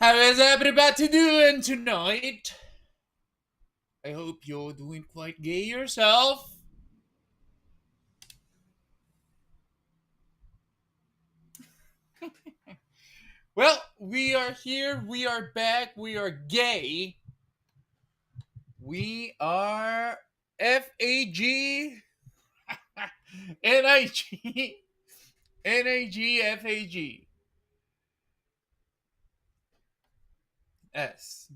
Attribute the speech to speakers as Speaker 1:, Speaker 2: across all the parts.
Speaker 1: How is everybody doing tonight? I hope you're doing quite gay yourself. Well, we are here, we are back, we are gay. We are FAG, NIG, NIG, FAG, S.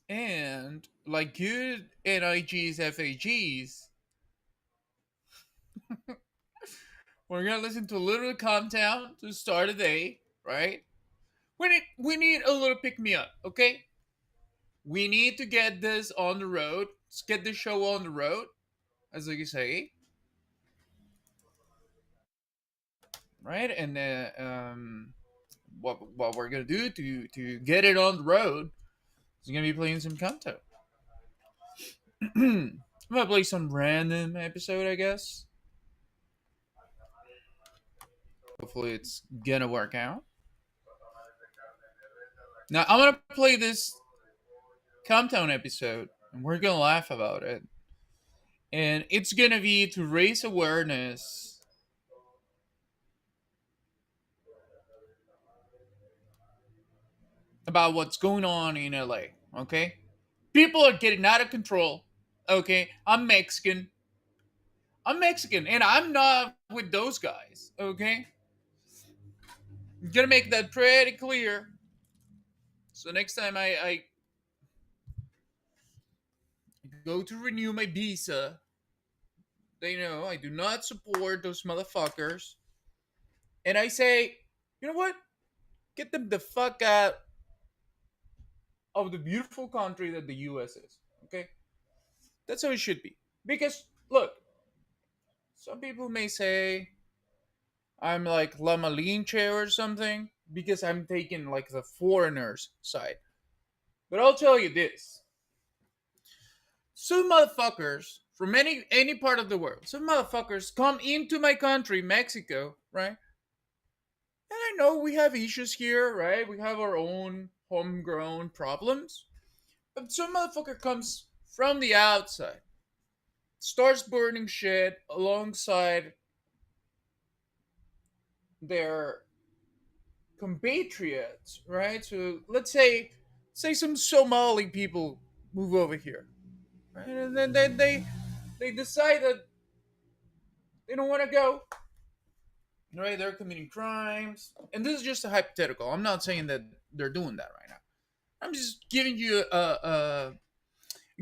Speaker 1: And like good NIGs, FAGs, we're gonna listen to a little calm down to start the day, right? We need a little pick me up, okay? We need to get this on the road. Let's get this show on the road, as you say, right? And what we're gonna do to get it on the road is gonna be playing some Kanto. I'm gonna play some random episode, I guess. Hopefully, it's gonna work out. Now, I'm gonna play this Countdown episode, and we're gonna laugh about it. And it's gonna be to raise awareness about what's going on in LA. Okay, people are getting out of control. Okay, I'm Mexican, and I'm not with those guys. Okay, I'm gonna make that pretty clear. So next time I go to renew my visa, they know I do not support those motherfuckers. And I say, you know what? Get them the fuck out of the beautiful country that the U.S. is. Okay, that's how it should be. Because look, some people may say I'm like La Malinche or something because I'm taking like the foreigners side. But I'll tell you this: some motherfuckers from any part of the world, some motherfuckers come into my country, Mexico, right? And I know we have issues here, right? We have our own homegrown problems. But some motherfucker comes from the outside, starts burning shit alongside their compatriots, right? So let's say some Somali people move over here, right? And then they decide that they don't want to go, right? They're committing crimes, and this is just a hypothetical. I'm not saying that they're doing that right now. I'm just giving you a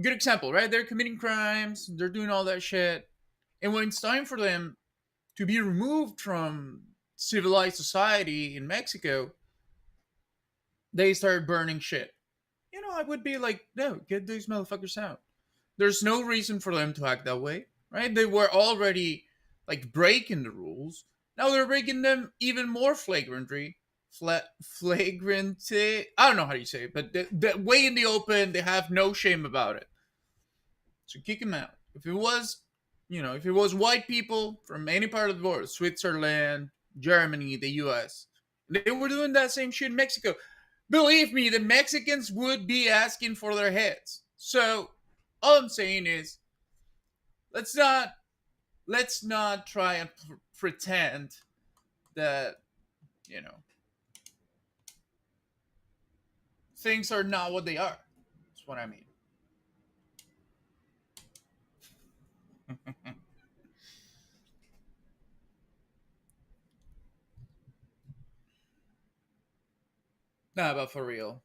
Speaker 1: good example, right? They're committing crimes, they're doing all that shit, and when it's time for them to be removed from civilized society in Mexico, they start burning shit. I would be like, no, get these motherfuckers out. There's no reason for them to act that way, right? They were already like breaking the rules. Now they're breaking them even more flagrantly. Flagrantly. I don't know how you say it, but the way in the open, they have no shame about it. So kick them out. If it was white people from any part of the world, Switzerland, Germany, the U.S., they were doing that same shit in Mexico. Believe me, the Mexicans would be asking for their heads. So all I'm saying is, let's not let's not try and pretend that you know things are not what they are. That's what I mean. Nah, but for real,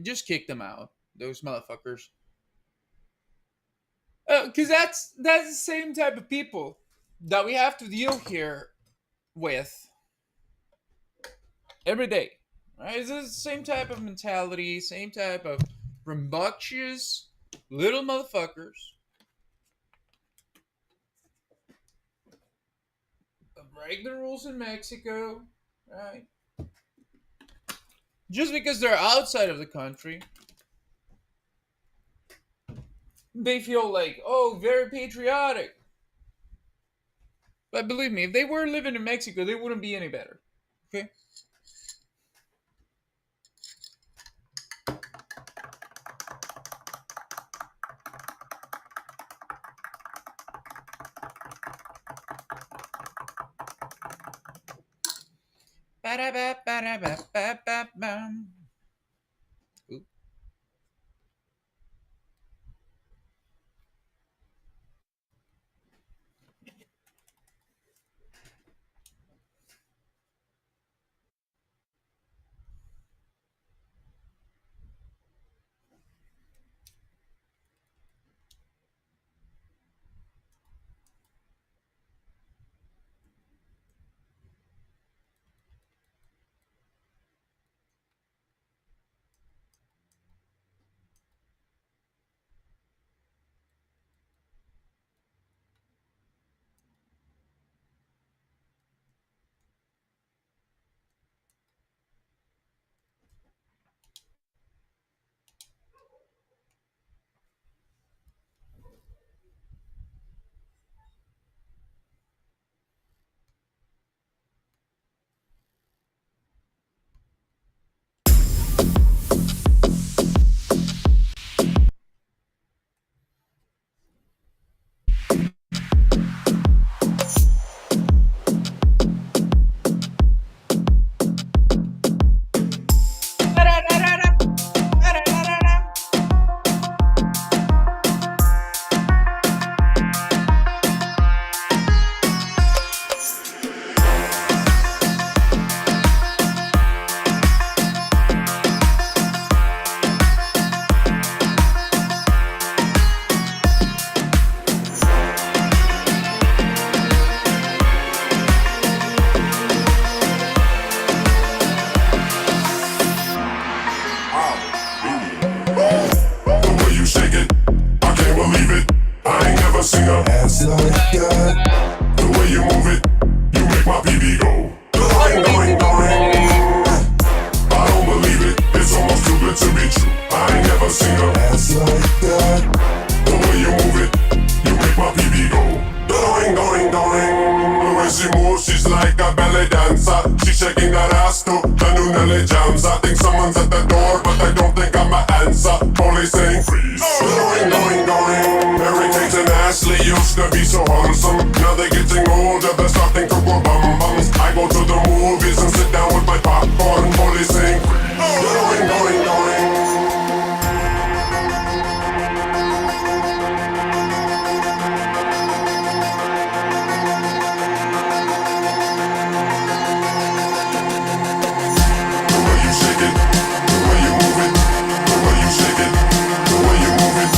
Speaker 1: just kick them out, those motherfuckers. Because that's the same type of people that we have to deal here with every day. Right? It's the same type of mentality, same type of rambunctious little motherfuckers that break the rules in Mexico, right? Just because they're outside of the country, they feel like, oh, very patriotic. But believe me, if they were living in Mexico, they wouldn't be any better. Okay? Ba-da-ba-ba-da-ba-ba-ba-bum. Ooh. Ba-da-da-da-da. Ba-da-da-da-da.
Speaker 2: The way you shake it, I can't believe it. I ain't never seen a ass like that. The way you move it, you make my PB go. Doing, doing, doing. I don't believe it, it's almost too good to be true. I ain't never seen a ass like that. The way you move it, you make my PB go. Doing, doing, doing. The way she moves, she's like a ballet dancer. She's shaking that ass to the new Nelly jams. I think someone's at the door, but I don't think I'm an answer. Police saying freeze. Doing, doing, doing. Mary Kate and Ashley used to be so wholesome. Now they're getting older, they're starting to go bum bums. I go to the movies and sit down with my popcorn. Police saying freeze. Doing, doing, doing. The way you shake it, the way you move it, the way you shake it, the way you move it,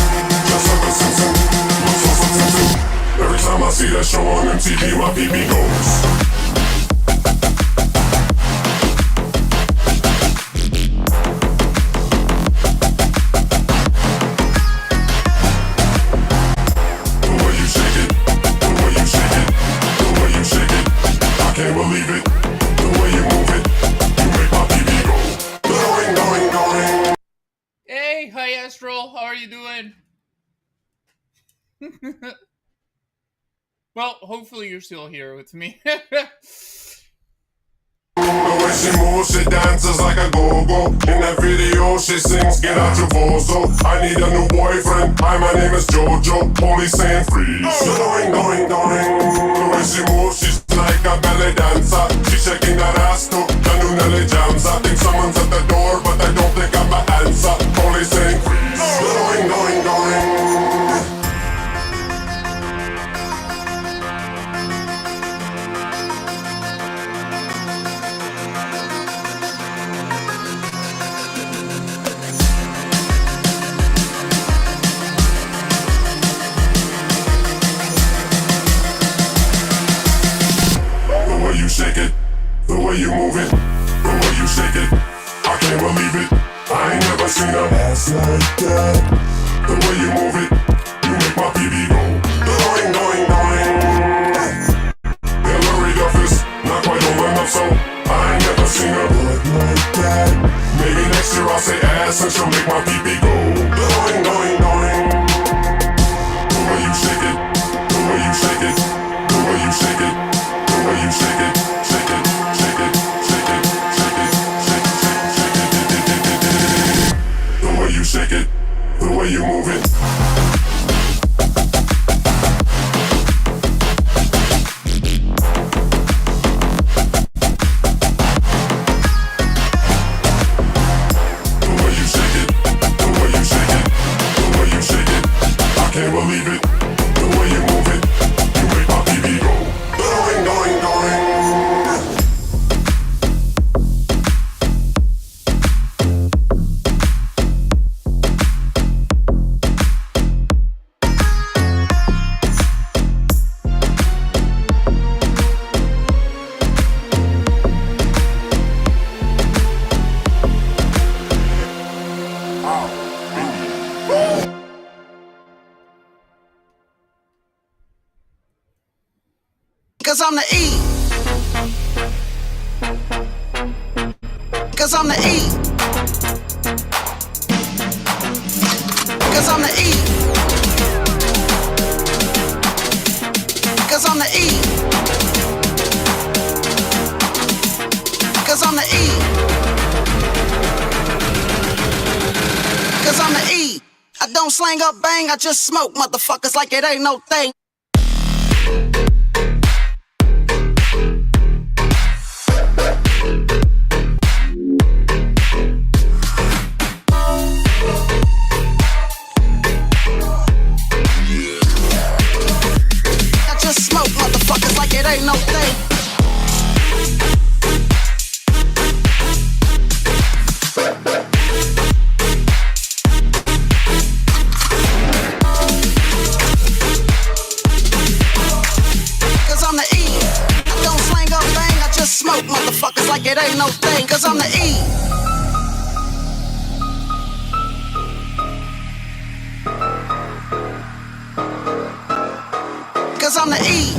Speaker 2: just like a Simpson, looks so Simpson. Every time I see that show on MTV, my PB goes. The way you shake it, the way you shake it, the way you shake it, I can't believe it. The way you move it, you make my PB go. Going, going, going.
Speaker 1: Hey, hi Astral, how are you doing? Well, hopefully you're still here with me.
Speaker 2: The way she moves, she dances like a go-go. In that video, she sings, get out your bozo. I need a new boyfriend, hi, my name is Jojo. Police saying freeze. Going, going, going. The way she moves, she's like a ballet dancer. She's shaking that ass to the new Nelly jams. I think someone's at the door, but I don't think I'm an answer. Police saying freeze. Going, going, going. The way you shake it, the way you move it, the way you shake it, I can't believe it. I ain't never seen a ass like that. The way you move it, you make my PB go. Going, going, going. Hillary Duff is not quite old enough, so I ain't never seen a butt like that. Maybe next year I'll say ass and she'll make my PB go. Going, going, going. The way you shake it, the way you shake it, the way you shake it. way you move it. The way you shake it, the way you shake it, the way you shake it, I can't believe it. The way you move it, you make my baby go. Doing, doing, doing.
Speaker 3: Cause I'm the E. Cause I'm the E. Cause I'm the E. Cause I'm the E. Cause I'm the E. Cause I'm the E. I don't slang up bang, I just smoke motherfuckers like it ain't no thing. Ain't no thing. Cause I'm the E. I don't slang up bang, I just smoke motherfuckers like it ain't no thing. Cause I'm the E. Cause I'm the E.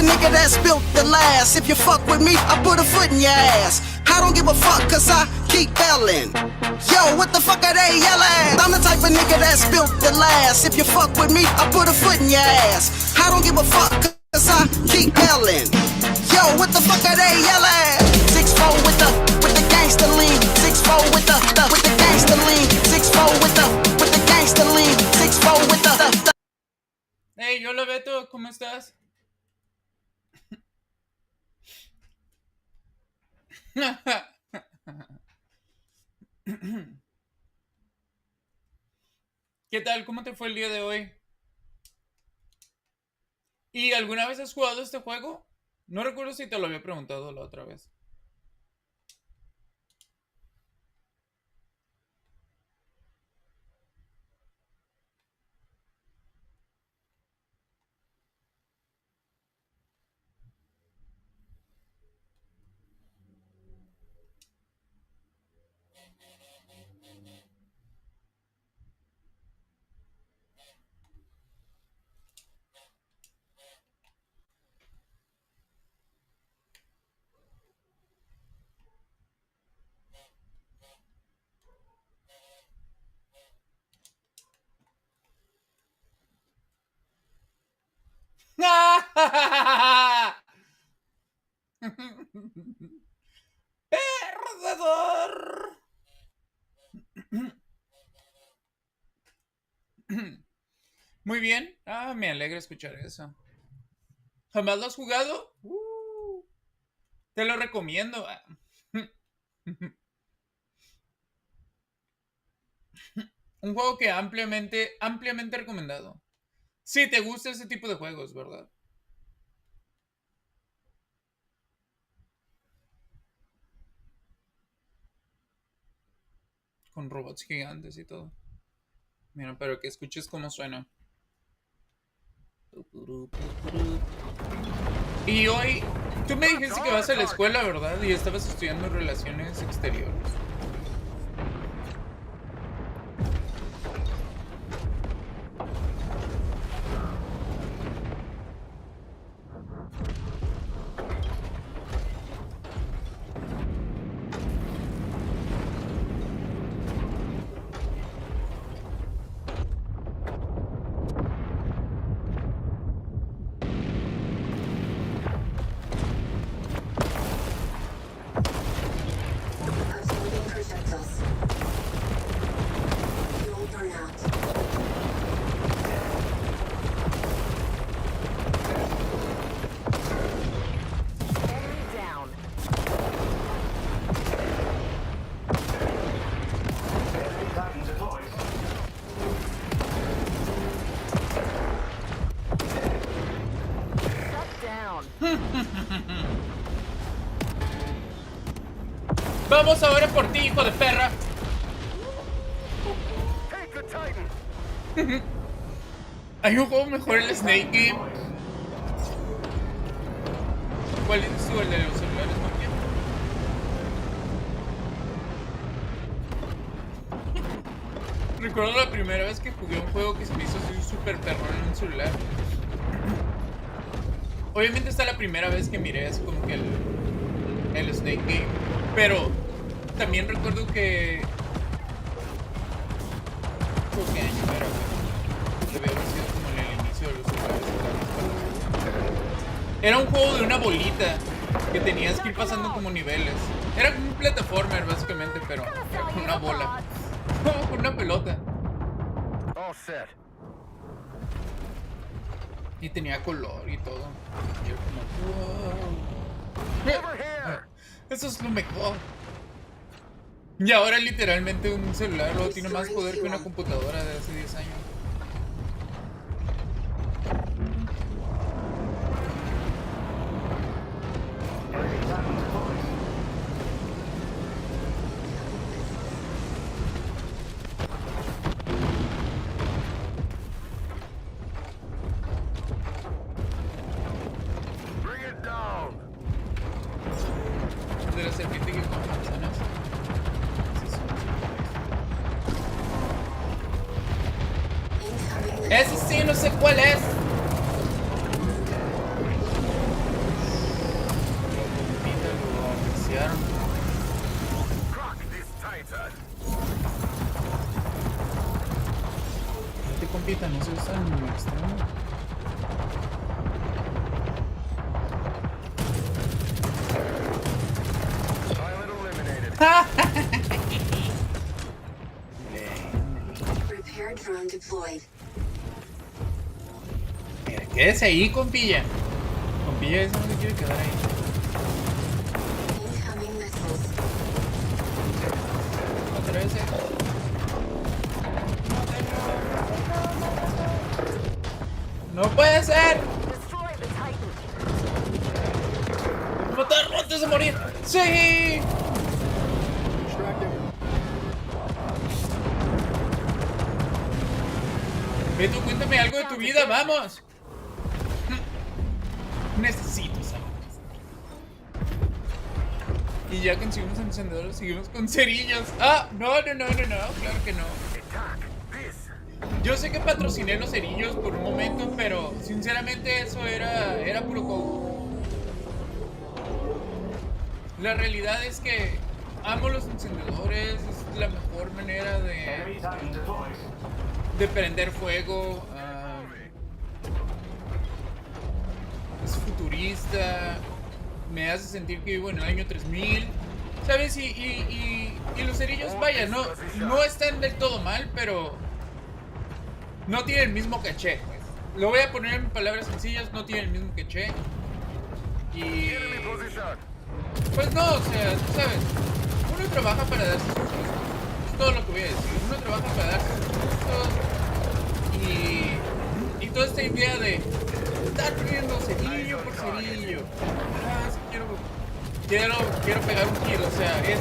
Speaker 3: Nigga that's built to last. If you fuck with me, I put a foot in your ass. I don't give a fuck cause I keep yelling. Yo, what the fuck are they yelling? I'm the type of nigga that's built to last. If you fuck with me, I put a foot in your ass. I don't give a fuck cause I keep yelling. Yo, what the fuck are they yelling? 6'4" with the gangster lean. 6'4" with the gangster lean. 6'4" with the gangster lean. 6'4" with the.
Speaker 1: Hey, hola Beto, ¿cómo estás? ¿Qué tal? ¿Cómo te fue el día de hoy? ¿Y alguna vez has jugado este juego? No recuerdo si te lo había preguntado la otra vez. ¡Perdedor! Muy bien. Me alegra escuchar eso. ¿Jamás lo has jugado? Te lo recomiendo. Un juego que ampliamente recomendado. Si te gusta ese tipo de juegos, ¿verdad? Con robots gigantes y todo. Mira, pero que escuches cómo suena. Y hoy, tú me dijiste que vas a la escuela, ¿verdad? Y estabas estudiando relaciones exteriores. Vamos ahora por ti, hijo de perra. Hay un juego mejor, el Snake Game. ¿Cuál es tú, el de los celulares, Nokia? Recuerdo la primera vez que jugué un juego que se me hizo súper perrón en un celular. Obviamente está la primera vez que miré así como que el Snake Game. Pero también recuerdo que... ¿Qué año era? Debe haber sido como en el inicio de los celulares. Era un juego de una bolita que tenías que ir pasando como niveles. Era como un plataformer básicamente, pero era con una bola. Como con una pelota. Y tenía color y todo. Y yo como, wow. Eso es lo mejor. Y ahora literalmente un celular luego tiene más poder que una computadora de hace 10 años. De la serpiente que come manzanas. Ese sí, no sé cuál es. Lo anunciaron. No te compita, no se usa en el extremo.
Speaker 4: Repair drone deployed.
Speaker 1: Mira, quédese ahí, compilla. Compilla, eso no se quiere quedar ahí.
Speaker 4: Incoming missiles.
Speaker 1: Otra vez. No puede ser.
Speaker 4: Destroy the Titan.
Speaker 1: Matarlo antes de morir. Sí. Beto, cuéntame algo de tu vida, vamos. Necesito saber. Y ya conseguimos encendedores, seguimos con cerillos. Ah, no, claro que no. Yo sé que patrociné los cerillos por un momento, pero sinceramente eso era puro coco. La realidad es que amo los encendedores, es la mejor manera de prender fuego. Es futurista, me hace sentir que vivo en el año 3000, ¿sabes? Y los cerillos, vaya, no están del todo mal, pero no tienen el mismo caché, pues. Lo voy a poner en palabras sencillas, no tienen el mismo caché. Y... pues no, o sea, tú sabes, uno trabaja para darse sus gustos. Es todo lo que voy a decir. Uno trabaja para darse sus gustos. Y toda esta idea de estar poniendo cerillo por cerillo. Ah, es que quiero pegar un tiro. O sea, es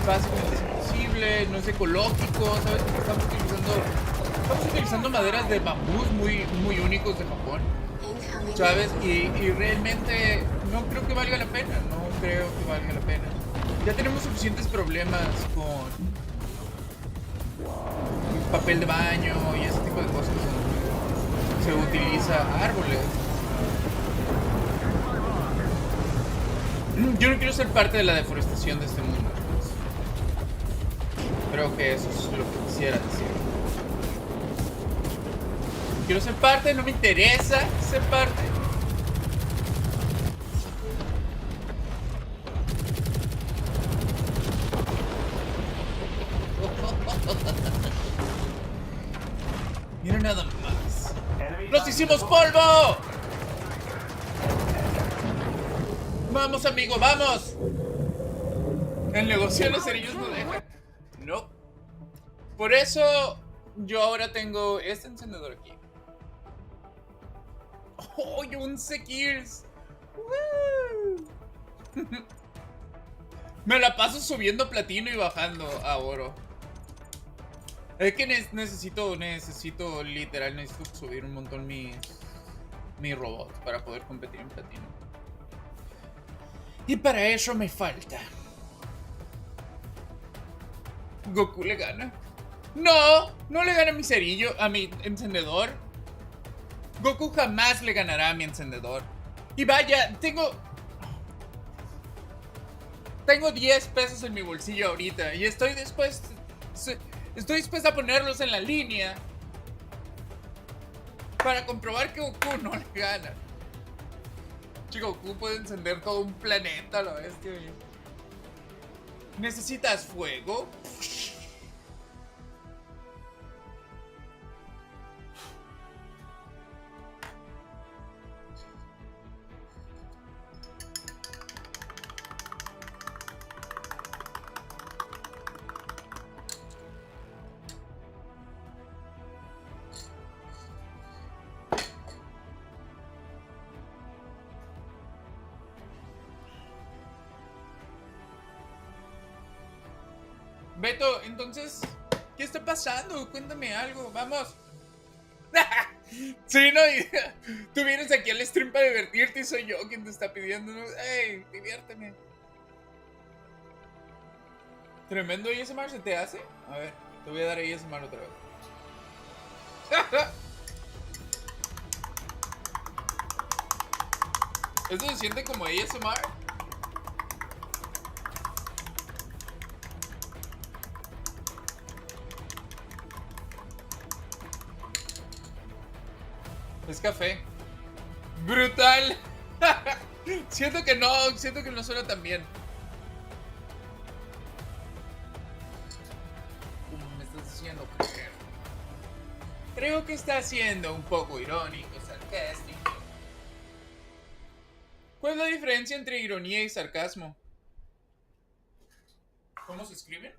Speaker 1: básicamente imposible, no es ecológico, ¿sabes? Porque estamos utilizando maderas de bambús muy únicos de Japón, ¿sabes? Y realmente no creo que valga la pena, Ya tenemos suficientes problemas con papel de baño y ese tipo de cosas. Se utiliza árboles. Yo no quiero ser parte de la deforestación de este mundo. Creo que eso es lo que quisiera decir. Quiero ser parte, no me interesa ser parte. Mira nada más. ¡Nos hicimos polvo! Vamos, amigo, vamos. El negocio de los cerillos no deja. No. Por eso yo ahora tengo este encendedor aquí. ¡Oh, 11 kills! ¡Woo! Me la paso subiendo platino y bajando a oro. Es que necesito subir un montón mis robots para poder competir en platino. Y para eso me falta. Goku le gana. No, no le gana a mi cerillo, a mi encendedor. Goku jamás le ganará a mi encendedor. Y vaya, tengo 10 pesos en mi bolsillo ahorita y estoy dispuesta a ponerlos en la línea para comprobar que Goku no le gana. Chico, Goku puede encender todo un planeta a la bestia. ¿Necesitas fuego? Beto, entonces, ¿qué está pasando? Cuéntame algo, vamos. Sí, no, tú vienes aquí al stream para divertirte y soy yo quien te está pidiendo. ¡Ey, diviérteme! Tremendo ASMR se te hace. A ver, te voy a dar ASMR otra vez. ¿Esto se siente como ASMR? Es café. ¡Brutal! siento que no suena tan bien. Me estás haciendo creer. Creo que está siendo un poco irónico, sarcástico. ¿Cuál es la diferencia entre ironía y sarcasmo? ¿Cómo se escriben?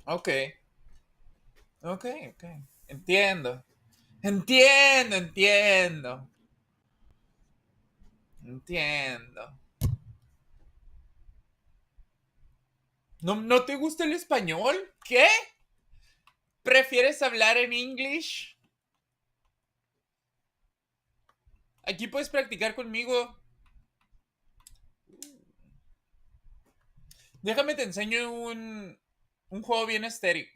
Speaker 1: Ok. Ok. Entiendo. ¿No te gusta el español? ¿Qué? ¿Prefieres hablar en English? Aquí puedes practicar conmigo. Déjame te enseño un juego bien estéril.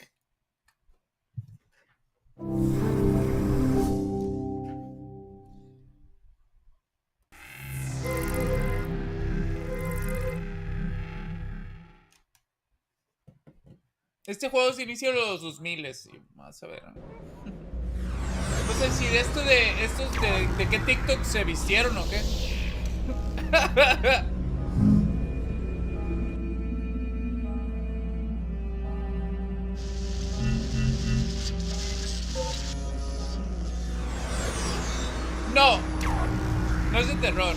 Speaker 1: Este juego se inició en los 2000 y vas a ver. No sé si de estos de qué TikTok se vistieron o qué. No, no es de terror.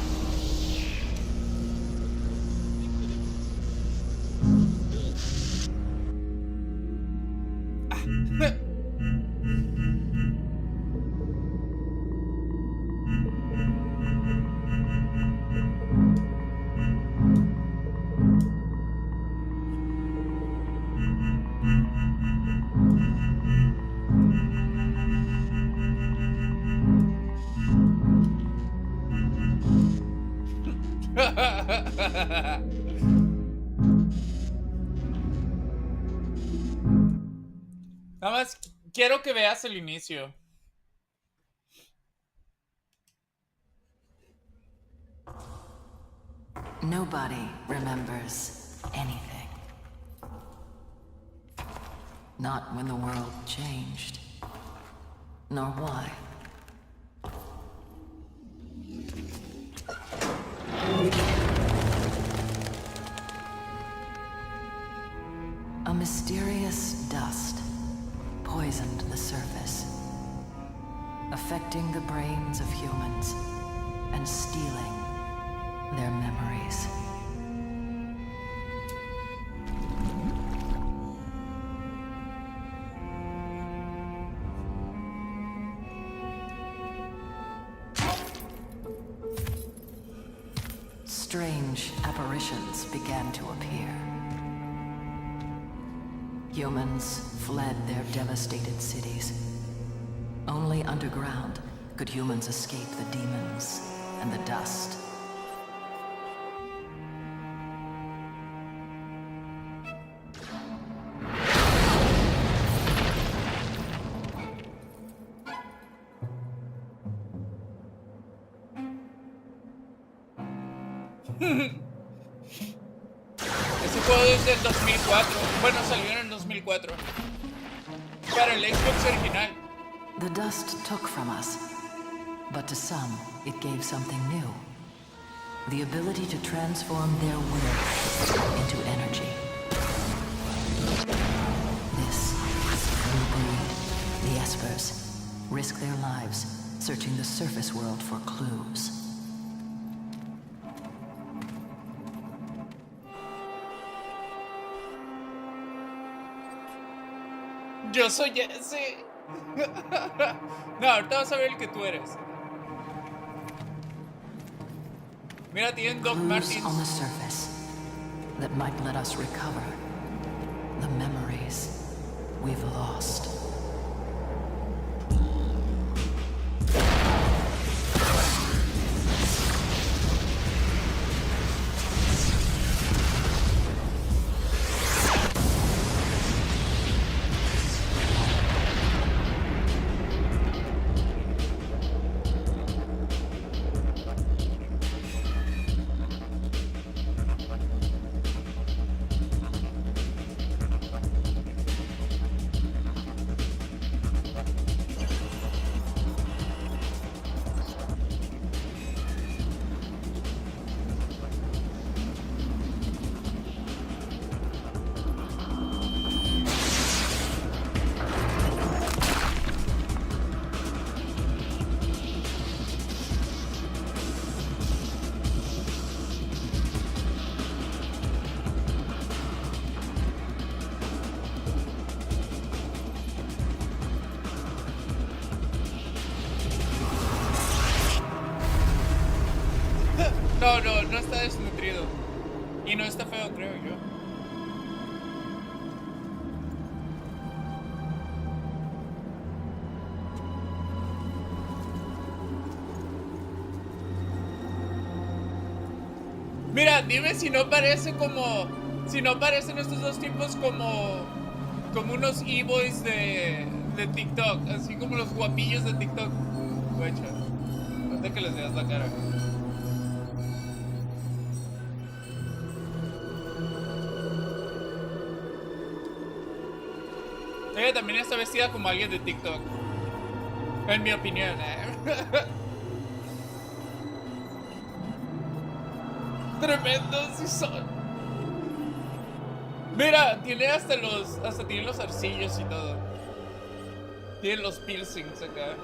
Speaker 1: Nada más quiero que veas el inicio.
Speaker 5: Nobody remembers anything. Not when the world changed. Nor why. A mysterious dust poisoned the surface, affecting the brains of humans and stealing their memories. Strange apparitions began to appear. Humans fled their devastated cities. Only underground could humans escape the demons and the dust.
Speaker 1: Ese juego es del 2004. Bueno, salió en el 2004. Para el Xbox original.
Speaker 5: The dust took from us, but to some, it gave something new. The ability to transform their will into energy. This is the new breed, the Espers, risk their lives searching the surface world for clues.
Speaker 1: Yo soy ese. No, ahorita vas a ver el que tú eres. Mira, tienen Doc
Speaker 5: Clues
Speaker 1: Martins.
Speaker 5: on the surface that might let us recover the memories we've lost. No está desnutrido. Y no está feo, creo yo. Mira, dime si no parece como... Si no parecen estos dos tipos como unos e-boys de TikTok. Así como los guapillos de TikTok. Guacha. Hasta que les veas la cara. Ella también está vestida como alguien de TikTok. En mi opinión, Tremendos sí son. Mira, tiene hasta tiene los arcillos y todo. Tiene los piercings acá.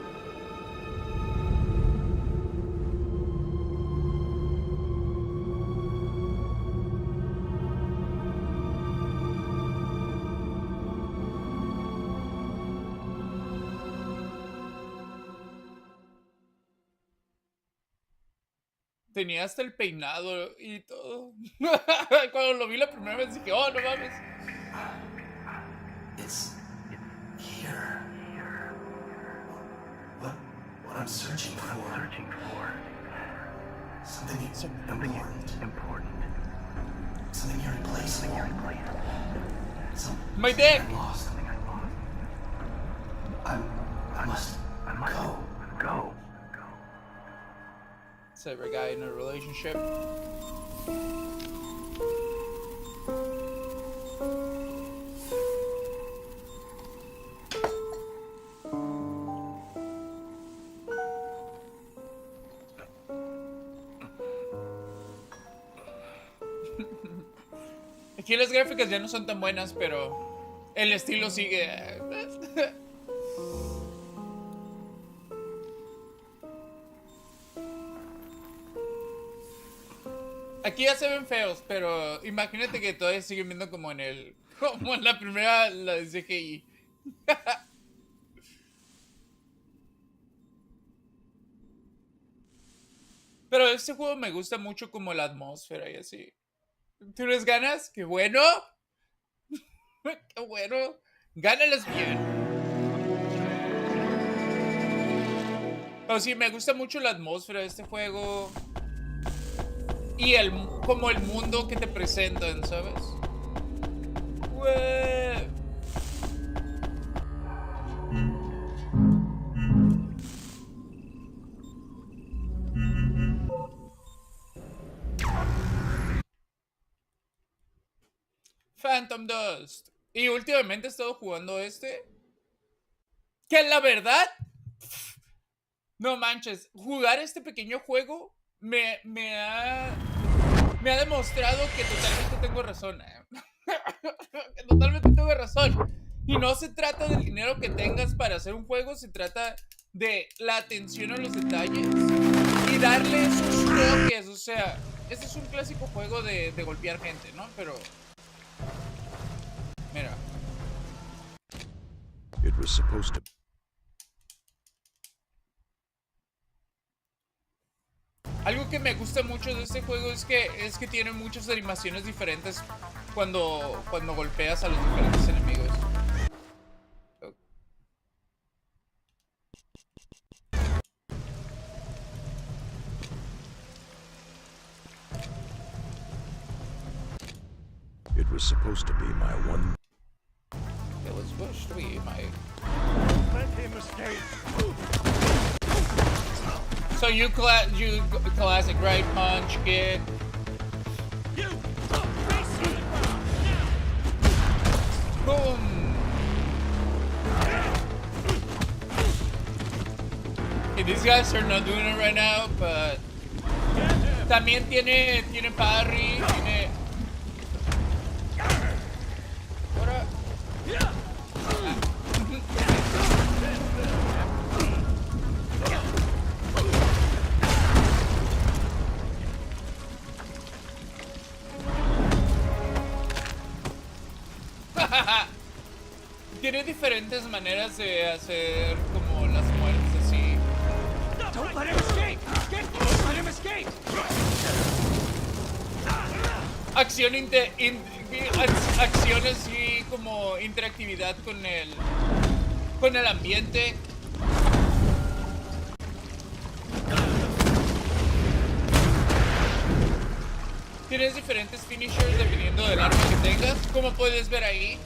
Speaker 5: Tenía hasta el peinado y todo. Cuando lo vi la primera vez dije, oh, no mames.
Speaker 6: It's here. What I'm searching for. Something important. Something irreplaceable.
Speaker 1: My dick.
Speaker 6: I'm lost. I must go.
Speaker 1: It's every guy in a relationship.
Speaker 5: Aquí las gráficas ya no son tan buenas, pero el estilo sigue. Aquí ya se ven feos, pero imagínate que todavía siguen viendo como en el. Como en la primera, la de CGI. Pero este juego me gusta mucho como la atmósfera y así. ¿Tienes ganas? ¡Qué bueno! ¡Qué bueno! ¡Gánalas bien! Pero sí, me gusta mucho la atmósfera de este juego. Y como el mundo que te presentan, ¿sabes? ¡Güey! Phantom Dust. Y últimamente he estado jugando este. Que la verdad. No manches. Jugar este pequeño juego me ha demostrado que totalmente tengo razón. Que totalmente tengo razón. Y no se trata del dinero que tengas para hacer un juego. Se trata de la atención a los detalles. Y darle esos toques. O sea, este es un clásico juego de golpear gente, ¿no? Pero... Mira.
Speaker 7: It was supposed to.
Speaker 5: Algo que me gusta mucho de este juego es que tiene muchas animaciones diferentes cuando golpeas a los diferentes enemigos.
Speaker 7: It was supposed to be my one.
Speaker 5: It was supposed to be my...
Speaker 7: Let him escape.
Speaker 5: So you classic right punch kick. Boom. Okay, these guys are not doing it right now, but también tiene parry, tiene... Ahora... Tiene diferentes maneras de hacer como las muertes así.
Speaker 8: Don't let him escape! Don't let him escape!
Speaker 5: Acción así como interactividad con el ambiente. Tienes diferentes finishers dependiendo del arma que tengas, como puedes ver ahí.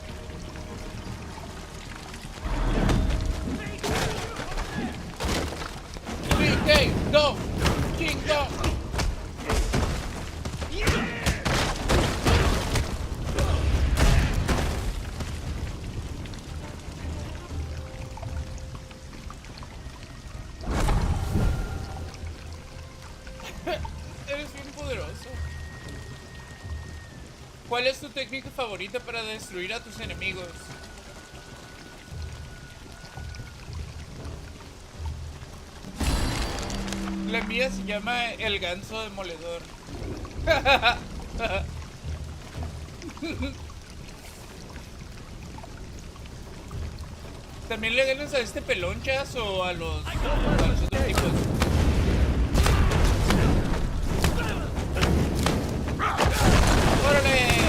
Speaker 5: Okay, go! King, go! Eres bien poderoso. ¿Cuál es tu técnica favorita para destruir a tus enemigos? La mía se llama el ganso demoledor. ¿También le ganas a este pelonchas o a los otros tipos? ¡Órale!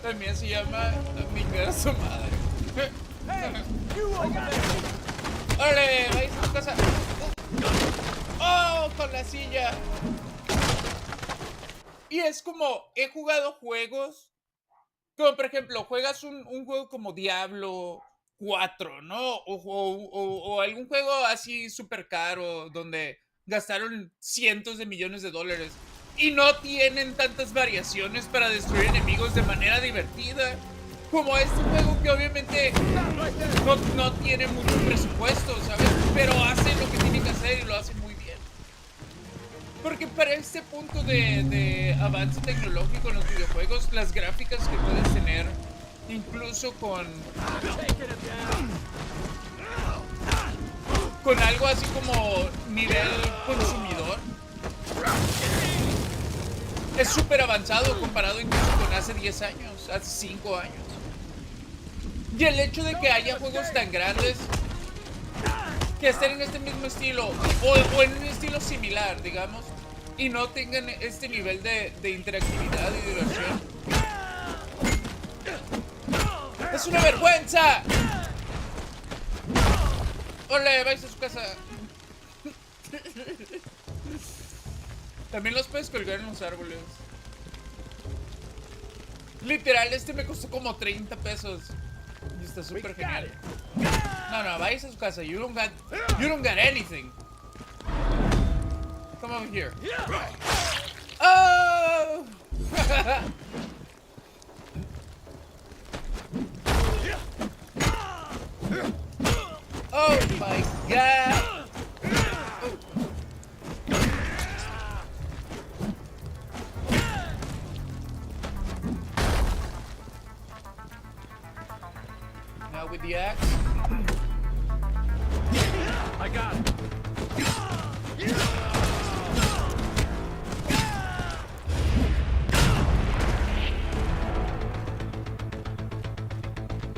Speaker 5: También se llama amigar a su madre. ¡Órale! ¡Ahí está tu casa! ¡Oh! Con la silla. Y es como, he jugado juegos, como por ejemplo, juegas un juego como Diablo 4, ¿no? O algún juego así súper caro, donde gastaron cientos de millones de dólares y no tienen tantas variaciones para destruir enemigos de manera divertida. como este juego que obviamente no tiene mucho presupuesto, ¿sabes? Pero hace lo que tiene que hacer y lo hace muy bien. Porque para este punto de avance tecnológico en los videojuegos, las gráficas que puedes tener, incluso con algo así como nivel consumidor, es súper avanzado comparado incluso con hace 10 años, hace 5 años. Y el hecho de que haya juegos tan grandes que estén en este mismo estilo o en un estilo similar, digamos, y no tengan este nivel de interactividad y diversión, ¡es una vergüenza! ¡Ole, vais a su casa! También los puedes colgar en los árboles. Literal, este me costó como 30 pesos. Y está súper genial. No, vais a su casa. You don't got anything. Come over here. Oh! Oh my god! Now with the axe.
Speaker 8: I got it.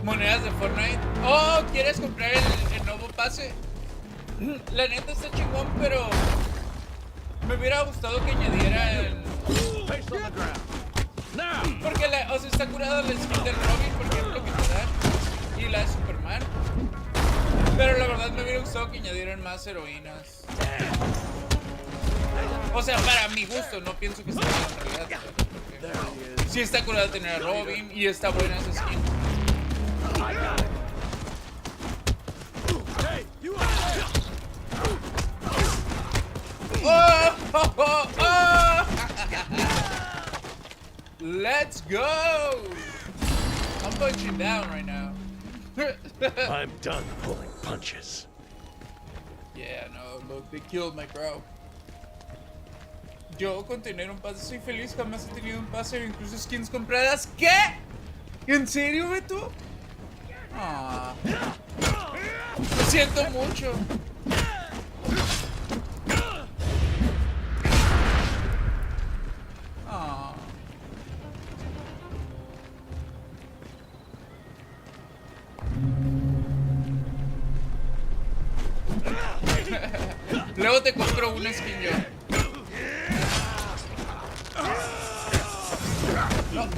Speaker 5: Monedas de Fortnite. Oh, ¿quieres comprar el nuevo pase? La neta está chingón, pero me hubiera gustado que añadiera el...
Speaker 8: Face on the ground. Now.
Speaker 5: Porque o sea, está curada la skin del Robin, por ejemplo, que te dan, y la de Superman. Pero la verdad me hubiera gustado que añadieran más heroínas. O sea, para mi gusto, no pienso que sea en realidad. Porque sí está curada tener a Robin y está buena esa skin.
Speaker 8: I got it. Hey, you are.
Speaker 5: Oh, oh, oh, oh. Let's go! I'm punching down right now.
Speaker 7: I'm done pulling punches.
Speaker 5: Yeah, no, look, they killed my bro. Yo con tener un pase soy feliz, jamás he tenido un pase o incluso skins compradas. ¿Qué? ¿En serio, Beto? Ah, lo siento mucho. Ah. Luego te compro una skin yo. No.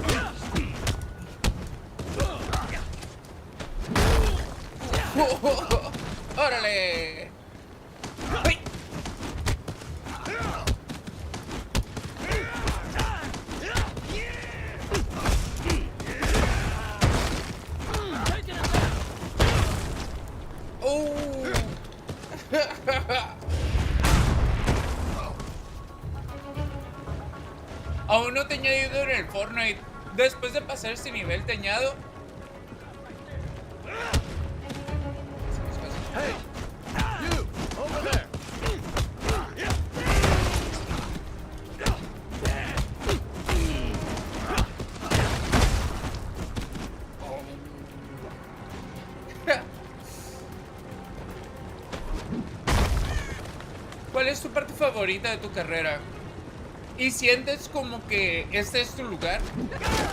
Speaker 5: ¡Órale! ¡Ay! ¡Oh! Aún no te he añadido en el Fortnite. Después de pasar este nivel te añado.
Speaker 8: Hey, you over there.
Speaker 5: ¿Cuál es tu parte favorita de tu carrera? ¿Y sientes como que este es tu lugar?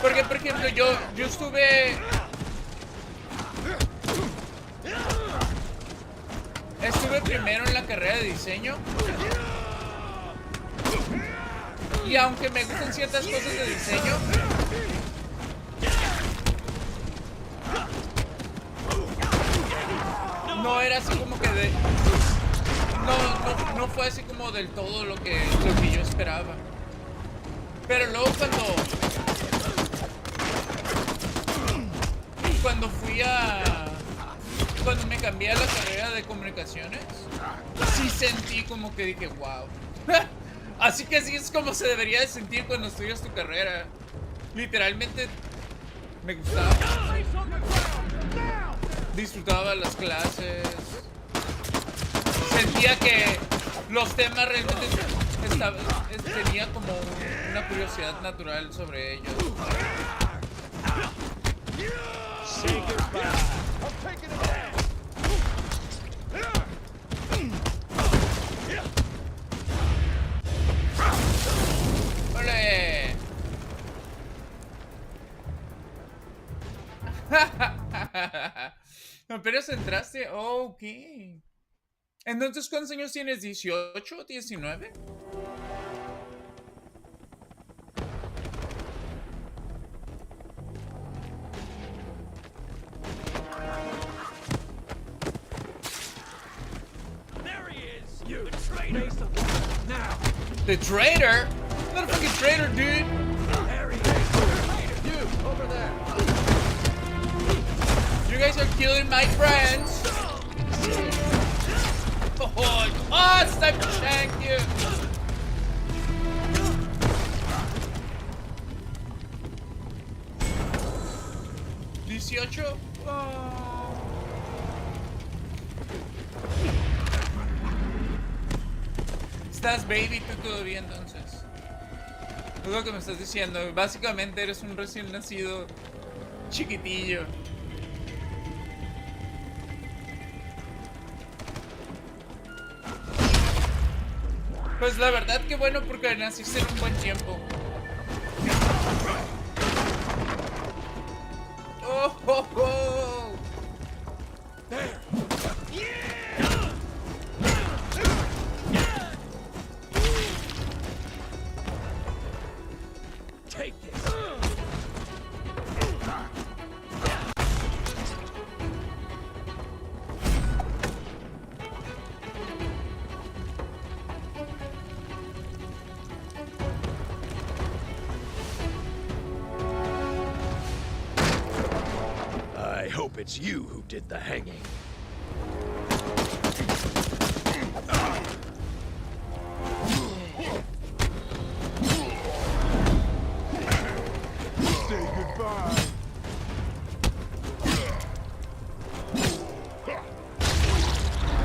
Speaker 5: Porque, por ejemplo, yo estuve primero en la carrera de diseño. Y aunque me gustan ciertas cosas de diseño, no era así como que no fue así como del todo lo que yo esperaba. Pero luego cuando me cambié a la carrera de comunicaciones, sí sentí como que dije, wow. Así que así es como se debería de sentir cuando estudias tu carrera. Literalmente Me gustaba. Disfrutaba las clases. Sentía que los temas realmente tenía como una curiosidad natural sobre ellos.
Speaker 7: Say goodbye. I'm taking it down.
Speaker 5: ¡Ole! Apenas entraste. Oh, ok. Entonces, ¿cuántos años tienes? ¿18? ¿19?
Speaker 8: There he is! You traitor! Now!
Speaker 5: The traitor? Not a fucking traitor, dude.
Speaker 8: There he is! You, over there!
Speaker 5: You guys are killing my friends. Oh, it's time to shank you. ¿18? Oh. Estás baby tú todavía entonces. Es lo que me estás diciendo. Básicamente eres un recién nacido chiquitillo. Pues la verdad que bueno porque naciste en un buen tiempo. Oh, oh, oh.
Speaker 8: There! Take this!
Speaker 7: I hope it's you who did the hanging.
Speaker 2: Say goodbye.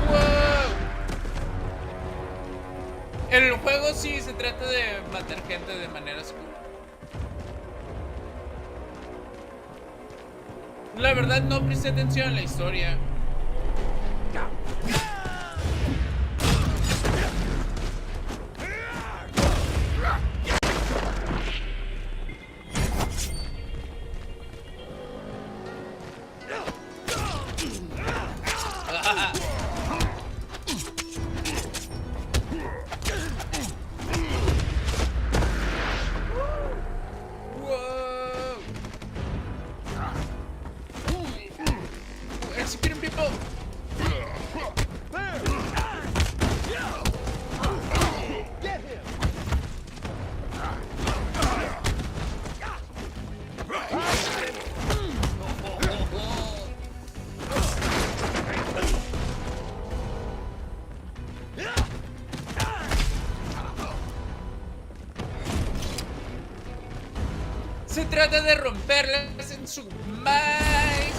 Speaker 5: Wow. En el juego sí se trata de matar gente de manera segura. La verdad no presté atención a la historia. Whoa. Executing people.
Speaker 8: Get him!
Speaker 5: Se trata de romperlas en su maíz.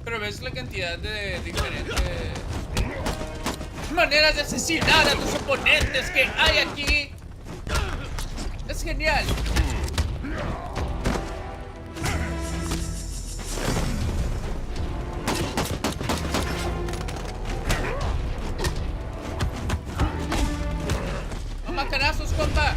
Speaker 5: Pero ves la cantidad de diferentes maneras de asesinar a tus oponentes que hay aquí. Es genial. ¡Macanazos, compa!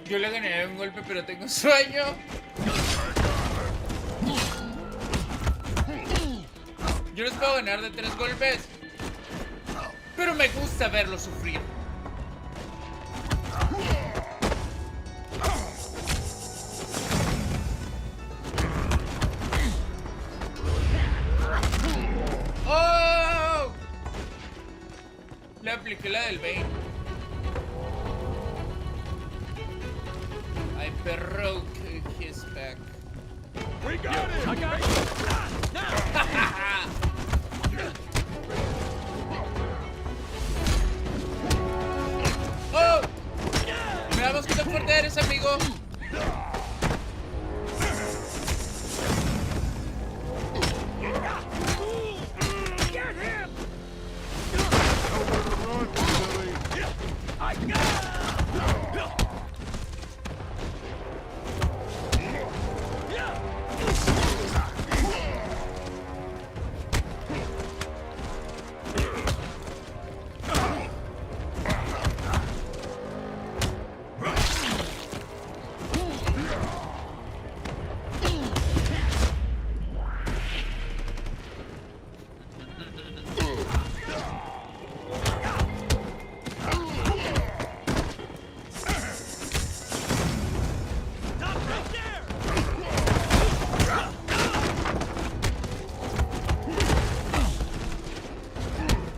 Speaker 5: Yo le gané un golpe, pero tengo sueño. Yo les puedo ganar de 3 golpes, pero me gusta verlos sufrir. ¡Oh! Le apliqué la del Bane. I broke his back.
Speaker 7: We got it!
Speaker 8: I got it.
Speaker 5: ¡Oh! Veamos qué tan fuerte eres, amigo.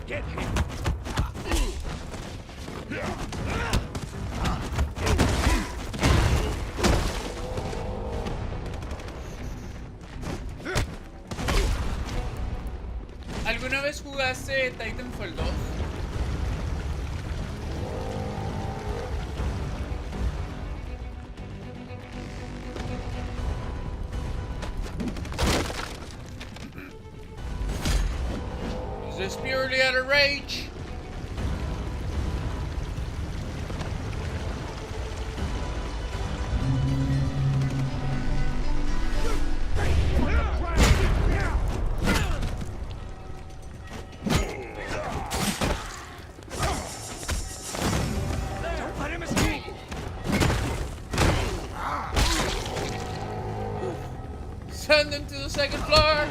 Speaker 8: Get him!
Speaker 5: ¿Alguna vez jugaste Titanfall 2? Is this purely out of rage?
Speaker 8: Don't let him escape!
Speaker 5: Send them to the second floor!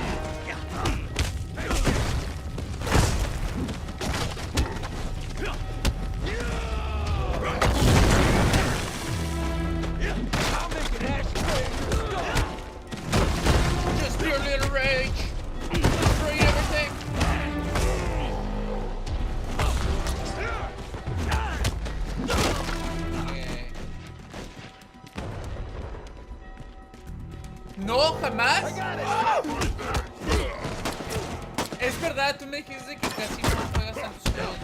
Speaker 8: I'll make an ass
Speaker 5: Just purely out of rage! Destroy everything! No, jamás. Es verdad, tú me dijiste que casi no juegas tantos juegos.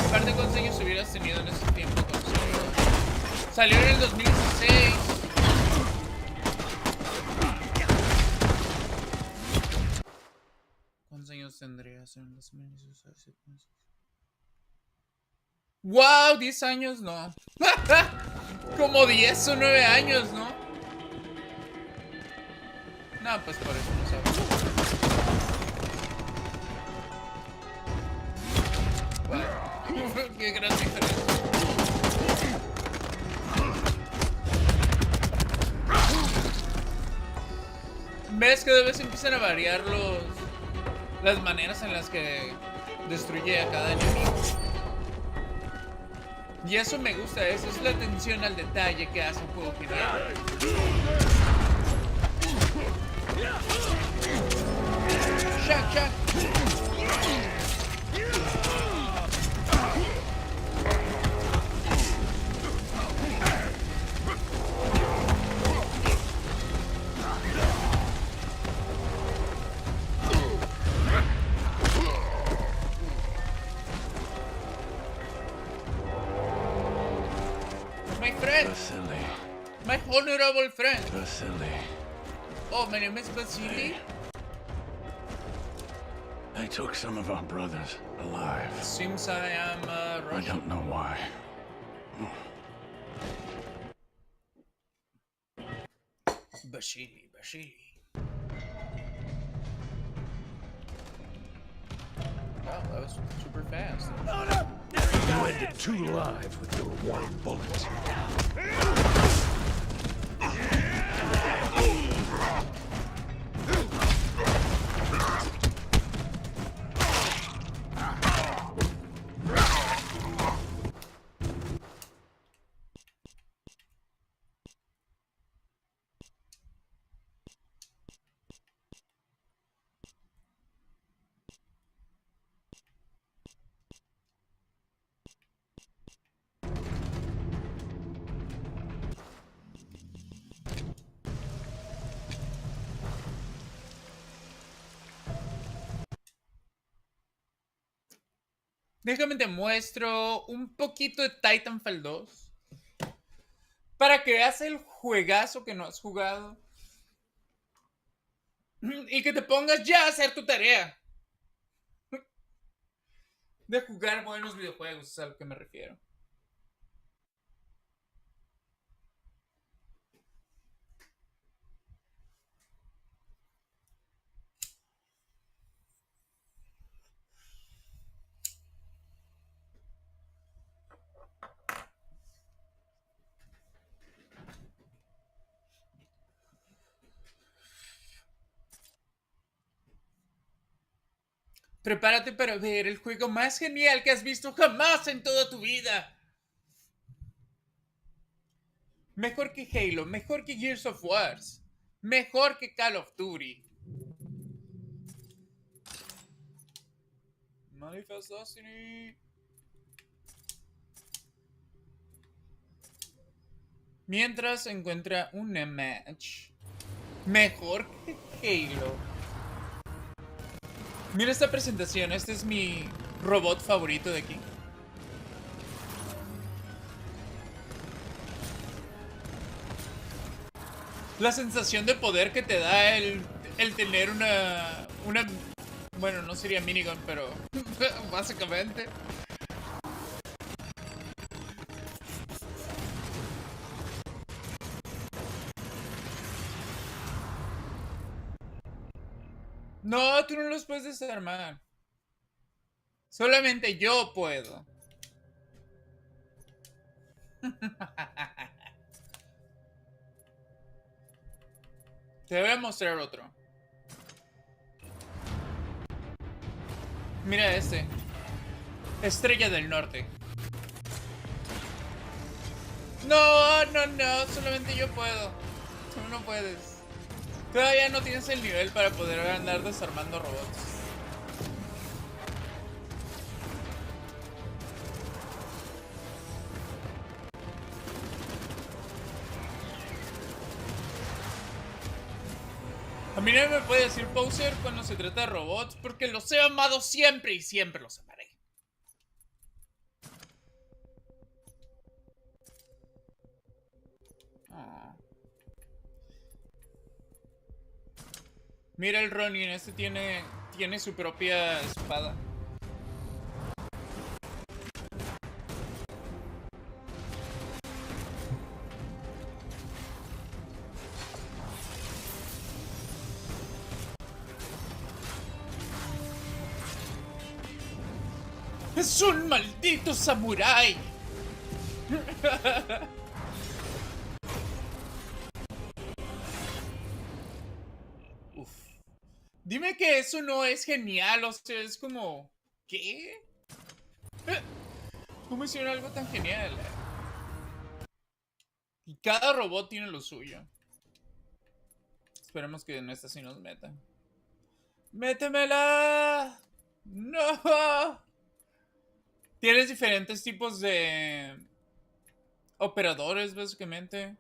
Speaker 5: Aparte, ¿cuántos años hubieras tenido en ese tiempo cuando salió? Salió en el 2016. ¿Cuántos años tendrías en el 2016? ¡Wow! 10 años, no. Como 10 o 9 años, ¿no? No, pues por eso no sabes. Wow. Qué gran diferencia. ¿Ves que de vez empiezan a variar las maneras en las que destruye a cada enemigo? Y eso me gusta, eso es la atención al detalle que hace un juego genial. Shack, shack. My friend,
Speaker 6: Vasily.
Speaker 5: my honorable friend.
Speaker 6: Vasily.
Speaker 5: Oh, my name is Vasily.
Speaker 6: They took some of our brothers alive.
Speaker 5: Seems I am
Speaker 6: I
Speaker 5: Russian.
Speaker 6: don't know why.
Speaker 5: Vasily, Vasily. Wow, that was super fast.
Speaker 7: You ended 2 lives with your one bullet.
Speaker 5: Déjame te muestro un poquito de Titanfall 2. Para que veas el juegazo que no has jugado. Y que te pongas ya a hacer tu tarea. De jugar buenos videojuegos, es a lo que me refiero. Prepárate para ver el juego más genial que has visto jamás en toda tu vida. Mejor que Halo, mejor que Gears of War, mejor que Call of Duty. Manifest Destiny. Mientras encuentra una match mejor que Halo. Mira esta presentación, este es mi robot favorito de aquí. La sensación de poder que te da el tener una... Bueno, no sería minigun, pero básicamente. No, tú no los puedes desarmar. Solamente yo puedo. Te voy a mostrar otro. Mira este. Estrella del Norte. No, no, no. Solamente yo puedo. Tú no puedes. Todavía no tienes el nivel para poder andar desarmando robots. A mí no me puede decir poser cuando se trata de robots, porque los he amado siempre y siempre los amaré. Oh. Mira el Ronin, este tiene su propia espada. ¡Es un maldito samurái! Uf. Dime que eso no es genial, o sea, es como... ¿Qué? ¿Cómo hicieron algo tan genial? Y cada robot tiene lo suyo. Esperemos que en esta sí nos metan. ¡Métemela! ¡No! Tienes diferentes tipos de operadores, básicamente.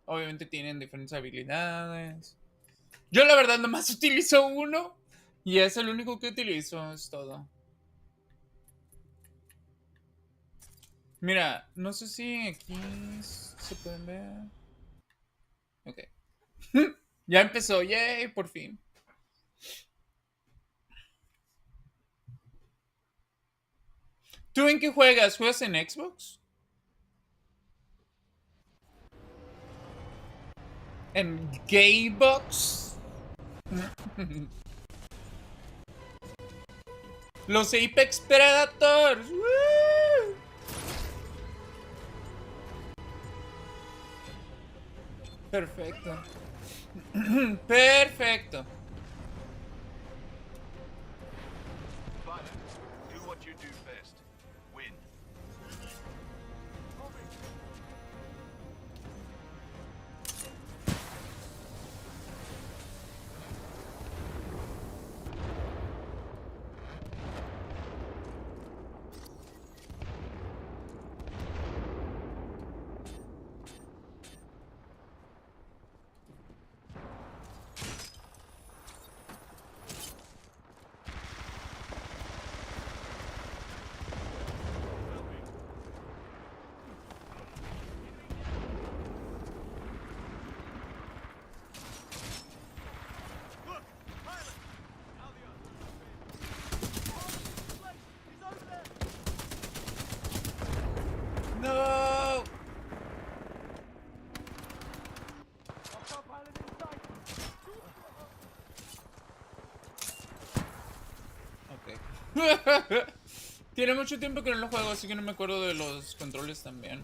Speaker 5: Obviamente tienen diferentes habilidades. Yo la verdad nomás utilizo uno. Y es el único que utilizo, es todo. Mira, no sé si aquí se pueden ver. Ok. Ya empezó, yay, por fin. ¿Tú en qué juegas? ¿Juegas en Xbox? ¿En Gamebox? Los Apex Predators. ¡Woo! Perfecto. Perfecto.
Speaker 7: Do what you do best. Win.
Speaker 5: Tiene mucho tiempo que no lo juego, así que no me acuerdo de los controles también.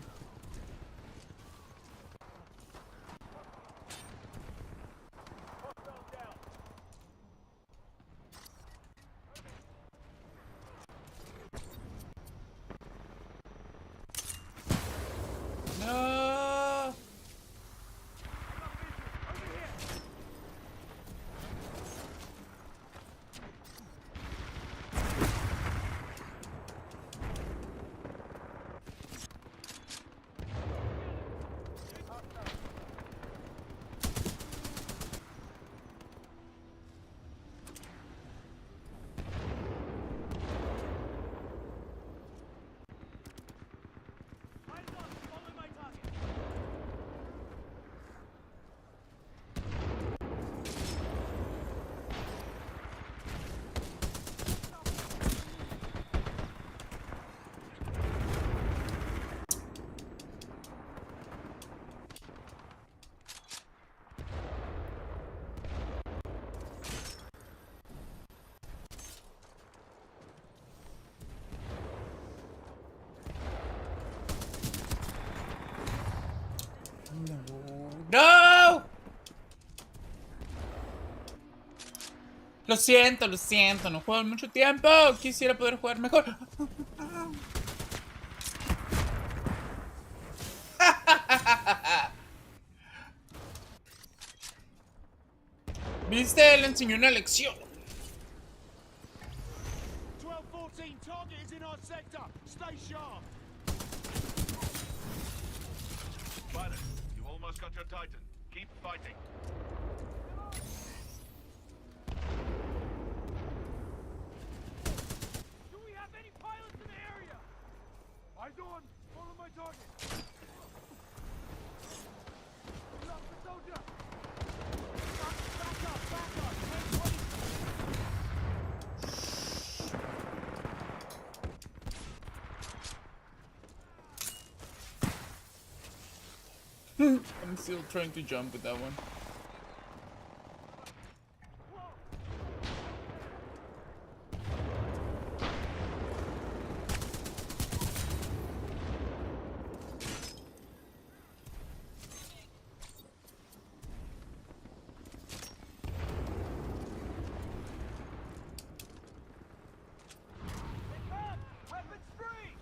Speaker 5: No. ¡No! Lo siento, no juego en mucho tiempo. Quisiera poder jugar mejor. ¿Viste? Le enseñó una lección.
Speaker 7: 12-14, target is in our sector. Stay sharp.
Speaker 9: Pilot, you almost got your Titan. Keep fighting.
Speaker 7: Do we have any pilots in the area? Eyes on. Follow my target. Lock the soldier. Back up. Wait.
Speaker 5: I'm still trying to jump with that one.
Speaker 7: Weapons free.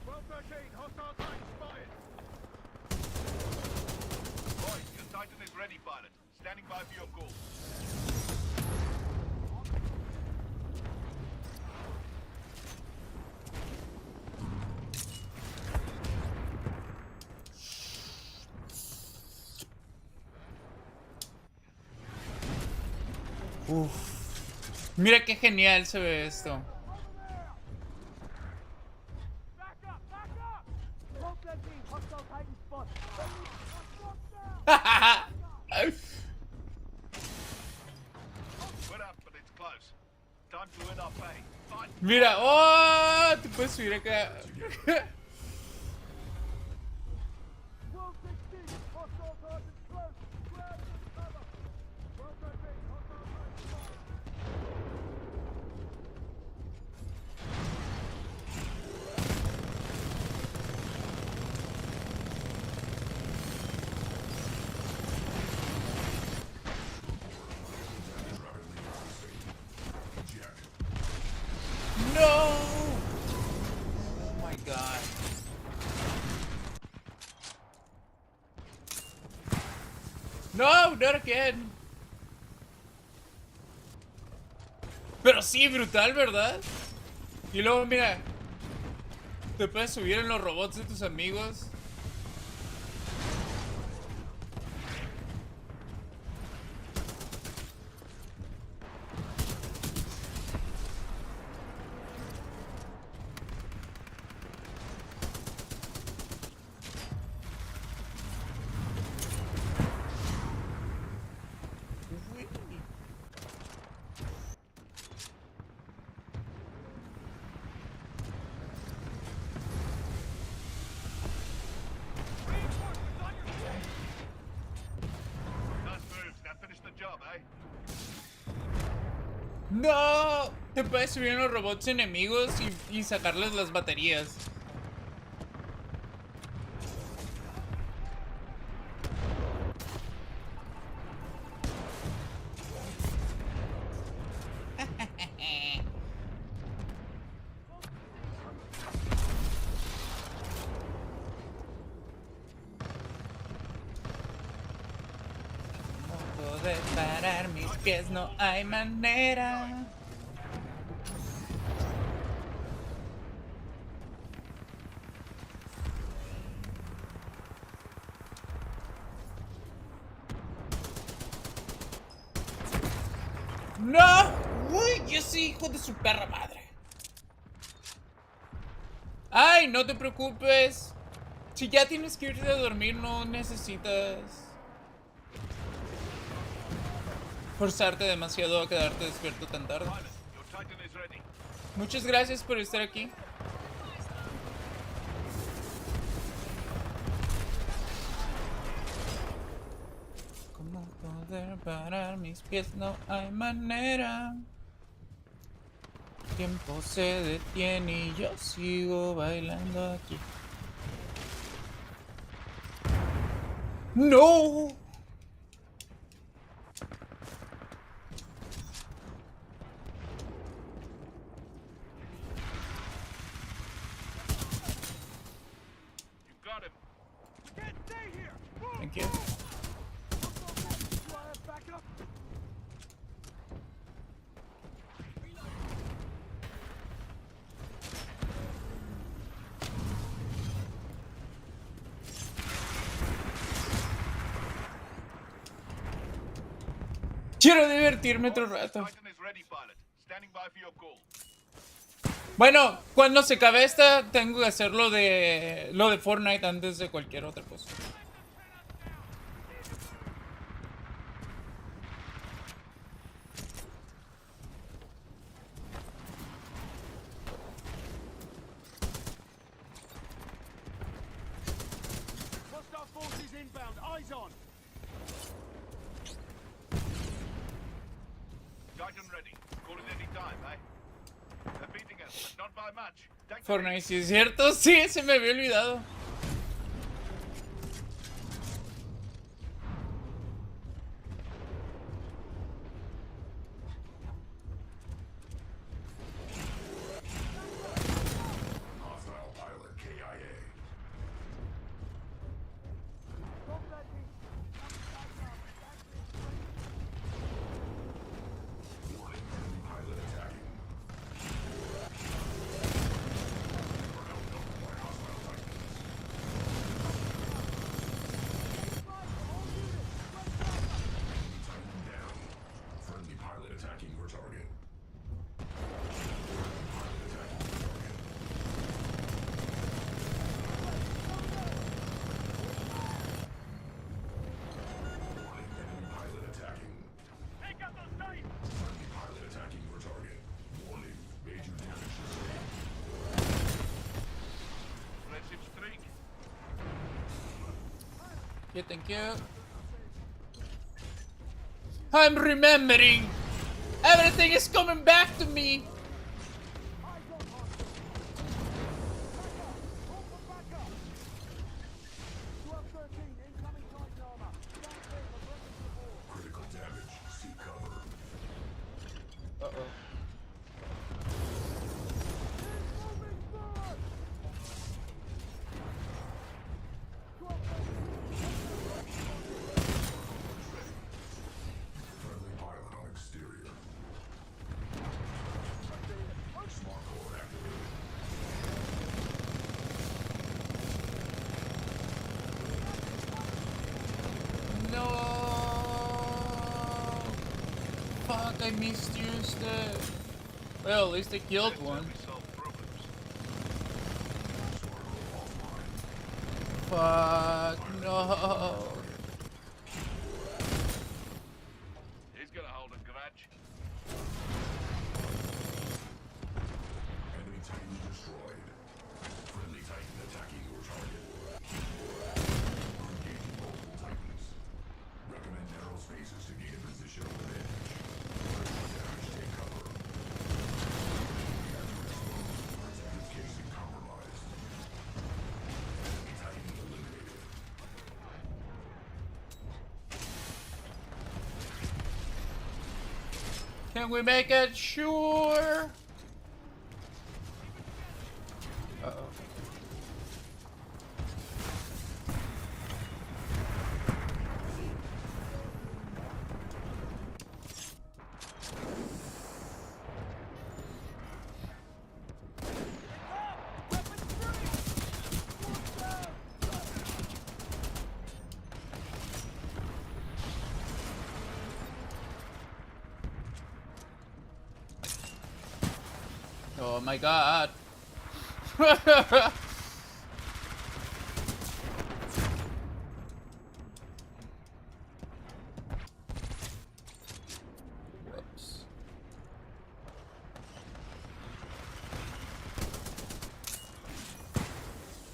Speaker 7: 12-13, hostile Titan spotted.
Speaker 9: Roy, your Titan is ready, pilot. Standing by for your call.
Speaker 5: Mira qué genial se ve esto.
Speaker 7: Back up. 12-13, hostile Titan spotted.
Speaker 9: We're up, but it's close. Time to win our pay. Fight.
Speaker 5: Mira, oh, te puedes subir acá.
Speaker 7: 12-16, hostile Titan close. Grab the cover. 12-13, hostile Titan spotted.
Speaker 5: No! Oh my god. No, not again. Pero sí, brutal, ¿verdad? Y luego, mira, te puedes subir en los robots de tus amigos.
Speaker 9: Nice moves. Now finish the job, eh?
Speaker 5: No! Te puedes subir a los robots enemigos y sacarles las baterías. No puedo parar mis pies, no hay manera. ¡No! ¡Uy! ¡Ese hijo de su perra madre! ¡Ay! No te preocupes. Si ya tienes que irte a dormir, no necesitas forzarte demasiado a quedarte despierto tan tarde.
Speaker 9: Pilot, your Titan is ready.
Speaker 5: Muchas gracias por estar aquí. ¿Cómo poder parar mis pies? No hay manera. El tiempo se detiene y yo sigo bailando aquí. ¡No!
Speaker 9: You got him.
Speaker 7: Can't stay here! Move!
Speaker 5: Thank you.
Speaker 7: Do I have backup?
Speaker 5: Quiero divertirme otro rato.
Speaker 9: Titan is ready, pilot. Standing by for your call.
Speaker 5: Bueno, cuando se acabe esta, tengo que hacer lo de Fortnite antes de cualquier otra cosa.
Speaker 7: Hostile forces inbound. Eyes on.
Speaker 9: Titan ready. Call it any time, eh? They're beating us, but not by much. Take the
Speaker 5: Fortnite, ¿sí es cierto? Sí, se me había olvidado.
Speaker 2: Hostile pilot KIA. Warning, enemy pilot attacking. We're outnumbered by hostile Titans. Enemy Titan down. Friendly pilot attacking your target. Friendly pilot attacking your target. Warning, enemy pilot attacking.
Speaker 7: Take out those Titans!
Speaker 2: Friendly pilot attacking your target. Warning, major damage sustained.
Speaker 9: friendship streak.
Speaker 5: Yeah, thank you. I'm remembering. Everything is coming back to me.
Speaker 2: Critical damage. Seek cover.
Speaker 5: Uh-oh.
Speaker 2: Friendly pilot on exterior. Smart core activated.
Speaker 5: No. Fuck, I missed you instead. Well, at least I killed one.
Speaker 9: We solve problems.
Speaker 5: Fuck, no.
Speaker 9: He's gonna hold a grudge.
Speaker 2: Enemy Titan destroyed. Friendly Titan attacking your target. Engaging multiple Titans. Recommend narrow spaces to gain a position on the edge. Critical damage. Take cover.
Speaker 5: Can we make it sure? Uh-oh. Oh my god. Whoops.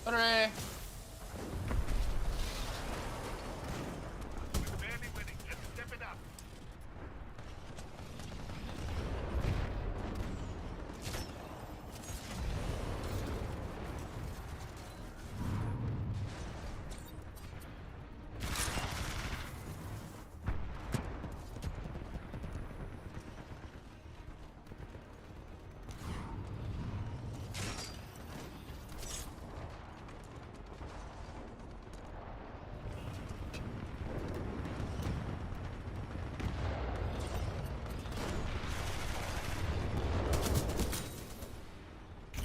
Speaker 5: Hooray.
Speaker 9: We're barely winning. Let's step it up.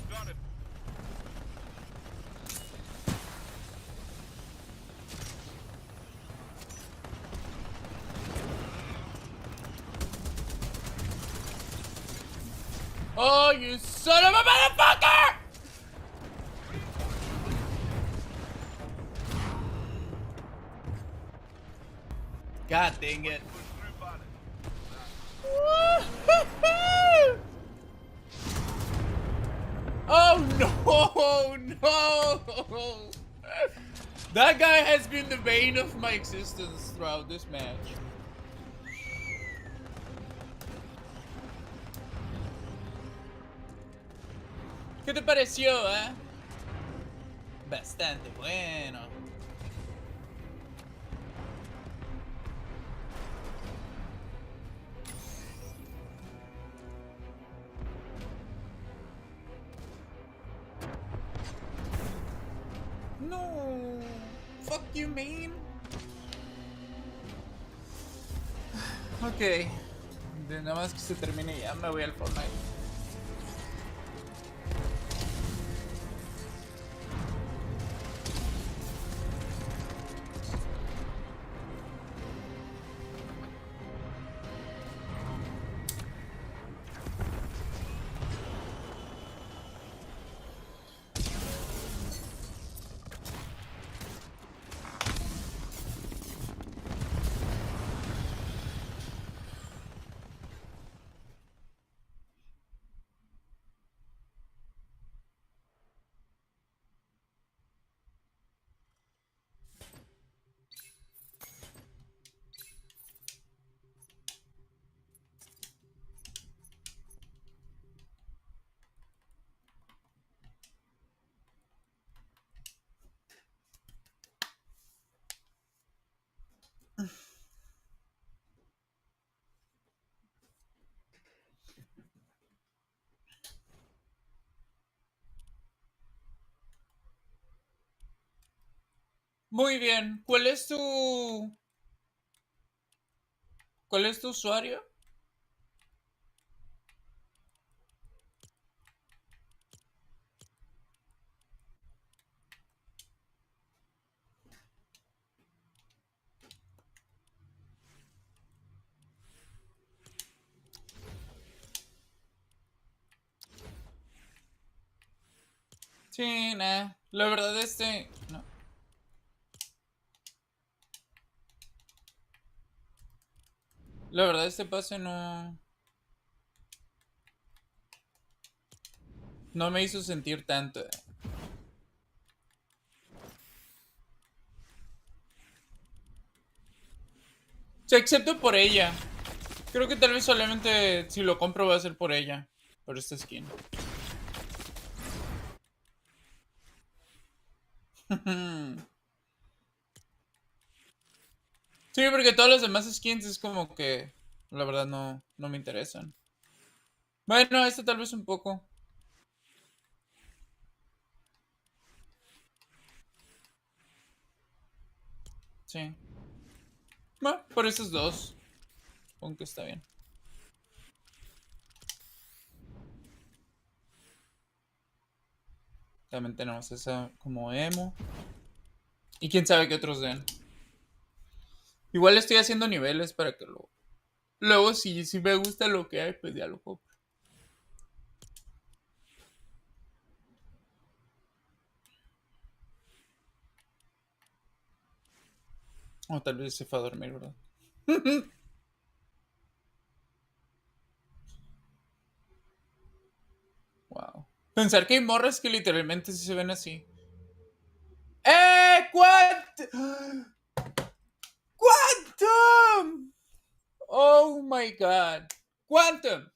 Speaker 9: Got it.
Speaker 5: Oh, you son of a motherfucker! God dang it.
Speaker 9: Push through pilot.
Speaker 5: Oh no! That guy has been the bane of my existence throughout this match. ¿Qué te pareció, eh? Bastante bueno. No. Fuck you, man. Ok. De nada más que se termine ya me voy al Fortnite. Muy bien. ¿Cuál es tu usuario? Sí, nah. La verdad, no. La verdad, este pase no. No me hizo sentir tanto. O sea, excepto por ella. Creo que tal vez solamente si lo compro va a ser por ella. Por esta skin. Sí, porque todas las demás skins es como que
Speaker 1: La verdad no me interesan. Bueno, este tal vez un poco. Sí. Bueno, por esos dos. Aunque está bien. También tenemos esa como emo. Y quién sabe qué otros den. Igual estoy haciendo niveles para que lo... Luego si me gusta lo que hay, pues ya lo compro. O tal vez se fue a dormir, ¿verdad? Wow. Pensar que hay morras que literalmente sí se ven así. ¡Quantum! Oh my god. Quantum!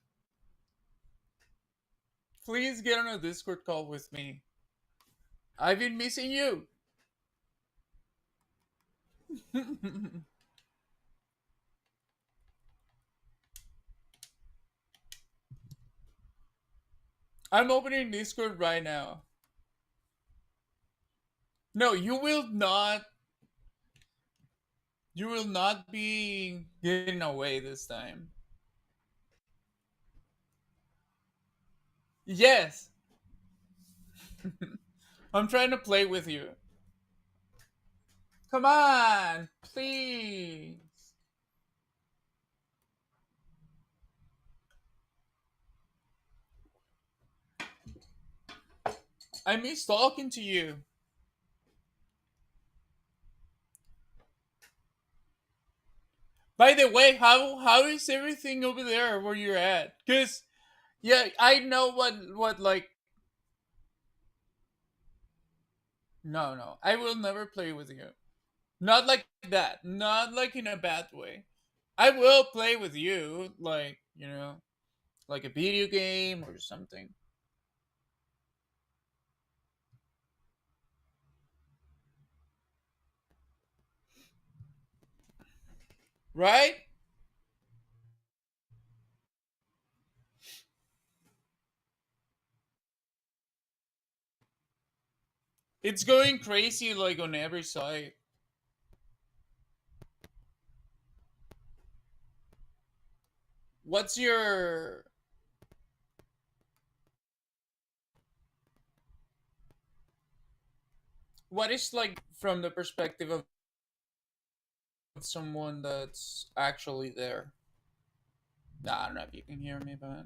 Speaker 1: Please get on a Discord call with me. I've been missing you. I'm opening Discord right now. No, you will not. You will not be getting away this time. Yes. I'm trying to play with you. Come on, please. I miss talking to you. By the way, how is everything over there where you're at? Cause yeah, I know what like. No, I will never play with you. Not like that. Not like in a bad way. I will play with you, like like a video game or something. Right? It's going crazy like on every side. What's your what is like from the perspective of someone that's actually there? I don't know if you can hear me, but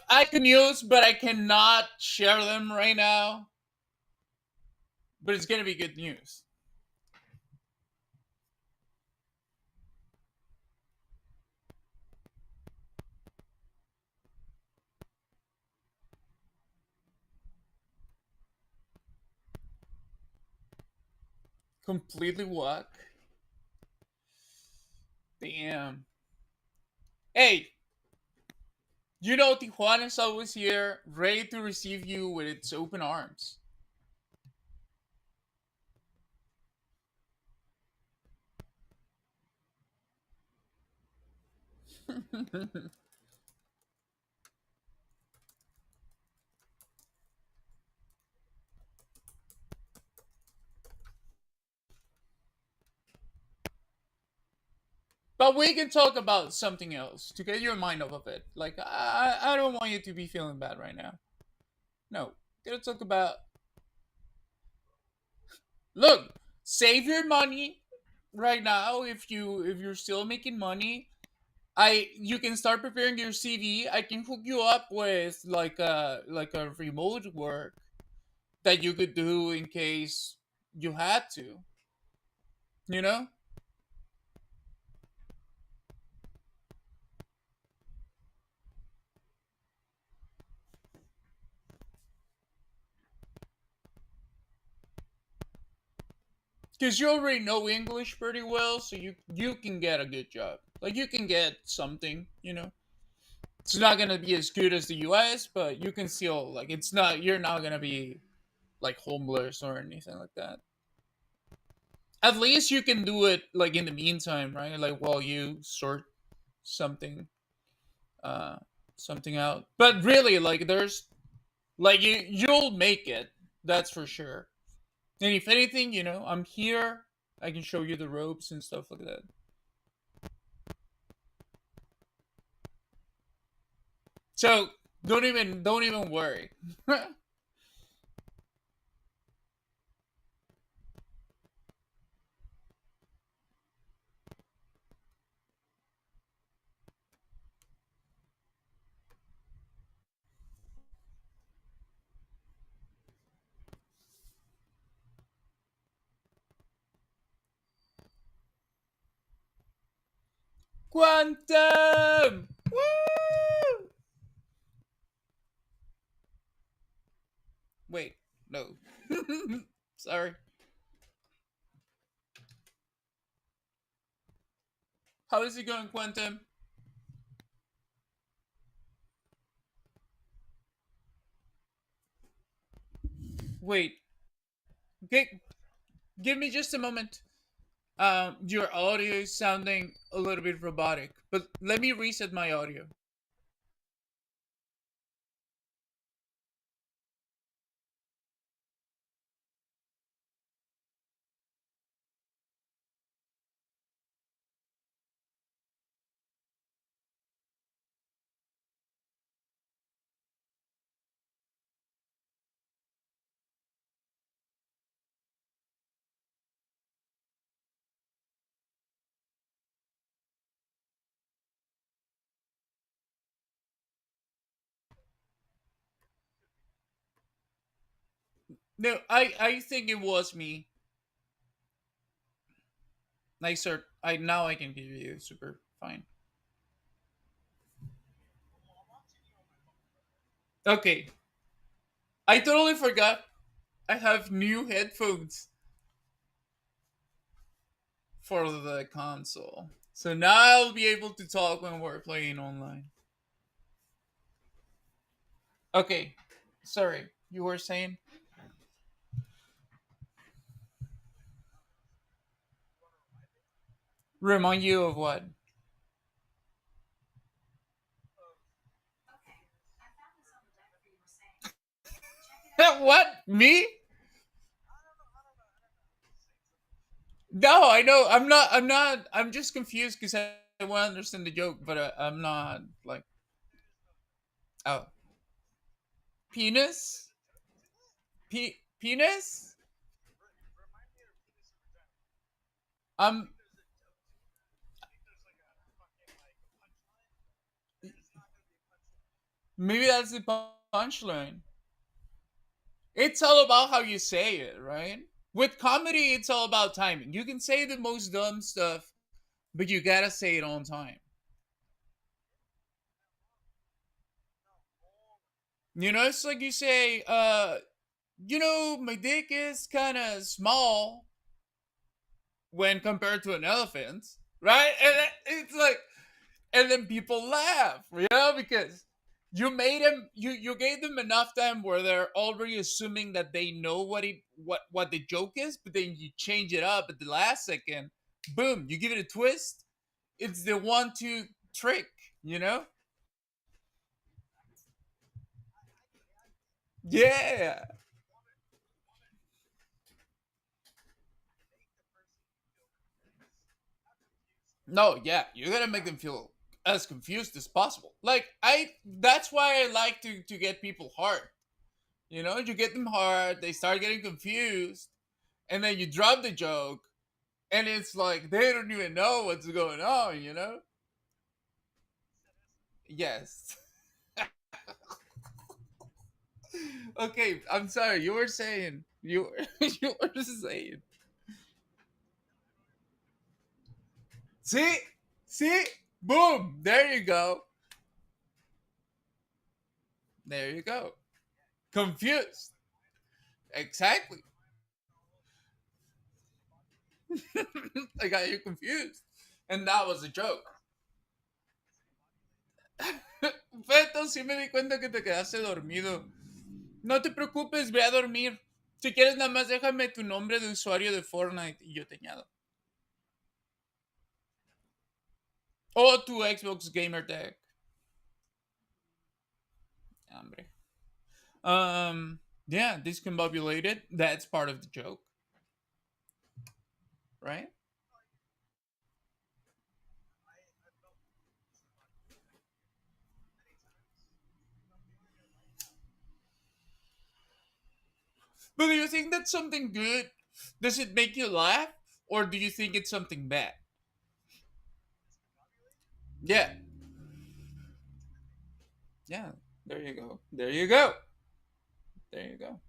Speaker 1: I can use, but I cannot share them right now. But it's gonna be good news. Completely what? Damn. Hey, you know Tijuana's always here, ready to receive you with its open arms. But we can talk about something else to get your mind off of it. Like, I don't want you to be feeling bad right now. No, gotta talk about. Look, save your money right now if you're still making money. You can start preparing your CV. I can hook you up with like a remote work that you could do in case you had to. You know? Because you already know English pretty well, so you can get a good job. Like you can get something, you know. It's not gonna be as good as the US, but you can still like it's not you're not gonna be like homeless or anything like that. At least you can do it like in the meantime, right? Like while you sort something uh something out. But really, like there's like you'll make it, that's for sure. And if anything, I'm here. I can show you the ropes and stuff like that. So don't even worry. Quantum! Woo! Wait, no. Sorry. How is it going, Quantum? Wait. Give me just a moment. Your audio is sounding a little bit robotic, but let me reset my audio. No, I think it was me. Nicer. I can hear you super fine. Okay. I totally forgot. I have new headphones for the console. So now I'll be able to talk when we're playing online. Okay. Sorry. You were saying? Remind you of what? What? Me? No, I know. I'm not. I'm just confused because I want to understand the joke, but I'm not like. Oh, penis? Penis? Um, maybe that's the punchline. It's all about how you say it, right? With comedy, it's all about timing. You can say the most dumb stuff, but you gotta say it on time. It's like you say, my dick is kind of small when compared to an elephant, right? And it's like, and then people laugh, because you gave them enough time where they're already assuming that they know what the joke is, but then you change it up at the last second. Boom, you give it a twist. It's the 1-2 trick, you know? Yeah. No, yeah, you gotta make them feel as confused as possible. Like that's why I like to get people hard. You get them hard, they start getting confused, and then you drop the joke, and it's like they don't even know what's going on. Yes. Okay, I'm sorry. You were saying you were saying. See, see, boom. There you go. There you go. Confused. Exactly. I got you confused, and that was a joke. Feto, sí me di cuenta que te quedaste dormido. No te preocupes, ve a dormir.
Speaker 5: Si quieres, nada más déjame tu nombre de usuario de Fortnite y yo te añado. O tu Xbox Gamer Tag. Hombre. Yeah, discombobulated. That's part of the joke. Right? But do you think that's something good? Does it make you laugh? Or do you think it's something bad? Yeah. Yeah. There you go. There you go. There you go.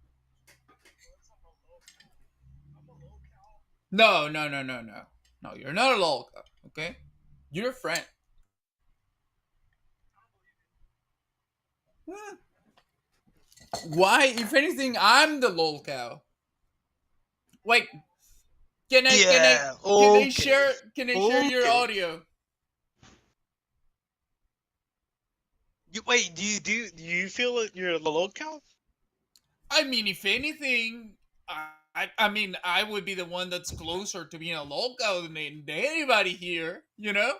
Speaker 5: No. No, you're not a lolcow, okay? You're a friend. Why? If anything, I'm the lolcow. Wait, can I share your audio?
Speaker 10: Wait, do you feel that you're the lolcow?
Speaker 5: I mean, if anything, I mean, I would be the one that's closer to being a lolcow than anybody here, you know?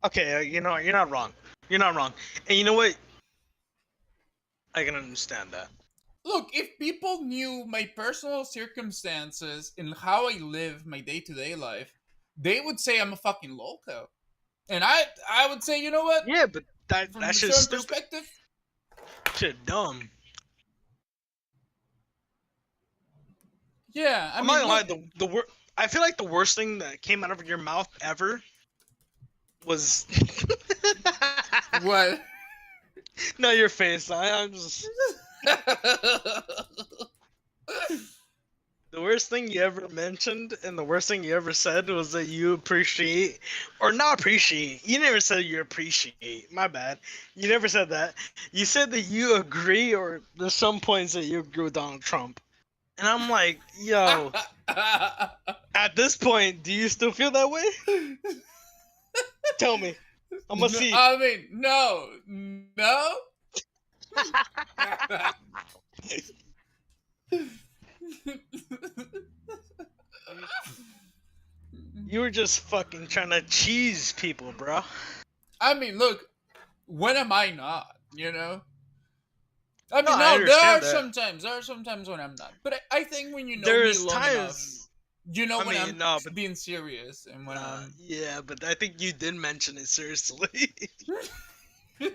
Speaker 10: Okay, you know, you're not wrong. You're not wrong. And you know what? I can understand that.
Speaker 5: Look, if people knew my personal circumstances and how I live my day-to-day life, they would say I'm a fucking lolcow. And I would say, you know what?
Speaker 10: Yeah, but
Speaker 5: From a
Speaker 10: that's
Speaker 5: certain
Speaker 10: just stupid.
Speaker 5: perspective,
Speaker 10: Shit, dumb.
Speaker 5: yeah, I
Speaker 10: I'm
Speaker 5: mean,
Speaker 10: not gonna lie.
Speaker 5: look,
Speaker 10: I feel like the worst thing that came out of your mouth ever was
Speaker 5: what?
Speaker 10: no, your face. I'm just the worst thing you ever mentioned and the worst thing you ever said was that you appreciate or not appreciate. You never said you appreciate. My bad. You never said that. You said that you agree or there's some points that you agree with Donald Trump. And I'm like, yo, at this point, do you still feel that way? Tell me. I'm gonna see.
Speaker 5: I mean, no.
Speaker 10: You were just fucking trying to cheese people, bro.
Speaker 5: I mean, look, when am I not? You know. I mean,
Speaker 10: No, I
Speaker 5: there
Speaker 10: understand
Speaker 5: are
Speaker 10: that.
Speaker 5: sometimes when I'm not. But I think when you know
Speaker 10: There's
Speaker 5: me long enough,
Speaker 10: times.
Speaker 5: you know
Speaker 10: I
Speaker 5: when
Speaker 10: mean,
Speaker 5: I'm
Speaker 10: no, but
Speaker 5: being serious and when I'm.
Speaker 10: yeah, but I think you did mention it seriously. You're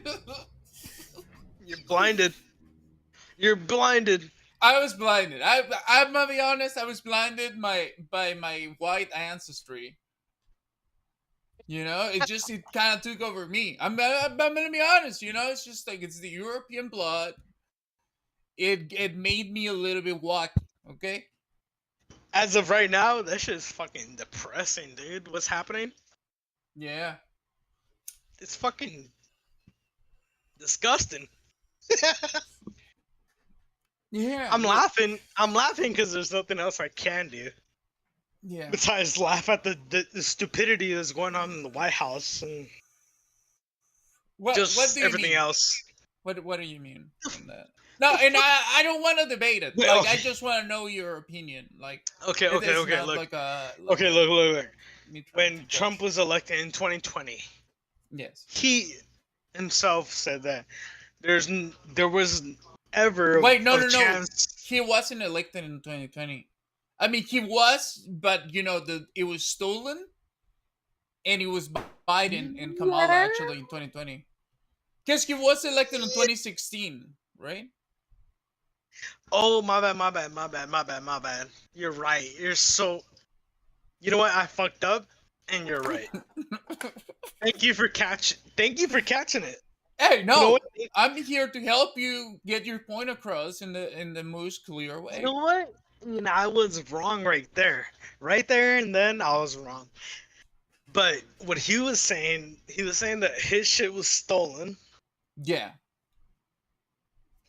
Speaker 10: blinded. You're blinded.
Speaker 5: I was blinded. I'm gonna be honest. I was blinded by my white ancestry. You know, it kind of took over me. I'm gonna be honest. You know, it's just like it's the European blood. It made me a little bit wacky. Okay.
Speaker 10: As of right now, that shit is fucking depressing, dude. What's happening?
Speaker 5: Yeah.
Speaker 10: It's fucking disgusting.
Speaker 5: Yeah.
Speaker 10: I'm laughing. I'm laughing because there's nothing else I can do
Speaker 5: Yeah.
Speaker 10: besides laugh at the stupidity that's going on in the White House and
Speaker 5: What
Speaker 10: just
Speaker 5: do you
Speaker 10: everything
Speaker 5: mean?
Speaker 10: else.
Speaker 5: What do you mean from that? No, and I don't want to debate it.
Speaker 10: Wait,
Speaker 5: Like
Speaker 10: okay.
Speaker 5: I just want to know your opinion. Like
Speaker 10: Okay,
Speaker 5: it
Speaker 10: okay,
Speaker 5: is
Speaker 10: okay.
Speaker 5: not
Speaker 10: Look,
Speaker 5: like a
Speaker 10: okay, look.
Speaker 5: me trying
Speaker 10: When
Speaker 5: to judge.
Speaker 10: Trump was elected in 2020,
Speaker 5: Yes.
Speaker 10: he himself said that there was ever
Speaker 5: Wait, no.
Speaker 10: chance.
Speaker 5: He wasn't elected in 2020. I mean, he was, but you know, it was stolen, and it was Biden and Kamala actually in 2020. Because he was elected in 2016, right?
Speaker 10: Oh, my bad. You're right. You're so. You know what? I fucked up, and you're right. Thank you for catching it.
Speaker 5: Hey, no,
Speaker 10: You know what?
Speaker 5: I'm here to help you get your point across in the most clear way.
Speaker 10: You know what? I was wrong right there. Right there and then I was wrong. But what he was saying that his shit was stolen.
Speaker 5: Yeah.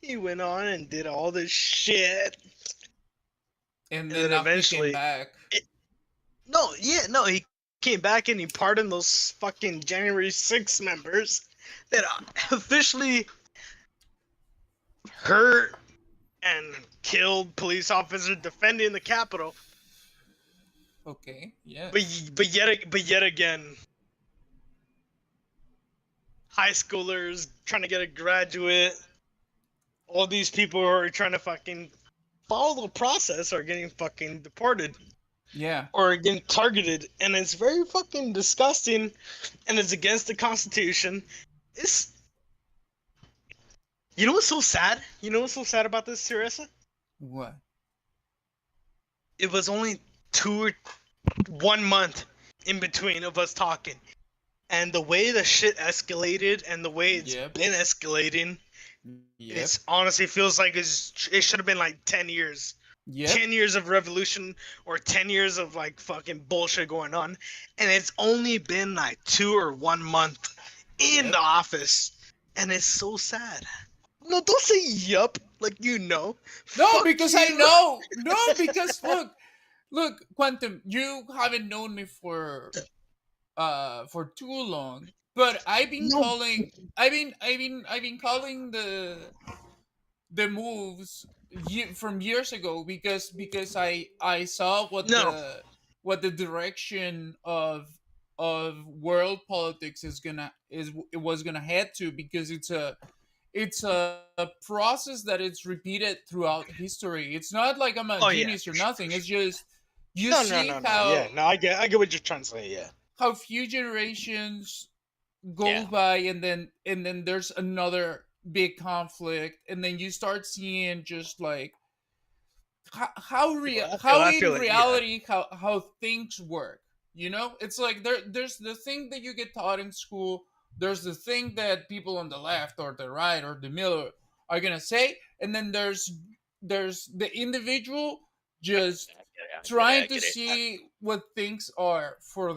Speaker 10: He went on and did all this shit.
Speaker 5: And
Speaker 10: then
Speaker 5: then now
Speaker 10: eventually-
Speaker 5: he came back.
Speaker 10: No, he came back and he pardoned those fucking January 6th members that officially hurt and killed police officers defending the Capitol.
Speaker 5: Okay. Yeah.
Speaker 10: But yet again, high schoolers trying to get a graduate, all these people who are trying to fucking follow the process are getting fucking deported
Speaker 5: Yeah.
Speaker 10: or getting targeted, and it's very fucking disgusting, and it's against the Constitution. It's, you know what's so sad? You know what's so sad about this, Teresa?
Speaker 5: What?
Speaker 10: It was only 1 month in between of us talking, and the way the shit escalated and the way it's
Speaker 5: Yep.
Speaker 10: been escalating,
Speaker 5: Yep.
Speaker 10: it's honestly feels like it should have been like 10 years.
Speaker 5: Yep.
Speaker 10: 10 years of revolution or 10 years of like fucking bullshit going on, and it's only been like 2 or 1 month in
Speaker 5: Yep.
Speaker 10: the office, and it's so sad. No, don't say yup, like you know.
Speaker 5: No,
Speaker 10: Fuck
Speaker 5: because I
Speaker 10: you.
Speaker 5: know. No, because look, Quantum, you haven't known me for too long, but I've been
Speaker 10: No.
Speaker 5: calling. I've been calling the moves from years ago because I saw what
Speaker 10: No.
Speaker 5: the direction of world politics was gonna head to, because it's a process that it's repeated throughout history. It's not like I'm a
Speaker 10: Oh, yeah.
Speaker 5: genius or nothing. It's just you
Speaker 10: No,
Speaker 5: see
Speaker 10: no.
Speaker 5: how
Speaker 10: Yeah, no, I get what you're trying to say. Yeah.
Speaker 5: how few generations go
Speaker 10: Yeah.
Speaker 5: by, and then there's another big conflict, and then you start seeing just like how
Speaker 10: I feel
Speaker 5: in
Speaker 10: like,
Speaker 5: reality how things work. You know, it's like there's the thing that you get taught in school. There's the thing that people on the left or the right or the middle are gonna say, and then there's the individual just trying to see what things are for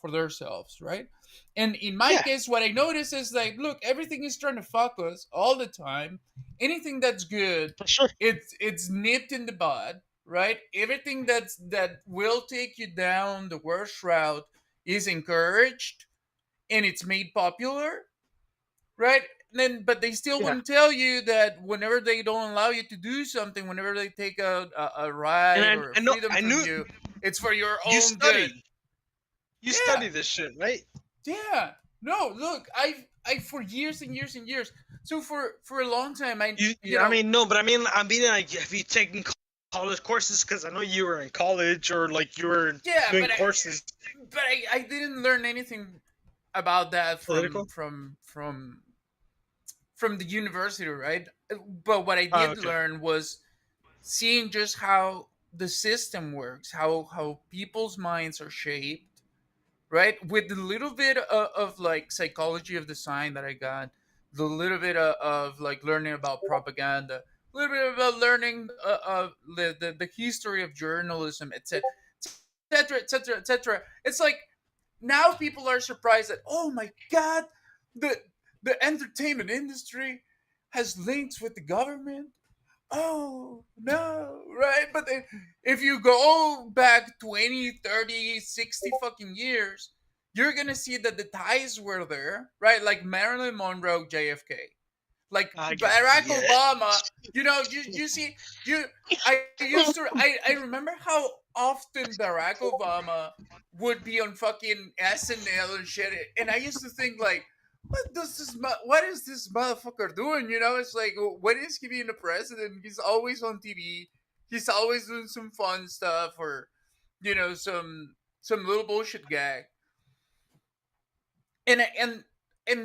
Speaker 5: themselves, right? And in my
Speaker 10: Yeah.
Speaker 5: case, what I notice is like, look, everything is trying to fuck us all the time. Anything that's good,
Speaker 10: For sure.
Speaker 5: it's nipped in the bud, right? Everything that will take you down the worst route is encouraged, and it's made popular, right? But they still
Speaker 10: Yeah.
Speaker 5: wouldn't tell you that whenever they don't allow you to do something, whenever they take a right
Speaker 10: And
Speaker 5: or
Speaker 10: I know-
Speaker 5: freedom
Speaker 10: I
Speaker 5: from
Speaker 10: knew-
Speaker 5: you, it's for your
Speaker 10: You
Speaker 5: own
Speaker 10: study.
Speaker 5: good.
Speaker 10: You
Speaker 5: Yeah.
Speaker 10: study this shit, right?
Speaker 5: Yeah. No, look, I for years and years and years. So for a long time, I
Speaker 10: I mean, no, but I mean, like, have you taken college courses? Because I know you were in college or like you were
Speaker 5: Yeah,
Speaker 10: doing
Speaker 5: but
Speaker 10: courses.
Speaker 5: I didn't learn anything about that
Speaker 10: Political?
Speaker 5: from the university, right? But what I did
Speaker 10: Oh, okay.
Speaker 5: learn was seeing just how the system works, how people's minds are shaped, right? With the little bit of like psychology of design that I got, the little bit of like learning about propaganda, a little bit about learning of the history of journalism, etc., etc., etc., etc. It's like now people are surprised that, oh my god, the entertainment industry has links with the government. Oh no, right? But then, if you go back 20, 30, 60 fucking years, you're gonna see that the ties were there, right? Like Marilyn Monroe, JFK, like
Speaker 10: I guess,
Speaker 5: Barack
Speaker 10: yeah.
Speaker 5: Obama. You know, you see, I remember how often Barack Obama would be on fucking SNL and shit, and I used to think like, what is this motherfucker doing? You know, it's like, when is he being the president? He's always on TV. He's always doing some fun stuff, or you know, some little bullshit gag. And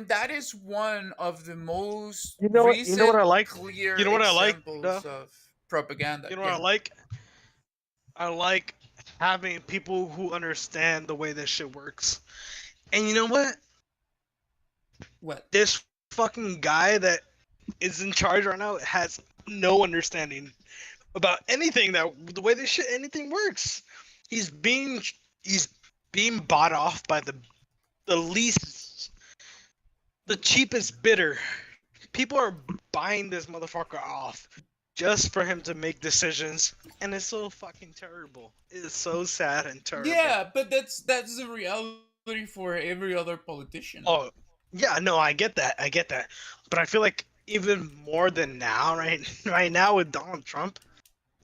Speaker 5: that is one of the most
Speaker 10: You know what I
Speaker 5: recent,
Speaker 10: like?
Speaker 5: clear
Speaker 10: You know what I like,
Speaker 5: examples
Speaker 10: though?
Speaker 5: of propaganda.
Speaker 10: You know what I like? I like having people who understand the way this shit works. And you know what?
Speaker 5: What?
Speaker 10: This fucking guy that is in charge right now has no understanding about anything, that the way this shit anything works. He's being bought off by the cheapest bidder. People are buying this motherfucker off just for him to make decisions, and it's so fucking terrible. It's so sad and terrible.
Speaker 5: Yeah, but that's the reality for every other politician.
Speaker 10: Oh, yeah, no, I get that. But I feel like even more than now, right now with Donald Trump.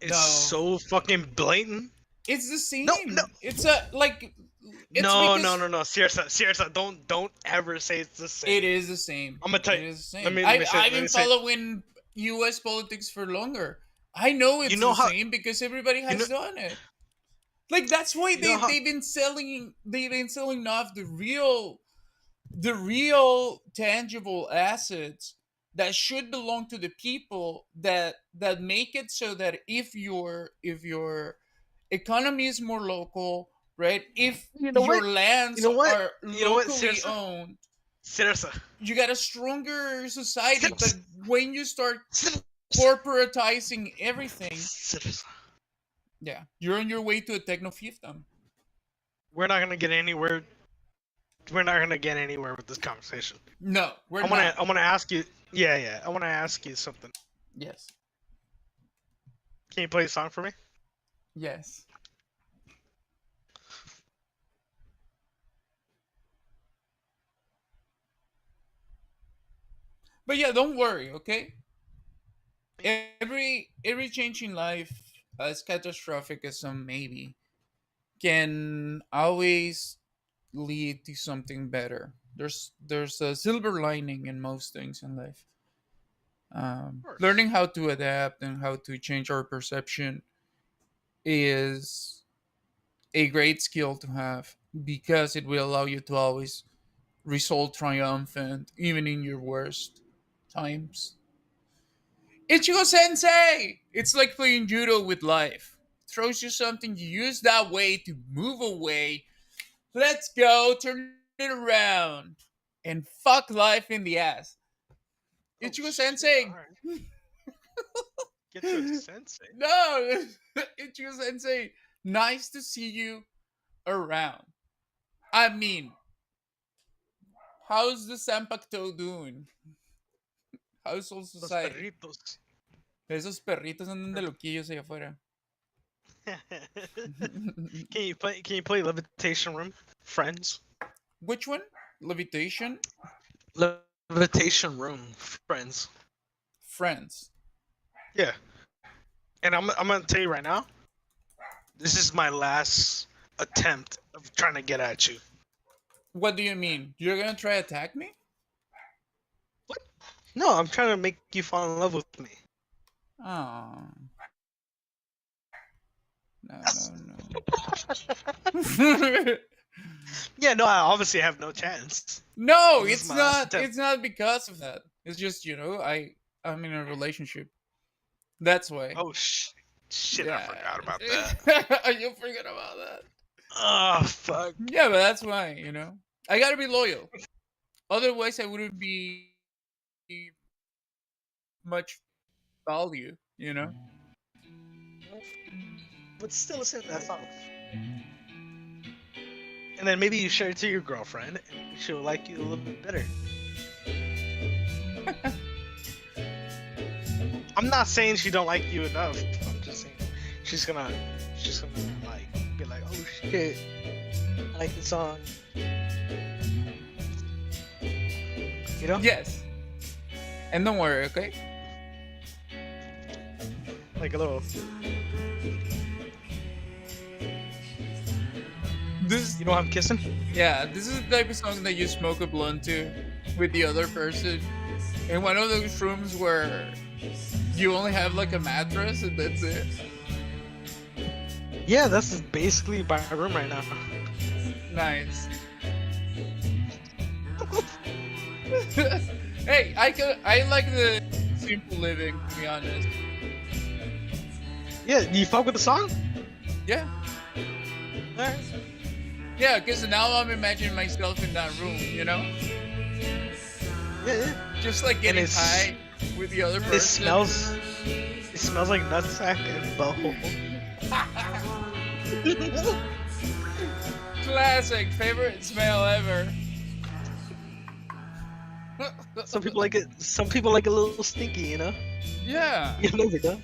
Speaker 10: It's
Speaker 5: No.
Speaker 10: so fucking blatant.
Speaker 5: It's the same.
Speaker 10: No.
Speaker 5: It's a like. It's
Speaker 10: No,
Speaker 5: because
Speaker 10: Seriously, don't ever say it's the same.
Speaker 5: It is the same.
Speaker 10: I'm gonna tell you.
Speaker 5: It is the same.
Speaker 10: Let me say-
Speaker 5: I've
Speaker 10: let
Speaker 5: been
Speaker 10: me say-
Speaker 5: following U.S. politics for longer. I know it's
Speaker 10: know
Speaker 5: the
Speaker 10: how-
Speaker 5: same because everybody has
Speaker 10: know-
Speaker 5: done it. Like that's why
Speaker 10: know how-
Speaker 5: they've been selling off the real tangible assets that should belong to the people that make it so that if your economy is more local, right? If
Speaker 10: You know
Speaker 5: your
Speaker 10: what?
Speaker 5: lands
Speaker 10: You know what?
Speaker 5: are
Speaker 10: You know what,
Speaker 5: locally
Speaker 10: seriously?
Speaker 5: owned,
Speaker 10: Seriously.
Speaker 5: you got a stronger society.
Speaker 10: Seriously.
Speaker 5: But when you start
Speaker 10: Seriously.
Speaker 5: corporatizing everything,
Speaker 10: Seriously.
Speaker 5: yeah, you're on your way to a techno fiefdom.
Speaker 10: We're not gonna get anywhere. We're not gonna get anywhere with this conversation.
Speaker 5: No, we're
Speaker 10: I
Speaker 5: not.
Speaker 10: wanna ask you. Yeah. I wanna ask you something.
Speaker 5: Yes.
Speaker 10: Can you play a song for me?
Speaker 5: Yes. But yeah, don't worry, okay? Every change in life, as catastrophic as some maybe, can always lead to something better. There's a silver lining in most things in life. Learning how to adapt and how to change our perception is a great skill to have because it will allow you to always result triumphant even in your worst times. Ichigo Sensei! It's like playing judo with life. Throws you something, you use that way to move away. Let's go, turn it around, and fuck life in the ass. Ichigo Sensei!
Speaker 10: Alright. Get to a sensei.
Speaker 5: No! Ichigo Sensei, nice to see you around. I mean, how's the Senpakto doing? How's Soul
Speaker 10: Los
Speaker 5: Society?
Speaker 10: perritos.
Speaker 5: Esos perritos andan de loquillos allá afuera.
Speaker 10: Can you play Levitation Room, Friends?
Speaker 5: Which one? Levitation?
Speaker 10: Levitation Room, Friends.
Speaker 5: Friends.
Speaker 10: Yeah. And I'm gonna tell you right now, this is my last attempt of trying to get at you.
Speaker 5: What do you mean? You're gonna try attack me?
Speaker 10: No, I'm trying to make you fall in love with me.
Speaker 5: Oh. No.
Speaker 10: Yeah, no, I obviously have no chance.
Speaker 5: No,
Speaker 10: This is
Speaker 5: it's
Speaker 10: my last
Speaker 5: not.
Speaker 10: attempt.
Speaker 5: It's not because of that. It's just I'm in a relationship. That's why.
Speaker 10: Oh shit! I forgot about that.
Speaker 5: that. You forgot about that.
Speaker 10: Oh fuck!
Speaker 5: Yeah, but that's why. I gotta be loyal. Otherwise, I wouldn't be much value.
Speaker 10: But still, listen to that song. And then maybe you share it to your girlfriend, and she'll like you a little bit better. I'm not saying she don't like you enough. I'm just saying she's gonna like be like, oh shit, I like the song. You know?
Speaker 5: Yes. And don't worry, okay?
Speaker 10: Like a little.
Speaker 5: This
Speaker 10: You know I'm kissing?
Speaker 5: Yeah, this is the type of song that you smoke a blunt to with the other person in one of those rooms where you only have like a mattress and that's it.
Speaker 10: Yeah, that's basically my room right now.
Speaker 5: Nice. Hey, I like the simple living, to be honest.
Speaker 10: Yeah, you fuck with the song?
Speaker 5: Yeah.
Speaker 10: Alright.
Speaker 5: Yeah, because now I'm imagining myself in that room,
Speaker 10: Yeah.
Speaker 5: Just like getting
Speaker 10: it's-
Speaker 5: high with the other person.
Speaker 10: It smells like nutsack and butthole.
Speaker 5: Classic, favorite smell ever.
Speaker 10: Some people like it. Some people like a little stinky, you know.
Speaker 5: Yeah.
Speaker 10: You never know.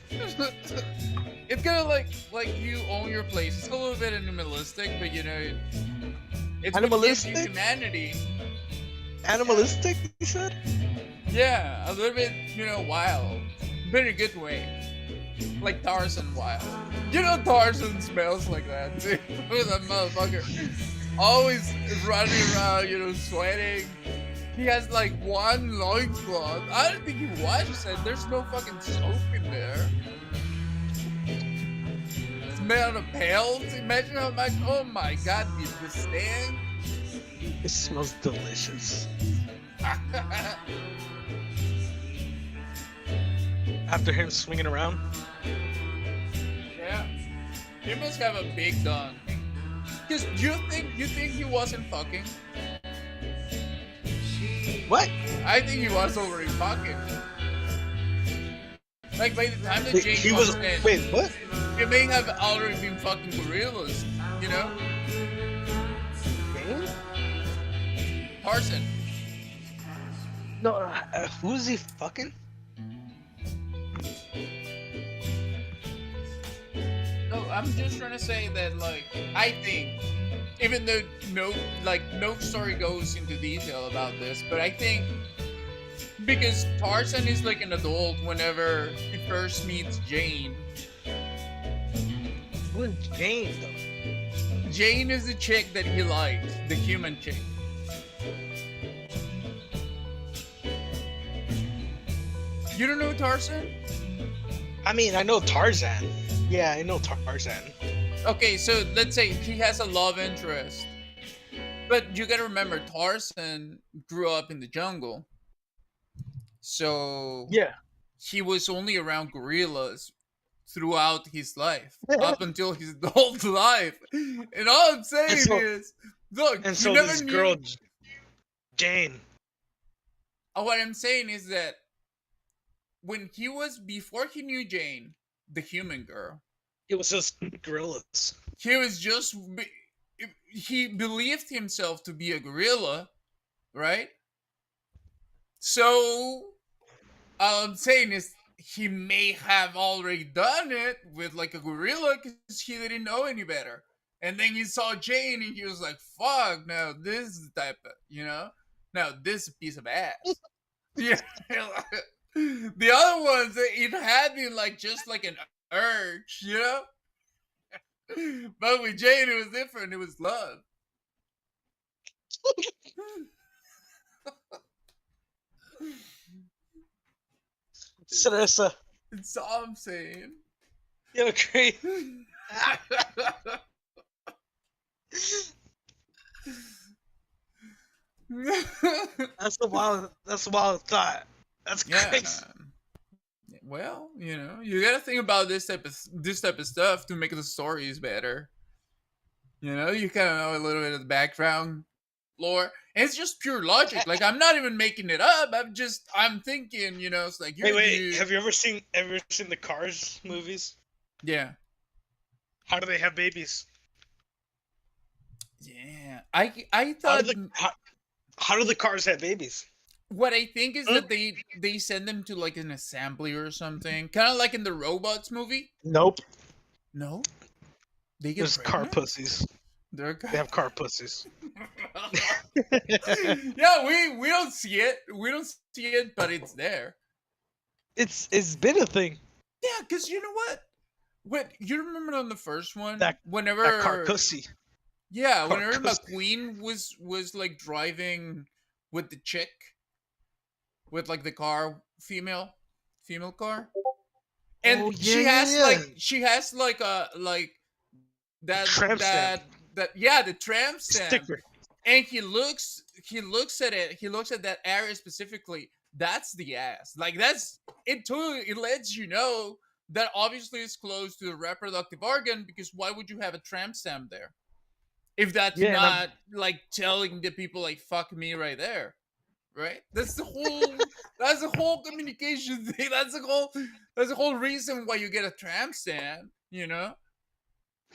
Speaker 5: It's kind of like you own your place. It's a little bit animalistic, but it's what gives you
Speaker 10: Animalistic?
Speaker 5: humanity.
Speaker 10: Animalistic, you said?
Speaker 5: Yeah, a little bit, you know, wild, but in a good way. Like Tarzan wild. You know Tarzan smells like that too. That motherfucker. Always running around, you know, sweating. He has like one loincloth. I don't think he washes it. There's no fucking soap in there. It's made out of pelts. Imagine how much. Oh my god, the stand.
Speaker 10: It smells delicious. After him swinging around.
Speaker 5: Yeah. He must have a big dong. Cause you think he wasn't fucking?
Speaker 10: What?
Speaker 5: I think he was already fucking. Like by the time that Jane
Speaker 10: He was.
Speaker 5: comes in,
Speaker 10: Wait, what?
Speaker 5: he may have already been fucking gorillas, you know? Tarzan.
Speaker 10: No, who's he fucking?
Speaker 5: No, I'm just trying to say that, like, I think, even though no story goes into detail about this, but I think because Tarzan is like an adult whenever he first meets Jane.
Speaker 10: Who's Jane though?
Speaker 5: Jane is the chick that he likes, the human chick. You don't know Tarzan?
Speaker 10: I mean, I know Tarzan. Yeah, I know Tarzan.
Speaker 5: Okay, so let's say he has a love interest. But you gotta remember, Tarzan grew up in the jungle. So
Speaker 10: Yeah.
Speaker 5: he was only around gorillas throughout his life, up until his adult life. And all I'm saying is, look,
Speaker 10: And
Speaker 5: you
Speaker 10: so
Speaker 5: never
Speaker 10: this
Speaker 5: knew.
Speaker 10: girl, Jane.
Speaker 5: What I'm saying is that before he knew Jane, the human girl,
Speaker 10: It was just gorillas.
Speaker 5: he was just he believed himself to be a gorilla, right? So all I'm saying is he may have already done it with like a gorilla because he didn't know any better. And then he saw Jane and he was like, fuck, now this is the type of, you know, now this is a piece of ass. Yeah. The other ones, it had been like just like an urge, you know? But with Jane, it was different. It was love.
Speaker 10: Sarasa,
Speaker 5: That's all I'm saying.
Speaker 10: you agree? That's a wild thought. That's
Speaker 5: Yeah.
Speaker 10: crazy.
Speaker 5: Well, you know, you gotta think about this type of stuff to make the stories better. You know, you kind of know a little bit of the background lore, and it's just pure logic. Like I'm not even making it up. I'm thinking. You know, it's like you're
Speaker 10: Wait. Have you ever seen the Cars movies?
Speaker 5: Yeah.
Speaker 10: How do they have babies?
Speaker 5: Yeah. I
Speaker 10: How
Speaker 5: thought
Speaker 10: how do the cars have babies?
Speaker 5: what I think is that they send them to like an assembly or something, kind of like in the Robots movie.
Speaker 10: Nope.
Speaker 5: No, they get
Speaker 10: There's car
Speaker 5: pregnant?
Speaker 10: pussies.
Speaker 5: They're
Speaker 10: They have car pussies.
Speaker 5: Yeah, we don't see it. We don't see it, but it's there.
Speaker 10: It's been a thing.
Speaker 5: Yeah, because you know what? What you remember on the first one?
Speaker 10: That
Speaker 5: whenever
Speaker 10: car pussy.
Speaker 5: Yeah,
Speaker 10: car
Speaker 5: whenever
Speaker 10: pussy.
Speaker 5: McQueen was like driving with the chick, with like the car, female car, and
Speaker 10: Oh,
Speaker 5: she
Speaker 10: yeah,
Speaker 5: has
Speaker 10: yeah, yeah.
Speaker 5: she has like a that
Speaker 10: Tramp stamp.
Speaker 5: the tramp stamp.
Speaker 10: Sticker.
Speaker 5: And he looks at it. He looks at that area specifically. That's the ass. Like that's it. Too. It lets you know that obviously it's close to the reproductive organ because why would you have a tramp stamp there? If that's
Speaker 10: Yeah, and
Speaker 5: not like telling the people like fuck me right there, right? That's the whole communication thing. That's the whole reason why you get a tramp stamp. You know,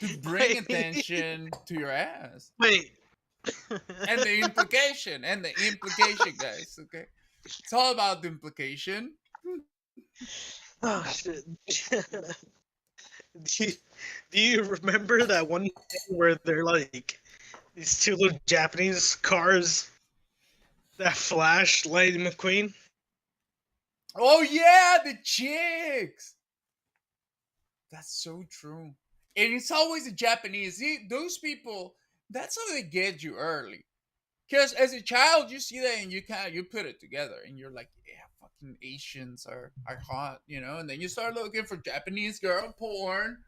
Speaker 5: to bring
Speaker 10: Wait.
Speaker 5: attention to your ass.
Speaker 10: Wait.
Speaker 5: And the implication, guys. Okay, it's all about the implication.
Speaker 10: Oh shit. Do you remember that one thing where they're like these two little Japanese cars that flash Lightning McQueen?
Speaker 1: Oh yeah, the chicks. That's so true. And it's always the Japanese. See, those people, that's how they get you early. Because as a child, you see that and you put it together and you're like, yeah, fucking Asians are hot, you know? And then you start looking for Japanese girl porn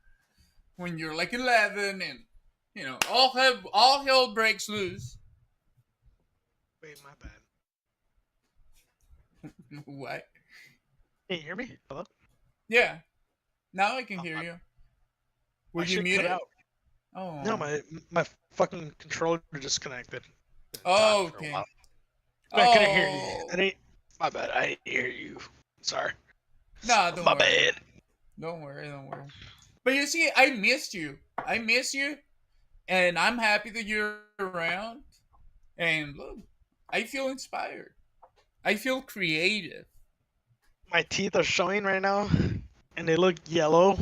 Speaker 1: when you're like 11 and, you know, all hell breaks loose.
Speaker 10: Wait, my bad.
Speaker 1: What?
Speaker 10: Can you hear me? Hello?
Speaker 1: Yeah. Now I can hear
Speaker 10: I-
Speaker 1: you. Were
Speaker 10: My
Speaker 1: you
Speaker 10: shit cut
Speaker 1: muted?
Speaker 10: out.
Speaker 1: Oh.
Speaker 10: No, my fucking controller disconnected.
Speaker 1: Oh,
Speaker 10: For a
Speaker 1: okay.
Speaker 10: while. I couldn't hear you.
Speaker 1: Oh.
Speaker 10: I didn't. My bad. I didn't hear you. Sorry.
Speaker 1: Nah, don't
Speaker 10: My
Speaker 1: worry.
Speaker 10: bad.
Speaker 1: Don't worry. But you see, I missed you. And I'm happy that you're around. And look, I feel inspired. I feel creative.
Speaker 10: My teeth are showing right now, and they look yellow.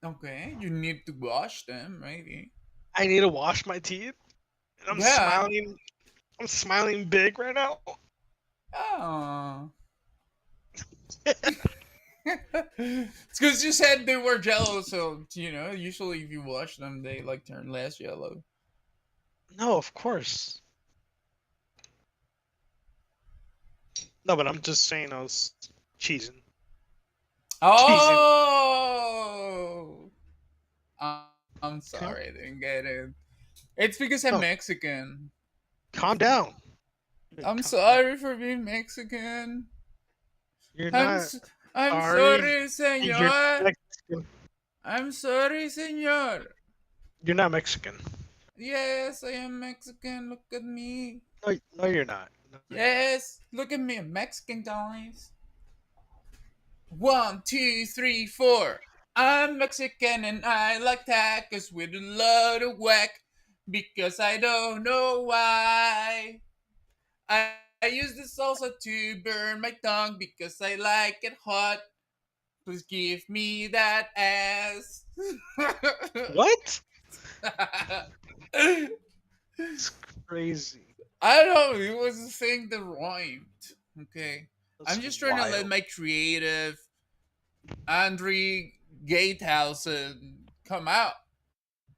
Speaker 1: Okay, you need to wash them, maybe.
Speaker 10: I need to wash my teeth. And I'm
Speaker 1: Yeah.
Speaker 10: smiling. I'm smiling big right now.
Speaker 1: Oh. It's because you said they were jello, so you know. Usually, if you wash them, they like turn less yellow.
Speaker 10: No, of course. No, but I'm just saying I was cheesing.
Speaker 1: Oh. I'm sorry, I didn't get it. It's because I'm
Speaker 10: No.
Speaker 1: Mexican.
Speaker 10: Calm down.
Speaker 1: I'm sorry for being Mexican.
Speaker 10: You're
Speaker 1: I'm
Speaker 10: not.
Speaker 1: s- I'm
Speaker 10: sorry.
Speaker 1: sorry,
Speaker 10: You're
Speaker 1: señor.
Speaker 10: Mexican.
Speaker 1: I'm sorry, señor.
Speaker 10: You're not Mexican.
Speaker 1: Yes, I am Mexican. Look at me.
Speaker 10: No, you're not. No, you're not.
Speaker 1: Yes, look at me, I'm Mexican, guys. 1, 2, 3, 4. I'm Mexican and I like tacos with a lot of whack because I don't know why. I use the salsa to burn my tongue because I like it hot. Please give me that ass.
Speaker 10: What? It's crazy.
Speaker 1: I don't know. It was a thing that rhymed. Okay.
Speaker 10: That's
Speaker 1: I'm just trying to let
Speaker 10: wild.
Speaker 1: my creative Andre Gatehausen come out.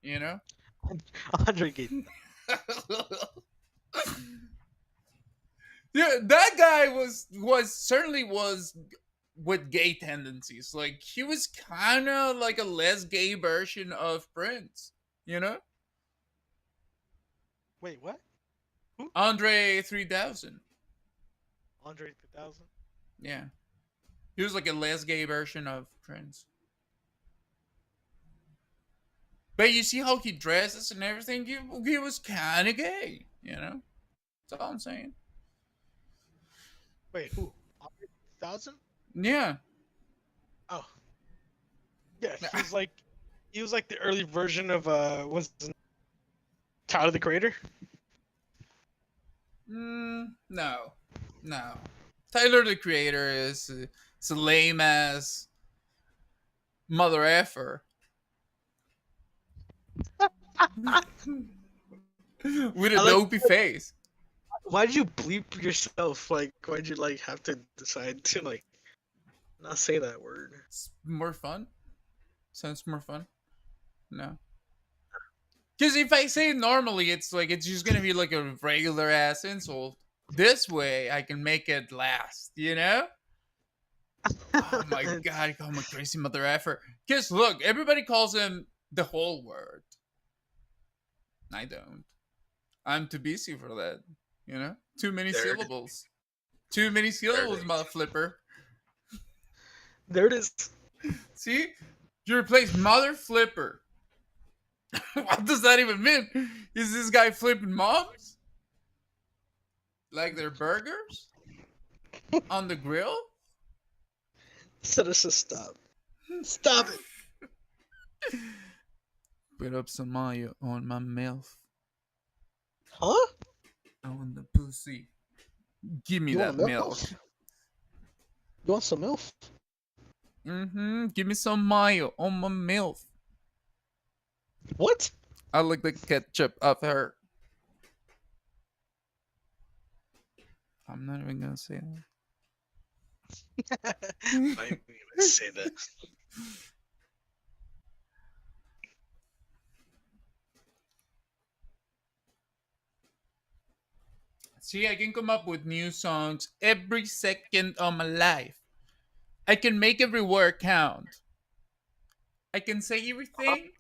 Speaker 1: You know?
Speaker 10: Andre Gate.
Speaker 1: Yeah, that guy was certainly was with gay tendencies. Like he was kind of like a less gay version of Prince, you know?
Speaker 10: Wait, what?
Speaker 1: Andre 3000.
Speaker 10: Andre 3000?
Speaker 1: Yeah. He was like a less gay version of Prince. But you see how he dresses and everything? He was kind of gay, you know? That's all I'm saying.
Speaker 10: Wait, who? Andre 3000?
Speaker 1: Yeah.
Speaker 10: Oh. Yeah, he was like the early version of what's his name? Tyler the Creator?
Speaker 1: No. Tyler the Creator is a lame ass mother effer. With a dopey face.
Speaker 10: Why'd you bleep yourself? Like, why'd you like have to decide to like not say that word?
Speaker 1: It's more fun. Sounds more fun. No. Because if I say it normally, it's like it's just gonna be like a regular ass insult. This way, I can make it last. You know? Oh my god, I'm a crazy mother effer. Because look, everybody calls him the whole word. I don't. I'm too busy for that. You know? Too many syllables. Too many syllables, mother flipper.
Speaker 10: There it is.
Speaker 1: See? You replace mother flipper. What does that even mean? Is this guy flipping moms? Like their burgers? On the grill?
Speaker 10: So this is stop. Stop it.
Speaker 1: Put up some mayo on my mouth.
Speaker 10: Huh?
Speaker 1: I want the pussy. Give me
Speaker 10: You
Speaker 1: that
Speaker 10: want
Speaker 1: milk.
Speaker 10: You want some milk?
Speaker 1: Give me some mayo on my milk.
Speaker 10: What?
Speaker 1: I like the ketchup of her. I'm not even gonna say that.
Speaker 10: Why you even say that?
Speaker 1: See, I can come up with new songs every second of my life. I can make every word count. I can say everything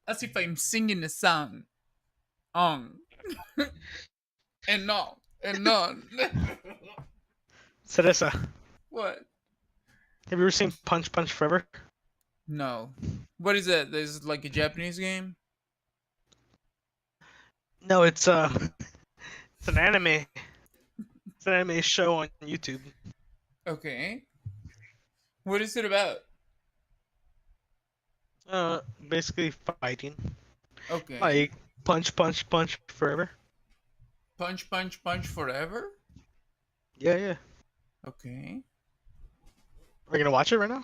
Speaker 1: as if I'm singing a song. On. And on. And on.
Speaker 10: Cereza,
Speaker 1: What?
Speaker 10: have you ever seen Punch Punch Forever?
Speaker 1: No. What is that? This is like a Japanese game?
Speaker 10: No, it's it's an anime. It's an anime show on YouTube.
Speaker 1: Okay. What is it about?
Speaker 10: Basically fighting.
Speaker 1: Okay.
Speaker 10: Like punch, punch, punch forever.
Speaker 1: Punch, punch, punch forever?
Speaker 10: Yeah, yeah.
Speaker 1: Okay.
Speaker 10: Are you gonna watch it right now?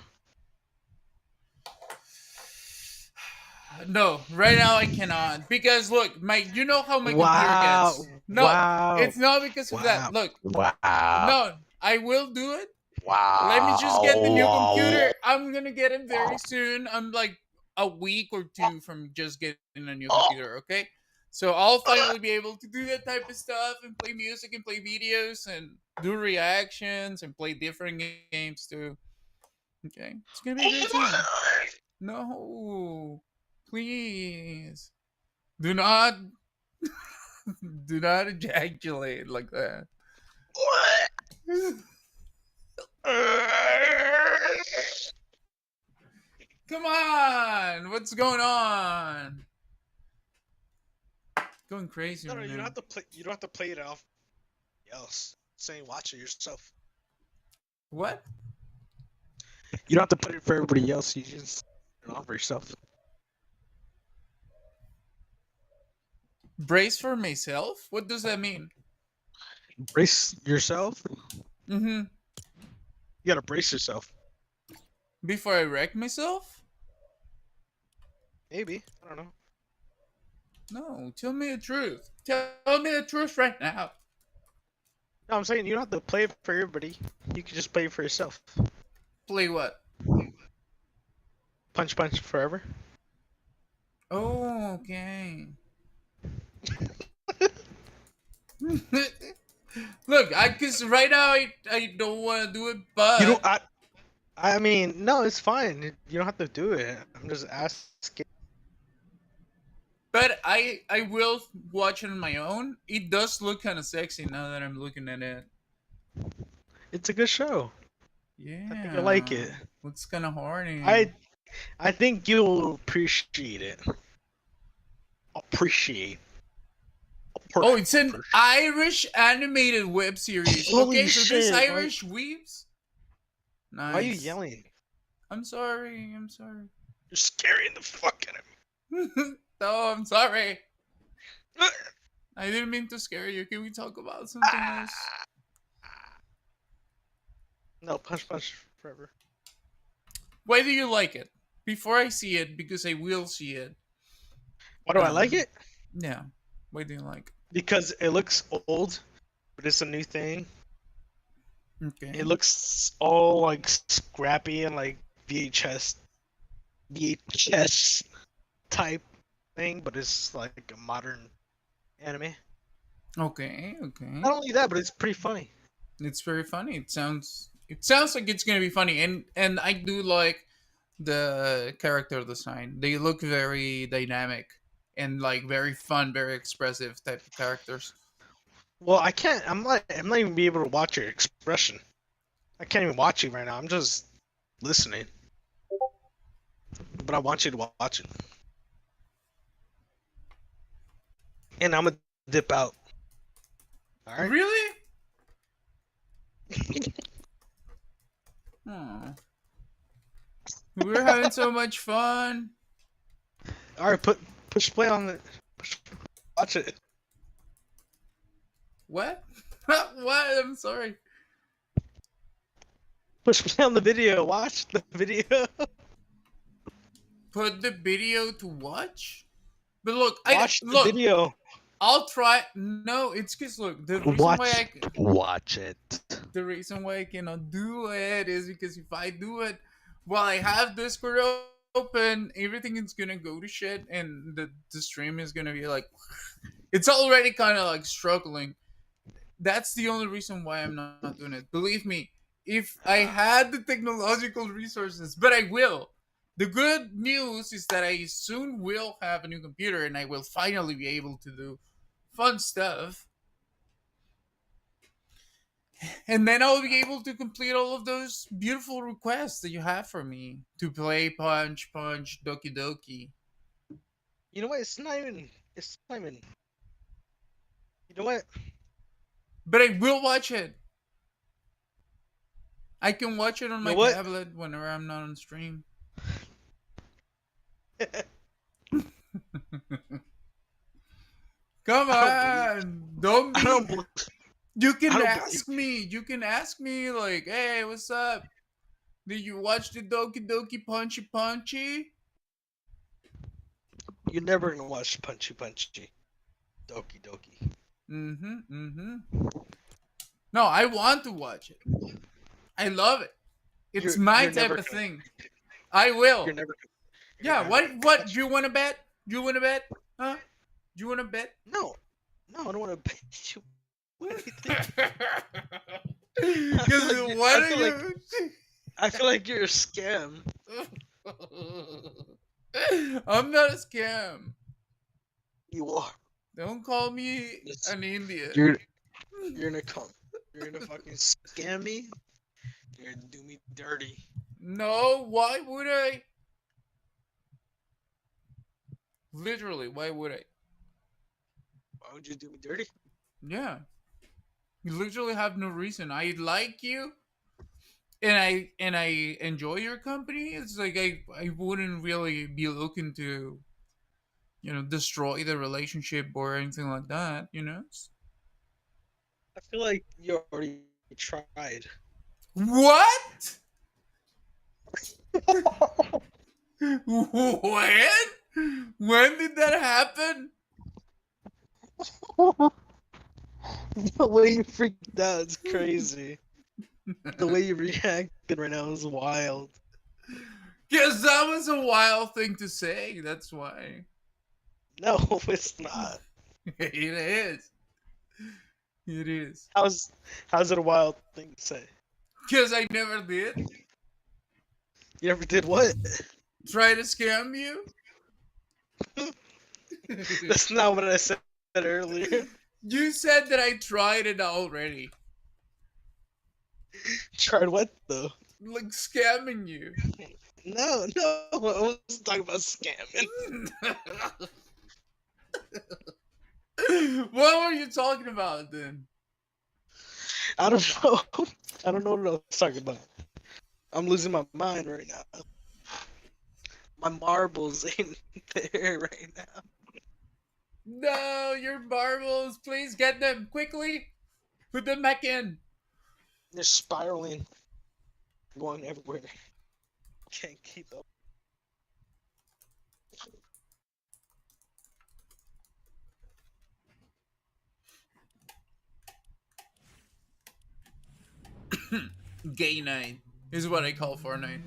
Speaker 1: No, right now I cannot because look, you know how my
Speaker 10: Wow.
Speaker 1: computer gets. No,
Speaker 10: Wow.
Speaker 1: it's not because of that. Look,
Speaker 6: Wow.
Speaker 1: no, I will do it.
Speaker 6: Wow.
Speaker 1: Let me just get the new computer. I'm gonna get it very soon. I'm like a week or two from just getting a new computer. Okay, so I'll finally be able to do that type of stuff and play music and play videos and do reactions and play different games too. Okay, it's gonna be a great time. No. Please. Do not do not ejaculate like that. Come on. What's going on? Going crazy
Speaker 10: No, no,
Speaker 1: right
Speaker 10: you don't
Speaker 1: now.
Speaker 10: have to play. You don't have to play it off. Else saying watch it yourself.
Speaker 1: What?
Speaker 10: You don't have to put it for everybody else. You just turn it on for yourself.
Speaker 1: Brace for myself? What does that mean?
Speaker 10: Brace yourself.
Speaker 1: Mm-hmm.
Speaker 10: You gotta brace yourself.
Speaker 1: Before I wreck myself?
Speaker 10: Maybe. I don't know.
Speaker 1: No, tell me the truth. Tell me the truth right now.
Speaker 10: No, I'm saying you don't have to play it for everybody. You can just play it for yourself.
Speaker 1: Play what?
Speaker 10: Punch Punch Forever.
Speaker 1: Oh, okay. Look, cause right now I don't want to do it, but
Speaker 10: You don't. I mean, no, it's fine. You don't have to do it. I'm just asking.
Speaker 1: but I will watch it on my own. It does look kind of sexy now that I'm looking at it.
Speaker 10: It's a good show.
Speaker 1: Yeah,
Speaker 10: I think I like it.
Speaker 1: Looks kind of horny.
Speaker 10: I think you'll appreciate it. Appreciate.
Speaker 1: Oh, it's an Irish animated web series.
Speaker 10: Holy
Speaker 1: Okay, so this
Speaker 10: shit,
Speaker 1: Irish weebs. Nice.
Speaker 10: Why are you yelling?
Speaker 1: I'm sorry. I'm sorry.
Speaker 10: You're scaring the fuck out of me.
Speaker 1: No, I'm sorry. I didn't mean to scare you. Can we talk about something else?
Speaker 10: No, Punch Punch Forever.
Speaker 1: Why do you like it? Before I see it, because I will see it.
Speaker 10: Why do I like it?
Speaker 1: Yeah. Why do you like
Speaker 10: Because it looks old, but it's a new thing.
Speaker 1: it? Okay.
Speaker 10: It looks all like scrappy and like VHS type thing, but it's like a modern anime.
Speaker 1: Okay.
Speaker 10: Not only that, but it's pretty funny.
Speaker 1: It's very funny. It sounds like it's gonna be funny, and I do like the character design. They look very dynamic and like very fun, very expressive type of characters.
Speaker 10: Well, I can't. I'm not even be able to watch your expression. I can't even watch you right now. I'm just listening. But I want you to watch it. And I'm gonna dip out. All right.
Speaker 1: Really? Oh. We were having so much fun.
Speaker 10: All right. Push play on it. Watch it.
Speaker 1: What? What? I'm sorry.
Speaker 10: Push play on the video. Watch the video.
Speaker 1: Put the video to watch? But look,
Speaker 10: Watch the video.
Speaker 1: I'll try. No, it's because look, the reason
Speaker 10: Watch.
Speaker 1: why
Speaker 10: Watch it.
Speaker 1: the reason why I cannot do it is because if I do it while I have Discord open, everything is gonna go to shit, and the stream is gonna be like, it's already kind of like struggling. That's the only reason why I'm not doing it. Believe me, if I had the technological resources, but I will. The good news is that I soon will have a new computer and I will finally be able to do fun stuff. And then I'll be able to complete all of those beautiful requests that you have for me to play Punch Punch Doki Doki.
Speaker 10: You know what? It's not even. It's not even. You know what?
Speaker 1: But I will watch it. I can watch it on my
Speaker 10: what?
Speaker 1: tablet whenever I'm not on stream. Come on, don't be.
Speaker 10: I don't believe.
Speaker 1: You can
Speaker 10: I don't
Speaker 1: ask me. You can ask me like, "Hey, what's up? Did you watch the Doki Doki Punchy Punchy?"
Speaker 10: You're never gonna watch Punchy Punchy. Doki Doki.
Speaker 1: No, I want to watch it. I love it. It's
Speaker 10: You're-
Speaker 1: my
Speaker 10: you're
Speaker 1: type
Speaker 10: never
Speaker 1: of
Speaker 10: gonna-
Speaker 1: thing. I will.
Speaker 10: You're never.
Speaker 1: Yeah. What? Do you want to bet? Do you want to bet? Huh? Do you want to bet?
Speaker 10: No, I don't want to bet you anything.
Speaker 1: Because
Speaker 10: like-
Speaker 1: what
Speaker 10: I
Speaker 1: are
Speaker 10: feel like-
Speaker 1: you?
Speaker 10: I feel like you're a scam.
Speaker 1: I'm not a scam.
Speaker 10: You are.
Speaker 1: Don't call me
Speaker 10: It's-
Speaker 1: an Indian.
Speaker 10: You're gonna come. You're gonna fucking scam me. You're gonna do me dirty.
Speaker 1: No, why would I? Literally, why would I?
Speaker 10: Why would you do me dirty?
Speaker 1: Yeah. You literally have no reason. I like you and I enjoy your company. It's like I wouldn't really be looking to destroy the relationship or anything like that,
Speaker 10: I feel like you already tried.
Speaker 1: What? When? When did that happen?
Speaker 10: The way you freaked out is crazy. The way you reacted right now is wild.
Speaker 1: Because that was a wild thing to say. That's why.
Speaker 10: No, it's not.
Speaker 1: It is. It is.
Speaker 10: How's it a wild thing to say?
Speaker 1: Because I never did.
Speaker 10: You ever did what?
Speaker 1: Try to scam you?
Speaker 10: That's not what I said earlier.
Speaker 1: You said that I tried it already.
Speaker 10: Tried what though?
Speaker 1: Like scamming you.
Speaker 10: No, I wasn't talking about scamming.
Speaker 1: What were you talking about then?
Speaker 10: I don't know. I don't know what I was talking about. I'm losing my mind right now. My marbles ain't there right now.
Speaker 1: No, your marbles. Please get them quickly. Put them back in.
Speaker 10: They're spiraling. Going everywhere. Can't keep up.
Speaker 1: Gay night is what I call Fortnite.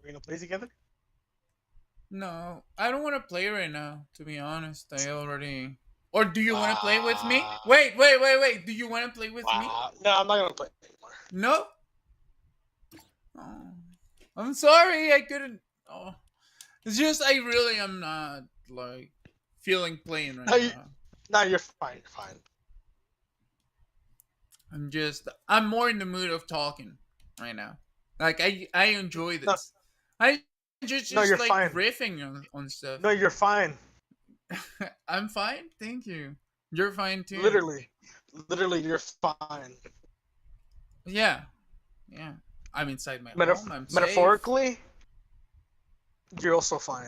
Speaker 10: We're gonna play together?
Speaker 1: No, I don't want to play right now. To be honest, I already. Or do you want to play with me? Wait. Do you want to play with me?
Speaker 10: No, I'm not gonna play anymore.
Speaker 1: No. Oh, I'm sorry, I couldn't. Oh, it's just I really am not like feeling playing right
Speaker 10: No, you-
Speaker 1: now.
Speaker 10: No, you're fine. You're fine.
Speaker 1: I'm more in the mood of talking right now. Like I enjoy this. I just
Speaker 10: No, you're
Speaker 1: like
Speaker 10: fine.
Speaker 1: riffing on stuff.
Speaker 10: No, you're fine.
Speaker 1: I'm fine, thank you. You're fine too.
Speaker 10: Literally, you're fine.
Speaker 1: Yeah. I'm inside my home. I'm safe.
Speaker 10: Metaphorically, you're also fine.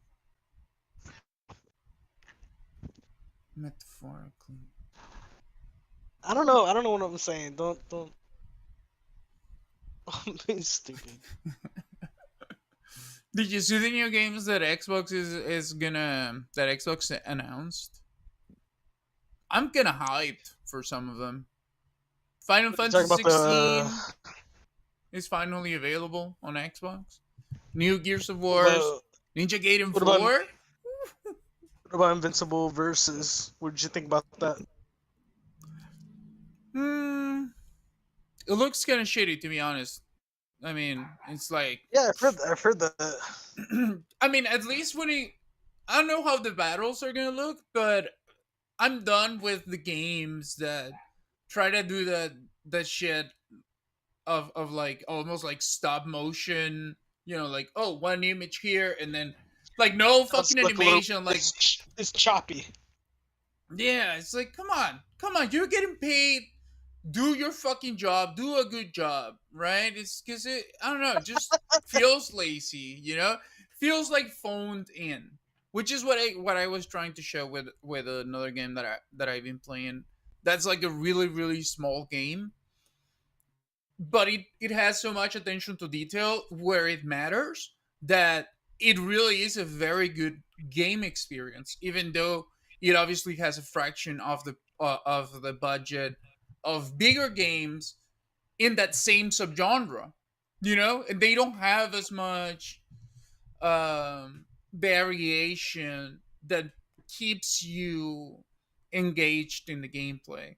Speaker 1: Metaphorically.
Speaker 10: I don't know what I'm saying. Don't. I'm being stupid.
Speaker 1: Did you see the new games that Xbox that Xbox announced? I'm kinda hyped for some of them.
Speaker 5: Final
Speaker 10: Talking
Speaker 5: Fantasy
Speaker 10: about
Speaker 5: 16 is finally available on Xbox. New Gears of War,
Speaker 10: about-
Speaker 5: Ninja Gaiden
Speaker 10: what
Speaker 5: 4.
Speaker 10: about- What about Invincible Versus? What did you think about that?
Speaker 5: It looks kind of shitty, to be honest. I mean, it's like,
Speaker 10: Yeah, I've heard that.
Speaker 5: I mean, at least I don't know how the battles are gonna look, but I'm done with the games that try to do that shit of like almost like stop motion, like, oh, one image here and then like no fucking
Speaker 10: It's like a little-
Speaker 5: animation, like,
Speaker 10: it's choppy.
Speaker 5: yeah, it's like, come on, you're getting paid. Do your fucking job. Do a good job, right? It's because I don't know, it just feels lazy, feels like phoned in, which is what I was trying to show with another game that I've been playing. That's like a really, really small game, but it has so much attention to detail where it matters that it really is a very good game experience, even though it obviously has a fraction of the budget of bigger games in that same subgenre, and they don't have as much variation that keeps you engaged in the gameplay.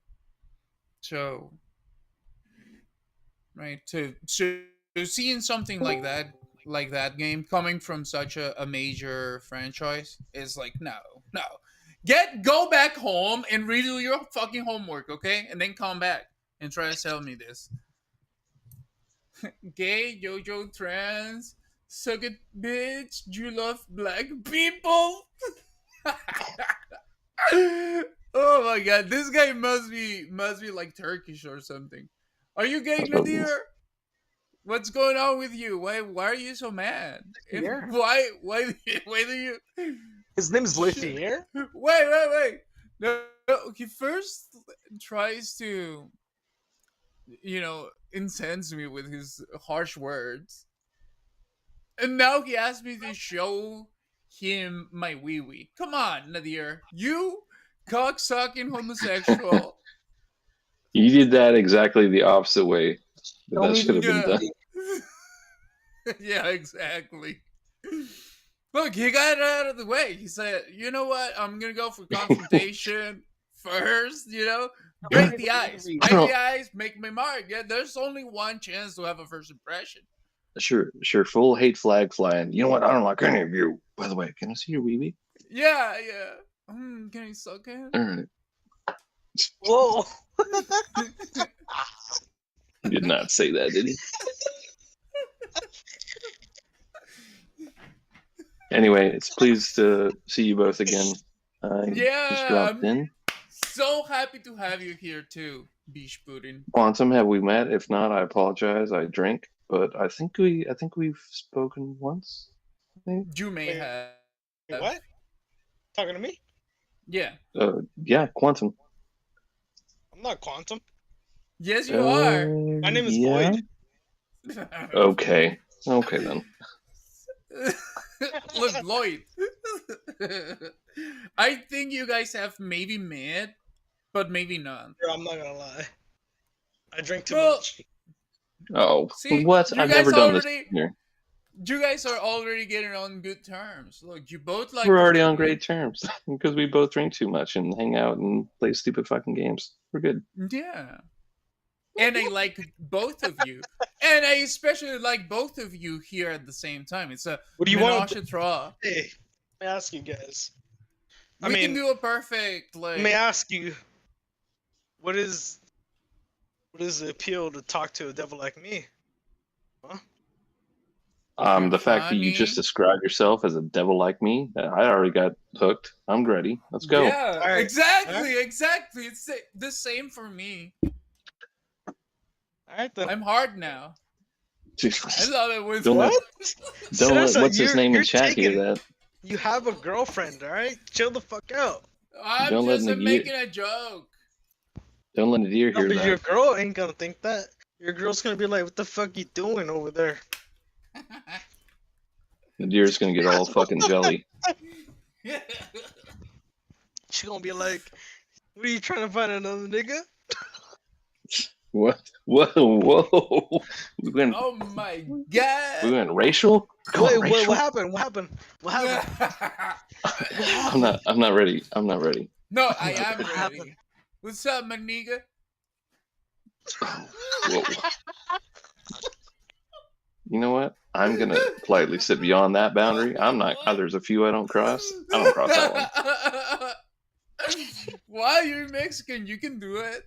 Speaker 5: So, right, so seeing something like that game coming from such a major franchise is like, no. Go back home and redo your fucking homework, okay? And then come back and try to sell me this. Gay, Jojo, trans, suck it, bitch. You love black people. Oh my god, this guy must be like Turkish or something. Are you gay, Nadir? What's going on with you? Why are you so mad?
Speaker 10: Yeah.
Speaker 5: Why do you?
Speaker 10: His name's Lithier.
Speaker 5: Wait. No, he first tries to, incense me with his harsh words. And now he asked me to show him my wee-wee. Come on, Nadir. You cock-sucking homosexual.
Speaker 11: You did that exactly the opposite way that should have been done.
Speaker 5: Yeah, exactly. Look, he got it out of the way. He said, you know what? I'm going to go for confrontation first, break the ice. Break the ice, make my mark. Yeah, there's only one chance to have a first impression.
Speaker 11: Sure, full hate flag flying. You know what? I don't like any of you. By the way, can I see your wee-wee?
Speaker 5: Yeah. Can I suck it?
Speaker 11: All right.
Speaker 10: Whoa.
Speaker 11: He did not say that, did he? Anyway, it's pleased to see you both again. Just dropped in.
Speaker 5: So happy to have you here too, Bish Putin.
Speaker 11: Quantum, have we met? If not, I apologize. I drink, but I think we've spoken once.
Speaker 5: You may have.
Speaker 10: What? Talking to me?
Speaker 5: Yeah.
Speaker 11: Yeah, Quantum.
Speaker 10: I'm not Quantum.
Speaker 5: Yes, you are.
Speaker 10: My name is
Speaker 11: Void. Okay then.
Speaker 5: Look, Lloyd. I think you guys have maybe met, but maybe not.
Speaker 10: Bro, I'm not gonna lie. I drink too much.
Speaker 11: Oh,
Speaker 5: see,
Speaker 11: what? I've never done this here.
Speaker 5: You guys are already getting on good terms. Look, you both like.
Speaker 11: We're already on great terms because we both drink too much and hang out and play stupid fucking games. We're good.
Speaker 5: Yeah. And I like both of you. And I especially like both of you here at the same time. It's a
Speaker 10: what do you
Speaker 5: want? Hey,
Speaker 10: let me ask you guys.
Speaker 5: We can do a perfect like.
Speaker 10: Let me ask you. What is the appeal to talk to a devil like me? Huh?
Speaker 11: The fact that you just described yourself as a devil like me, I already got hooked. I'm ready. Let's go.
Speaker 5: Yeah, right. Exactly. It's the same for me.
Speaker 10: All right, then.
Speaker 5: I'm hard now. I love it when
Speaker 11: don't let what's his name in chat hear that.
Speaker 10: You have a girlfriend, all right? Chill the fuck out.
Speaker 5: I'm just making a joke.
Speaker 11: Don't let Nadir hear that.
Speaker 10: Your girl ain't gonna think that. Your girl's gonna be like, "What the fuck you doing over there?"
Speaker 11: Nadir's gonna get all fucking jelly.
Speaker 10: She gonna be like, "What are you trying to find another nigga?"
Speaker 11: What? Whoa! We went.
Speaker 5: Oh my
Speaker 11: We
Speaker 5: god!
Speaker 11: went racial. Come on,
Speaker 10: Wait,
Speaker 11: racial.
Speaker 10: what happened? What happened? What happened?
Speaker 11: I'm not ready. I'm not ready.
Speaker 5: No, I am
Speaker 10: What happened?
Speaker 5: ready. What's up, my nigga?
Speaker 11: Whoa. You know what? I'm gonna politely sit beyond that boundary. I'm not. There's a few I don't cross. I don't cross that one.
Speaker 5: Why? You're Mexican. You can do it.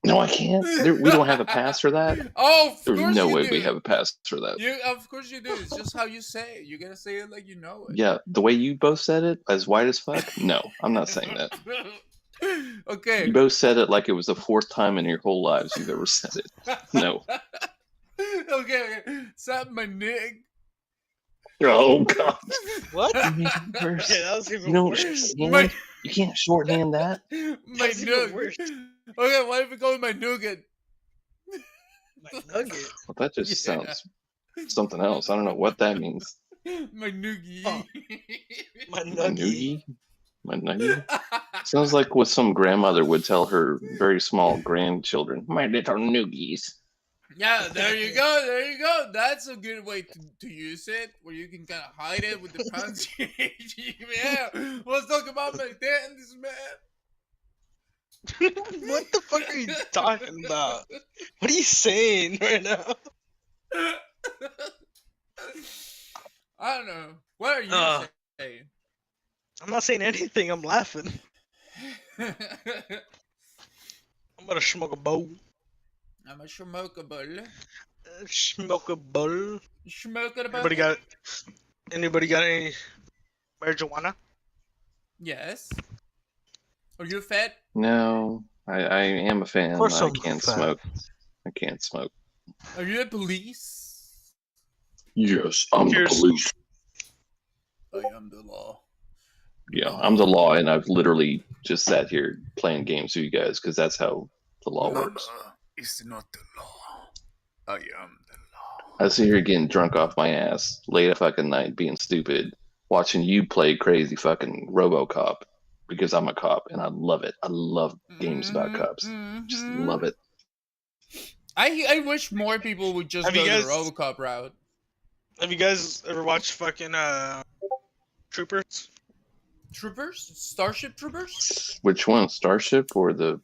Speaker 11: No, I can't. We don't have a pass for that.
Speaker 5: Oh, of
Speaker 11: There's
Speaker 5: course
Speaker 11: no
Speaker 5: you
Speaker 11: way
Speaker 5: do.
Speaker 11: we have a pass for that.
Speaker 5: Of course you do. It's just how you say it. You gotta say it like you know it.
Speaker 11: Yeah, the way you both said it, as white as fuck. No, I'm not saying that.
Speaker 5: Okay.
Speaker 11: You both said it like it was the fourth time in your whole lives you've ever said it. No.
Speaker 5: Okay. What's up, my nig?
Speaker 11: Oh God.
Speaker 10: What?
Speaker 11: You made it worse.
Speaker 10: Yeah, that was even
Speaker 11: You know,
Speaker 10: worse.
Speaker 5: My-
Speaker 11: you can't shorthand that.
Speaker 5: My
Speaker 10: That's even
Speaker 5: nug.
Speaker 10: worse.
Speaker 5: Okay, why if we go with my nougat?
Speaker 10: My nugget.
Speaker 11: Well, that just
Speaker 5: Yeah.
Speaker 11: sounds something else. I don't know what that means.
Speaker 5: My noogie.
Speaker 10: Oh. My
Speaker 11: My
Speaker 10: nugget.
Speaker 11: noogie? My nuggie? Sounds like what some grandmother would tell her very small grandchildren. My little noogies.
Speaker 5: Yeah, there you go. There you go. That's a good way to use it, where you can kind of hide it with the pronunciation. Yeah, let's talk about my dandies, man.
Speaker 10: What the fuck are you talking about? What are you saying right now?
Speaker 5: I don't know. What are you saying?
Speaker 10: I'm not saying anything. I'm laughing. I'm gonna smoke a bowl.
Speaker 5: I'm a schmokable.
Speaker 10: Smoke a bowl.
Speaker 5: Schmokable.
Speaker 10: Anybody got any marijuana?
Speaker 5: Yes. Are you fat?
Speaker 11: No, I am a fan.
Speaker 10: course
Speaker 11: I
Speaker 10: I'm
Speaker 11: can't
Speaker 10: fat.
Speaker 11: smoke. I can't smoke.
Speaker 5: Are you the police?
Speaker 11: Yes, I'm
Speaker 10: Cheers.
Speaker 11: the police.
Speaker 5: I am the law.
Speaker 11: Yeah, I'm the law, and I've literally just sat here playing games with you guys because that's how the law works.
Speaker 5: It's not the law. I am the law.
Speaker 11: I sit here getting drunk off my ass late at fucking night, being stupid, watching you play crazy fucking RoboCop because I'm a cop and I love it. I love games about cops. Just love it.
Speaker 5: I wish more people would just
Speaker 10: Have
Speaker 5: go
Speaker 10: you guys-
Speaker 5: the RoboCop route.
Speaker 10: Have you guys ever watched fucking Troopers?
Speaker 5: Troopers? Starship Troopers?
Speaker 11: Which one, Starship or the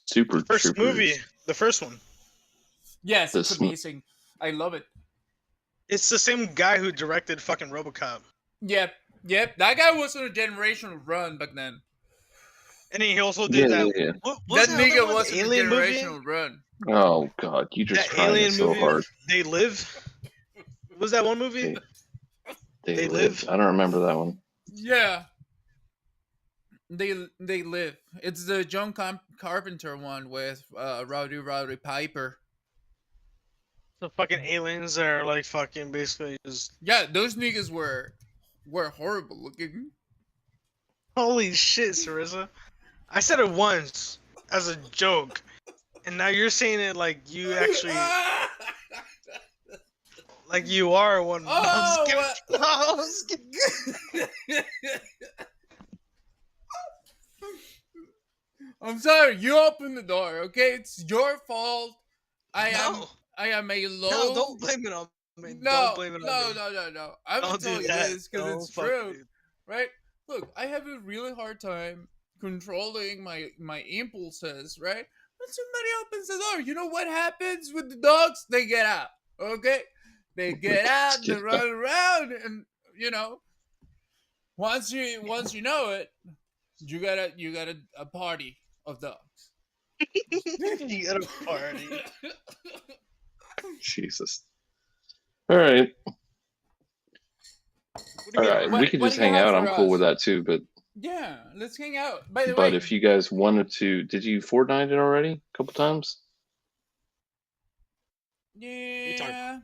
Speaker 11: Super
Speaker 10: First
Speaker 11: Troopers?
Speaker 10: movie, the first one.
Speaker 5: Yes,
Speaker 11: The
Speaker 5: it's
Speaker 11: sm-
Speaker 5: amazing. I love it.
Speaker 10: It's the same guy who directed fucking RoboCop,
Speaker 5: Yep. That guy was on a generational run back then.
Speaker 10: and he also did
Speaker 11: Yeah,
Speaker 10: that.
Speaker 11: yeah.
Speaker 10: What
Speaker 5: That
Speaker 10: was the other
Speaker 5: nigga
Speaker 10: one?
Speaker 5: was
Speaker 10: The
Speaker 5: on a
Speaker 10: Alien movie.
Speaker 5: generational run.
Speaker 11: Oh God, you just
Speaker 10: That
Speaker 11: trying
Speaker 10: Alien
Speaker 11: it so
Speaker 10: movie.
Speaker 11: hard.
Speaker 10: They Live. What was that one movie?
Speaker 11: They
Speaker 10: Live?
Speaker 11: live. I don't remember that one.
Speaker 5: Yeah. They live. It's the John Carpenter one with Rowdy Piper.
Speaker 10: The fucking aliens are like fucking basically just
Speaker 5: Yeah, those niggas were horrible looking.
Speaker 10: holy shit, Sarissa. I said it once as a joke, and now you're saying it like you actually like you are one.
Speaker 5: Oh,
Speaker 10: I was kidding.
Speaker 5: I'm sorry, you opened the door, okay? It's your fault. I am a low.
Speaker 10: No, don't blame it on me.
Speaker 5: No,
Speaker 10: Don't blame it on
Speaker 5: no,
Speaker 10: me.
Speaker 5: no. I'm
Speaker 10: Don't
Speaker 5: gonna
Speaker 10: do
Speaker 5: tell you
Speaker 10: that.
Speaker 5: this because
Speaker 10: Don't
Speaker 5: it's
Speaker 10: fuck
Speaker 5: true,
Speaker 10: me.
Speaker 5: right? Look, I have a really hard time controlling my impulses, right? When somebody opens the door, you know what happens with the dogs? They get out, okay? They get out, they run around, and you know, once you know it, you got a party of dogs.
Speaker 10: You got a party.
Speaker 11: Jesus. All right. All right.
Speaker 5: What-
Speaker 11: We could
Speaker 5: what
Speaker 11: just
Speaker 5: do you
Speaker 11: hang
Speaker 5: have
Speaker 11: out.
Speaker 5: for
Speaker 11: I'm cool
Speaker 5: us?
Speaker 11: with that too. But
Speaker 5: Yeah, let's hang out. By the
Speaker 11: but
Speaker 5: way,
Speaker 11: if you guys wanted to, did you Fortnite it already? A couple times?
Speaker 5: yeah,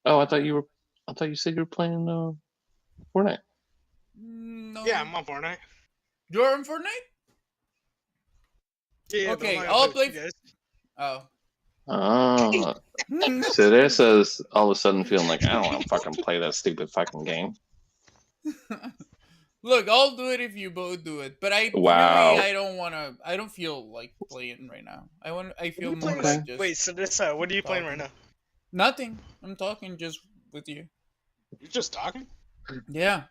Speaker 11: Oh, I thought you said you were playing Fortnite.
Speaker 5: no,
Speaker 10: Yeah, I'm on Fortnite.
Speaker 5: you're on Fortnite.
Speaker 10: Yeah,
Speaker 5: Okay,
Speaker 10: but I'm not
Speaker 5: I'll
Speaker 10: gonna
Speaker 5: play-
Speaker 10: you guys.
Speaker 5: Oh.
Speaker 11: Oh. So there says all of a sudden feeling like I don't want to fucking play that stupid fucking game.
Speaker 5: Look, I'll do it if you both do it. But I
Speaker 11: Wow.
Speaker 5: really, I don't wanna. I don't feel like playing right now. I feel more
Speaker 11: Okay.
Speaker 5: like just
Speaker 10: Wait, so this what are you playing right now?
Speaker 5: nothing. I'm talking just with you.
Speaker 10: You're just talking?
Speaker 5: Yeah.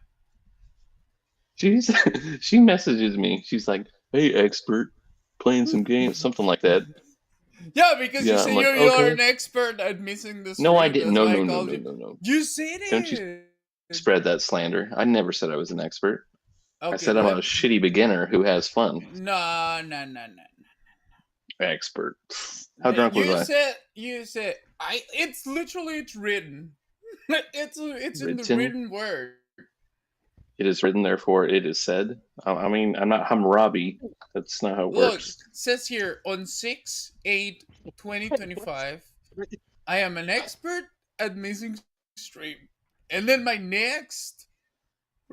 Speaker 11: She messages me. She's like, "Hey, expert, playing some games, something like that."
Speaker 5: Yeah, because you
Speaker 11: Yeah,
Speaker 5: say
Speaker 11: I'm like,
Speaker 5: you're
Speaker 11: okay.
Speaker 5: an expert at missing the stream.
Speaker 11: No, I didn't.
Speaker 5: That's
Speaker 11: No,
Speaker 5: why I
Speaker 11: no, no,
Speaker 5: called
Speaker 11: no,
Speaker 5: you.
Speaker 11: no, no.
Speaker 5: You said it.
Speaker 11: Don't you spread that slander. I never said I was an expert.
Speaker 5: Okay,
Speaker 11: I said I'm a
Speaker 5: good.
Speaker 11: shitty beginner who has fun.
Speaker 5: No.
Speaker 11: Expert. How drunk was I?
Speaker 5: You said I. It's literally it's written. it's in the
Speaker 11: Written?
Speaker 5: written word.
Speaker 11: It is written, therefore it is said. I mean, I'm not Hammurabi. That's not how it
Speaker 5: Look,
Speaker 11: works.
Speaker 5: it says here on 6/8/2025, I am an expert at missing stream, and then my next.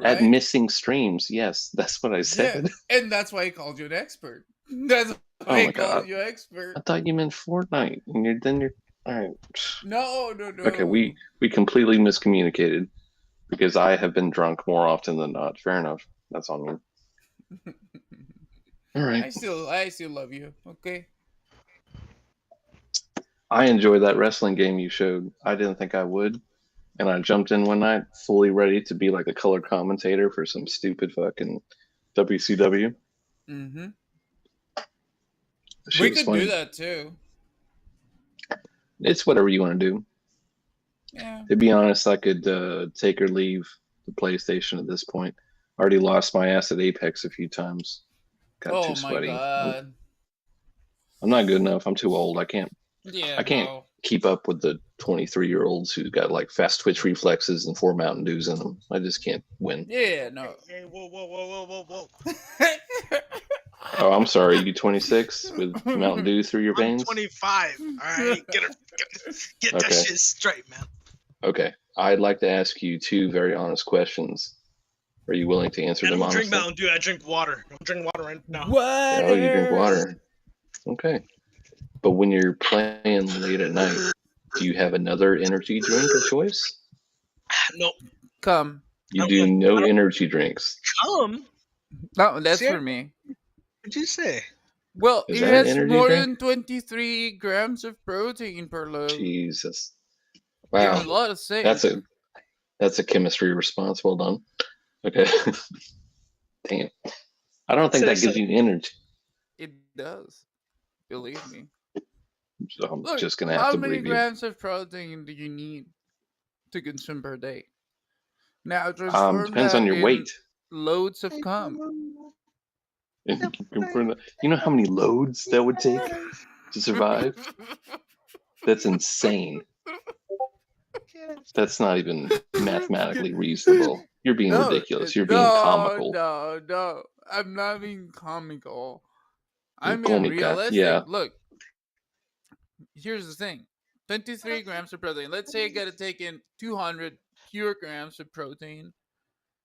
Speaker 11: At
Speaker 5: Right?
Speaker 11: missing streams, yes, that's what I said.
Speaker 5: Yeah, and that's why I called you an expert. That's why
Speaker 11: Oh
Speaker 5: I
Speaker 11: my
Speaker 5: called
Speaker 11: God.
Speaker 5: you expert.
Speaker 11: I thought you meant Fortnite, and you're all right.
Speaker 5: No.
Speaker 11: Okay, we completely miscommunicated because I have been drunk more often than not. Fair enough. That's on me. All right.
Speaker 5: I still love you. Okay.
Speaker 11: I enjoyed that wrestling game you showed. I didn't think I would, and I jumped in one night fully ready to be like a color commentator for some stupid fucking WCW.
Speaker 5: Mm-hmm.
Speaker 11: Shit
Speaker 5: We
Speaker 11: was
Speaker 5: could
Speaker 11: funny.
Speaker 5: do that too.
Speaker 11: It's whatever you want to do.
Speaker 5: Yeah.
Speaker 11: To be honest, I could take or leave the PlayStation at this point. I already lost my ass at Apex a few times. Got too
Speaker 5: Oh my
Speaker 11: sweaty.
Speaker 5: god.
Speaker 11: I'm not good enough. I'm too old. I can't
Speaker 5: Yeah.
Speaker 11: I can't
Speaker 5: no.
Speaker 11: keep up with the 23-year-olds who got like fast twitch reflexes and 4 Mountain Dews in them. I just can't win.
Speaker 5: Yeah. No.
Speaker 10: Hey, whoa.
Speaker 11: Oh, I'm sorry. You 26 with Mountain Dew through your
Speaker 10: I'm
Speaker 11: veins?
Speaker 10: 25. All right, get that
Speaker 11: Okay.
Speaker 10: shit straight, man.
Speaker 11: Okay. I'd like to ask you 2 very honest questions. Are you willing to answer
Speaker 10: I
Speaker 11: them
Speaker 10: don't drink
Speaker 11: honestly?
Speaker 10: Mountain Dew. I drink water. I'm drinking water right now.
Speaker 5: What?
Speaker 11: Oh, you drink water. Okay. But when you're playing late at night, do you have another energy drink of choice?
Speaker 10: No,
Speaker 5: Come.
Speaker 11: You do no energy drinks.
Speaker 10: come.
Speaker 5: No, that's
Speaker 10: See?
Speaker 5: for me.
Speaker 10: What'd you say?
Speaker 5: Well,
Speaker 11: Is
Speaker 5: it
Speaker 11: that an
Speaker 5: has
Speaker 11: energy
Speaker 5: more
Speaker 11: drink?
Speaker 5: than 23 grams of protein per load.
Speaker 11: Jesus.
Speaker 5: There's a
Speaker 11: Wow.
Speaker 5: lot of things.
Speaker 11: That's a chemistry response. Well done. Okay. Damn. I don't think that gives you energy.
Speaker 5: It does. Believe me.
Speaker 11: So I'm
Speaker 5: Look,
Speaker 11: just gonna have
Speaker 5: how
Speaker 11: to
Speaker 5: many
Speaker 11: believe you.
Speaker 5: grams of protein do you need to consume per day? Now transform
Speaker 11: Depends
Speaker 5: that
Speaker 11: on your
Speaker 5: in
Speaker 11: weight.
Speaker 5: loads of cum.
Speaker 11: You know how many loads that would take to survive? That's insane. That's not even mathematically reasonable. You're being ridiculous. You're being comical.
Speaker 5: No. I'm not being comical. I'm being
Speaker 11: Comica,
Speaker 5: realistic.
Speaker 11: yeah.
Speaker 5: Look, here's the thing. 23 grams of protein. Let's say I gotta take in 200 pure grams of protein.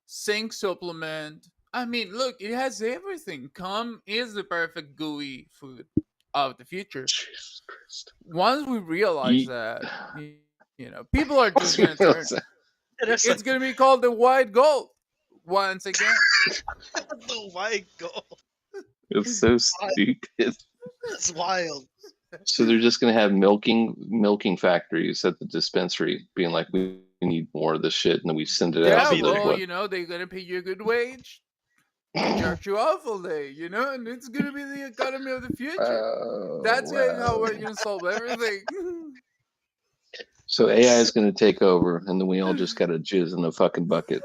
Speaker 5: Zinc supplement. I mean, look, it has everything. Cum is the perfect gooey food of the future.
Speaker 11: Jesus Christ.
Speaker 5: Once we realize
Speaker 11: Ye-
Speaker 5: that, you know, people are just gonna turn.
Speaker 10: That's
Speaker 5: It's gonna be called the white gold once again.
Speaker 10: the white gold.
Speaker 11: It's so stupid.
Speaker 10: That's wild.
Speaker 11: So they're just gonna have milking factories at the dispensary, being like, we need more of this shit, and then we send it out
Speaker 5: Yeah,
Speaker 11: to the
Speaker 5: well,
Speaker 11: what?
Speaker 5: you know, they're gonna pay you a good wage. Jerk you off all day, you know, and it's gonna be the economy of the future. That's how we're gonna solve everything.
Speaker 11: So AI is gonna take over, and then we all just gotta jizz in the fucking bucket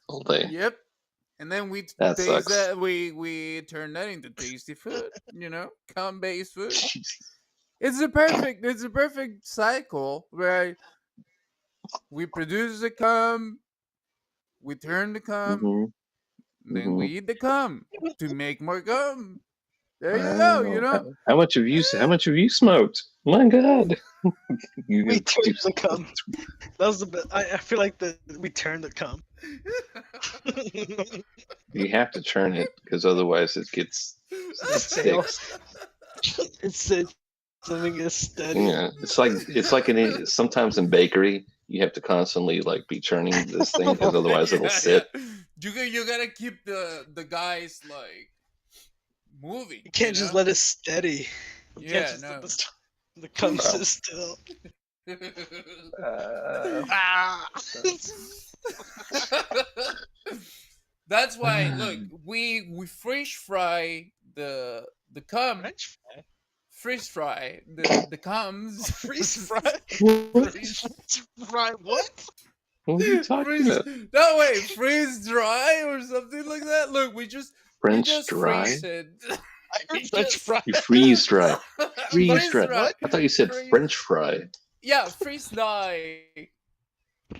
Speaker 11: all day.
Speaker 5: Yep. And then we
Speaker 11: That
Speaker 5: taste
Speaker 11: sucks.
Speaker 5: that we turn that into tasty food, you know, cum based food. It's a perfect cycle where we produce the cum, we turn the cum,
Speaker 11: Mhm.
Speaker 5: then we eat the cum to make more cum. There you go, you know.
Speaker 11: How much have you smoked? My God. You
Speaker 10: We
Speaker 11: get
Speaker 10: turned the cum. That was the best. I feel like we turned the cum.
Speaker 11: You have to churn it because otherwise it sticks.
Speaker 10: It's something is steady.
Speaker 11: Yeah, it's like sometimes in bakery you have to constantly like be churning this thing because otherwise it'll sit.
Speaker 1: you gotta keep the guys like moving.
Speaker 10: You can't just
Speaker 1: know?
Speaker 10: let it steady. You
Speaker 1: Yeah,
Speaker 10: can't just
Speaker 1: no.
Speaker 10: let the cum sit still. Ah.
Speaker 1: That's why. Look, we freeze fry the cum.
Speaker 10: French fry?
Speaker 1: Freeze fry the cums.
Speaker 10: Freeze fry?
Speaker 11: What?
Speaker 10: Freeze fry? What?
Speaker 11: What are you talking
Speaker 1: Freeze,
Speaker 11: about?
Speaker 1: no wait, freeze dry or something like that. Look, we just
Speaker 11: French dry?
Speaker 1: freeze it.
Speaker 10: I heard French fry.
Speaker 11: You freeze dry. Freeze dry.
Speaker 1: What?
Speaker 11: I thought you said
Speaker 1: Freeze-
Speaker 11: French fry.
Speaker 1: Yeah, freeze dry.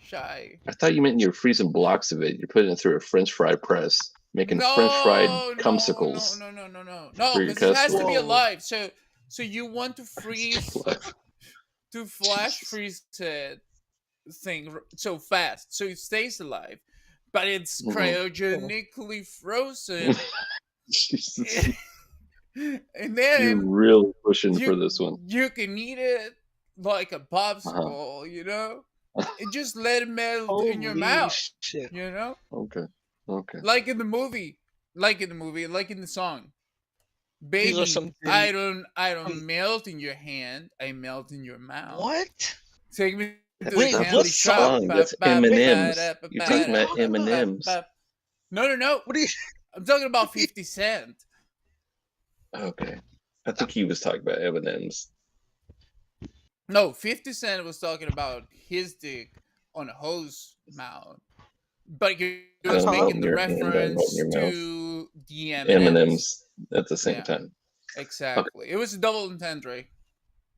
Speaker 1: Shy.
Speaker 11: I thought you meant you were freezing blocks of it. You're putting it through a French fry press, making French fried cumsicles.
Speaker 1: No,
Speaker 11: for your
Speaker 1: because it has to be
Speaker 11: customers.
Speaker 1: alive. So you want to freeze to flash freeze it thing so fast so it stays alive, but it's
Speaker 11: Mhm.
Speaker 1: cryogenically frozen,
Speaker 11: Jesus.
Speaker 1: and
Speaker 11: You're
Speaker 1: then
Speaker 11: really pushing
Speaker 1: you-
Speaker 11: for this one.
Speaker 1: you can eat it like a popsicle, you know, and just let it melt in your
Speaker 10: Holy
Speaker 1: mouth,
Speaker 10: shit.
Speaker 1: you know,
Speaker 11: Okay. Okay.
Speaker 1: like in the movie, like in the song.
Speaker 10: These
Speaker 1: Baby,
Speaker 10: are some
Speaker 1: I don't melt in your hand, I melt in your mouth.
Speaker 10: What?
Speaker 1: Take me to the
Speaker 10: Wait,
Speaker 1: candy
Speaker 10: what
Speaker 1: shop.
Speaker 11: song? That's M&M's. You're talking about M&M's.
Speaker 1: No.
Speaker 10: What are you?
Speaker 1: I'm talking about 50 Cent.
Speaker 11: Okay. I think he was talking about M&M's.
Speaker 1: No, 50 Cent was talking about his dick on a hose mouth. But he was
Speaker 11: Don't
Speaker 1: making
Speaker 11: open
Speaker 1: the
Speaker 11: your hand, don't
Speaker 1: reference
Speaker 11: open your mouth.
Speaker 1: to the
Speaker 11: M&M's at the same
Speaker 1: Yeah.
Speaker 11: time.
Speaker 1: Exactly. It was a double intent, Ray.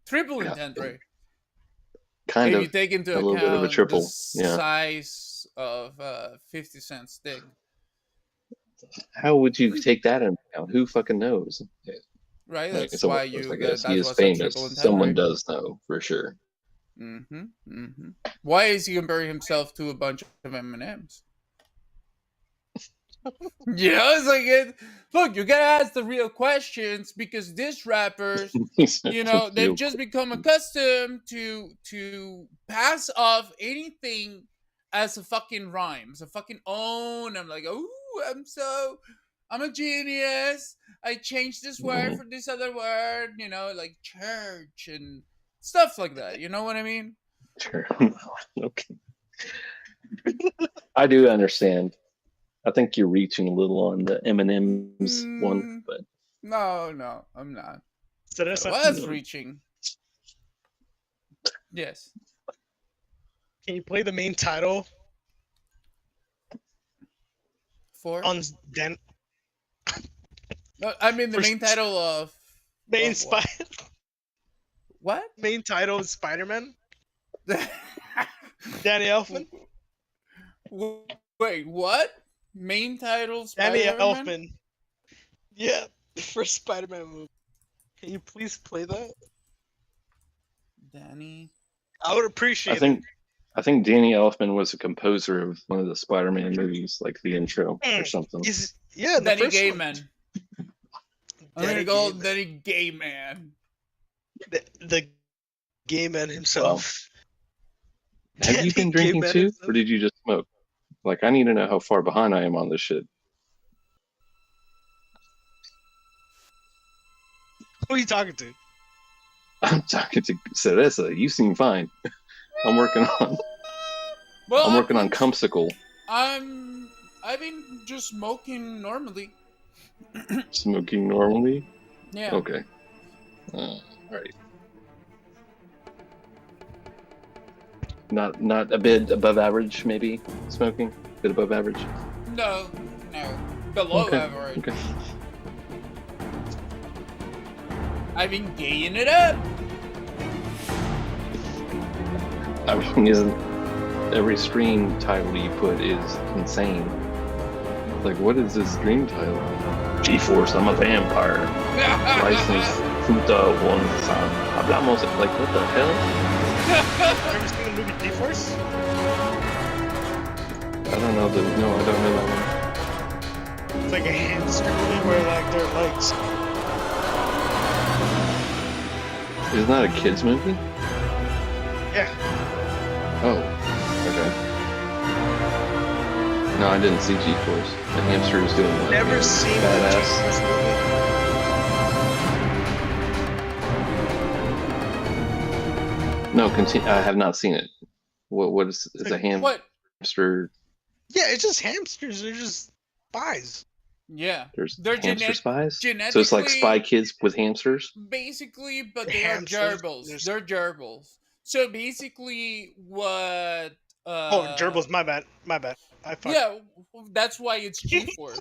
Speaker 1: Triple
Speaker 11: Yeah.
Speaker 1: intent, Ray.
Speaker 11: Kind
Speaker 1: If
Speaker 11: of.
Speaker 1: you take into
Speaker 11: a little
Speaker 1: account
Speaker 11: bit of a triple,
Speaker 1: the
Speaker 11: yeah.
Speaker 1: size of 50 Cent's dick.
Speaker 11: How would you take that into account? Who fucking knows?
Speaker 1: Right?
Speaker 11: Like,
Speaker 1: That's
Speaker 11: so
Speaker 1: why
Speaker 11: I
Speaker 1: you
Speaker 11: guess
Speaker 1: that's
Speaker 11: he is
Speaker 1: what's a
Speaker 11: famous.
Speaker 1: triple intent,
Speaker 11: Someone
Speaker 1: right?
Speaker 11: does know for sure.
Speaker 1: Why is he comparing himself to a bunch of M&Ms? Yeah, it's like look, you gotta ask the real questions because these rappers, you know, they've just become accustomed to pass off anything as a fucking rhyme, as a fucking own. I'm like, oh, I'm a genius. I changed this word for this other word, you know, like church and stuff like that. You know what I mean?
Speaker 11: Sure. Okay. I do understand. I think you're reaching a little on the M&M's one, but
Speaker 1: No, I'm not.
Speaker 10: So that's
Speaker 1: I was reaching. Yes.
Speaker 10: Can you play the main title
Speaker 1: For?
Speaker 10: on Dan?
Speaker 1: No, I mean the
Speaker 10: for
Speaker 1: main title of
Speaker 10: Main
Speaker 1: of what? What?
Speaker 10: Main title is Spider-Man. Danny Elfman.
Speaker 1: Wait, what? Main title
Speaker 10: Danny
Speaker 1: Spider-Man?
Speaker 10: Elfman. Yeah, the first Spider-Man movie. Can you please play that?
Speaker 1: Danny.
Speaker 10: I would appreciate
Speaker 11: I think Danny Elfman was a composer of one of the Spider-Man movies, like the intro or something.
Speaker 10: it. Yeah, the
Speaker 1: Danny
Speaker 10: first one.
Speaker 1: Gayman. I'm
Speaker 10: Danny
Speaker 1: gonna go
Speaker 10: Gayman.
Speaker 1: Danny Gayman.
Speaker 10: The gay man himself.
Speaker 11: Have you been
Speaker 10: Danny
Speaker 11: drinking
Speaker 10: Gayman
Speaker 11: too,
Speaker 10: himself.
Speaker 11: or did you just smoke? Like, I need to know how far behind I am on this shit.
Speaker 10: Who are you talking to?
Speaker 11: I'm talking to Cereza. You seem fine. I'm working on
Speaker 1: Well,
Speaker 11: I'm working on Cumsicle.
Speaker 1: I've been just smoking normally.
Speaker 11: Smoking normally.
Speaker 1: Yeah.
Speaker 11: Okay. Alright. Not a bit above average, maybe smoking. A bit above average.
Speaker 1: No. Below
Speaker 11: Okay,
Speaker 1: average.
Speaker 11: okay.
Speaker 1: I've been gaying it up.
Speaker 11: I mean, isn't every stream title you put is insane? Like, what is this dream title? G-Force, I'm a vampire. License Futa One San. Hablamos. Like, what the hell?
Speaker 10: Ever seen the movie G-Force?
Speaker 11: I don't know. No, I don't know that
Speaker 10: It's like a hamster movie where like their legs.
Speaker 11: one. Isn't that a kids movie?
Speaker 10: Yeah.
Speaker 11: Oh, okay. No, I didn't see G-Force. The hamster is doing what?
Speaker 10: Never seen the
Speaker 11: Badass.
Speaker 10: G-Force movie?
Speaker 11: No, continue. I have not seen it. What is a
Speaker 5: What?
Speaker 11: hamster?
Speaker 10: Yeah, it's just hamsters. They're just spies.
Speaker 5: Yeah.
Speaker 11: There's
Speaker 5: They're
Speaker 11: hamster spies. So
Speaker 5: genetically
Speaker 11: it's like Spy Kids with hamsters.
Speaker 5: basically, but
Speaker 10: The
Speaker 5: they are
Speaker 10: hamsters,
Speaker 5: gerbils.
Speaker 10: there's-
Speaker 5: They're gerbils. So basically, what?
Speaker 10: Oh, gerbils. My bad. My bad. I fucked.
Speaker 5: Yeah, that's why it's G-Force.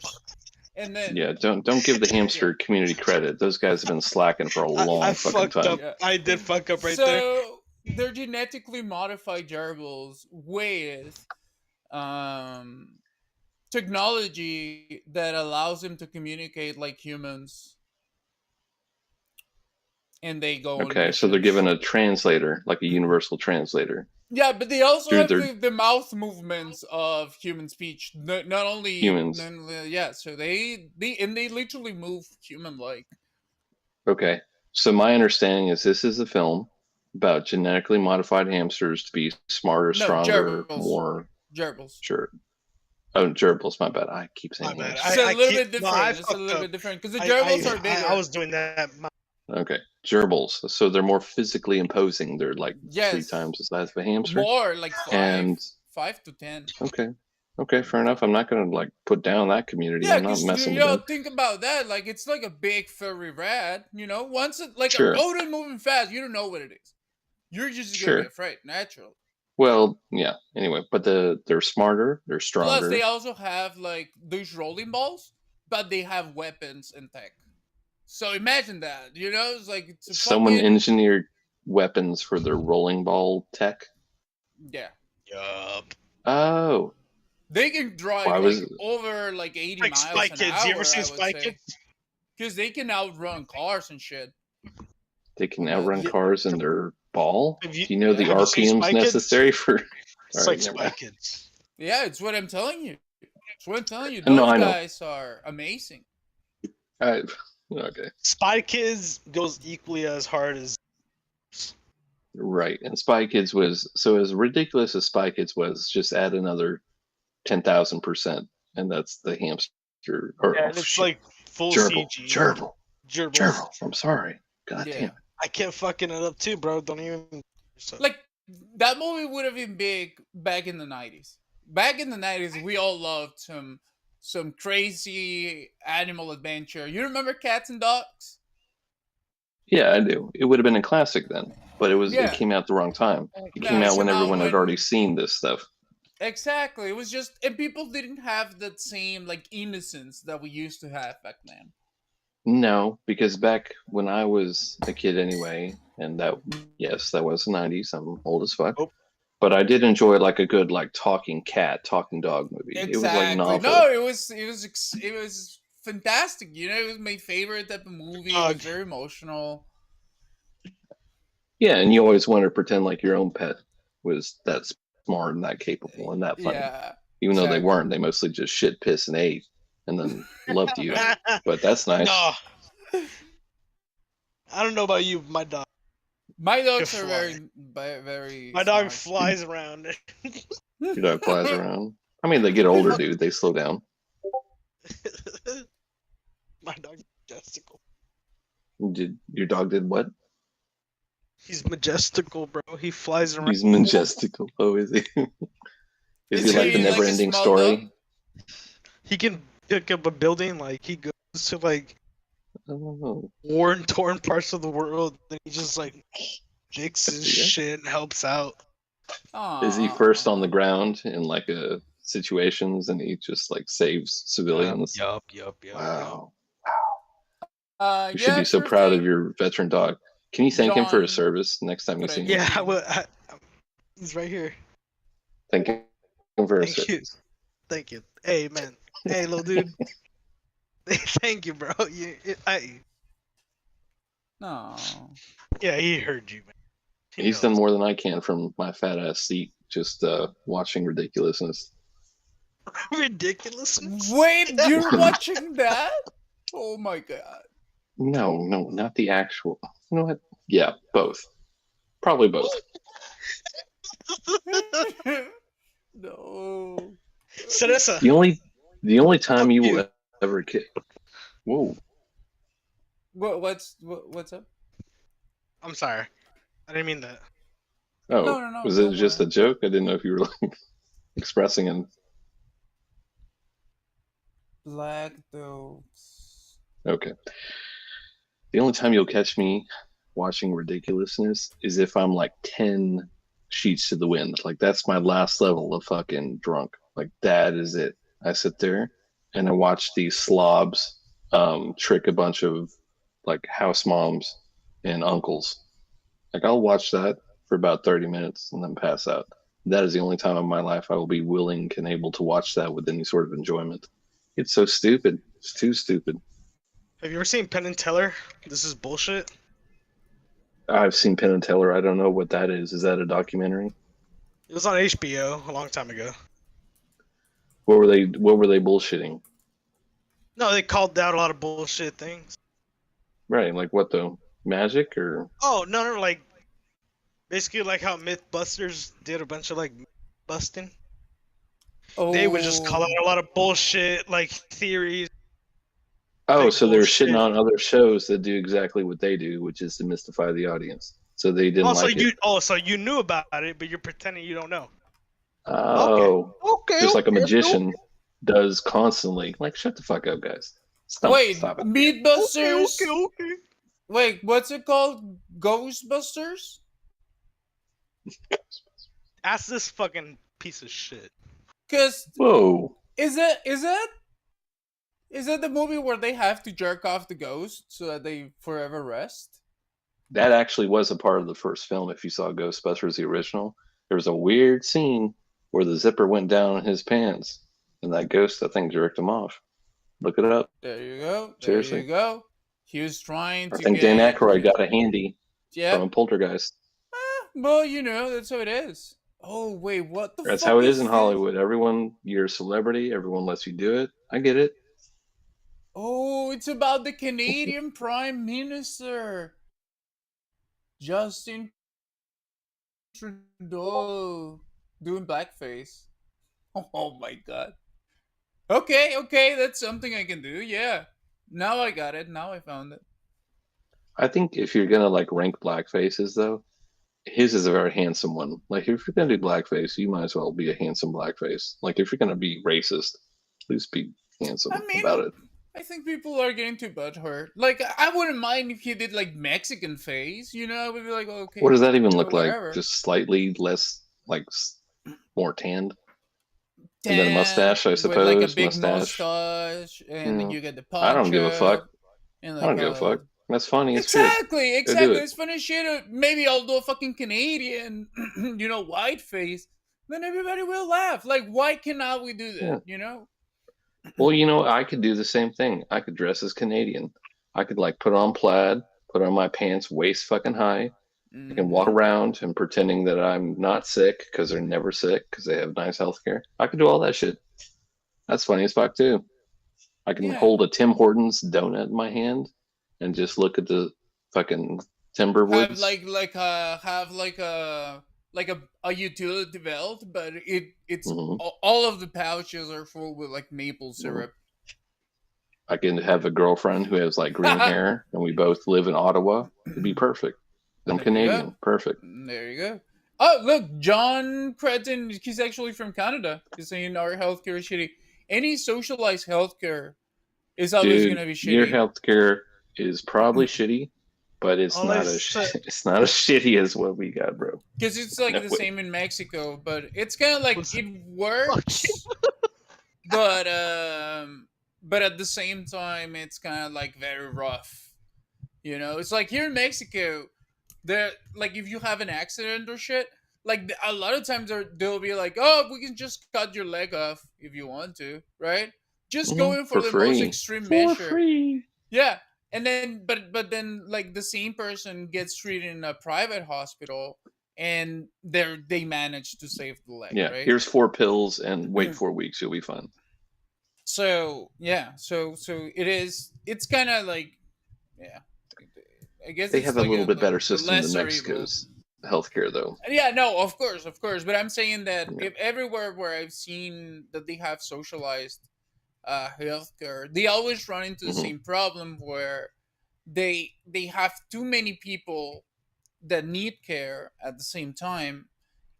Speaker 5: And then
Speaker 11: Yeah, don't give the hamster community credit. Those guys have been slacking for a long
Speaker 10: I
Speaker 11: fucking
Speaker 10: fucked
Speaker 11: time.
Speaker 10: up.
Speaker 5: Yeah.
Speaker 10: I did fuck up right there.
Speaker 5: so they're genetically modified gerbils with technology that allows them to communicate like humans. And they go on
Speaker 11: Okay, so they're
Speaker 5: missions.
Speaker 11: given a translator, like a universal translator.
Speaker 5: Yeah, but they also
Speaker 11: Dude,
Speaker 5: have
Speaker 11: they're-
Speaker 5: the mouth movements of human speech. Not only
Speaker 11: Humans.
Speaker 5: yeah, so they literally move human like.
Speaker 11: Okay, so my understanding is this is a film about genetically modified hamsters to be smarter,
Speaker 5: No,
Speaker 11: stronger,
Speaker 5: gerbils.
Speaker 11: more
Speaker 5: Gerbils.
Speaker 11: sure. Oh, gerbils. My bad. I keep saying
Speaker 10: My bad.
Speaker 11: hamsters.
Speaker 5: It's a little
Speaker 10: can't-
Speaker 5: bit
Speaker 10: no,
Speaker 5: different.
Speaker 10: I
Speaker 5: It's a
Speaker 10: fucked
Speaker 5: little
Speaker 10: up.
Speaker 5: bit different because the gerbils are bigger.
Speaker 10: I was doing that.
Speaker 11: Okay, gerbils. So they're more physically imposing. They're like 3
Speaker 5: Yes.
Speaker 11: times the size of a hamster.
Speaker 5: more like 5,
Speaker 11: And
Speaker 5: 5 to 10.
Speaker 11: okay, fair enough. I'm not gonna like put down that community.
Speaker 5: Yeah,
Speaker 11: I'm not
Speaker 5: because
Speaker 11: messing
Speaker 5: yo,
Speaker 11: with them.
Speaker 5: think about that. Like it's like a big furry rat. You know, once it like
Speaker 11: Sure.
Speaker 5: a rodent moving fast, you don't know what it is. You're just gonna
Speaker 11: Sure.
Speaker 5: be afraid, naturally.
Speaker 11: Well, yeah. Anyway, but they're smarter. They're stronger.
Speaker 5: Plus, they also have like those rolling balls, but they have weapons and tech. So imagine that. You know, it's like it's a
Speaker 11: Someone
Speaker 5: fucking,
Speaker 11: engineered weapons for their rolling ball tech.
Speaker 5: yeah.
Speaker 10: Yup.
Speaker 11: Oh,
Speaker 5: They can drive
Speaker 11: Why
Speaker 5: like,
Speaker 11: was it-
Speaker 5: over like 80
Speaker 10: Like
Speaker 5: miles
Speaker 10: Spy
Speaker 5: an
Speaker 10: Kids.
Speaker 5: hour.
Speaker 10: You ever seen Spy Kids?
Speaker 5: Because they can outrun cars and shit.
Speaker 11: they can outrun cars in their ball.
Speaker 10: Have
Speaker 11: Do
Speaker 10: you-
Speaker 11: you know the
Speaker 10: have you seen
Speaker 11: RPMs
Speaker 10: Spy Kids?
Speaker 11: necessary for?
Speaker 10: It's
Speaker 11: All
Speaker 10: like
Speaker 11: right, never
Speaker 10: Spy
Speaker 11: mind.
Speaker 10: Kids.
Speaker 5: Yeah, it's what I'm telling you. It's what I'm telling you.
Speaker 11: No,
Speaker 5: Those
Speaker 11: I know.
Speaker 5: guys are amazing.
Speaker 11: Okay,
Speaker 10: Spy Kids goes equally as hard as.
Speaker 11: right. And Spy Kids was so as ridiculous as Spy Kids was. Just add another 10,000%, and that's the hamster. Or
Speaker 10: And it's like full
Speaker 11: gerbil,
Speaker 10: CG.
Speaker 11: gerbil,
Speaker 10: Gerbils.
Speaker 11: gerbil. I'm sorry. God
Speaker 5: Yeah.
Speaker 11: damn.
Speaker 10: I kept fucking it up too, bro. Don't even. So.
Speaker 5: Like that movie would have been big back in the 90s. Back in the 90s, we all loved some crazy animal adventure. You remember Cats and Dogs?
Speaker 11: Yeah, I do. It would have been a classic then, but
Speaker 5: Yeah.
Speaker 11: it came out the wrong time. It
Speaker 5: Yeah,
Speaker 11: came
Speaker 5: it
Speaker 11: out when
Speaker 5: came out
Speaker 11: everyone had
Speaker 5: when-
Speaker 11: already seen this stuff.
Speaker 5: Exactly. It was just, and people didn't have that same like innocence that we used to have back then.
Speaker 11: No, because back when I was a kid anyway, and that yes, that was the 90s. I'm old as fuck.
Speaker 10: Oh.
Speaker 11: But I did enjoy like a good like talking cat, talking dog movie.
Speaker 5: Exactly.
Speaker 11: It was like novel.
Speaker 5: No, it was fantastic. You know, it was my favorite type of movie. It
Speaker 10: Dog.
Speaker 5: was very emotional.
Speaker 11: Yeah, and you always want to pretend like your own pet was that smart and that capable and that funny.
Speaker 5: Yeah.
Speaker 11: Even though they
Speaker 5: exactly.
Speaker 11: weren't, they mostly just shit, piss, and ate, and then loved you. But that's nice.
Speaker 10: No. I don't know about you, my dog.
Speaker 5: My dogs
Speaker 10: Good
Speaker 5: are
Speaker 10: fly.
Speaker 5: very.
Speaker 10: My dog
Speaker 5: smart.
Speaker 10: flies around.
Speaker 11: Your dog flies around. I mean, they get older, dude. They slow down.
Speaker 10: My dog majestical.
Speaker 11: Did your dog did what?
Speaker 10: He's majestical, bro. He flies around.
Speaker 11: He's majestical. Oh, is he? Is he like the
Speaker 5: he like a
Speaker 11: never-ending
Speaker 5: small
Speaker 11: story?
Speaker 5: dog?
Speaker 10: He can pick up a building. Like he goes to like
Speaker 11: Oh,
Speaker 10: war and torn parts of the world. And he just like fixes
Speaker 11: Yeah.
Speaker 10: shit and helps out.
Speaker 11: is he
Speaker 5: Aw.
Speaker 11: first on the ground in like situations, and he just like saves civilians?
Speaker 10: Yup.
Speaker 11: Wow, you
Speaker 5: Yeah,
Speaker 11: should be so
Speaker 5: sure
Speaker 11: proud
Speaker 5: thing.
Speaker 11: of your veteran dog. Can you thank him for his
Speaker 5: John,
Speaker 11: service next time you
Speaker 5: could I
Speaker 11: see him?
Speaker 10: Yeah, I will. He's right here.
Speaker 11: Thank him for his
Speaker 10: Thank you.
Speaker 11: service.
Speaker 10: Thank you. Hey, man. Hey, little dude. Thank you, bro.
Speaker 5: No.
Speaker 10: Yeah, he heard you, man. He
Speaker 11: He's
Speaker 10: knows.
Speaker 11: done more than I can from my fat ass seat, just watching ridiculousness.
Speaker 10: Ridiculousness.
Speaker 5: Wait, you're watching that? Oh my god.
Speaker 11: No, not the actual. You know what? Yeah, both. Probably both.
Speaker 5: No.
Speaker 10: Cereza.
Speaker 11: The only time you
Speaker 10: you.
Speaker 11: will ever get. Whoa.
Speaker 5: What's up?
Speaker 10: I'm sorry. I didn't mean that.
Speaker 11: Oh,
Speaker 5: No,
Speaker 11: was it
Speaker 5: don't
Speaker 11: just
Speaker 5: worry.
Speaker 11: a joke? I didn't know if you were like expressing an.
Speaker 5: Black dogs.
Speaker 11: Okay. The only time you'll catch me watching ridiculousness is if I'm like 10 sheets to the wind. Like that's my last level of fucking drunk. Like that is it. I sit there and I watch these slobs trick a bunch of like house moms and uncles. Like I'll watch that for about 30 minutes and then pass out. That is the only time in my life I will be willing and able to watch that with any sort of enjoyment. It's so stupid. It's too stupid.
Speaker 10: Have you ever seen Penn and Teller? This is bullshit.
Speaker 11: I've seen Penn and Teller. I don't know what that is. Is that a documentary?
Speaker 10: It was on HBO a long time ago.
Speaker 11: What were they bullshitting?
Speaker 10: No, they called out a lot of bullshit things.
Speaker 11: Right, like what though? Magic or
Speaker 10: Oh, no, like basically like how Mythbusters did a bunch of like busting. They would just call out a lot of bullshit, like theories.
Speaker 11: oh,
Speaker 10: like
Speaker 11: so they're
Speaker 10: bullshit.
Speaker 11: shitting on other shows that do exactly what they do, which is to mystify the audience. So they didn't
Speaker 10: Also,
Speaker 11: like it.
Speaker 10: so you knew about it, but you're pretending you don't know.
Speaker 11: Oh,
Speaker 10: Okay.
Speaker 11: just like a magician does constantly. Like, shut the fuck up, guys. Stop it.
Speaker 5: Meatbusters.
Speaker 10: Okay.
Speaker 5: Wait, what's it called? Ghostbusters?
Speaker 10: Ask this fucking piece of shit.
Speaker 5: Cause
Speaker 11: Whoa.
Speaker 5: is that the movie where they have to jerk off the ghost so that they forever rest?
Speaker 11: That actually was a part of the first film. If you saw Ghostbusters, the original, there was a weird scene where the zipper went down his pants and that ghost, I think, jerked him off. Look it up.
Speaker 5: There you go.
Speaker 11: Seriously.
Speaker 5: There you go. He was trying to
Speaker 11: I think
Speaker 5: get...
Speaker 11: Dan Aykroyd got a handy
Speaker 5: Yeah.
Speaker 11: from Poltergeist.
Speaker 5: Well, you know, that's how it is. Oh, wait, what the
Speaker 11: That's
Speaker 5: fuck
Speaker 11: how it is in
Speaker 5: this?
Speaker 11: Hollywood. Everyone, you're a celebrity. Everyone lets you do it. I get it.
Speaker 5: Oh, it's about the Canadian Prime Minister. Justin Trudeau doing blackface. Oh my god. Okay, that's something I can do. Yeah. Now I got it. Now I found it.
Speaker 11: I think if you're gonna like rank black faces, though, his is a very handsome one. Like if you're gonna do blackface, you might as well be a handsome blackface. Like if you're gonna be racist, at least be handsome
Speaker 5: I mean,
Speaker 11: about it.
Speaker 5: I think people are getting too butthurt. Like, I wouldn't mind if he did like Mexican face. You know, I would be like, okay.
Speaker 11: What does that even look
Speaker 5: whatever.
Speaker 11: like? Just slightly less, like more tanned. And then a mustache, I
Speaker 5: With,
Speaker 11: suppose.
Speaker 5: like a big mustache, and then you get the poncho.
Speaker 11: I don't give a fuck.
Speaker 5: And
Speaker 11: I don't give a fuck. That's funny as shit.
Speaker 5: Exactly.
Speaker 11: Go do it.
Speaker 5: It's funny shit. Maybe I'll do a fucking Canadian, you know, white face. Then everybody will laugh. Like, why cannot we do that?
Speaker 11: Yeah.
Speaker 5: You know?
Speaker 11: Well, you know, I could do the same thing. I could dress as Canadian. I could like put on plaid, put on my pants waist fucking high. I can walk around and pretending that I'm not sick because they're never sick because they have nice health care. I could do all that shit. That's funny as fuck too. I can hold a Tim Hortons donut in my hand and just look at the fucking timber woods.
Speaker 5: Have like a utility belt, but it's all of the pouches are full with like maple syrup.
Speaker 11: I can have a girlfriend who has like green hair and we both live in Ottawa. It'd be perfect. I'm Canadian. Perfect.
Speaker 5: There you go. Oh, look, John Cretin, he's actually from Canada. He's saying our healthcare is shitty. Any socialized healthcare is always going to be shitty.
Speaker 11: Your healthcare is probably shitty, but it's not as shitty as what we got, bro.
Speaker 5: Because it's like the same in Mexico, but it's kind of like it works, but at the same time, it's kind of like very rough. You know, it's like here in Mexico. They're like, if you have an accident or shit, like a lot of times they'll be like, oh, we can just cut your leg off if you want to, right? Just go in for the
Speaker 11: free.
Speaker 5: most extreme
Speaker 11: For
Speaker 5: measure.
Speaker 11: free.
Speaker 5: Yeah, and then but then like the same person gets treated in a private hospital and they manage to save the leg.
Speaker 11: Yeah,
Speaker 5: right?
Speaker 11: here's 4 pills and wait 4 weeks, you'll be fine.
Speaker 5: So yeah, so it is. It's kind of like, yeah. I guess
Speaker 11: they
Speaker 5: it's
Speaker 11: have
Speaker 5: like
Speaker 11: a little bit better
Speaker 5: the
Speaker 11: system than
Speaker 5: lesser
Speaker 11: Mexico's. healthcare though.
Speaker 5: Yeah, no, of course. But I'm saying that
Speaker 11: Yeah.
Speaker 5: if everywhere where I've seen that they have socialized healthcare, they always run into the
Speaker 11: Mhm.
Speaker 5: same problem where they have too many people that need care at the same time,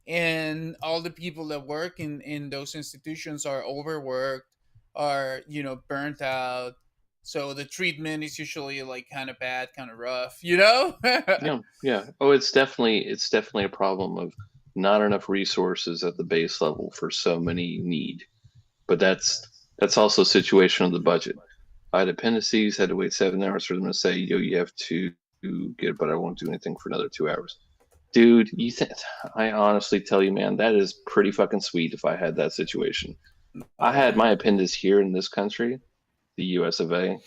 Speaker 5: and all the people that work in those institutions are overworked, are burnt out. So the treatment is usually like kind of bad, kind of rough,
Speaker 11: Yeah, yeah. Oh, it's definitely a problem of not enough resources at the base level for so many you need. But that's also a situation of the budget. I had appendices, had to wait 7 hours for them to say, yo, you have to get, but I won't do anything for another 2 hours. Dude, I honestly tell you, man, that is pretty fucking sweet if I had that situation. I had my appendix here in this country, the US of A,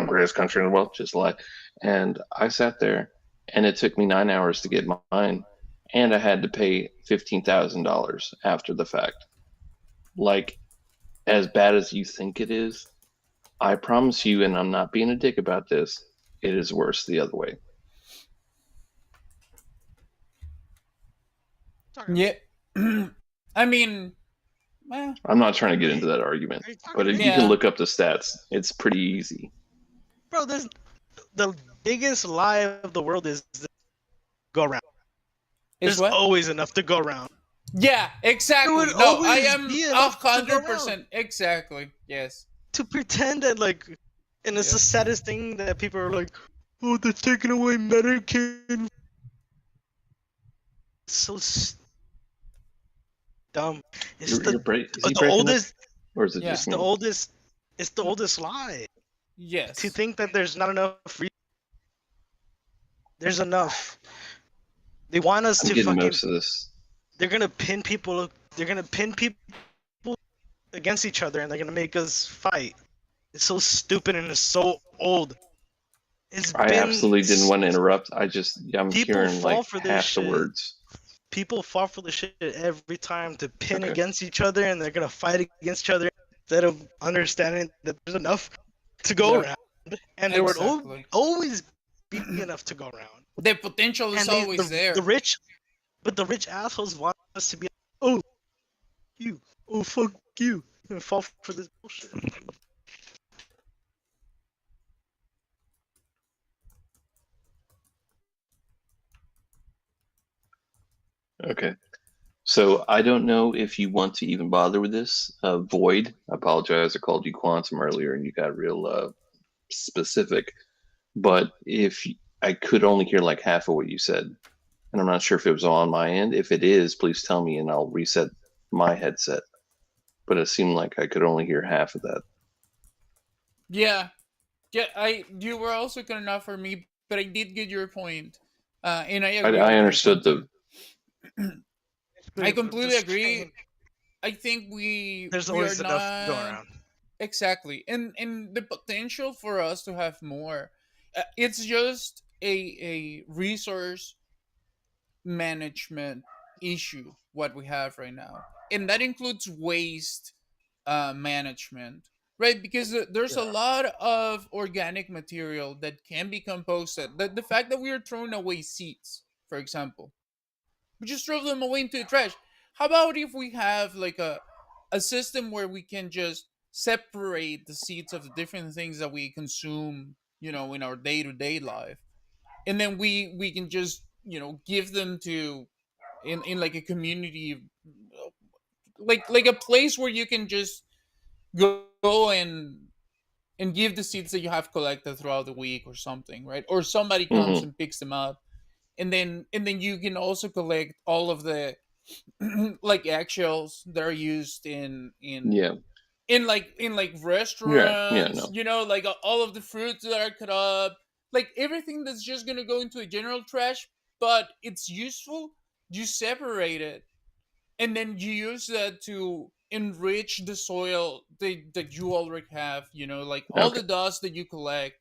Speaker 11: greatest country in the world, just lie. And I sat there and it took me 9 hours to get mine, and I had to pay $15,000 after the fact. Like, as bad as you think it is, I promise you, and I'm not being a dick about this, it is worse the other way.
Speaker 5: Yeah. I mean, well,
Speaker 11: I'm not trying to get into that argument,
Speaker 10: Are you talking
Speaker 11: but if you
Speaker 5: Yeah.
Speaker 11: can look up the stats, it's pretty easy.
Speaker 10: Bro, the biggest lie of the world is go around.
Speaker 5: is
Speaker 10: There's
Speaker 5: what?
Speaker 10: always enough to go around.
Speaker 5: Yeah, exactly.
Speaker 10: There would
Speaker 5: No, I
Speaker 10: always
Speaker 5: am
Speaker 10: be enough to go
Speaker 5: 100% exactly. Yes.
Speaker 10: To pretend that, like, and it's the
Speaker 5: Yeah.
Speaker 10: saddest thing that people are like, oh, they're taking away Medicaid. It's so dumb. It's
Speaker 11: Is he
Speaker 10: the
Speaker 11: breaking up?
Speaker 10: oldest.
Speaker 11: Or is it
Speaker 5: Yeah.
Speaker 11: just
Speaker 10: The
Speaker 11: me?
Speaker 10: oldest. It's the oldest lie.
Speaker 5: Yes.
Speaker 10: To think that there's not enough there's enough. They want us
Speaker 11: I'm
Speaker 10: to
Speaker 11: getting
Speaker 10: fucking.
Speaker 11: most of this.
Speaker 10: They're gonna pin people. They're gonna pin people against each other, and they're gonna make us fight. It's so stupid and it's so old. It's
Speaker 11: I
Speaker 10: been.
Speaker 11: absolutely didn't want to interrupt. I'm
Speaker 10: People
Speaker 11: hearing
Speaker 10: fall
Speaker 11: like
Speaker 10: for this
Speaker 11: half
Speaker 10: shit.
Speaker 11: the words.
Speaker 10: People fall for the shit every time to pin
Speaker 11: Okay.
Speaker 10: against each other, and they're gonna fight against each other instead of understanding that there's enough to go
Speaker 5: Yeah.
Speaker 10: around, and there would
Speaker 5: Exactly.
Speaker 10: always be enough to go around.
Speaker 5: The potential is
Speaker 10: And
Speaker 5: always there.
Speaker 10: the rich, but the rich assholes want us to be, oh, you, oh fuck you, and fall for this bullshit.
Speaker 11: Okay. So I don't know if you want to even bother with this. Void, I apologize. I called you Quantum earlier and you got real specific. But if I could only hear like half of what you said, and I'm not sure if it was on my end. If it is, please tell me and I'll reset my headset. But it seemed like I could only hear half of that.
Speaker 5: Yeah. You were also good enough for me, but I did get your point. And I agree.
Speaker 11: I understood the.
Speaker 5: I completely
Speaker 10: Just
Speaker 5: agree.
Speaker 10: saying,
Speaker 5: I think
Speaker 10: there's
Speaker 5: we
Speaker 10: always
Speaker 5: are
Speaker 10: enough
Speaker 5: not
Speaker 10: to go around.
Speaker 5: exactly, and the potential for us to have more. It's just a resource management issue what we have right now, and that includes waste management, right? Because there's a lot of organic material that can be composted. The fact that we are throwing away seeds, for example, we just throw them away into the trash. How about if we have like a system where we can just separate the seeds of the different things that we consume, in our day-to-day life, and then we can just give them to in like a community, like a place where you can just go and give the seeds that you have collected throughout the week or something, right? Or somebody comes
Speaker 11: Mhm.
Speaker 5: and picks them up, and then you can also collect all of the like eggshells that are used in
Speaker 11: Yeah.
Speaker 5: in restaurants,
Speaker 11: No.
Speaker 5: like all of the fruits that are cut up, like everything that's just gonna go into a general trash, but it's useful. You separate it, and then you use that to enrich the soil that you already have. Like all
Speaker 11: Okay.
Speaker 5: the dust that you collect,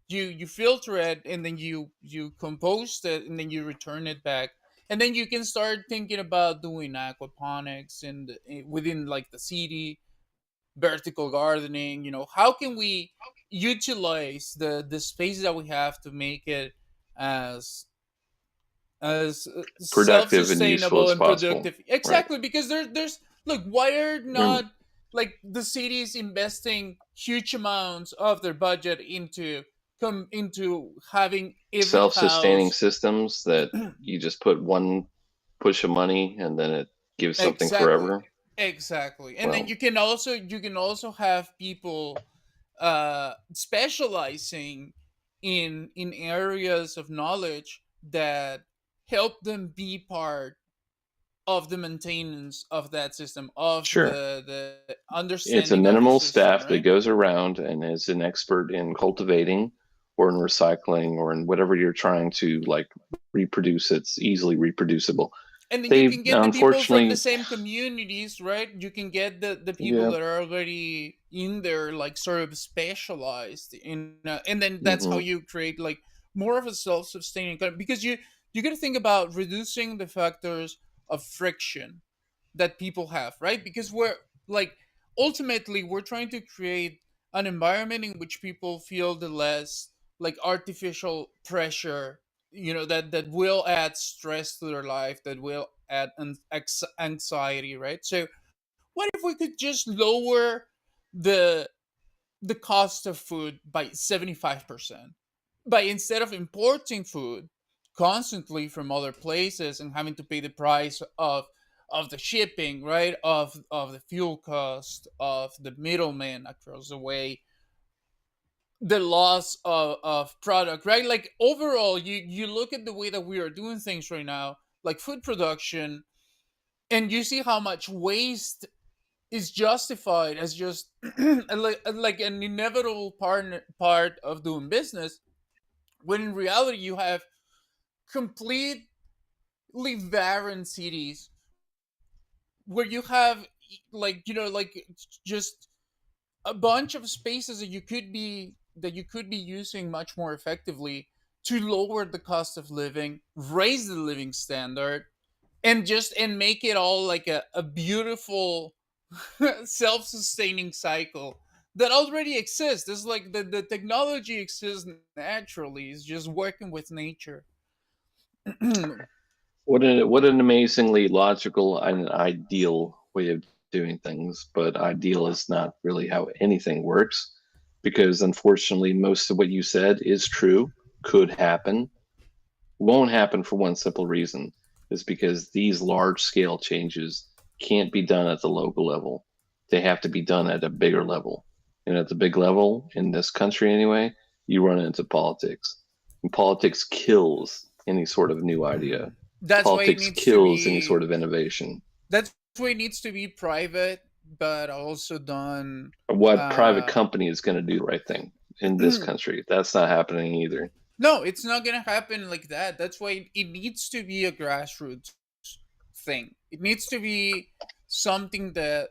Speaker 5: you filter it, and then you compost it, and then you return it back, and then you can start thinking about doing aquaponics and within like the city, vertical gardening. How can we utilize the space that we have to make it as
Speaker 11: productive and
Speaker 5: self-sustainable
Speaker 11: useful as
Speaker 5: and
Speaker 11: possible.
Speaker 5: productive. Exactly, because there's look, why are not like the cities investing huge amounts of their budget into having every
Speaker 11: Self-sustaining
Speaker 5: house
Speaker 11: systems that you just put one push of money and then it gives something
Speaker 5: exactly
Speaker 11: forever.
Speaker 5: exactly, and then
Speaker 11: Well,
Speaker 5: you can also have people specializing in areas of knowledge that help them be part of the maintenance of that system, of
Speaker 11: sure.
Speaker 5: the
Speaker 11: It's a
Speaker 5: understanding of the
Speaker 11: minimal
Speaker 5: system,
Speaker 11: staff that
Speaker 5: right?
Speaker 11: goes around and is an expert in cultivating or in recycling or in whatever you're trying to like reproduce. It's easily reproducible.
Speaker 5: And then you
Speaker 11: They
Speaker 5: can get the people from the
Speaker 11: unfortunately,
Speaker 5: same communities, right? You can get the people
Speaker 11: yeah,
Speaker 5: that are already in there, like sort of specialized in, and then that's how
Speaker 11: hmm
Speaker 5: you create like more of a self-sustaining because you got to think about reducing the factors of friction that people have, right? Because we're like ultimately we're trying to create an environment in which people feel the less like artificial pressure, that will add stress to their life, that will add anxiety, right? So what if we could just lower the the cost of food by 75%, by instead of importing food constantly from other places and having to pay the price of the shipping, right, of the fuel cost, of the middleman across the way, the loss of product, right? Like overall, you look at the way that we are doing things right now, like food production, and you see how much waste is justified as just like an inevitable part of doing business, when in reality you have completely barren cities where you have like like just a bunch of spaces that you could be using much more effectively to lower the cost of living, raise the living standard, and make it all like a beautiful self-sustaining cycle that already exists. It's like the technology exists naturally. It's just working with nature.
Speaker 11: what an amazingly logical and ideal way of doing things. But ideal is not really how anything works, because unfortunately, most of what you said is true, could happen, won't happen for one simple reason, is because these large scale changes can't be done at the local level. They have to be done at a bigger level. And at the big level, in this country anyway, you run into politics. And politics kills any sort of new idea.
Speaker 5: That's why it
Speaker 11: Politics
Speaker 5: needs to
Speaker 11: kills any sort
Speaker 5: be
Speaker 11: of innovation.
Speaker 5: that's why it needs to be private, but also done.
Speaker 11: What private
Speaker 5: uh
Speaker 11: company is going to do the right thing in this country? That's not happening either.
Speaker 5: no, it's not gonna happen like that. That's why it needs to be a grassroots thing. It needs to be something that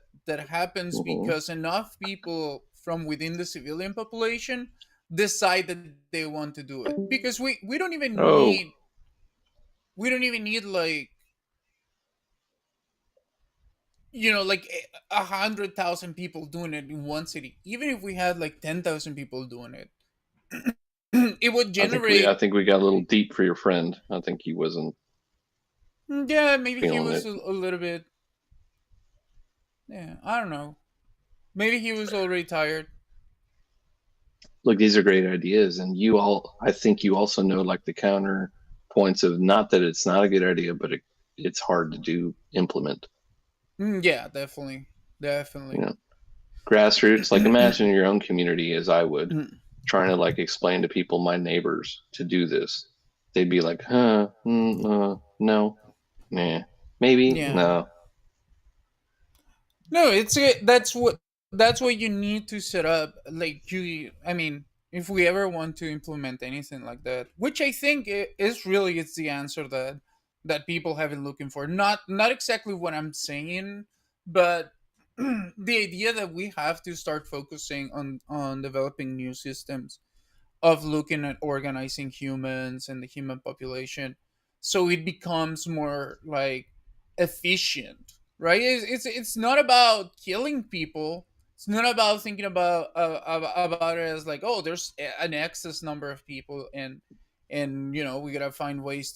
Speaker 5: happens
Speaker 11: hmm
Speaker 5: because enough people from within the civilian population decide that they want to do it, because we don't even
Speaker 11: Oh,
Speaker 5: need like like 100,000 people doing it in one city. Even if we had like 10,000 people doing it, it would
Speaker 11: I
Speaker 5: generate.
Speaker 11: think we got a little deep for your friend. I think he wasn't
Speaker 5: Yeah, maybe he
Speaker 11: feeling
Speaker 5: was
Speaker 11: it.
Speaker 5: a little bit. Yeah, I don't know. Maybe he was already tired.
Speaker 11: Look, these are great ideas, and I think you also know like the counter points of not that it's not a good idea, but it's hard to do implement.
Speaker 5: Yeah, definitely,
Speaker 11: You
Speaker 5: definitely.
Speaker 11: know, grassroots. Like imagine your own community, as I would, trying to like explain to people, my neighbors, to do this. They'd be like, "Huh? No, nah, maybe
Speaker 5: Yeah.
Speaker 11: no."
Speaker 5: No, that's what you need to set up. Like I mean, if we ever want to implement anything like that, which I think is really it's the answer that people have been looking for. Not exactly what I'm saying, but the idea that we have to start focusing on developing new systems of looking at organizing humans and the human population so it becomes more like efficient, right? It's not about killing people. It's not about thinking about it as like, oh, there's an excess number of people, and we gotta find ways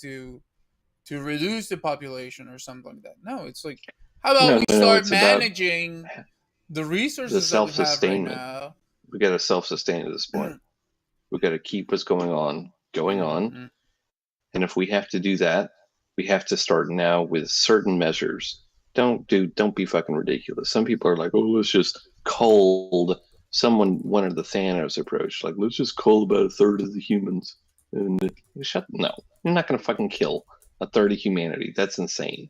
Speaker 1: to reduce the population or something like that. No, it's like, how about
Speaker 11: No,
Speaker 1: we
Speaker 11: no,
Speaker 1: start
Speaker 11: it's about
Speaker 1: managing the
Speaker 11: the
Speaker 1: resources that we have right
Speaker 11: self-sustainment.
Speaker 1: now?
Speaker 11: We got to self-sustain at this point. We got to keep what's going on,
Speaker 1: Mhm.
Speaker 11: and if we have to do that, we have to start now with certain measures. Don't be fucking ridiculous. Some people are like, oh, let's just cull. Someone wanted the Thanos approach, like let's just cull about a third of the humans. And no, you're not gonna fucking kill a third of humanity. That's insane.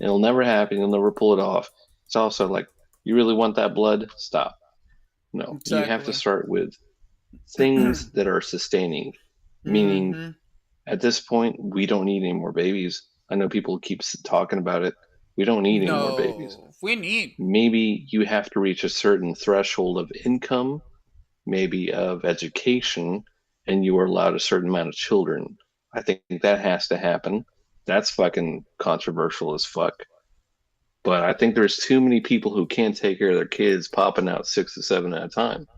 Speaker 11: It'll never happen. You'll never pull it off. It's also like, you really want that blood? Stop. No, you have to
Speaker 1: Exactly.
Speaker 11: start with things that are sustaining, meaning
Speaker 1: Mhm.
Speaker 11: at this point, we don't need any more babies. I know people keep talking about it. We don't need any more babies.
Speaker 1: No, we need.
Speaker 11: Maybe you have to reach a certain threshold of income, maybe of education, and you are allowed a certain amount of children. I think that has to happen. That's fucking controversial as fuck. But I think there's too many people who can't take care of their kids popping out 6 to 7 at a time.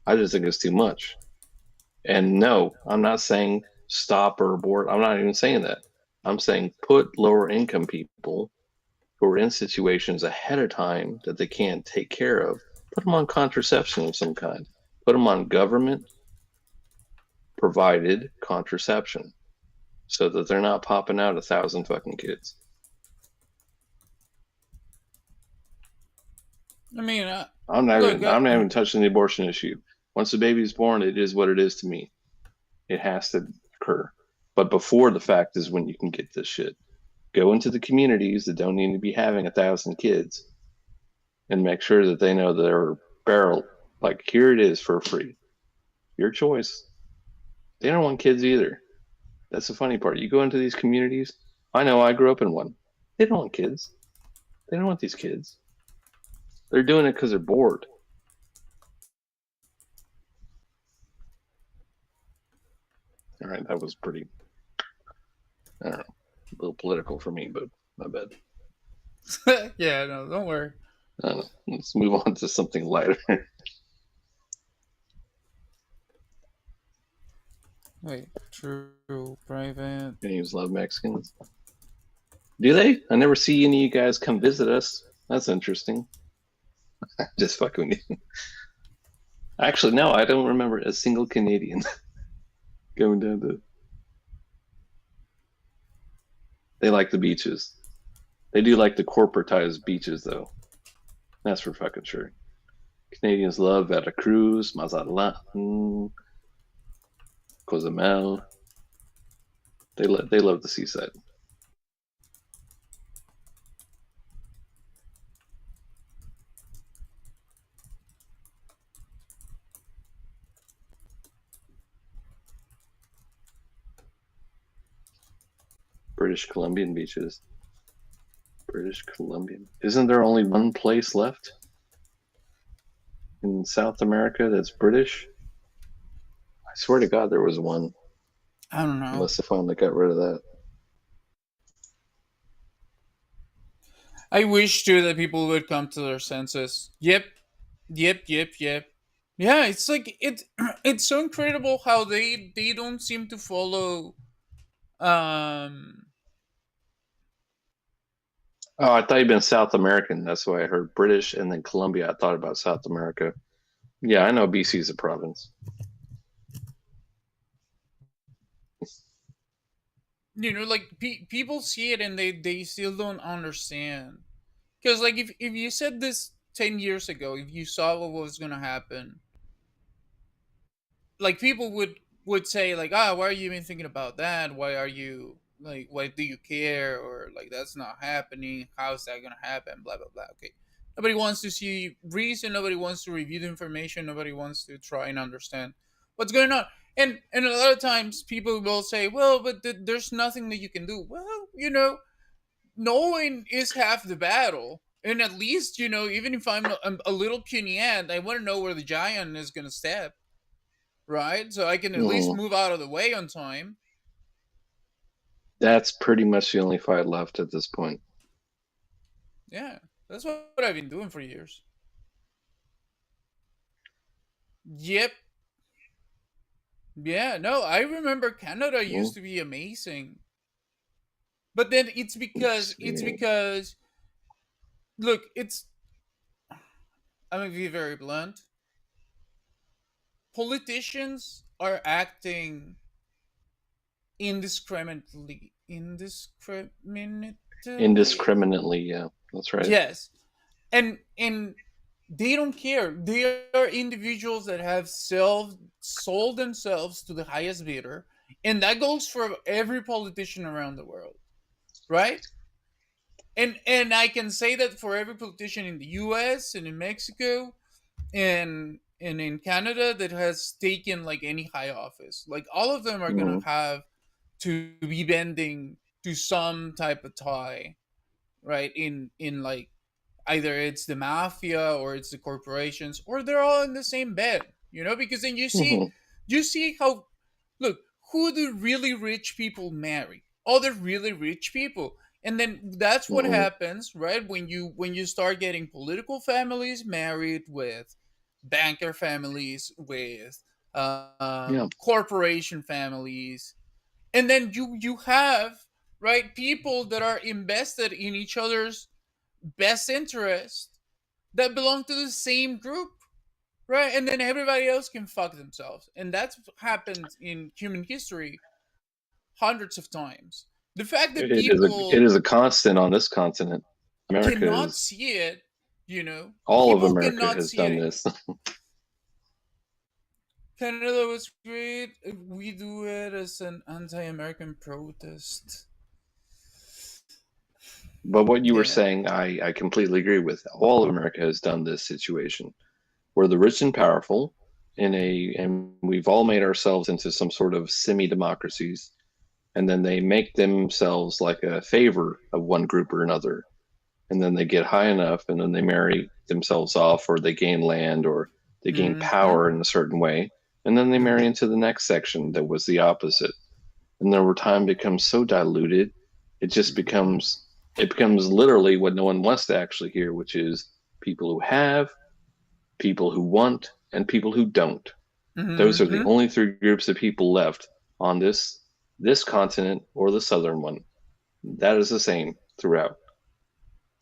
Speaker 11: I just think it's too much. And no, I'm not saying stop or abort. I'm not even saying that. I'm saying put lower income people who are in situations ahead of time that they can't take care of, put them on contraception of some kind. Put them on government provided contraception so that they're not popping out 1,000 fucking kids.
Speaker 1: I mean,
Speaker 11: I'm not
Speaker 1: look,
Speaker 11: even touching the abortion issue. Once the baby's born, it is what it is to me. It has to occur. But before the fact is when you can get this shit. Go into the communities that don't need to be having 1,000 kids and make sure that they know they're barrel, like, here it is for free. Your choice. They don't want kids either. That's the funny part. You go into these communities, I know I grew up in one. They don't want kids. They don't want these kids. They're doing it because they're bored. All right, that was pretty, I don't know, a little political for me, but my bad.
Speaker 1: yeah, no, don't worry.
Speaker 11: I don't know. Let's move on to something lighter.
Speaker 1: Wait, true, private.
Speaker 11: Canadians love Mexicans. Do they? I never see any of you guys come visit us. That's interesting. Just fucking with you. Actually, no, I don't remember a single Canadian going down to. They like the beaches. They do like the corporatized beaches, though. That's for fucking sure. Canadians love Veracruz, Mazatlan, Cozumel. They love the seaside. British Columbian beaches. British Columbian. Isn't there only one place left in South America that's British? I swear to God there was one.
Speaker 1: I don't know.
Speaker 11: Unless they finally got rid of that.
Speaker 1: I wish too that people would come to their senses. Yep. Yeah, it's like it's so incredible how they don't seem to follow
Speaker 11: Oh, I thought you'd been South American. That's why I heard British and then Colombia. I thought about South America. Yeah, I know BC is a province.
Speaker 1: like people see it and they still don't understand. Because like if you said this 10 years ago, if you saw what was gonna happen, like people would say like, why are you even thinking about that? Why are you like, why do you care? Or like, that's not happening. How's that gonna happen? Blah blah blah. Okay. Nobody wants to see reason. Nobody wants to review the information. Nobody wants to try and understand what's going on. And a lot of times people will say, well, but there's nothing that you can do. Well, knowing is half the battle. And at least, even if I'm a little puny ant, I want to know where the giant is going to step. Right? So I can at least move out of the way on time.
Speaker 11: That's pretty much the only fight left at this point.
Speaker 1: Yeah. That's what I've been doing for years. Yep. Yeah, no, I remember Canada used to be amazing. But then it's because look, I'm gonna be very blunt. Politicians are acting
Speaker 11: Indiscriminately, yeah, that's right.
Speaker 1: Yes, and they don't care. They are individuals that have sold themselves to the highest bidder, and that goes for every politician around the world, right? And I can say that for every politician in the U.S. and in Mexico, and in Canada that has taken like any high office, like all of them are gonna have to be bending to some type of tie, right? In like either it's the mafia or it's the corporations or they're all in the same bed, because then you see how, look, who do really rich people marry? Other really rich people. And then that's what happens, right? When you start getting political families married with banker families, with corporation families, and then you have, right, people that are invested in each other's best interest that belong to the same group, right? And then everybody else can fuck themselves, and that's happened in human history hundreds of times. The fact that
Speaker 11: it is a constant on this continent. America
Speaker 1: cannot see it,
Speaker 11: all
Speaker 1: people
Speaker 11: of America
Speaker 1: cannot
Speaker 11: has
Speaker 1: see
Speaker 11: done
Speaker 1: it.
Speaker 11: this.
Speaker 1: Canada was great. We do it as an anti-American protest.
Speaker 11: But what you were saying, I completely agree with. All of America has done this situation where the rich and powerful and we've all made ourselves into some sort of semi-democracies, and then they make themselves like a favor of one group or another, and then they get high enough, and then they marry themselves off, or they gain land, or they gain power in a certain way, and then they marry into the next section that was the opposite. And over time becomes so diluted, it just becomes literally what no one wants to actually hear, which is people who have, people who want, and people who don't. Those are the only three groups of people left on this continent or the southern one. That is the same throughout.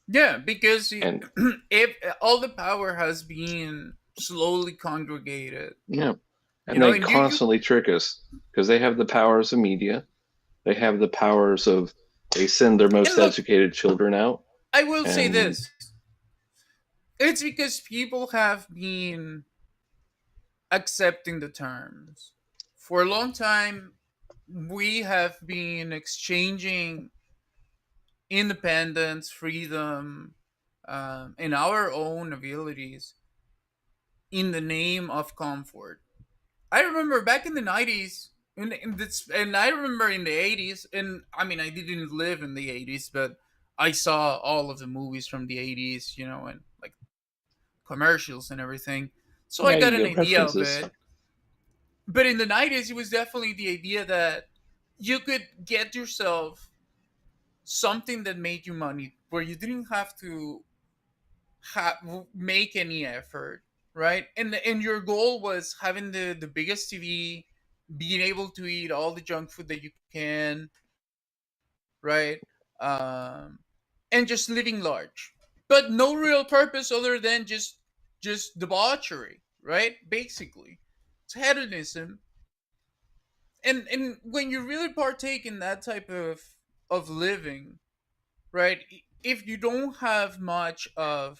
Speaker 1: Yeah, because if all the power has been slowly congregated.
Speaker 11: Yeah. And they constantly trick us because they have the powers of media. They have the powers of, they send their most educated children out.
Speaker 1: I will say this. It's because people have been accepting the terms. For a long time, we have been exchanging independence, freedom, and our own abilities in the name of comfort. I remember back in the 90s, and I remember in the 80s, and I mean, I didn't live in the 80s, but I saw all of the movies from the 80s, and like commercials and everything. So I got an idea of it. But in the 90s, it was definitely the idea that you could get yourself something that made you money, where you didn't have to make any effort, right? And your goal was having the biggest TV, being able to eat all the junk food that you can, right? And just living large, but no real purpose other than just debauchery, right? Basically, it's hedonism. And when you really partake in that type of living, right? If you don't have much of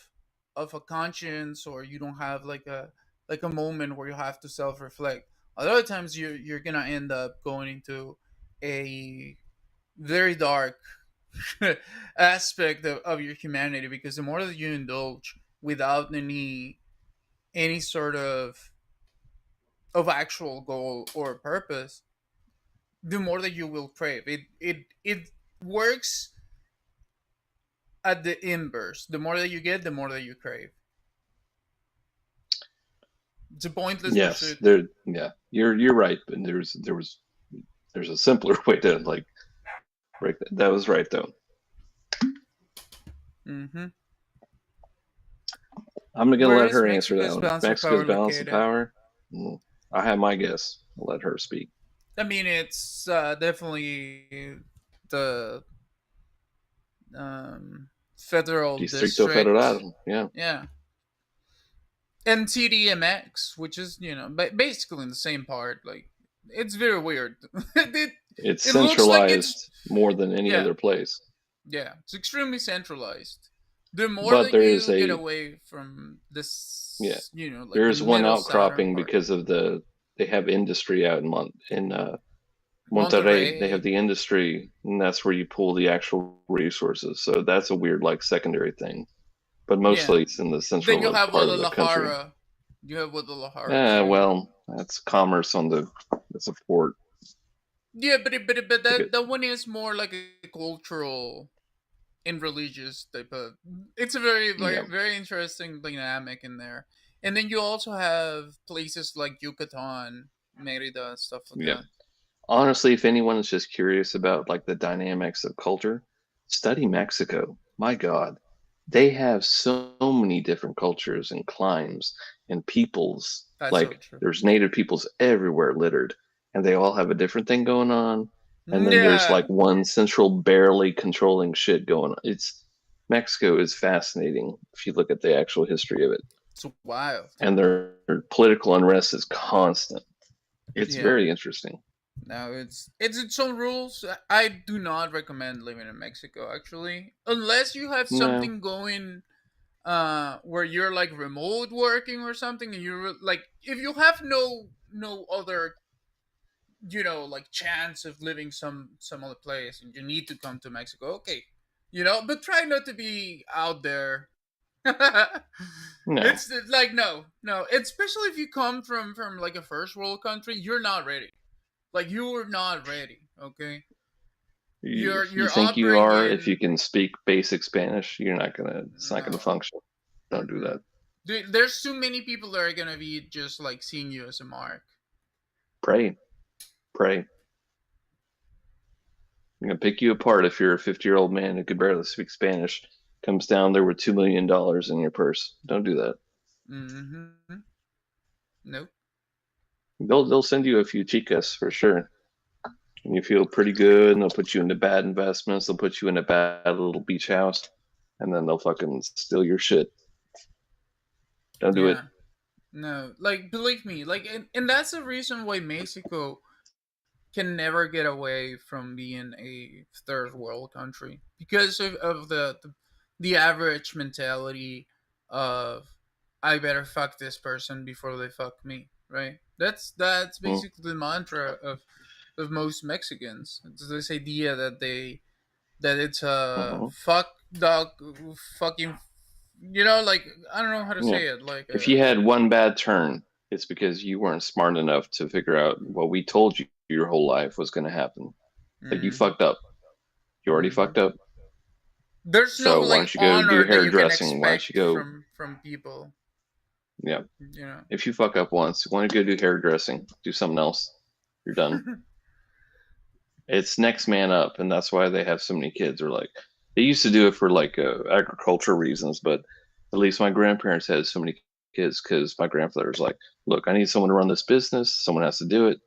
Speaker 1: a conscience, or you don't have like a moment where you have to self-reflect, a lot of times you're gonna end up going into a very dark aspect of your humanity, because the more that you indulge without any sort of actual goal or purpose, the more that you will crave. It works at the inverse. The more that you get, the more that you crave. It's a pointless pursuit.
Speaker 11: You're right, but there's a simpler way to like break that. That was right though. I'm gonna let her answer that one. Mexico's balance of power. I have my guess. I'll let her speak.
Speaker 1: I mean, it's definitely the federal
Speaker 11: Distrito
Speaker 1: district.
Speaker 11: Federal. Yeah.
Speaker 1: Yeah. And TDMX, which is, basically in the same part. Like, it's very weird.
Speaker 11: It's
Speaker 1: it looks like it's,
Speaker 11: centralized more than any
Speaker 1: yeah,
Speaker 11: other place.
Speaker 1: yeah, it's extremely centralized. The more
Speaker 11: But
Speaker 1: that
Speaker 11: there is
Speaker 1: you get
Speaker 11: a
Speaker 1: away from this,
Speaker 11: yeah.
Speaker 1: like the
Speaker 11: There's one
Speaker 1: middle southern
Speaker 11: outcropping
Speaker 1: part,
Speaker 11: because of they have industry out in Monterrey. They have
Speaker 1: Monterrey,
Speaker 11: the industry, and that's where you pull the actual resources. So that's a weird like secondary thing. But
Speaker 1: yeah.
Speaker 11: mostly it's in the
Speaker 1: Then you
Speaker 11: central
Speaker 1: have
Speaker 11: part of the country.
Speaker 1: Guadalajara. You have Guadalajara too.
Speaker 11: Well, that's commerce on the port.
Speaker 1: Yeah, but
Speaker 11: Okay.
Speaker 1: that one is more like a cultural and religious type of. It's a very
Speaker 11: Yeah.
Speaker 1: very interesting dynamic in there. And then you also have places like Yucatan, Merida, stuff like
Speaker 11: Yeah.
Speaker 1: that.
Speaker 11: Honestly, if anyone is just curious about like the dynamics of culture, study Mexico. My God, they have so many different cultures and climes and peoples.
Speaker 1: That's so
Speaker 11: Like
Speaker 1: true.
Speaker 11: there's native peoples everywhere littered, and they all have a different thing going on. And then there's
Speaker 1: Yeah,
Speaker 11: like one central barely controlling shit going on. Mexico is fascinating if you look at the actual history of it.
Speaker 1: it's wild.
Speaker 11: And their political unrest is constant. It's
Speaker 1: Yeah.
Speaker 11: very interesting.
Speaker 1: No, it's its own rules. I do not recommend living in Mexico actually, unless you have
Speaker 11: No.
Speaker 1: something going where you're like remote working or something, and you're like, if you have no other, like chance of living some other place, and you need to come to Mexico, okay, but try not to be out there.
Speaker 11: No.
Speaker 1: It's like, no, especially if you come from like a first world country, you're not ready. Like, you are not ready. Okay,
Speaker 11: You
Speaker 1: your
Speaker 11: think you are if you
Speaker 1: upbringing.
Speaker 11: can speak basic Spanish, it's not gonna
Speaker 1: No.
Speaker 11: function. Don't do that.
Speaker 1: There's too many people that are gonna be just like seeing you as a mark.
Speaker 11: Pray. I'm gonna pick you apart if you're a 50-year-old man who could barely speak Spanish, comes down there with $2 million in your purse. Don't do that.
Speaker 1: Mm-hmm. Nope.
Speaker 11: They'll send you a few chicas for sure. And you feel pretty good, and they'll put you into bad investments, they'll put you in a bad little beach house, and then they'll fucking steal your shit. Don't do it.
Speaker 1: No, like, believe me, like, and that's the reason why Mexico can never get away from being a third world country, because of the average mentality of, I better fuck this person before they fuck me, right? That's basically the mantra of most Mexicans. It's this idea that it's a fuck dog fucking, like, I don't know how to
Speaker 11: Yeah.
Speaker 1: say it, like,
Speaker 11: If you had one bad turn, it's because you weren't smart enough to figure out what we told you your whole life was going to happen. Like, you fucked up. You already fucked up.
Speaker 1: There's
Speaker 11: So
Speaker 1: no
Speaker 11: why
Speaker 1: like
Speaker 11: don't you go do
Speaker 1: honor that you can
Speaker 11: hairdressing? Why don't
Speaker 1: expect
Speaker 11: you go?
Speaker 1: from people.
Speaker 11: Yeah.
Speaker 1: You know.
Speaker 11: If you fuck up once, why don't you go do hairdressing? Do something else. You're done. It's next man up, and that's why they have so many kids. Or like, they used to do it for like agricultural reasons, but at least my grandparents had so many kids because my grandfather was like, "Look, I need someone to run this business. Someone has to do it.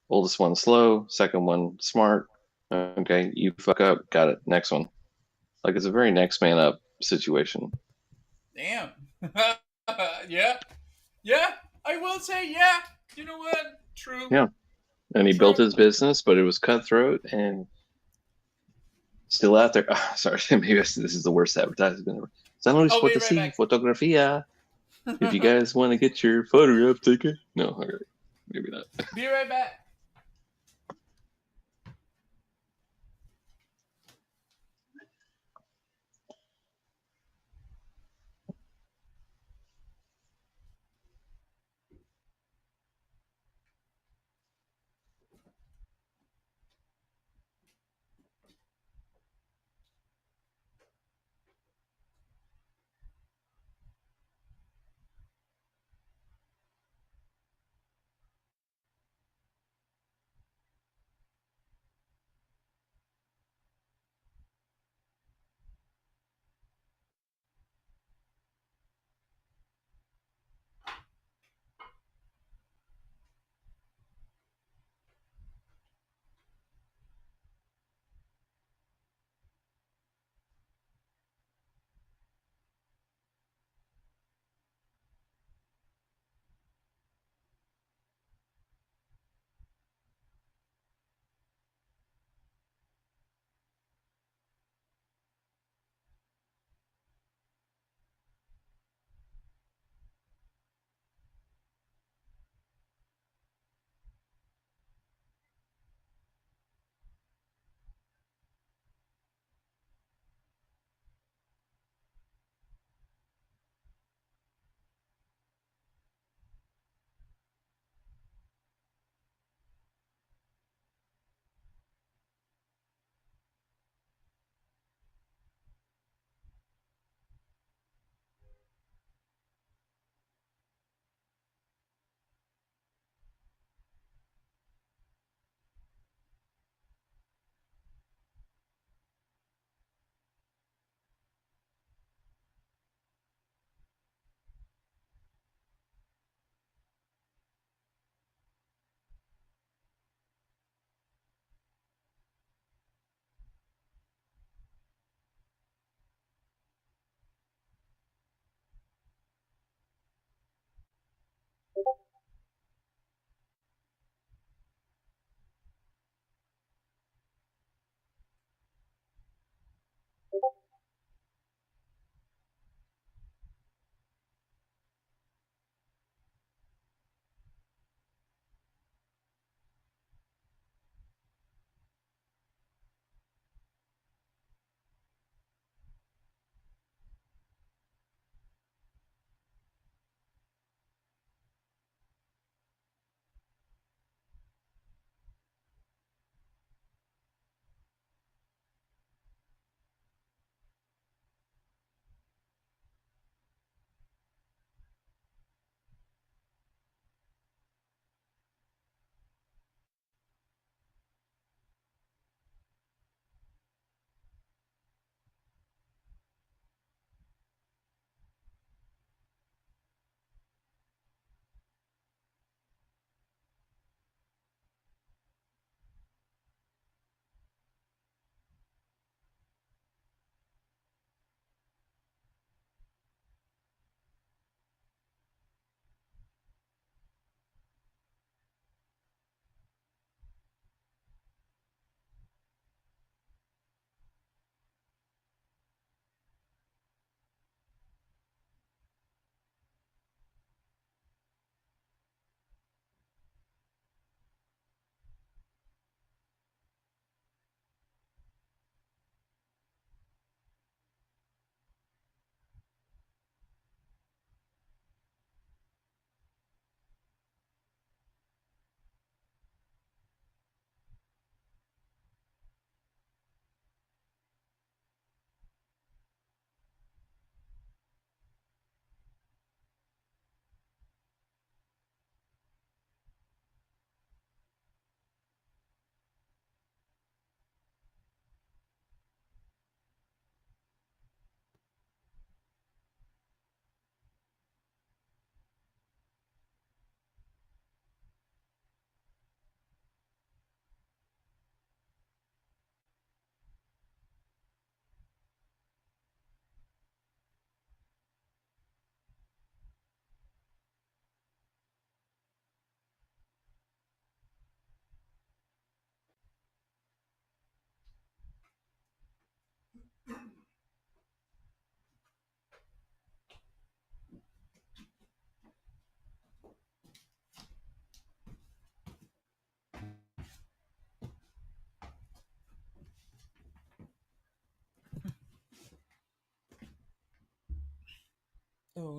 Speaker 11: Oldest one slow, second one smart. Okay, you fuck up, got it. Next one. Like, it's a very next man up situation.
Speaker 1: Damn. Yeah. Yeah. I will say, yeah. You know what? True.
Speaker 11: Yeah. And he
Speaker 1: True.
Speaker 11: built his business, but it was cutthroat and still out there. Oh, sorry, maybe this is the worst advertisement ever. San Luis
Speaker 1: I'll be right
Speaker 11: Potosí,
Speaker 1: back.
Speaker 11: Fotografía. If you guys want to get your photograph taken. No, all right. Maybe not.
Speaker 1: Be right back.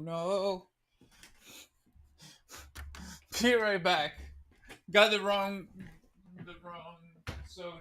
Speaker 5: no. Be right back. Got the wrong soda.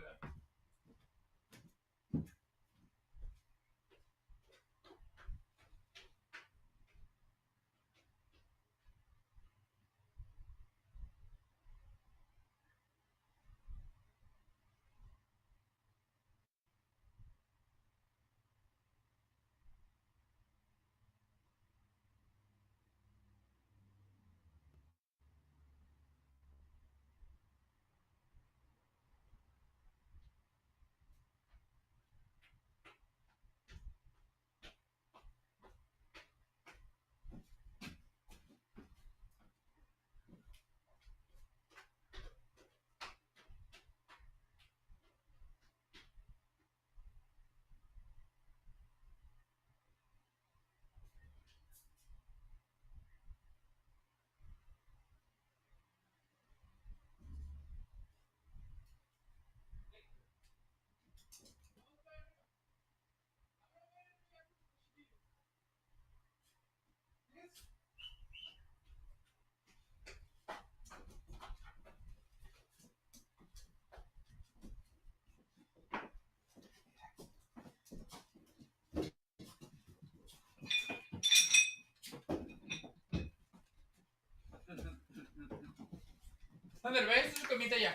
Speaker 5: Ander, ve, esta es su camita ya.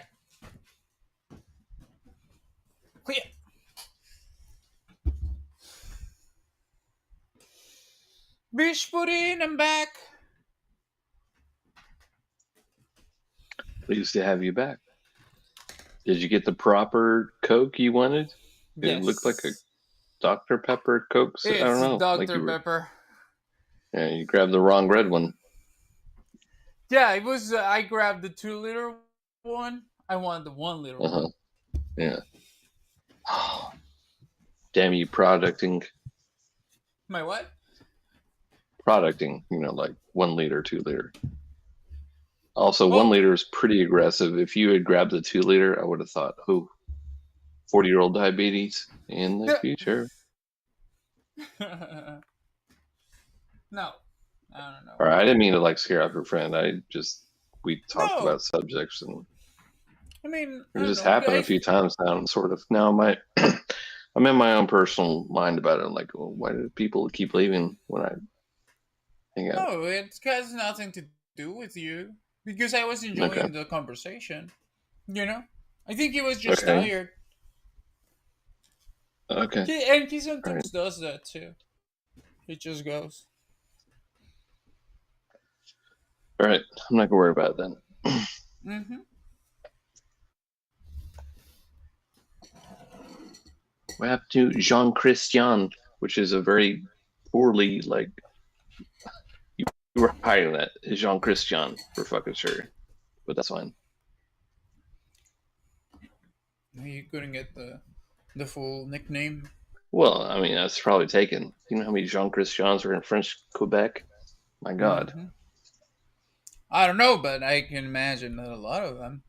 Speaker 5: Cuida. Bish Pudding, I'm back.
Speaker 11: Pleased to have you back. Did you get the proper Coke you wanted?
Speaker 5: Yes.
Speaker 11: It looked like a Dr. Pepper Coke.
Speaker 5: It's
Speaker 11: I don't know.
Speaker 5: Dr.
Speaker 11: Like
Speaker 5: Pepper.
Speaker 11: Yeah, you grabbed the wrong red one.
Speaker 5: Yeah, it was. I grabbed the 2-liter one. I wanted the 1-liter one.
Speaker 11: Yeah. Damn you, producting.
Speaker 5: My what?
Speaker 11: Producting, like 1 liter, 2 liter. Also, 1 liter is pretty aggressive. If you had grabbed the 2 liter, I would have thought, 40-year-old diabetes in the future.
Speaker 5: No, I don't know.
Speaker 11: All right, I didn't mean to scare off your friend. We talked about subjects, and
Speaker 5: I mean,
Speaker 11: it just happened a few times now. And sort of now, I'm in my own personal mind about it. I'm like, well, why do people keep leaving when I hang out?
Speaker 5: No, it has nothing to do with you because I was enjoying the conversation. I think he was just tired.
Speaker 11: Okay.
Speaker 5: And he sometimes does that too. He just goes.
Speaker 11: All right, I'm not gonna worry about it then.
Speaker 5: Mm-hmm.
Speaker 11: What happened to Jean Christian, which is a very poorly you were hiding that Jean Christian for fucking sure, but that's fine.
Speaker 5: You couldn't get the full nickname.
Speaker 11: Well, I mean that's probably taken. You know how many Jean Christians are in French Quebec? My God.
Speaker 5: Mm-hmm. I don't know, but I can imagine that a lot of them.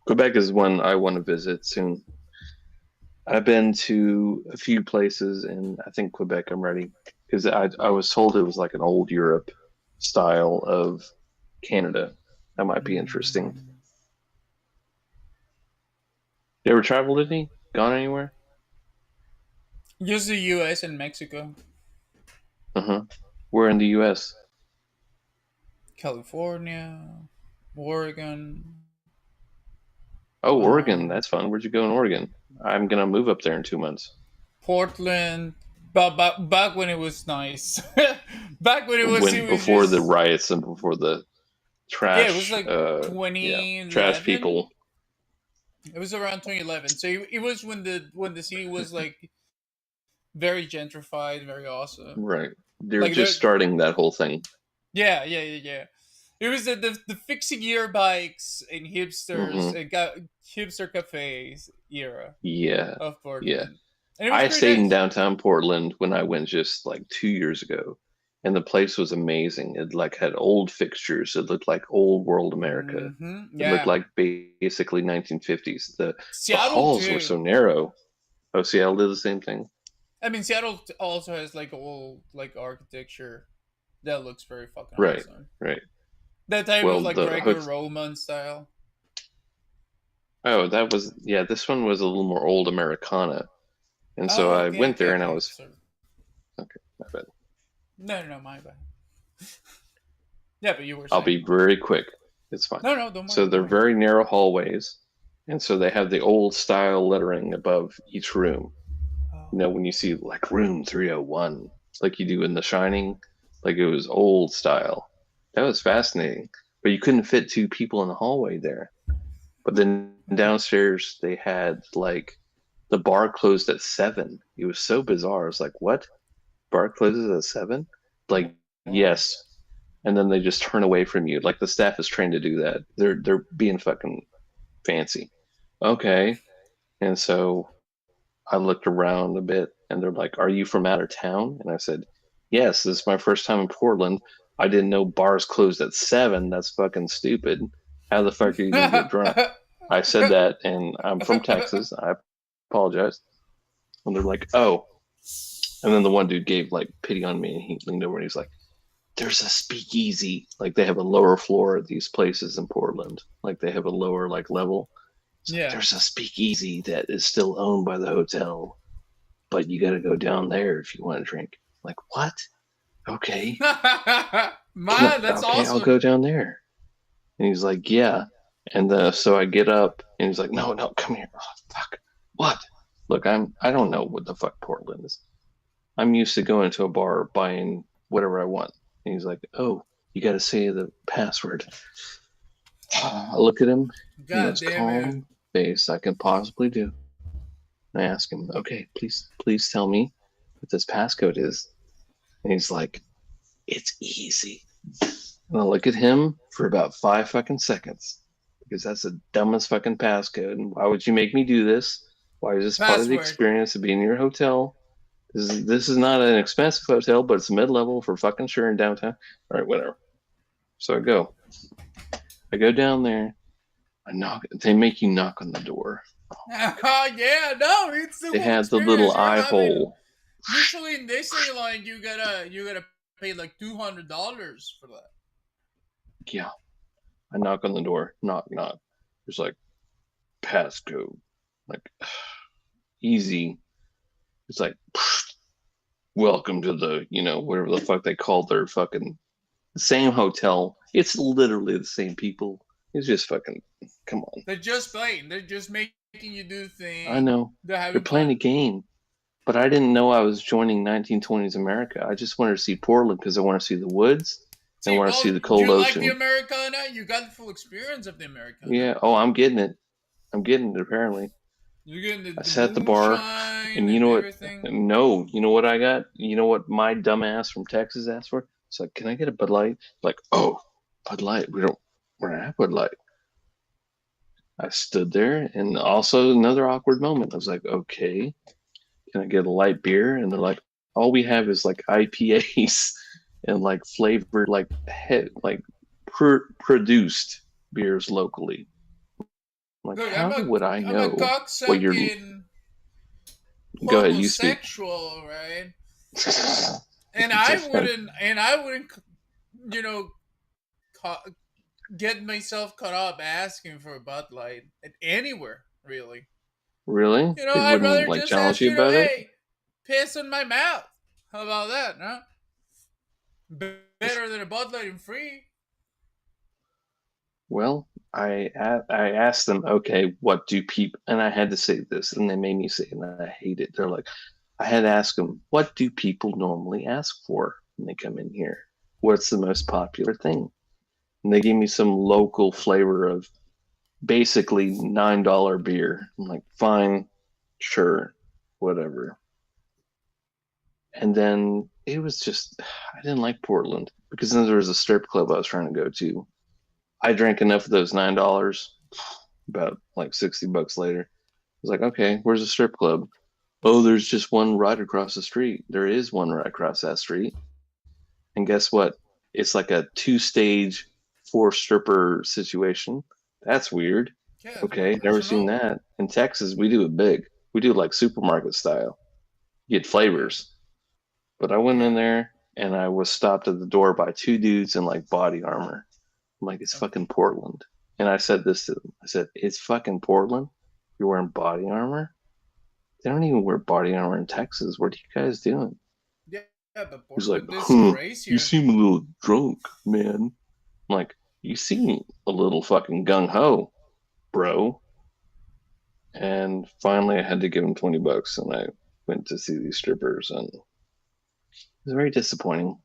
Speaker 11: Quebec is one I want to visit soon. I've been to a few places, and I think Quebec I'm ready. Because I was told it was like an old Europe style of Canada. That might be interesting. You ever traveled any? Gone anywhere?
Speaker 5: Just the U.S. and Mexico.
Speaker 11: Where in the U.S.?
Speaker 5: California, Oregon.
Speaker 11: Oh, Oregon. That's fun. Where'd you go in Oregon? I'm going to move up there in 2 months.
Speaker 5: Portland. Back when it was nice. Back when it was...
Speaker 11: before
Speaker 5: just...
Speaker 11: the riots and before the trash...
Speaker 5: Yeah, it was like 2011.
Speaker 11: Trash people.
Speaker 5: It was around 2011. So it was when the city was very gentrified, very awesome.
Speaker 11: Right. They're just starting that whole thing.
Speaker 5: Yeah. It was the fixing gear bikes and hipsters and hipster cafes era.
Speaker 11: Yeah.
Speaker 5: Of Portland.
Speaker 11: Yeah.
Speaker 5: I
Speaker 11: stayed in downtown Portland when I went just 2 years ago, and the place was amazing. It had old fixtures. It looked like old world America.
Speaker 5: Yeah.
Speaker 11: It looked like basically 1950s. The
Speaker 5: Seattle
Speaker 11: halls
Speaker 5: too.
Speaker 11: were so narrow. Oh, Seattle did the same thing.
Speaker 5: I mean, Seattle also has like old like architecture that looks very fucking
Speaker 11: Right,
Speaker 5: awesome.
Speaker 11: right.
Speaker 5: That type
Speaker 11: Well,
Speaker 5: of like
Speaker 11: the
Speaker 5: Greco-Roman style.
Speaker 11: Oh, that was yeah. This one was a little more old Americana, and so
Speaker 5: Oh,
Speaker 11: I
Speaker 5: okay,
Speaker 11: went
Speaker 5: okay,
Speaker 11: there and I
Speaker 5: okay.
Speaker 11: was
Speaker 5: Sorry.
Speaker 11: okay. My bad.
Speaker 5: No, my bad. Yeah, but you were
Speaker 11: I'll
Speaker 5: saying.
Speaker 11: be very quick. It's fine.
Speaker 5: No, don't worry.
Speaker 11: So they're
Speaker 5: don't worry.
Speaker 11: very narrow hallways, and so they have the old style lettering above each room. You know, when you see like room 301, like you do in The Shining, like it was old style. That was fascinating. But you couldn't fit two people in the hallway there. But then downstairs they had like the bar closed at 7. It was so bizarre. It's like, what? Bar closes at 7? Like, yes. And then they just turn away from you. Like the staff is trained to do that. They're being fucking fancy. Okay. And so I looked around a bit and they're like, "Are you from out of town?" And I said, "Yes, this is my first time in Portland. I didn't know bars closed at 7. That's fucking stupid. How the fuck are you gonna get drunk?" I said that, and I'm from Texas. I apologize. And they're like, "Oh." And then the one dude gave like pity on me and he leaned over and he's like, "There's a speakeasy. Like they have a lower floor at these places in Portland. Like they have a lower like level.
Speaker 5: Yeah.
Speaker 11: There's a speakeasy that is still owned by the hotel, but you got to go down there if you want to drink." Like, what? Okay.
Speaker 5: Man, that's
Speaker 11: okay,
Speaker 5: awesome.
Speaker 11: I'll go down there. And he's like, "Yeah." And so I get up and he's like, no, come here. Oh, fuck. What? Look, I don't know what the fuck Portland is. I'm used to going to a bar buying whatever I want. And he's like, "Oh, you got to say the password." I look at him, the
Speaker 5: God
Speaker 11: most
Speaker 5: damn it.
Speaker 11: calm face I can possibly do. And I ask him, "Okay, please tell me what this passcode is." And he's like, "It's easy." And I look at him for about 5 fucking seconds because that's the dumbest fucking passcode. And why would you make me do this? Why is this part of the
Speaker 5: Password.
Speaker 11: experience of being in your hotel? This is not an expensive hotel, but it's mid-level for fucking sure in downtown. All right, whatever. So I go down there. I knock. They make you knock on the door.
Speaker 5: Oh yeah, no, it's the
Speaker 11: They
Speaker 5: whole
Speaker 11: had the little
Speaker 5: experience. You're
Speaker 11: eye
Speaker 5: having-
Speaker 11: hole.
Speaker 5: Usually in Disneyland, you gotta pay like $200 for that.
Speaker 11: Yeah. I knock on the door. Knock, knock. There's like passcode. Like easy. It's like welcome to the, whatever the fuck they call their fucking same hotel. It's literally the same people. It's just fucking come on.
Speaker 5: They're just playing. They're just making you do things.
Speaker 11: I know. They're playing a game. But I didn't know I was joining 1920s America. I just wanted to see Portland because I want to see the woods. I want to see the cold ocean.
Speaker 5: You like the Americana? You got the full experience of the Americana.
Speaker 11: Yeah. Oh, I'm getting it. Apparently.
Speaker 5: You're getting
Speaker 11: I sat at the bar, and you know what? No, you know what I got? You know what my dumbass from Texas asked for? It's like, "Can I get a Bud Light?" Like, "Oh, Bud Light. We're not have Bud Light." I stood there, and also another awkward moment. I was like, "Okay, can I get a light beer?" And they're like, "All we have is like IPAs and like flavored produced beers locally." Like,
Speaker 5: Look,
Speaker 11: how would I know what you're? Go ahead, you speak.
Speaker 5: Homosexual, right? And I wouldn't, get myself caught up asking for a Bud Light at anywhere, really.
Speaker 11: Really?
Speaker 5: You know,
Speaker 11: They
Speaker 5: I'd
Speaker 11: wouldn't
Speaker 5: rather
Speaker 11: like
Speaker 5: just
Speaker 11: challenge
Speaker 5: ask
Speaker 11: you about it?
Speaker 5: hey, piss in my mouth. How about that, no? Better than a Bud Light and free.
Speaker 11: Well, I asked them, "Okay, what do people?" And I had to say this, and they made me say it, and I hate it. They're like, I had to ask them, "What do people normally ask for when they come in here? What's the most popular thing?" And they gave me some local flavor of basically $9 beer. I'm like, fine, sure, whatever. And then it was just, I didn't like Portland because then there was a strip club I was trying to go to. I drank enough of those $9, about like $60 later. I was like, okay, where's the strip club? Oh, there's just one right across the street. There is one right across that street. And guess what? It's like a 2-stage, 4-stripper situation. That's weird.
Speaker 5: Yeah,
Speaker 11: okay, never seen that. In Texas, we do it big. We do it like supermarket style. get flavors. But I went in there and I was stopped at the door by two dudes in like body armor. I'm like, it's fucking Portland. And I said this to them. I said, it's fucking Portland? You're wearing body armor? They don't even wear body armor in Texas. What are you guys doing?
Speaker 5: Yeah, but
Speaker 11: He's like,
Speaker 5: Portland is crazier.
Speaker 11: you seem a little drunk, man. I'm like, you seem a little fucking gung-ho, bro. And finally I had to give him $20 and I went to see these strippers and it was very disappointing.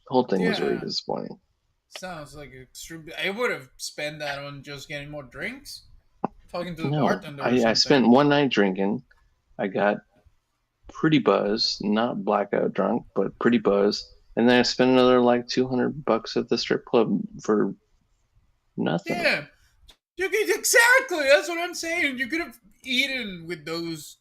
Speaker 11: The whole thing was very
Speaker 5: Yeah.
Speaker 11: disappointing.
Speaker 5: Sounds like extreme. I would have spent that on just getting more drinks, talking to the
Speaker 11: No,
Speaker 5: bartender. Or
Speaker 11: I
Speaker 5: something.
Speaker 11: spent one night drinking. I got pretty buzzed, not blackout drunk, but pretty buzzed. And then I spent another like $200 at the strip club for nothing.
Speaker 5: Yeah, you could exactly. That's what I'm saying. You could have eaten with those.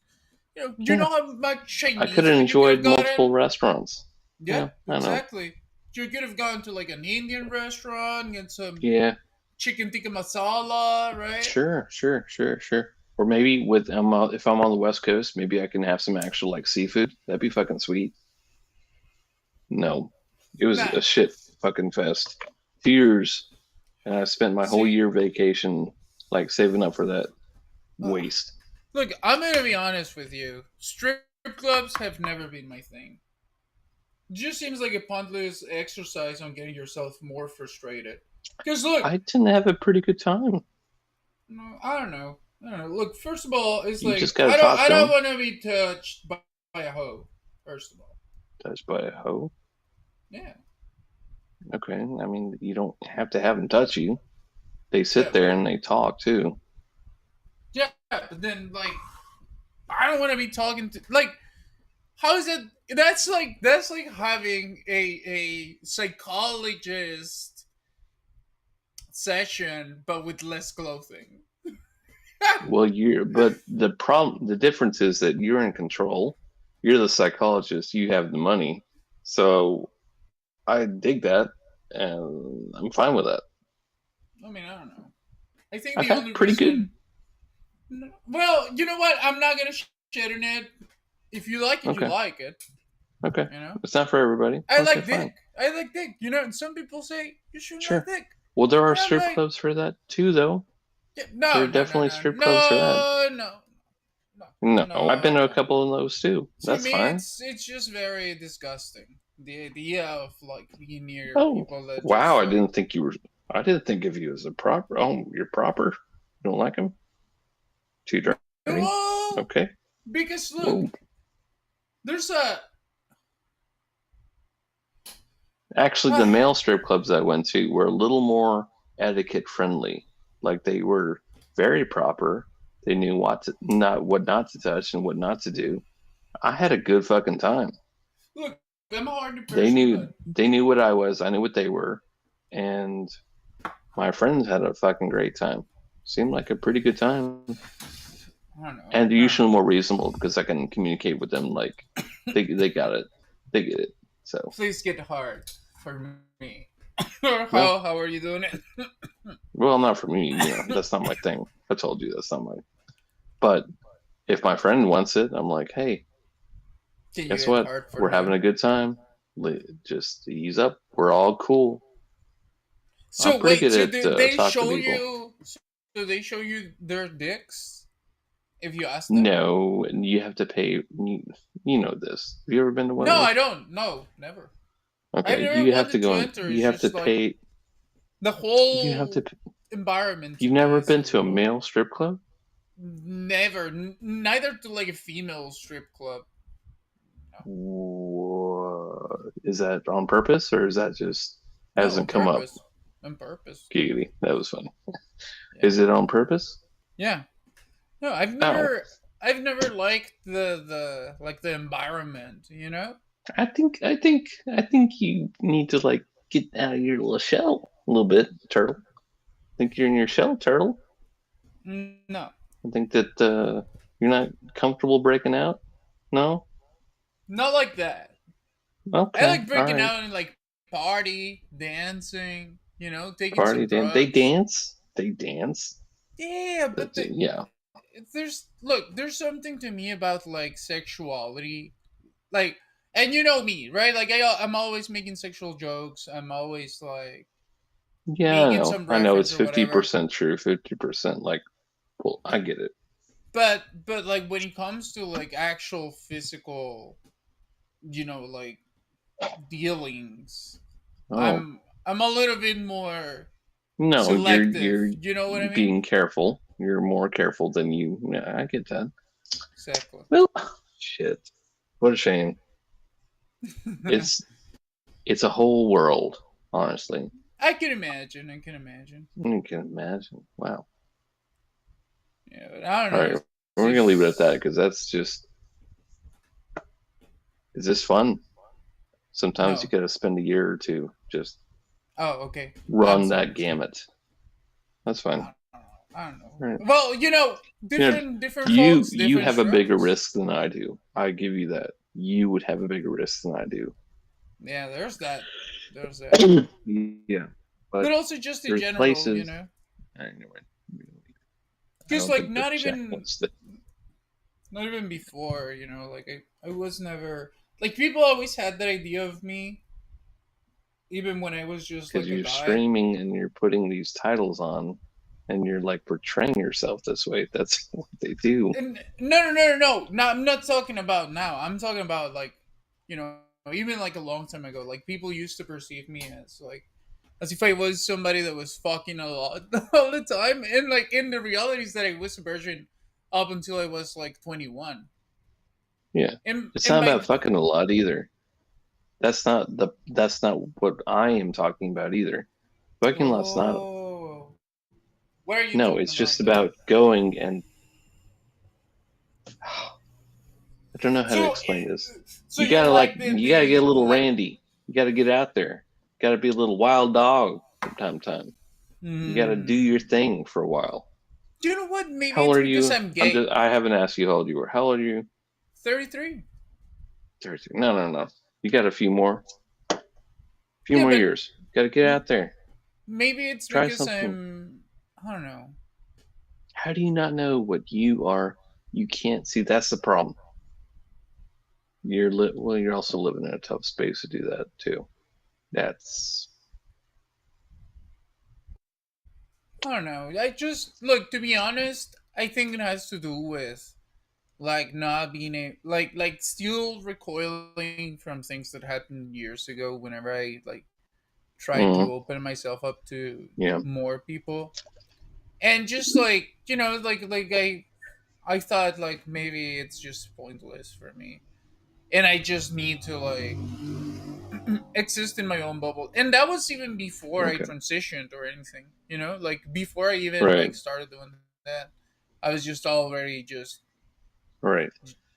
Speaker 5: You know how much Chinese.
Speaker 11: I could have enjoyed
Speaker 5: gotten?
Speaker 11: multiple restaurants.
Speaker 5: Yeah,
Speaker 11: I know.
Speaker 5: exactly. You could have gone to like an Indian restaurant, get some
Speaker 11: Yeah,
Speaker 5: chicken tikka masala, right?
Speaker 11: sure. Or maybe if I'm on the West Coast, maybe I can have some actual like seafood. That'd be fucking sweet. No, it was a shit fucking fest. Tears, and I spent my whole year vacation like saving up for that waste.
Speaker 5: Look, I'm gonna be honest with you. Strip clubs have never been my thing. It just seems like a pointless exercise on getting yourself more frustrated. Because look,
Speaker 11: I didn't have a pretty good time.
Speaker 5: no, I don't know. Look, first of all, it's
Speaker 11: You
Speaker 5: like
Speaker 11: just gotta talk
Speaker 5: I
Speaker 11: to
Speaker 5: don't
Speaker 11: them.
Speaker 5: want to be touched by a hoe. First of all,
Speaker 11: Touched by a hoe.
Speaker 5: yeah.
Speaker 11: Okay, I mean you don't have to have them touch you. They sit there and they talk too.
Speaker 5: Yeah, but then like, I don't want to be talking to like. How is it? That's like having a psychologist session, but with less clothing.
Speaker 11: Well, but the difference is that you're in control. You're the psychologist. You have the money. So I dig that, and I'm fine with that.
Speaker 5: I mean, I don't know. I think
Speaker 11: I've
Speaker 5: the
Speaker 11: had
Speaker 5: only
Speaker 11: pretty
Speaker 5: reason... Well, you know what? I'm not gonna shit on it. If you like it,
Speaker 11: Okay.
Speaker 5: you like it.
Speaker 11: Okay,
Speaker 5: You know?
Speaker 11: it's not for everybody.
Speaker 5: I
Speaker 11: Okay,
Speaker 5: like
Speaker 11: fine.
Speaker 5: dick. I like dick. You know, and some people say you shouldn't
Speaker 11: Sure.
Speaker 5: like dick.
Speaker 11: Well, there are
Speaker 5: And I'm
Speaker 11: strip
Speaker 5: like,
Speaker 11: clubs for that too, though.
Speaker 5: Yeah, no,
Speaker 11: There are
Speaker 5: no,
Speaker 11: definitely
Speaker 5: no, no,
Speaker 11: strip
Speaker 5: no,
Speaker 11: clubs for that.
Speaker 5: No,
Speaker 11: No, I've been to a couple of those too. That's
Speaker 5: to me,
Speaker 11: fine.
Speaker 5: it's just very disgusting. The idea of like being near
Speaker 11: Oh,
Speaker 5: people that
Speaker 11: wow!
Speaker 5: just,
Speaker 11: I didn't think you were. I didn't think of you as a proper. Oh, you're proper. You don't like him? Too dirty?
Speaker 5: Well,
Speaker 11: Okay.
Speaker 5: because look,
Speaker 11: Whoa.
Speaker 5: there's a
Speaker 11: Actually, the male strip clubs I went to were a little more etiquette friendly. Like they were very proper. They knew what not to touch and what not to do. I had a good fucking time.
Speaker 5: look. I'm a hardy person.
Speaker 11: They knew what I was. I knew what they were, and my friends had a fucking great time. Seemed like a pretty good time.
Speaker 5: I don't know.
Speaker 11: And they're usually more reasonable because I can communicate with them. Like they got it. They get it. So
Speaker 5: Please get hard for me. How are you doing it?
Speaker 11: well, not for me. You know, that's not my thing. I told you that's not my. But if my friend wants it, I'm like, hey,
Speaker 5: Can you
Speaker 11: guess
Speaker 5: get
Speaker 11: what?
Speaker 5: hard for
Speaker 11: We're
Speaker 5: me?
Speaker 11: having a good time. Just ease up. We're all cool.
Speaker 5: So
Speaker 11: I'm pretty
Speaker 5: wait, so
Speaker 11: good at,
Speaker 5: they
Speaker 11: talk to
Speaker 5: show
Speaker 11: people.
Speaker 5: you? So they show you their dicks if you ask them?
Speaker 11: No, and you have to pay. You know this. Have you ever been to one?
Speaker 5: No,
Speaker 11: of those?
Speaker 5: I don't. No, never. I've
Speaker 11: Okay,
Speaker 5: never
Speaker 11: you have to
Speaker 5: wanted
Speaker 11: go.
Speaker 5: to enter,
Speaker 11: You
Speaker 5: it's
Speaker 11: have to
Speaker 5: just like-
Speaker 11: pay.
Speaker 5: The whole
Speaker 11: You have to.
Speaker 5: environment.
Speaker 11: You've never been to a male strip club?
Speaker 5: Never. Neither to like a female strip club.
Speaker 11: Is that on purpose or is that just hasn't come up?
Speaker 5: On purpose.
Speaker 11: Giggity, that was funny. Is it on purpose?
Speaker 5: Yeah. No, I've never liked the environment, you know?
Speaker 11: I think you need to like get out of your little shell a little bit, turtle. Think you're in your shell, turtle?
Speaker 5: No.
Speaker 11: I think that you're not comfortable breaking out. No.
Speaker 5: Not like that.
Speaker 11: Okay.
Speaker 5: I like breaking
Speaker 11: all right.
Speaker 5: out and like party, dancing, you know, taking
Speaker 11: Party
Speaker 5: some
Speaker 11: dance.
Speaker 5: drugs.
Speaker 11: They dance. They dance.
Speaker 5: Yeah, but
Speaker 11: Yeah.
Speaker 5: there's something to me about like sexuality like, and you know me, right? Like I'm always making sexual jokes. I'm always like
Speaker 11: Yeah,
Speaker 5: making some
Speaker 11: I know
Speaker 5: reference
Speaker 11: it's
Speaker 5: or whatever.
Speaker 11: 50% true, 50% like, well, I get it.
Speaker 5: But like when it comes to like actual physical, like dealings,
Speaker 11: Oh,
Speaker 5: I'm a little bit more
Speaker 11: no,
Speaker 5: selective.
Speaker 11: you're
Speaker 5: You know what I mean?
Speaker 11: being careful. You're more careful than you. Yeah, I get that.
Speaker 5: Exactly.
Speaker 11: Well, shit. What a shame. It's a whole world, honestly.
Speaker 5: I can imagine. I can imagine.
Speaker 11: You can imagine. Wow.
Speaker 5: Yeah, but I don't
Speaker 11: All
Speaker 5: know.
Speaker 11: right, we're gonna leave it at that because that's just. Is this fun? Sometimes you
Speaker 5: No.
Speaker 11: gotta spend a year or two just
Speaker 5: Oh, okay. I'm
Speaker 11: run
Speaker 5: sorry.
Speaker 11: that gamut. That's fine.
Speaker 5: I don't know.
Speaker 11: All right.
Speaker 5: Well, different folks,
Speaker 11: You
Speaker 5: different
Speaker 11: have a bigger
Speaker 5: struggles.
Speaker 11: risk than I do. I give you that. You would have a bigger risk than I do.
Speaker 5: Yeah, there's that. There's that.
Speaker 11: Yeah,
Speaker 5: But also just in
Speaker 11: there's
Speaker 5: general,
Speaker 11: places. Anyway,
Speaker 5: because like not
Speaker 11: Not
Speaker 5: even before, like I was never like people always had that idea of me, even when I was just
Speaker 11: because
Speaker 5: like a
Speaker 11: you're
Speaker 5: guy.
Speaker 11: streaming and you're putting these titles on, and you're like portraying yourself this way. That's what they do.
Speaker 5: And no. No, I'm not talking about now. I'm talking about like, you know, even like a long time ago. Like people used to perceive me as if I was somebody that was fucking a lot all the time, and like in the reality is that I was a virgin up until I was like 21.
Speaker 11: Yeah,
Speaker 5: And
Speaker 11: it's
Speaker 5: and
Speaker 11: not
Speaker 5: by
Speaker 11: about fucking a lot either. That's not what I am talking about either. Fucking lot's not.
Speaker 5: oh, what are you
Speaker 11: No,
Speaker 5: talking
Speaker 11: it's just
Speaker 5: about?
Speaker 11: about going and. I don't know how to
Speaker 5: So,
Speaker 11: explain this.
Speaker 5: so
Speaker 11: You gotta like
Speaker 5: the
Speaker 11: you gotta get a little
Speaker 5: like,
Speaker 11: randy. You gotta get out there. Gotta be a little wild dog from time to time. You gotta do your thing for a while.
Speaker 5: you know what? Maybe
Speaker 11: How old
Speaker 5: it's
Speaker 11: are
Speaker 5: because
Speaker 11: you?
Speaker 5: I'm gay.
Speaker 11: I haven't asked you how old you were. How old are you?
Speaker 5: 33.
Speaker 11: 33. No. You got a few more. Few
Speaker 5: Yeah,
Speaker 11: more
Speaker 5: but
Speaker 11: years. Gotta get out there.
Speaker 5: maybe it's
Speaker 11: Try
Speaker 5: because
Speaker 11: something.
Speaker 5: I don't know.
Speaker 11: How do you not know what you are? You can't see. That's the problem. You're also living in a tough space to do that too. That's.
Speaker 5: I don't know. I just look, to be honest, I think it has to do with like not being like still recoiling from things that happened years ago whenever I like tried to open myself up to
Speaker 11: Yeah.
Speaker 5: more people. And just like, like I thought like maybe it's just pointless for me. And I just need to like exist in my own bubble. And that was even before I
Speaker 11: Okay.
Speaker 5: transitioned or anything, like before I even
Speaker 11: Right.
Speaker 5: like started doing that. I was just already
Speaker 11: Right.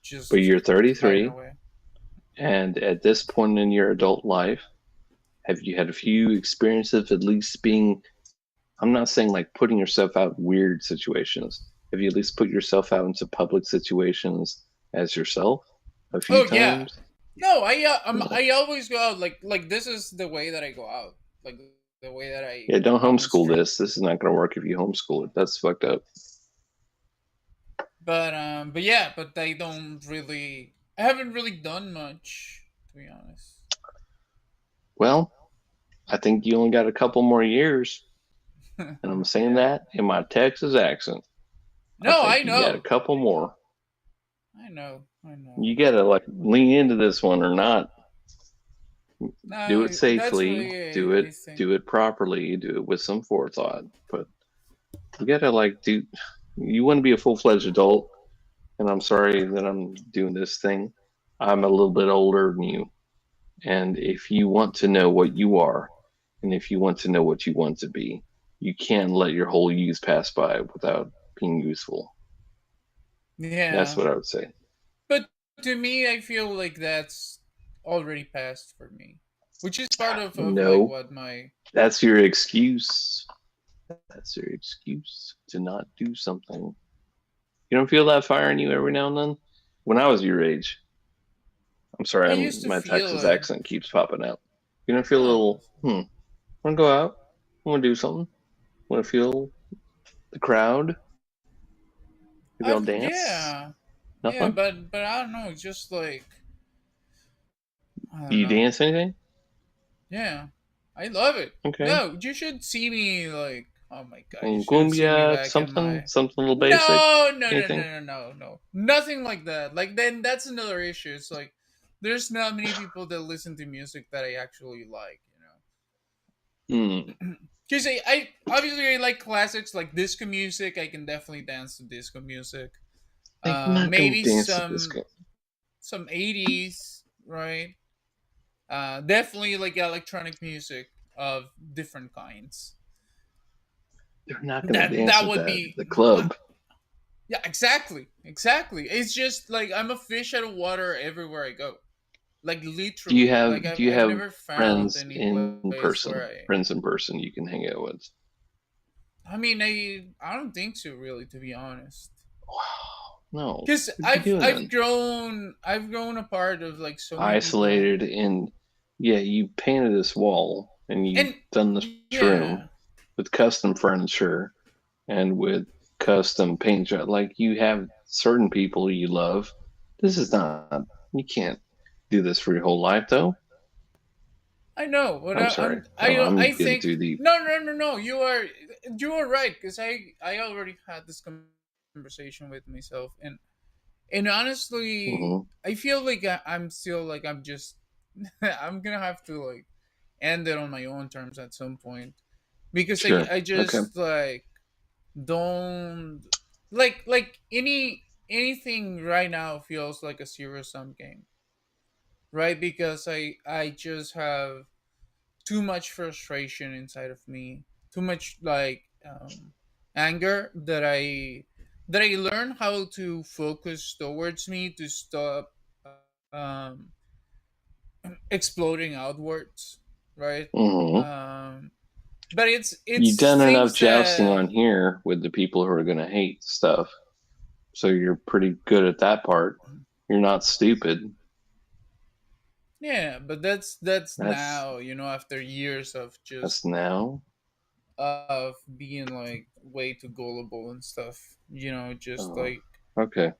Speaker 5: just
Speaker 11: But you're
Speaker 5: hiding
Speaker 11: 33,
Speaker 5: away.
Speaker 11: and at this point in your adult life, have you had a few experiences at least being, I'm not saying like putting yourself out in weird situations. Have you at least put yourself out into public situations as yourself a few
Speaker 5: Oh yeah.
Speaker 11: times?
Speaker 5: No, I always go out like this is the way that I go out. Like the way that I
Speaker 11: Yeah, don't
Speaker 5: on the
Speaker 11: homeschool
Speaker 5: street.
Speaker 11: this. This is not going to work if you homeschool it. That's fucked up.
Speaker 5: But yeah, but I haven't really done much, to be honest.
Speaker 11: Well, I think you only got a couple more years, and I'm saying that in my Texas accent.
Speaker 5: No, I
Speaker 11: think you got a
Speaker 5: know.
Speaker 11: couple more.
Speaker 5: I know.
Speaker 11: You got to like lean into this one or not.
Speaker 5: No,
Speaker 11: Do it
Speaker 5: that's
Speaker 11: safely.
Speaker 5: really
Speaker 11: Do
Speaker 5: I
Speaker 11: it.
Speaker 5: think.
Speaker 11: Do it properly. Do it with some forethought. But you gotta like do. You want to be a full-fledged adult, and I'm sorry that I'm doing this thing. I'm a little bit older than you, and if you want to know what you are, and if you want to know what you want to be, you can't let your whole youth pass by without being useful.
Speaker 5: Yeah.
Speaker 11: That's what I would say.
Speaker 5: But to me, I feel like that's already passed for me, which is part of
Speaker 11: No.
Speaker 5: like what my.
Speaker 11: That's your excuse. That's your excuse to not do something. You don't feel that fire in you every now and then? When I was your age, I'm sorry,
Speaker 5: I used to
Speaker 11: my
Speaker 5: feel
Speaker 11: Texas
Speaker 5: it.
Speaker 11: accent keeps popping out. You don't feel a little, want to go out? Want to do something? Want to feel the crowd? Maybe I'll dance?
Speaker 5: Yeah.
Speaker 11: Nothing?
Speaker 5: Yeah, but I don't know. It's just like I don't
Speaker 11: Do you
Speaker 5: know.
Speaker 11: dance anything?
Speaker 5: Yeah, I love it.
Speaker 11: Okay.
Speaker 5: No, you should see me like. Oh my god, you
Speaker 11: And
Speaker 5: should have seen me
Speaker 11: cumbia,
Speaker 5: back in my.
Speaker 11: something a little basic.
Speaker 5: No,
Speaker 11: Anything?
Speaker 5: no. Nothing like that. Like then that's another issue. It's like there's not many people that listen to music that I actually like, you know.
Speaker 11: Hmm.
Speaker 5: Because I obviously I like classics like disco music. I can definitely dance to disco music.
Speaker 11: Like, I'm not gonna
Speaker 5: Maybe
Speaker 11: dance to disco.
Speaker 5: some 80s, right? Definitely like electronic music of different kinds.
Speaker 11: They're not gonna
Speaker 5: That
Speaker 11: dance
Speaker 5: that
Speaker 11: at
Speaker 5: would
Speaker 11: that
Speaker 5: be
Speaker 11: the club.
Speaker 5: Yeah, exactly. It's just like I'm a fish out of water everywhere I go. Like literally.
Speaker 11: Do you have
Speaker 5: Like
Speaker 11: do you
Speaker 5: I've
Speaker 11: have
Speaker 5: never found
Speaker 11: friends
Speaker 5: any
Speaker 11: in
Speaker 5: place
Speaker 11: person?
Speaker 5: where I.
Speaker 11: Friends in person you can hang out with.
Speaker 5: I mean, I don't think so, really, to be honest.
Speaker 11: Wow. No.
Speaker 5: Because
Speaker 11: What are you doing then?
Speaker 5: I've grown a part of like so many people.
Speaker 11: Isolated and yeah, you painted this wall and you've
Speaker 5: And
Speaker 11: done this room with custom furniture and with custom paint job. Like you have certain people you love. This is not. You can't do this for your whole life, though.
Speaker 5: I know, but
Speaker 11: I'm sorry. I'm
Speaker 5: I
Speaker 11: getting
Speaker 5: think
Speaker 11: too deep.
Speaker 5: no. You are right because I already had this conversation with myself and honestly,
Speaker 11: Mhm.
Speaker 5: I feel like I'm still like I'm just I'm gonna have to like end it on my own terms at some point because
Speaker 11: Sure.
Speaker 5: I
Speaker 11: Okay.
Speaker 5: just like don't like anything right now feels like a zero sum game, right? Because I just have too much frustration inside of me, too much like anger that I learn how to focus towards me to stop um, exploding outwards, right?
Speaker 11: Mhm.
Speaker 5: But
Speaker 11: You've
Speaker 5: it's
Speaker 11: done enough
Speaker 5: things
Speaker 11: jousting
Speaker 5: that
Speaker 11: on here with the people who are going to hate stuff, so you're pretty good at that part. You're not stupid.
Speaker 5: yeah, but that's
Speaker 11: That's
Speaker 5: now, after years of
Speaker 11: that's
Speaker 5: just
Speaker 11: now.
Speaker 5: of being like way too gullible and stuff, just
Speaker 11: Oh,
Speaker 5: like
Speaker 11: okay.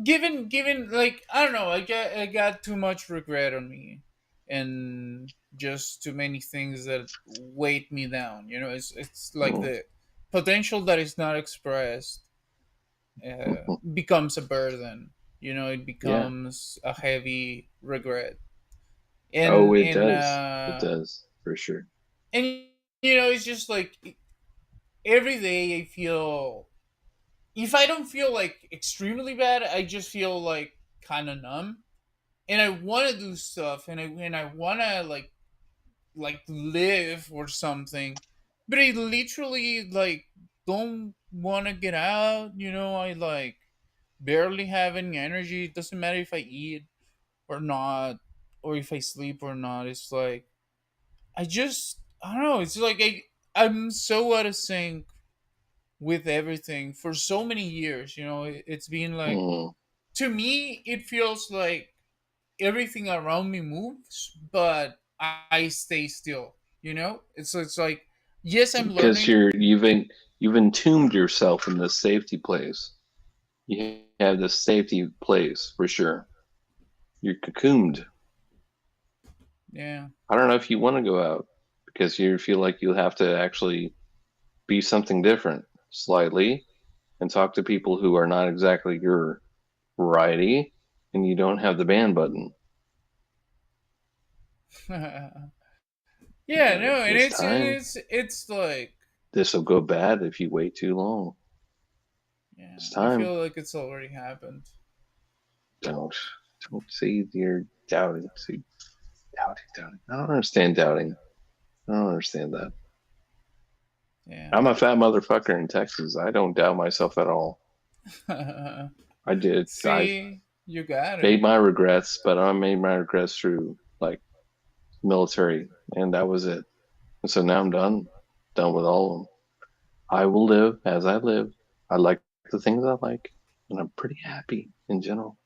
Speaker 5: given like I don't know, I got too much regret on me and just too many things that weighed me down. It's like
Speaker 11: Mm.
Speaker 5: the potential that is not expressed
Speaker 11: Mhm.
Speaker 5: becomes a burden. It
Speaker 11: Yeah.
Speaker 5: becomes a heavy regret.
Speaker 11: Oh,
Speaker 5: And
Speaker 11: it
Speaker 5: and
Speaker 11: does. It does for sure.
Speaker 5: and it's just like every day I feel if I don't feel like extremely bad, I just feel like kind of numb, and I want to do stuff, and I want to like live or something, but I literally like don't want to get out. I like barely have any energy. It doesn't matter if I eat or not, or if I sleep or not. It's like I don't know. It's like I'm so out of sync with everything for so many years. It's been like
Speaker 11: Mm.
Speaker 5: to me it feels like everything around me moves, but I stay still. It's like yes, I'm
Speaker 11: Because
Speaker 5: learning.
Speaker 11: you've entombed yourself in this safety place. You have this safety place for sure. You're cocooned.
Speaker 5: Yeah.
Speaker 11: I don't know if you want to go out because you feel like you'll have to actually be something different slightly and talk to people who are not exactly your variety and you don't have the ban button.
Speaker 5: Yeah,
Speaker 11: Like,
Speaker 5: no, and
Speaker 11: it's
Speaker 5: it's
Speaker 11: time.
Speaker 5: it's like
Speaker 11: This will go bad if you wait too long.
Speaker 5: yeah,
Speaker 11: It's
Speaker 5: I
Speaker 11: time.
Speaker 5: feel like it's already happened.
Speaker 11: Don't see you're doubting. See, doubting. I don't understand doubting. I don't understand that.
Speaker 5: Yeah.
Speaker 11: I'm a fat motherfucker in Texas. I don't doubt myself at all. I did. I
Speaker 5: See, you got it.
Speaker 11: made my regrets, but I made my regrets through like military, and that was it. And so now I'm done with all of them. I will live as I live. I like the things I like, and I'm pretty happy in general.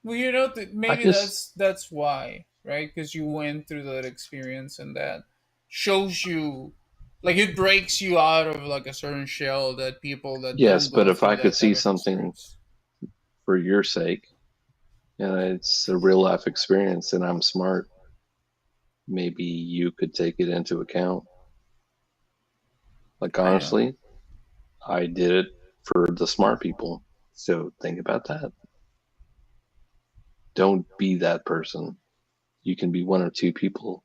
Speaker 5: Well, maybe that's why, right? Because you went through that experience, and that shows you, like, it breaks you out of like a certain shell that people that
Speaker 11: Yes,
Speaker 5: don't
Speaker 11: but
Speaker 5: go
Speaker 11: if I
Speaker 5: through
Speaker 11: could
Speaker 5: that type
Speaker 11: see
Speaker 5: of
Speaker 11: something
Speaker 5: experience.
Speaker 11: for your sake, and it's a real life experience, and I'm smart, maybe you could take it into account. Like,
Speaker 1: I know.
Speaker 11: honestly, I did it for the smart people. So think about that. Don't be that person. You can be one or two people.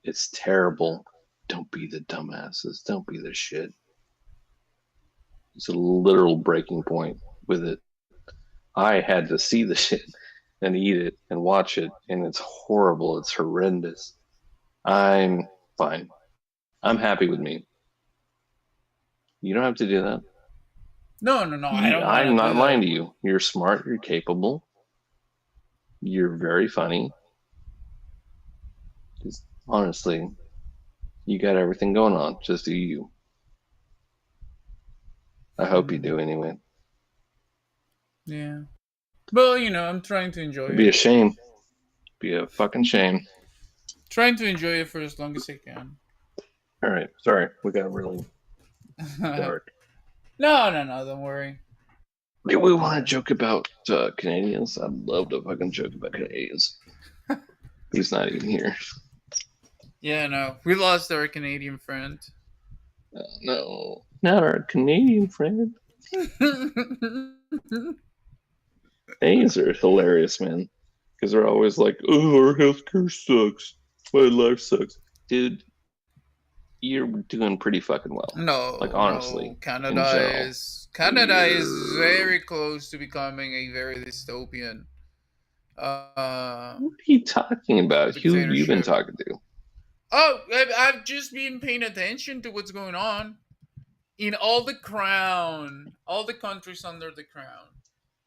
Speaker 11: It's terrible. Don't be the dumbasses. Don't be the shit. It's a literal breaking point with it. I had to see the shit and eat it and watch it, and it's horrible. It's horrendous. I'm fine. I'm happy with me. You don't have to do that.
Speaker 1: No, I don't want to.
Speaker 11: I'm not lying to you. You're smart. You're capable. You're very funny. Just honestly, you got everything going on. Just do you. I hope you do anyway.
Speaker 1: Yeah. Well, you know, I'm trying to enjoy
Speaker 11: It'd be a
Speaker 1: it.
Speaker 11: shame. Be a fucking shame.
Speaker 1: Trying to enjoy it for as long as I can.
Speaker 11: All right. Sorry, we got really dark.
Speaker 1: No, don't worry.
Speaker 11: Maybe we want to joke about Canadians. I'd love to fucking joke about Canadians. He's not even here.
Speaker 1: Yeah, no. We lost our Canadian friend.
Speaker 11: No, not our Canadian friend. Canadians are hilarious, man. Because they're always like, oh, our healthcare sucks. My life sucks. Dude, you're doing pretty fucking well.
Speaker 1: No,
Speaker 11: like, honestly,
Speaker 1: no. Canada is very close to becoming a very dystopian.
Speaker 11: What are you talking about? Who have you been talking to?
Speaker 1: Oh, I've just been paying attention to what's going on in all the countries under the crown.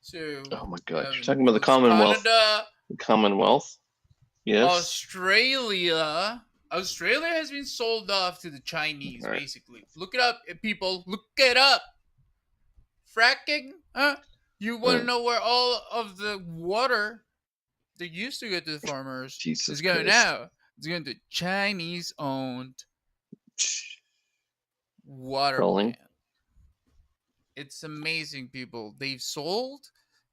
Speaker 1: So,
Speaker 11: oh my god, you're talking about the Commonwealth.
Speaker 1: Canada,
Speaker 11: the Commonwealth. Yes.
Speaker 1: Australia has been sold off to the Chinese, right. Basically. Look it up, people. Look it up. Fracking? Huh? You want to know where all of the water that used to go to the farmers is going now? It's going to Chinese-owned water plant. It's amazing, people. They've sold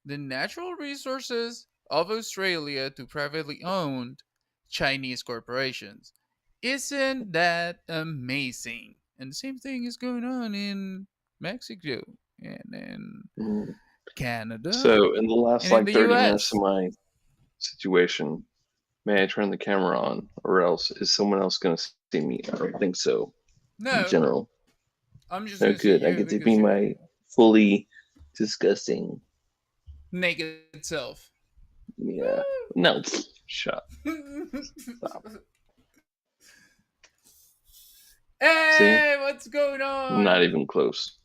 Speaker 1: the natural resources of Australia to privately owned Chinese corporations. Isn't that amazing? And the same thing is going on in Mexico and in Canada.
Speaker 11: So in the last
Speaker 1: and
Speaker 11: like 30 minutes of my situation, may I turn the camera on, or else is someone else going to see me? I don't think so.
Speaker 1: No.
Speaker 11: In general.
Speaker 1: I'm just
Speaker 11: oh, good. I get to be my fully disgusting
Speaker 1: naked self.
Speaker 11: Yeah. No. Shut. Stop.
Speaker 1: Hey, what's going on?
Speaker 11: Not even close.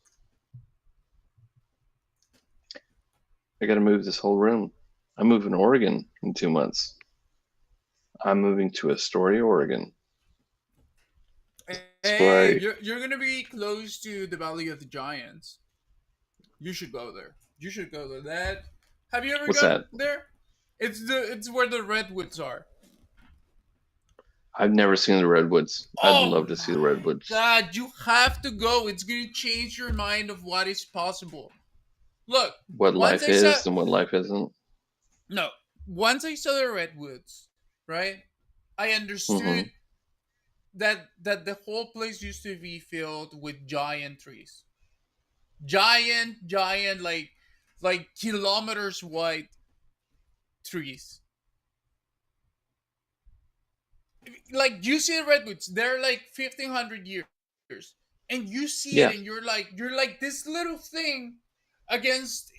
Speaker 11: I gotta move this whole room. I'm moving to Oregon in 2 months. I'm moving to Astoria, Oregon.
Speaker 1: Hey, you're gonna be close to the Valley of the Giants. You should go there. That have you ever gone there? It's where the redwoods are.
Speaker 11: I've never seen the redwoods. I'd love to see the redwoods.
Speaker 1: God, you have to go. It's gonna change your mind of what is possible. Look,
Speaker 11: what life is and what life isn't.
Speaker 1: No, once I saw the redwoods, right? I understood that the whole place used to be filled with giant trees, giant, like kilometers wide trees. Like you see the redwoods, they're like 1,500 years, and you see it, and you're like this little thing against,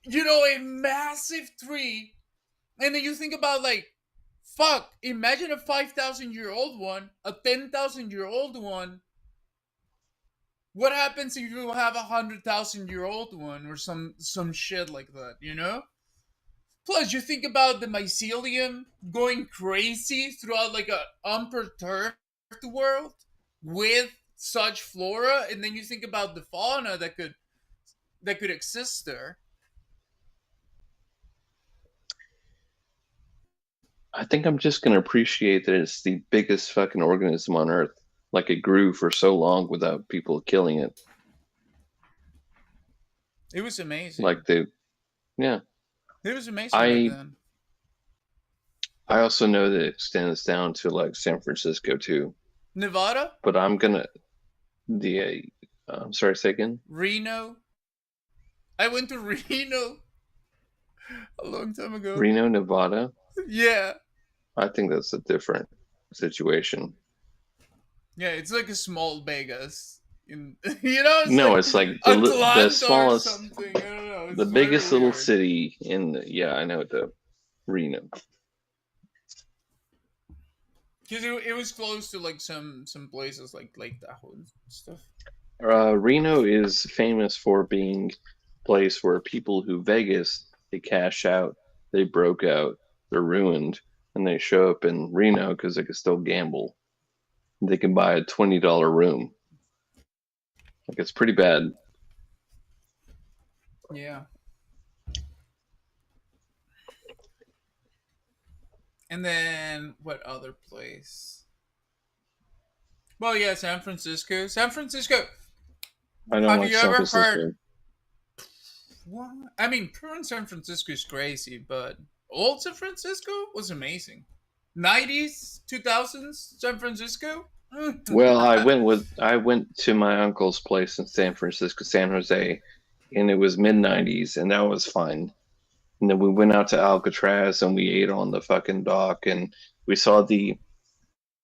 Speaker 1: a massive tree, and then you think about like, fuck, imagine a 5,000-year-old one, a 10,000-year-old one. What happens if you have a 100,000-year-old one or some shit like that, Plus, you think about the mycelium going crazy throughout like an unperturbed world with such flora, and then you think about the fauna that could exist there.
Speaker 11: I think I'm just gonna appreciate that it's the biggest fucking organism on Earth. Like it grew for so long without people killing it.
Speaker 1: It was amazing.
Speaker 11: Like yeah.
Speaker 1: It was amazing back then.
Speaker 11: I also know that it extends down to like San Francisco too.
Speaker 5: Nevada,
Speaker 11: But I'm gonna the I'm sorry, say again.
Speaker 5: Reno. I went to Reno a long time ago.
Speaker 11: Reno, Nevada.
Speaker 5: Yeah,
Speaker 11: I think that's a different situation.
Speaker 5: yeah, it's like a small Vegas. In it's
Speaker 11: No,
Speaker 5: like
Speaker 11: it's like
Speaker 5: Atlanta
Speaker 11: the smallest,
Speaker 5: or something. I don't know. It's
Speaker 11: the biggest
Speaker 5: very
Speaker 11: little
Speaker 5: weird.
Speaker 11: city in the, yeah, I know the Reno.
Speaker 5: Because it was close to like some places like Lake Tahoe and stuff.
Speaker 11: Reno is famous for being a place where people who Vegas, they cash out, they broke out, they're ruined, and they show up in Reno because they can still gamble. They can buy a $20 room. Like it's pretty bad.
Speaker 5: Yeah. And then what other place? Well, yeah, San Francisco. San Francisco.
Speaker 11: I don't
Speaker 5: Have
Speaker 11: like
Speaker 5: you
Speaker 11: San
Speaker 5: ever
Speaker 11: Francisco.
Speaker 5: heard? What? I mean, current San Francisco is crazy, but old San Francisco was amazing. 90s, 2000s San Francisco.
Speaker 11: Well, I went to my uncle's place in San Francisco, San Jose, and it was mid '90s, and that was fun. And then we went out to Alcatraz and we ate on the fucking dock, and we saw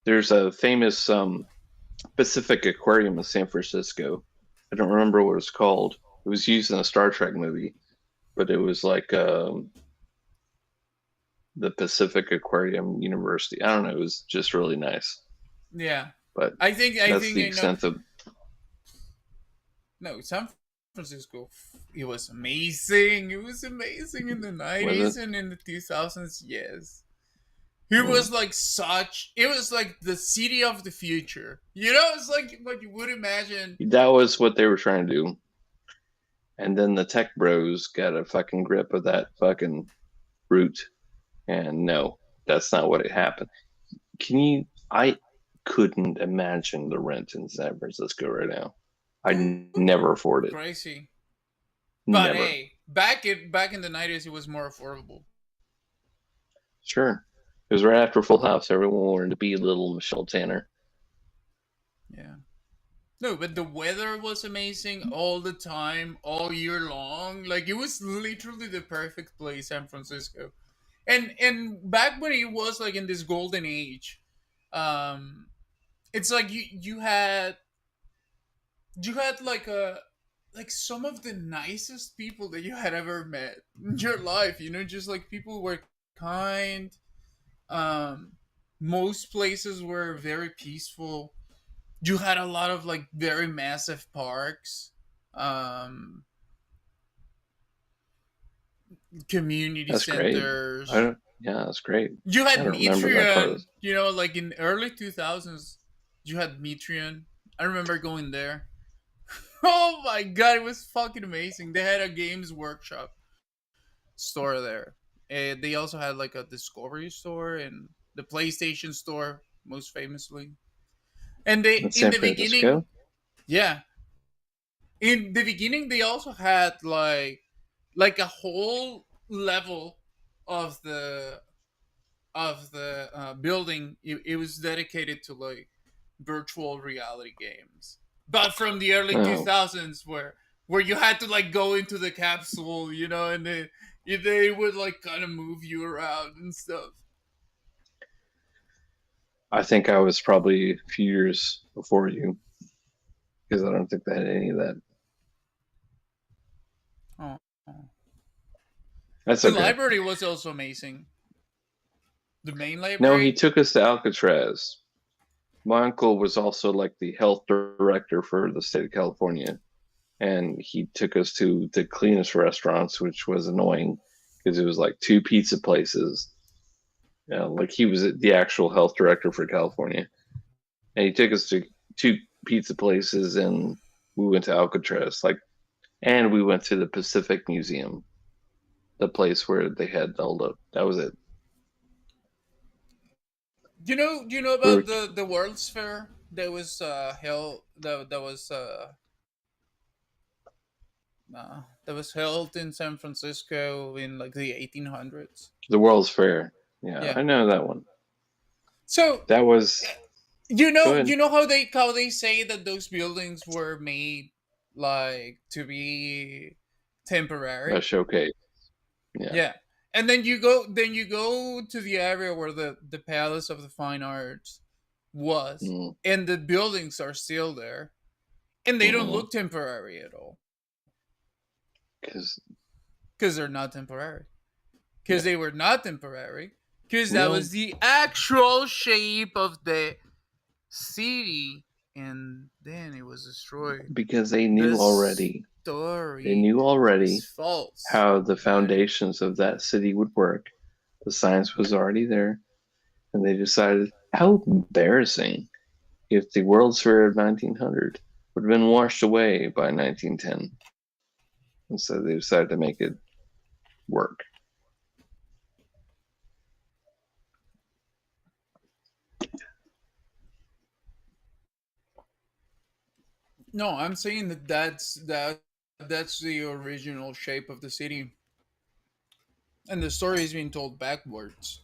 Speaker 11: there's a famous Pacific Aquarium in San Francisco. I don't remember what it's called. It was used in a Star Trek movie, but it was like the Pacific Aquarium University. I don't know. It was just really nice.
Speaker 5: Yeah,
Speaker 11: But
Speaker 5: I think
Speaker 11: that's
Speaker 5: I
Speaker 11: the
Speaker 5: know.
Speaker 11: extent of.
Speaker 5: No, San Francisco. It was amazing. It was amazing in the 90s and in the 2000s. Yes. It was like such. It was like the city of the future. It's like what you would imagine.
Speaker 11: That was what they were trying to do. And then the tech bros got a fucking grip of that fucking route. And no, that's not what it happened. I couldn't imagine the rent in San Francisco right now. I never afford it.
Speaker 5: Crazy. But
Speaker 11: Never.
Speaker 5: hey, back in the 90s, it was more affordable.
Speaker 11: Sure. It was right after Full House. Everyone wanted to be little Michelle Tanner.
Speaker 5: Yeah. No, but the weather was amazing all the time, all year long. Like it was literally the perfect place, San Francisco. And back when it was like in this golden age, it's like you had like some of the nicest people that you had ever met in your life. Just like people who were kind. Most places were very peaceful. You had a lot of like very massive parks, community
Speaker 11: That's
Speaker 5: centers.
Speaker 11: great. Yeah, that's great.
Speaker 5: You had
Speaker 11: I don't remember that part of
Speaker 5: Metreon, like in early 2000s, you had Metreon. I remember going there. Oh my god, it was fucking amazing. They had a Games Workshop store there. And they also had like a Discovery store and the PlayStation store, most famously. And they
Speaker 11: In
Speaker 5: in
Speaker 11: San
Speaker 5: the
Speaker 11: Francisco?
Speaker 5: beginning, yeah, in the beginning they also had like a whole level of the building. It was dedicated to like virtual reality games, but from the early
Speaker 11: Oh.
Speaker 5: 2000s where you had to like go into the capsule, and they would like kind of move you around and stuff.
Speaker 11: I think I was probably a few years before you because I don't think they had any of that.
Speaker 5: Oh.
Speaker 11: That's
Speaker 5: The
Speaker 11: okay.
Speaker 5: library was also amazing. The main library.
Speaker 11: No, he took us to Alcatraz. My uncle was also like the health director for the state of California, and he took us to the cleanest restaurants, which was annoying because it was like 2 pizza places. Like he was the actual health director for California, and he took us to 2 pizza places, and we went to Alcatraz, and we went to the Pacific Museum, the place where they had all the. That was it.
Speaker 5: Do you know about the World's Fair that was held that was held in San Francisco in like the 1800s?
Speaker 11: The World's Fair. Yeah, I know that one.
Speaker 5: So
Speaker 11: That was
Speaker 5: you
Speaker 11: Go
Speaker 5: know,
Speaker 11: ahead.
Speaker 5: how they say that those buildings were made like to be
Speaker 11: A
Speaker 5: temporary.
Speaker 11: showcase. Yeah.
Speaker 5: Yeah, and then you go to the area where the Palace of the Fine Arts was,
Speaker 11: Mm-hmm.
Speaker 5: and the buildings are still there, and they don't
Speaker 11: Mm-hmm.
Speaker 5: look temporary at all
Speaker 11: Because
Speaker 5: because they're not temporary. Because
Speaker 11: yeah.
Speaker 5: they were not temporary. Because
Speaker 11: We
Speaker 5: that
Speaker 11: all
Speaker 5: was the actual shape of the city, and then it was destroyed.
Speaker 11: because they knew
Speaker 5: This
Speaker 11: already. They
Speaker 5: story
Speaker 11: knew
Speaker 5: is
Speaker 11: already
Speaker 5: false.
Speaker 11: how the
Speaker 5: Right?
Speaker 11: foundations of that city would work. The science was already there, and they decided how embarrassing if the World's Fair of 1900 would have been washed away by 1910. And so they decided to make it work.
Speaker 5: No, I'm saying that that's the original shape of the city, and the story is being told backwards.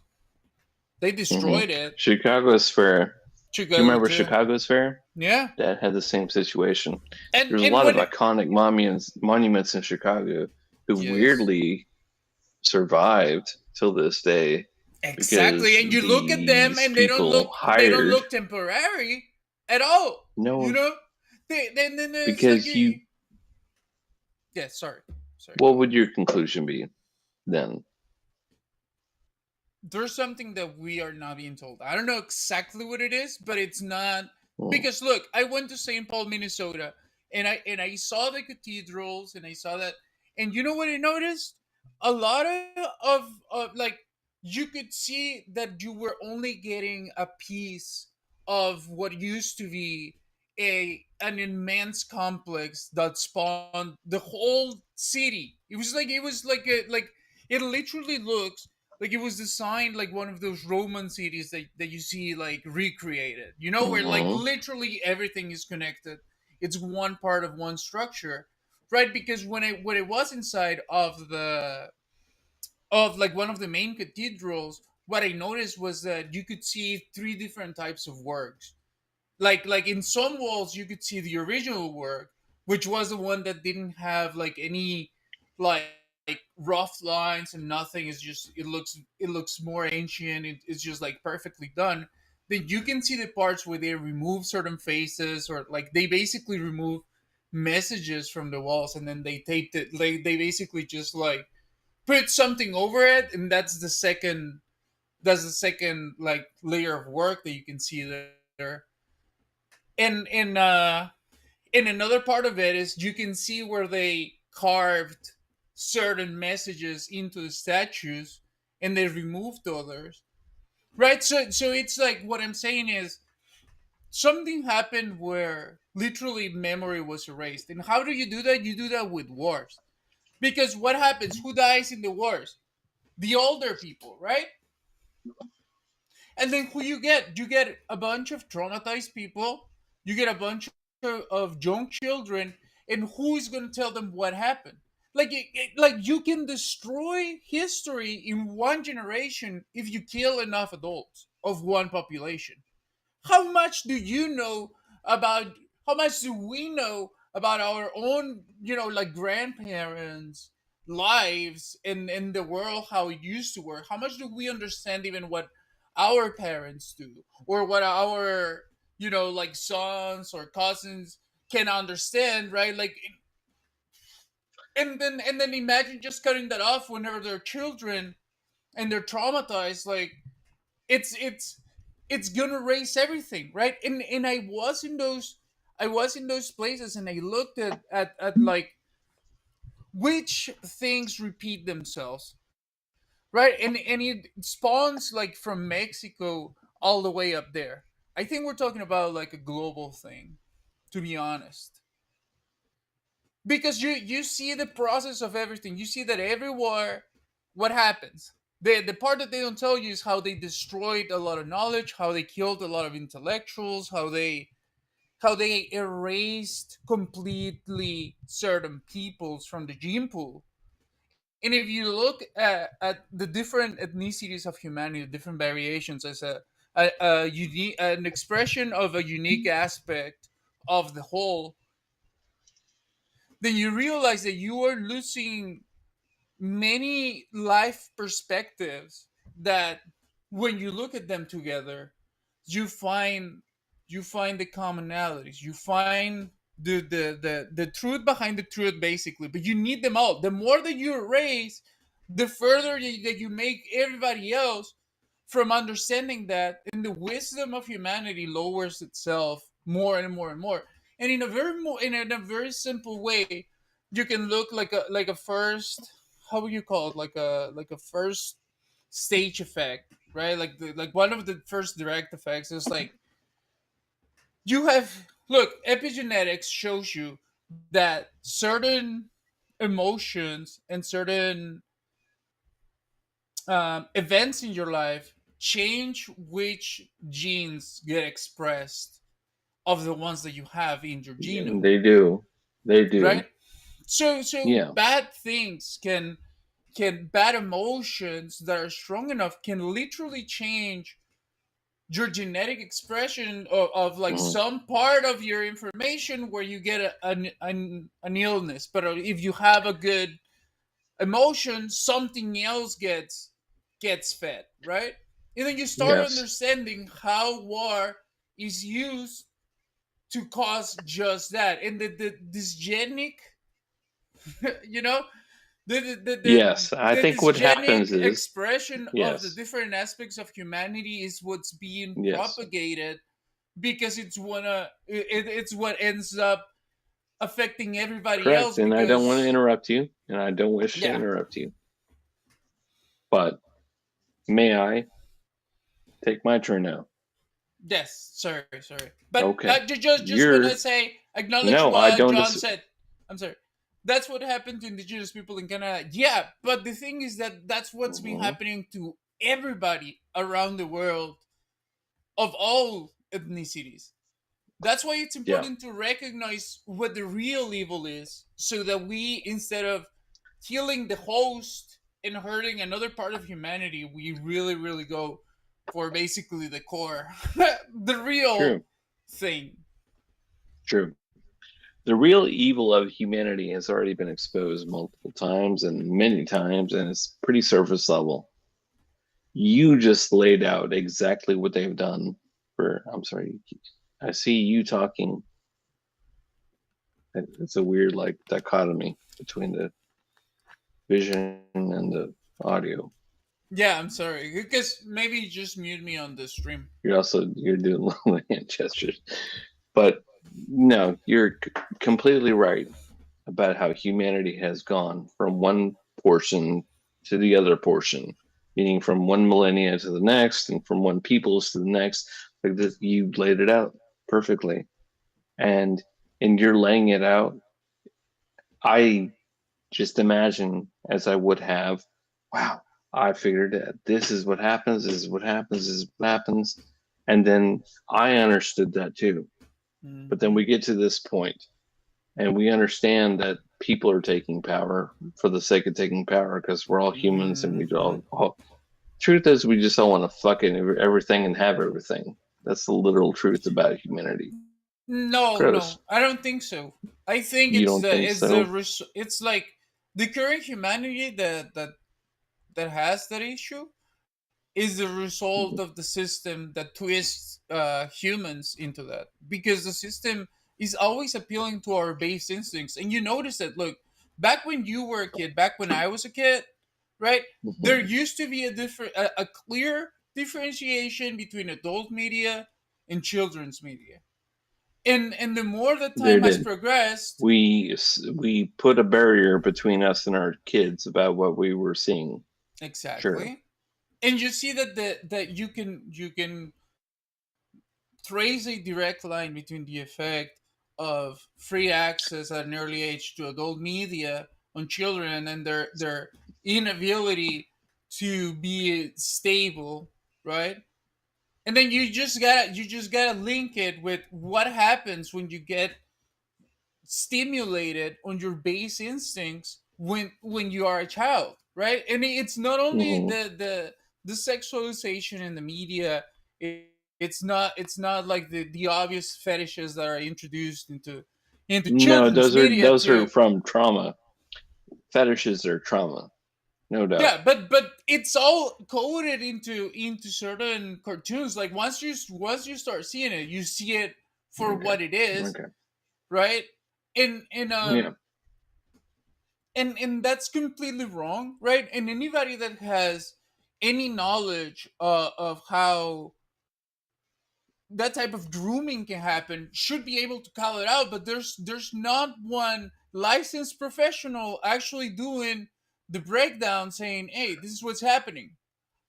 Speaker 5: They
Speaker 11: Hmm.
Speaker 5: destroyed it.
Speaker 11: Chicago's Fair. Do you
Speaker 5: Chicago
Speaker 11: remember
Speaker 5: too.
Speaker 11: Chicago's Fair?
Speaker 5: Yeah,
Speaker 11: That had the same situation. There's a
Speaker 5: and
Speaker 11: lot of
Speaker 5: when
Speaker 11: iconic monuments in Chicago who
Speaker 5: yes,
Speaker 11: weirdly survived till this day
Speaker 5: exactly,
Speaker 11: because
Speaker 5: and you look at them,
Speaker 11: these
Speaker 5: and
Speaker 11: people
Speaker 5: they don't
Speaker 11: hired
Speaker 5: look temporary at all. You
Speaker 11: no
Speaker 5: know, then it's like
Speaker 11: because you
Speaker 5: yeah. Sorry.
Speaker 11: what
Speaker 5: Go
Speaker 11: would
Speaker 5: ahead.
Speaker 11: your conclusion be then?
Speaker 5: There's something that we are not being told. I don't know exactly what it is, but it's not
Speaker 11: Hmm.
Speaker 5: because look, I went to St. Paul, Minnesota, and I saw the cathedrals, and I saw that, and you know what I noticed? A lot of like you could see that you were only getting a piece of what used to be a an immense complex that spawned the whole city. It was like it literally looks like it was designed like one of those Roman cities that you see like recreated. You know, where like
Speaker 11: Hmm.
Speaker 5: literally everything is connected. It's one part of one structure, right? Because when it was inside of like one of the main cathedrals, what I noticed was that you could see three different types of works. Like in some walls you could see the original work, which was the one that didn't have like any like rough lines and nothing. It's just it looks more ancient. It's just like perfectly done. Then you can see the parts where they remove certain faces, or like they basically remove messages from the walls, and then they taped it. Like they basically just like put something over it, and that's the second like layer of work that you can see there. And in another part of it is you can see where they carved certain messages into the statues, and they removed others, right? So it's like what I'm saying is something happened where literally memory was erased. And how do you do that? You do that with wars. Because what happens? Who dies in the wars? The older people, right? And then who you get? You get a bunch of traumatized people. You get a bunch of young children, and who is going to tell them what happened? Like, like you can destroy history in one generation if you kill enough adults of one population. How much do you know about? How much do we know about our own, like grandparents' lives in the world, how it used to work? How much do we understand even what our parents do, or what our, like sons or cousins can understand, right? Like, and then imagine just cutting that off whenever they're children and they're traumatized. Like, it's it's gonna erase everything, right? And I was in those places, and I looked at like which things repeat themselves, right? And it spawns like from Mexico all the way up there. I think we're talking about like a global thing, to be honest, because you see the process of everything. You see that everywhere, what happens, the part that they don't tell you is how they destroyed a lot of knowledge, how they killed a lot of intellectuals, how they erased completely certain peoples from the gene pool.
Speaker 1: And if you look at the different ethnicities of humanity, different variations as a unique, an expression of a unique aspect of the whole, then you realize that you are losing many life perspectives that when you look at them together, you find you find the commonalities, you find the truth behind the truth, basically. But you need them all. The more that you erase, the further that you make everybody else from understanding that, and the wisdom of humanity lowers itself more and more and more. And in a in a very simple way, you can look like a first, how would you call it, like a first stage effect, right? Like one of the first direct effects is like, you have, look, epigenetics shows you that certain emotions and certain events in your life change which genes get expressed of the ones that you have in your genome,
Speaker 11: They do. They do.
Speaker 1: right? So
Speaker 11: Yeah.
Speaker 1: bad things can bad emotions that are strong enough can literally change your genetic expression of like
Speaker 11: Mhm.
Speaker 1: some part of your information where you get an illness. But if you have a good emotion, something else gets fed, right? And then you start
Speaker 11: Yes.
Speaker 1: understanding how war is used to cause just that. And the dysgenic, you know,
Speaker 11: Yes. I
Speaker 1: the
Speaker 11: think what
Speaker 1: dysgenic
Speaker 11: happens is,
Speaker 1: expression of the
Speaker 11: yes.
Speaker 1: different aspects of humanity is what's being
Speaker 11: Yes.
Speaker 1: propagated, because it's what ends up affecting everybody
Speaker 11: Correct.
Speaker 1: else.
Speaker 11: And I don't want to
Speaker 1: Because
Speaker 11: interrupt you, and I don't wish to
Speaker 1: yeah,
Speaker 11: interrupt you. But may I take my turn now?
Speaker 1: yes, sorry, but
Speaker 11: Okay.
Speaker 1: just
Speaker 11: You're
Speaker 1: gonna say, acknowledge
Speaker 11: no, I
Speaker 1: what
Speaker 11: don't
Speaker 1: John said. I'm sorry. That's what happened to indigenous people in Canada. Yeah, but the thing is that that's what's been
Speaker 11: Mhm.
Speaker 1: happening to everybody around the world of all ethnicities. That's why it's
Speaker 11: Yeah.
Speaker 1: important to recognize what the real evil is, so that we, instead of killing the host and hurting another part of humanity, we really, really go for basically the core, the real
Speaker 11: True.
Speaker 1: thing.
Speaker 11: True. The real evil of humanity has already been exposed multiple times and many times, and it's pretty surface level. You just laid out exactly what they've done for, I'm sorry, I see you talking. It's a weird like dichotomy between the vision and the audio.
Speaker 1: Yeah, I'm sorry, because maybe you just mute me on the stream.
Speaker 11: You're doing little hand gestures, but no, you're completely right about how humanity has gone from one portion to the other portion, meaning from one millennia to the next, and from one peoples to the next. Like this, you laid it out perfectly, and you're laying it out. I just imagine, as I would have, wow, I figured that this is what happens, this is what happens, this is what happens. And then I understood that too. But then we get to this point and we understand that people are taking power for the sake of taking power, because we're all humans and we all truth is we just all want to fucking everything and have everything. That's the literal truth about humanity.
Speaker 1: No,
Speaker 11: Gross.
Speaker 1: I don't think so. I think
Speaker 11: You don't think so?
Speaker 1: it's like the current humanity that has that issue is the result of the system that twists humans into that, because the system is always appealing to our base instincts. And you notice that, look, back when you were a kid, back when I was a kid, right, there used to be a clear differentiation between adult media and children's media. And the more the
Speaker 11: There
Speaker 1: time has
Speaker 11: did.
Speaker 1: progressed,
Speaker 11: We put a barrier between us and our kids about what we were seeing.
Speaker 1: exactly.
Speaker 11: True.
Speaker 1: And you see that that you can trace a direct line between the effect of free access at an early age to adult media on children and their inability to be stable, right? And then you just gotta link it with what happens when you get stimulated on your base instincts when you are a child, right? And it's not only
Speaker 11: Mhm.
Speaker 1: the sexualization in the media. It's not like the obvious fetishes that are introduced into
Speaker 11: No,
Speaker 1: children's media
Speaker 11: those are
Speaker 1: too.
Speaker 11: from trauma. Fetishes are trauma, no doubt.
Speaker 1: Yeah, but it's all coded into certain cartoons. Like once you start seeing it, you see it for
Speaker 11: Okay.
Speaker 1: what it is,
Speaker 11: Okay.
Speaker 1: right? And
Speaker 11: Yeah.
Speaker 1: and that's completely wrong, right? And anybody that has any knowledge of how that type of grooming can happen should be able to call it out. But there's not one licensed professional actually doing the breakdown, saying, "Hey, this is what's happening,"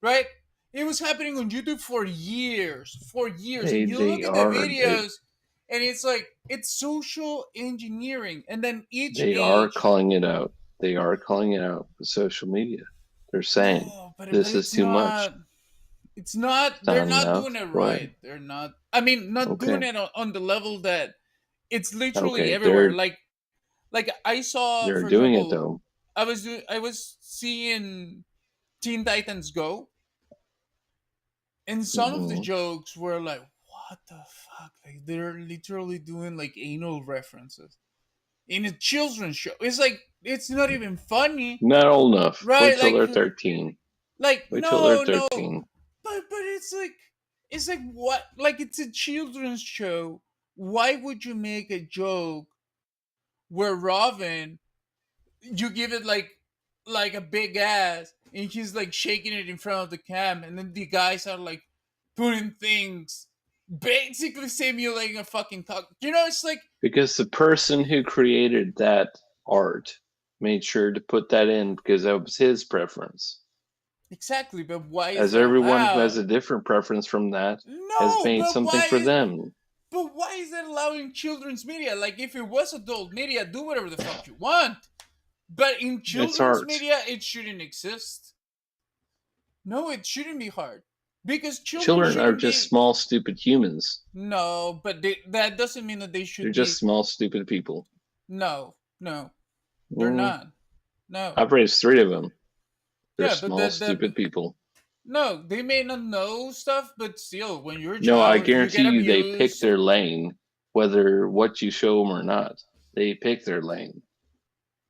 Speaker 1: right? It was happening on YouTube for years, and you
Speaker 11: They
Speaker 1: look at the
Speaker 11: are
Speaker 1: videos, and it's like it's social engineering, and then each
Speaker 11: they are
Speaker 1: age.
Speaker 11: calling it out. They are calling it out with social media. They're saying
Speaker 1: No, but
Speaker 11: this is
Speaker 1: it's
Speaker 11: too much.
Speaker 1: not. It's not.
Speaker 11: It's
Speaker 1: They're
Speaker 11: not
Speaker 1: not
Speaker 11: enough.
Speaker 1: doing it
Speaker 11: What?
Speaker 1: right. They're not. I mean, not
Speaker 11: Okay.
Speaker 1: doing it on the level that it's literally
Speaker 11: Okay.
Speaker 1: everywhere. Like I saw,
Speaker 11: They're
Speaker 1: for
Speaker 11: doing it
Speaker 1: example,
Speaker 11: though.
Speaker 1: I was seeing Teen Titans Go, and some of the
Speaker 11: Hmm.
Speaker 1: jokes were like, "What the fuck?" Like they're literally doing like anal references in a children's show. It's like it's not even funny,
Speaker 11: Not old enough. Wait
Speaker 1: right?
Speaker 11: till they're 13.
Speaker 1: Like
Speaker 11: Wait till they're
Speaker 1: no,
Speaker 11: 13.
Speaker 1: but it's like what? Like it's a children's show. Why would you make a joke where Robin, you give it like a big ass, and he's like shaking it in front of the cam, and then the guys are like putting things, basically simulating a fucking cock. You know, it's like
Speaker 11: Because the person who created that art made sure to put that in because that was his preference.
Speaker 1: exactly. But why is
Speaker 11: As
Speaker 1: it
Speaker 11: everyone who has
Speaker 1: allowed?
Speaker 11: a different preference from that has
Speaker 1: No,
Speaker 11: made
Speaker 1: but
Speaker 11: something for them.
Speaker 1: But why is that allowing children's media? Like, if it was adult media, do whatever the fuck you want. But in
Speaker 11: It's
Speaker 1: children's
Speaker 11: art.
Speaker 1: media, it shouldn't exist. No, it shouldn't be hard. Because children
Speaker 11: Children are
Speaker 1: shouldn't
Speaker 11: just
Speaker 1: be.
Speaker 11: small, stupid humans.
Speaker 1: No, but that doesn't mean that they
Speaker 11: They're
Speaker 1: should
Speaker 11: just
Speaker 1: be.
Speaker 11: small, stupid people.
Speaker 1: No, they're
Speaker 11: Mm,
Speaker 1: not. No.
Speaker 11: I've raised 3 of them. They're
Speaker 1: Yeah, but
Speaker 11: small, stupid people.
Speaker 1: no, they may not know stuff, but still, when you're a
Speaker 11: No, I
Speaker 1: child, if you
Speaker 11: guarantee
Speaker 1: get
Speaker 11: you they pick
Speaker 1: abused.
Speaker 11: their lane, whether what you show them or not. They pick their lane.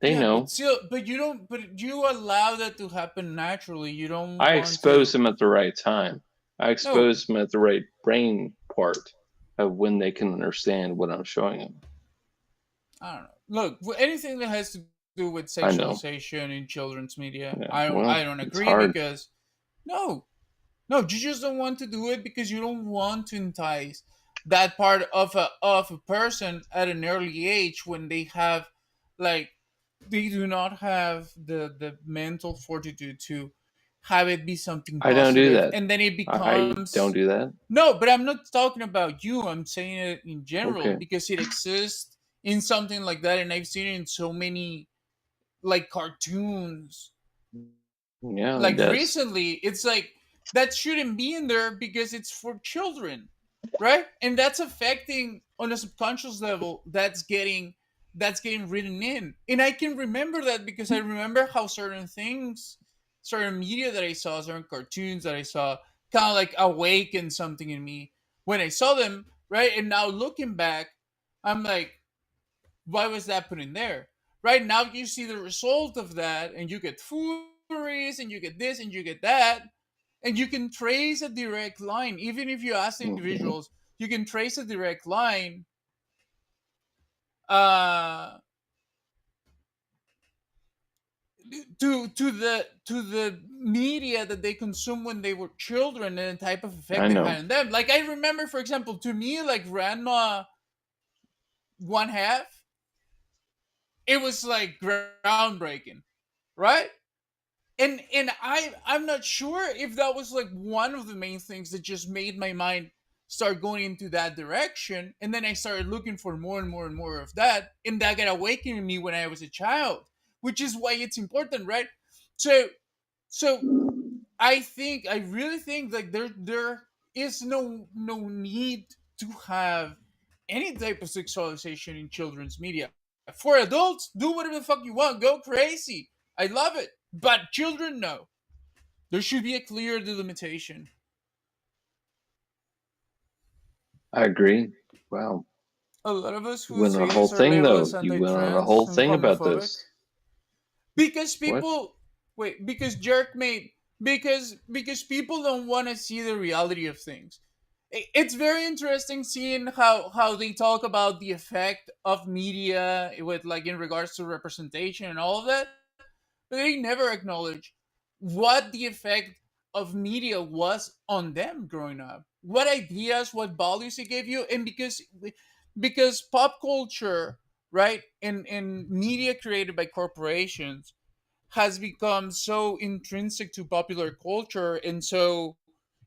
Speaker 11: They
Speaker 1: Yeah, but
Speaker 11: know.
Speaker 1: still, but you don't. But you allow that to happen naturally. You don't
Speaker 11: I
Speaker 1: want
Speaker 11: expose
Speaker 1: to.
Speaker 11: them at the right time. I
Speaker 1: No,
Speaker 11: expose them at the right brain part of when they can understand what I'm showing them.
Speaker 1: I don't know. Look, anything that has to do with
Speaker 11: I know.
Speaker 1: sexualization in children's media,
Speaker 11: Yeah.
Speaker 1: I
Speaker 11: Well,
Speaker 1: don't
Speaker 11: it's
Speaker 1: agree
Speaker 11: hard.
Speaker 1: because no, you just don't want to do it because you don't want to entice that part of a person at an early age when they have like they do not have the mental fortitude to have it be something
Speaker 11: I don't do
Speaker 1: positive,
Speaker 11: that.
Speaker 1: and then it
Speaker 11: I don't
Speaker 1: becomes.
Speaker 11: do that.
Speaker 1: No, but I'm not talking about you. I'm saying it in general
Speaker 11: Okay.
Speaker 1: because it exists in something like that, and I've seen it in so many like cartoons.
Speaker 11: Yeah, it
Speaker 1: Like
Speaker 11: does.
Speaker 1: recently, it's like that shouldn't be in there because it's for children, right? And that's affecting on a subconscious level. That's getting written in, and I can remember that because I remember how certain things, certain media that I saw, certain cartoons that I saw, kind of like awakened something in me when I saw them, right? And now looking back, I'm like, why was that put in there? Right now, you see the result of that, and you get furries, and you get this, and you get that, and you can trace a direct line. Even if you ask the
Speaker 11: Mhm.
Speaker 1: individuals, you can trace a direct line uh, to the media that they consumed when they were children and the type of effect
Speaker 11: I
Speaker 1: they
Speaker 11: know.
Speaker 1: had on them. Like I remember, for example, to me, like Grandma One Half, it was like groundbreaking, right? And I'm not sure if that was like one of the main things that just made my mind start going into that direction, and then I started looking for more and more and more of that, and that got awakened in me when I was a child, which is why it's important, right? So I really think like there is no need to have any type of sexualization in children's media. For adults, do whatever the fuck you want. Go crazy. I love it. But children, no. There should be a clear delimitation.
Speaker 11: I agree. Wow.
Speaker 1: A lot of us
Speaker 11: You
Speaker 1: who
Speaker 11: went
Speaker 1: see
Speaker 11: on a whole
Speaker 1: this are
Speaker 11: thing,
Speaker 1: labeled
Speaker 11: though.
Speaker 1: as
Speaker 11: You went on a
Speaker 1: anti-trans
Speaker 11: whole
Speaker 1: and
Speaker 11: thing about
Speaker 1: homophobic.
Speaker 11: this.
Speaker 1: Because
Speaker 11: What?
Speaker 1: people because jerk made because people don't want to see the reality of things. It's very interesting seeing how they talk about the effect of media with like in regards to representation and all of that, but they never acknowledge what the effect of media was on them growing up. What ideas, what values it gave you, and because pop culture, right, and media created by corporations has become so intrinsic to popular culture and so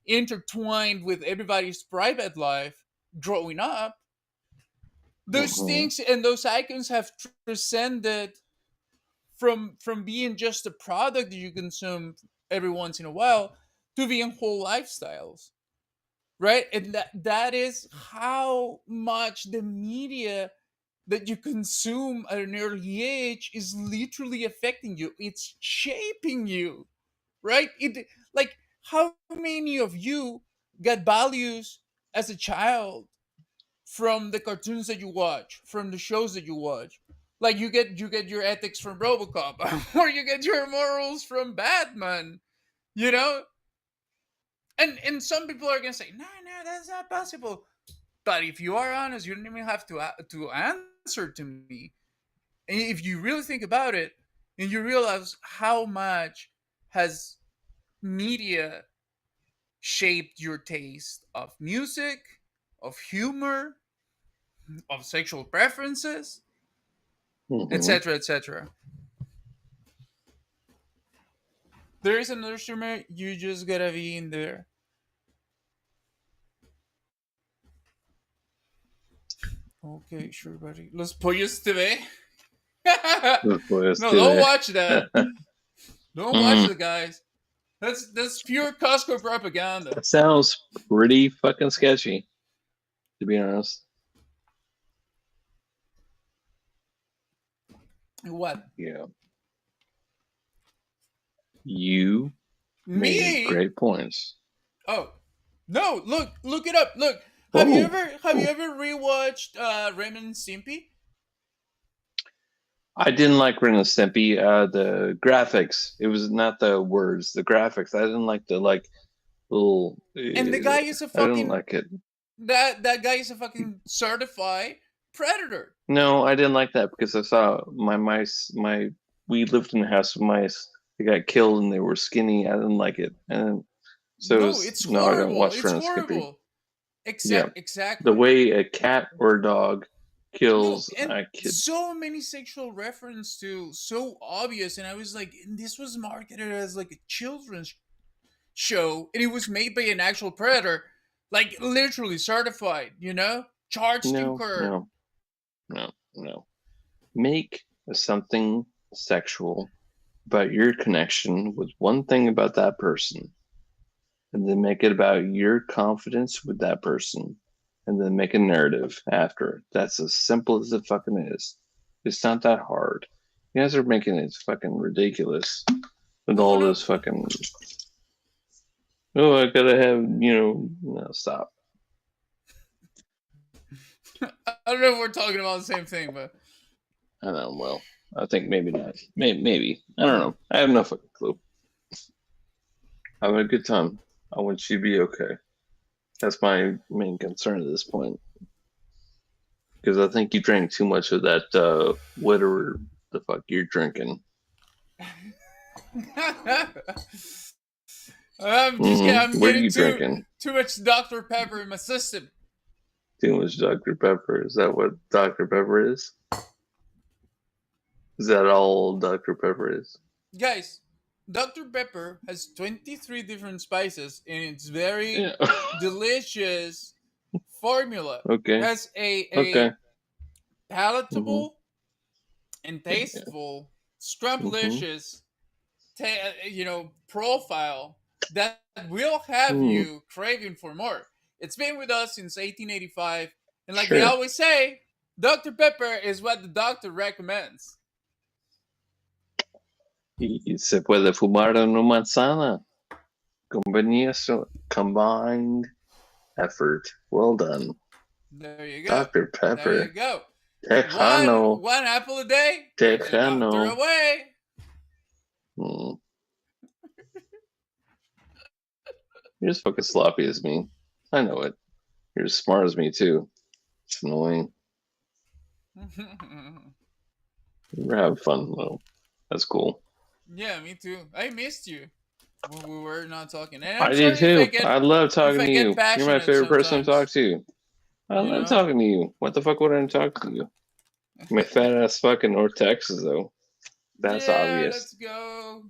Speaker 1: intertwined with everybody's private life growing up, those
Speaker 11: Mhm.
Speaker 1: things and those icons have transcended from being just a product that you consume every once in a while to being whole lifestyles, right? And that is how much the media that you consume at an early age is literally affecting you. It's shaping you, right? It like how many of you got values as a child from the cartoons that you watch, from the shows that you watch? Like you get your ethics from RoboCop, or you get your morals from Batman, you know? And some people are gonna say, no, that's not possible. But if you are honest, you don't even have to answer to me. And if you really think about it, and you realize how much has media shaped your taste of music, of humor, of sexual preferences,
Speaker 11: Mhm.
Speaker 1: etc., etc. There is another streamer, you just gotta be in there. Okay, sure, buddy. Los Pollos TV.
Speaker 11: Pues,
Speaker 1: No, don't
Speaker 11: today.
Speaker 1: watch that. Don't watch the guys. That's pure Costco propaganda.
Speaker 11: That sounds pretty fucking sketchy, to be honest.
Speaker 1: What?
Speaker 11: Yeah. You made
Speaker 1: Me?
Speaker 11: great points.
Speaker 1: Oh. No, look it up. Look. Have you
Speaker 11: Oh,
Speaker 1: ever rewatched Ren and Stimpy?
Speaker 11: I didn't like Ren and Stimpy. The graphics. It was not the words. The graphics. I didn't like the little.
Speaker 1: And the guy is a
Speaker 11: I didn't
Speaker 1: fucking
Speaker 11: like it.
Speaker 1: that guy is a fucking certified predator.
Speaker 11: No, I didn't like that because I saw my mice. We lived in a house with mice. They got killed and they were skinny. I didn't like it, and so it
Speaker 1: No,
Speaker 11: was,
Speaker 1: it's
Speaker 11: no, I don't
Speaker 1: horrible.
Speaker 11: watch
Speaker 1: It's
Speaker 11: Ren and Stimpy.
Speaker 1: horrible.
Speaker 11: Yeah, the
Speaker 1: Exactly.
Speaker 11: way a cat or a dog
Speaker 1: No,
Speaker 11: kills
Speaker 1: and
Speaker 11: a kid.
Speaker 1: so many sexual reference to so obvious, and I was like, and this was marketed as like a children's show, and it was made by an actual predator, like literally certified, charged in
Speaker 11: No,
Speaker 1: court.
Speaker 11: no. Make something sexual about your connection with one thing about that person, and then make it about your confidence with that person, and then make a narrative after. That's as simple as it fucking is. It's not that hard. You guys are making it fucking ridiculous with
Speaker 1: No,
Speaker 11: all
Speaker 1: no,
Speaker 11: this fucking. Oh, I gotta have, no, stop.
Speaker 1: I don't know if we're talking about the same thing, but
Speaker 11: I don't know. Well, I think maybe not. Maybe. I don't know. I have no fucking clue. Having a good time. I want you to be okay. That's my main concern at this point. Because I think you drank too much of that, whatever the fuck you're drinking.
Speaker 1: I'm just kidding. I'm
Speaker 11: What are
Speaker 1: getting
Speaker 11: you drinking?
Speaker 1: too much Dr. Pepper in my system.
Speaker 11: Too much Dr. Pepper. Is that what Dr. Pepper is? Is that all Dr. Pepper is?
Speaker 1: Guys, Dr. Pepper has 23 different spices in its very
Speaker 11: Yeah.
Speaker 1: delicious formula.
Speaker 11: Okay.
Speaker 1: It has a
Speaker 11: Okay.
Speaker 1: palatable and tasteful, scrumblicious, profile that will have you craving for more. It's been with us since 1885, and like they
Speaker 11: Sure.
Speaker 1: always say,
Speaker 5: Dr. Pepper is what the doctor recommends.
Speaker 11: Y se puede fumar una manzana. Combined effort. Well done.
Speaker 5: There you go.
Speaker 11: Dr. Pepper.
Speaker 5: There you go.
Speaker 11: Tejano.
Speaker 5: One apple a day. Keeps the doctor
Speaker 11: Tejano.
Speaker 5: away.
Speaker 11: Hmm. You're as fucking sloppy as me. I know it. You're as smart as me too. It's annoying. We're having fun though. That's cool.
Speaker 5: Yeah, me too. I missed you when we were not talking. And
Speaker 11: I did too. I love talking
Speaker 5: I
Speaker 11: to
Speaker 5: get
Speaker 11: you. You're my
Speaker 5: passionate
Speaker 11: favorite person to
Speaker 5: sometimes.
Speaker 11: talk to. I
Speaker 5: You
Speaker 11: love
Speaker 5: know?
Speaker 11: talking to you. What the fuck would I talk to you? My fat ass fucking North Texas though. That's
Speaker 5: yeah,
Speaker 11: obvious.
Speaker 5: Let's go.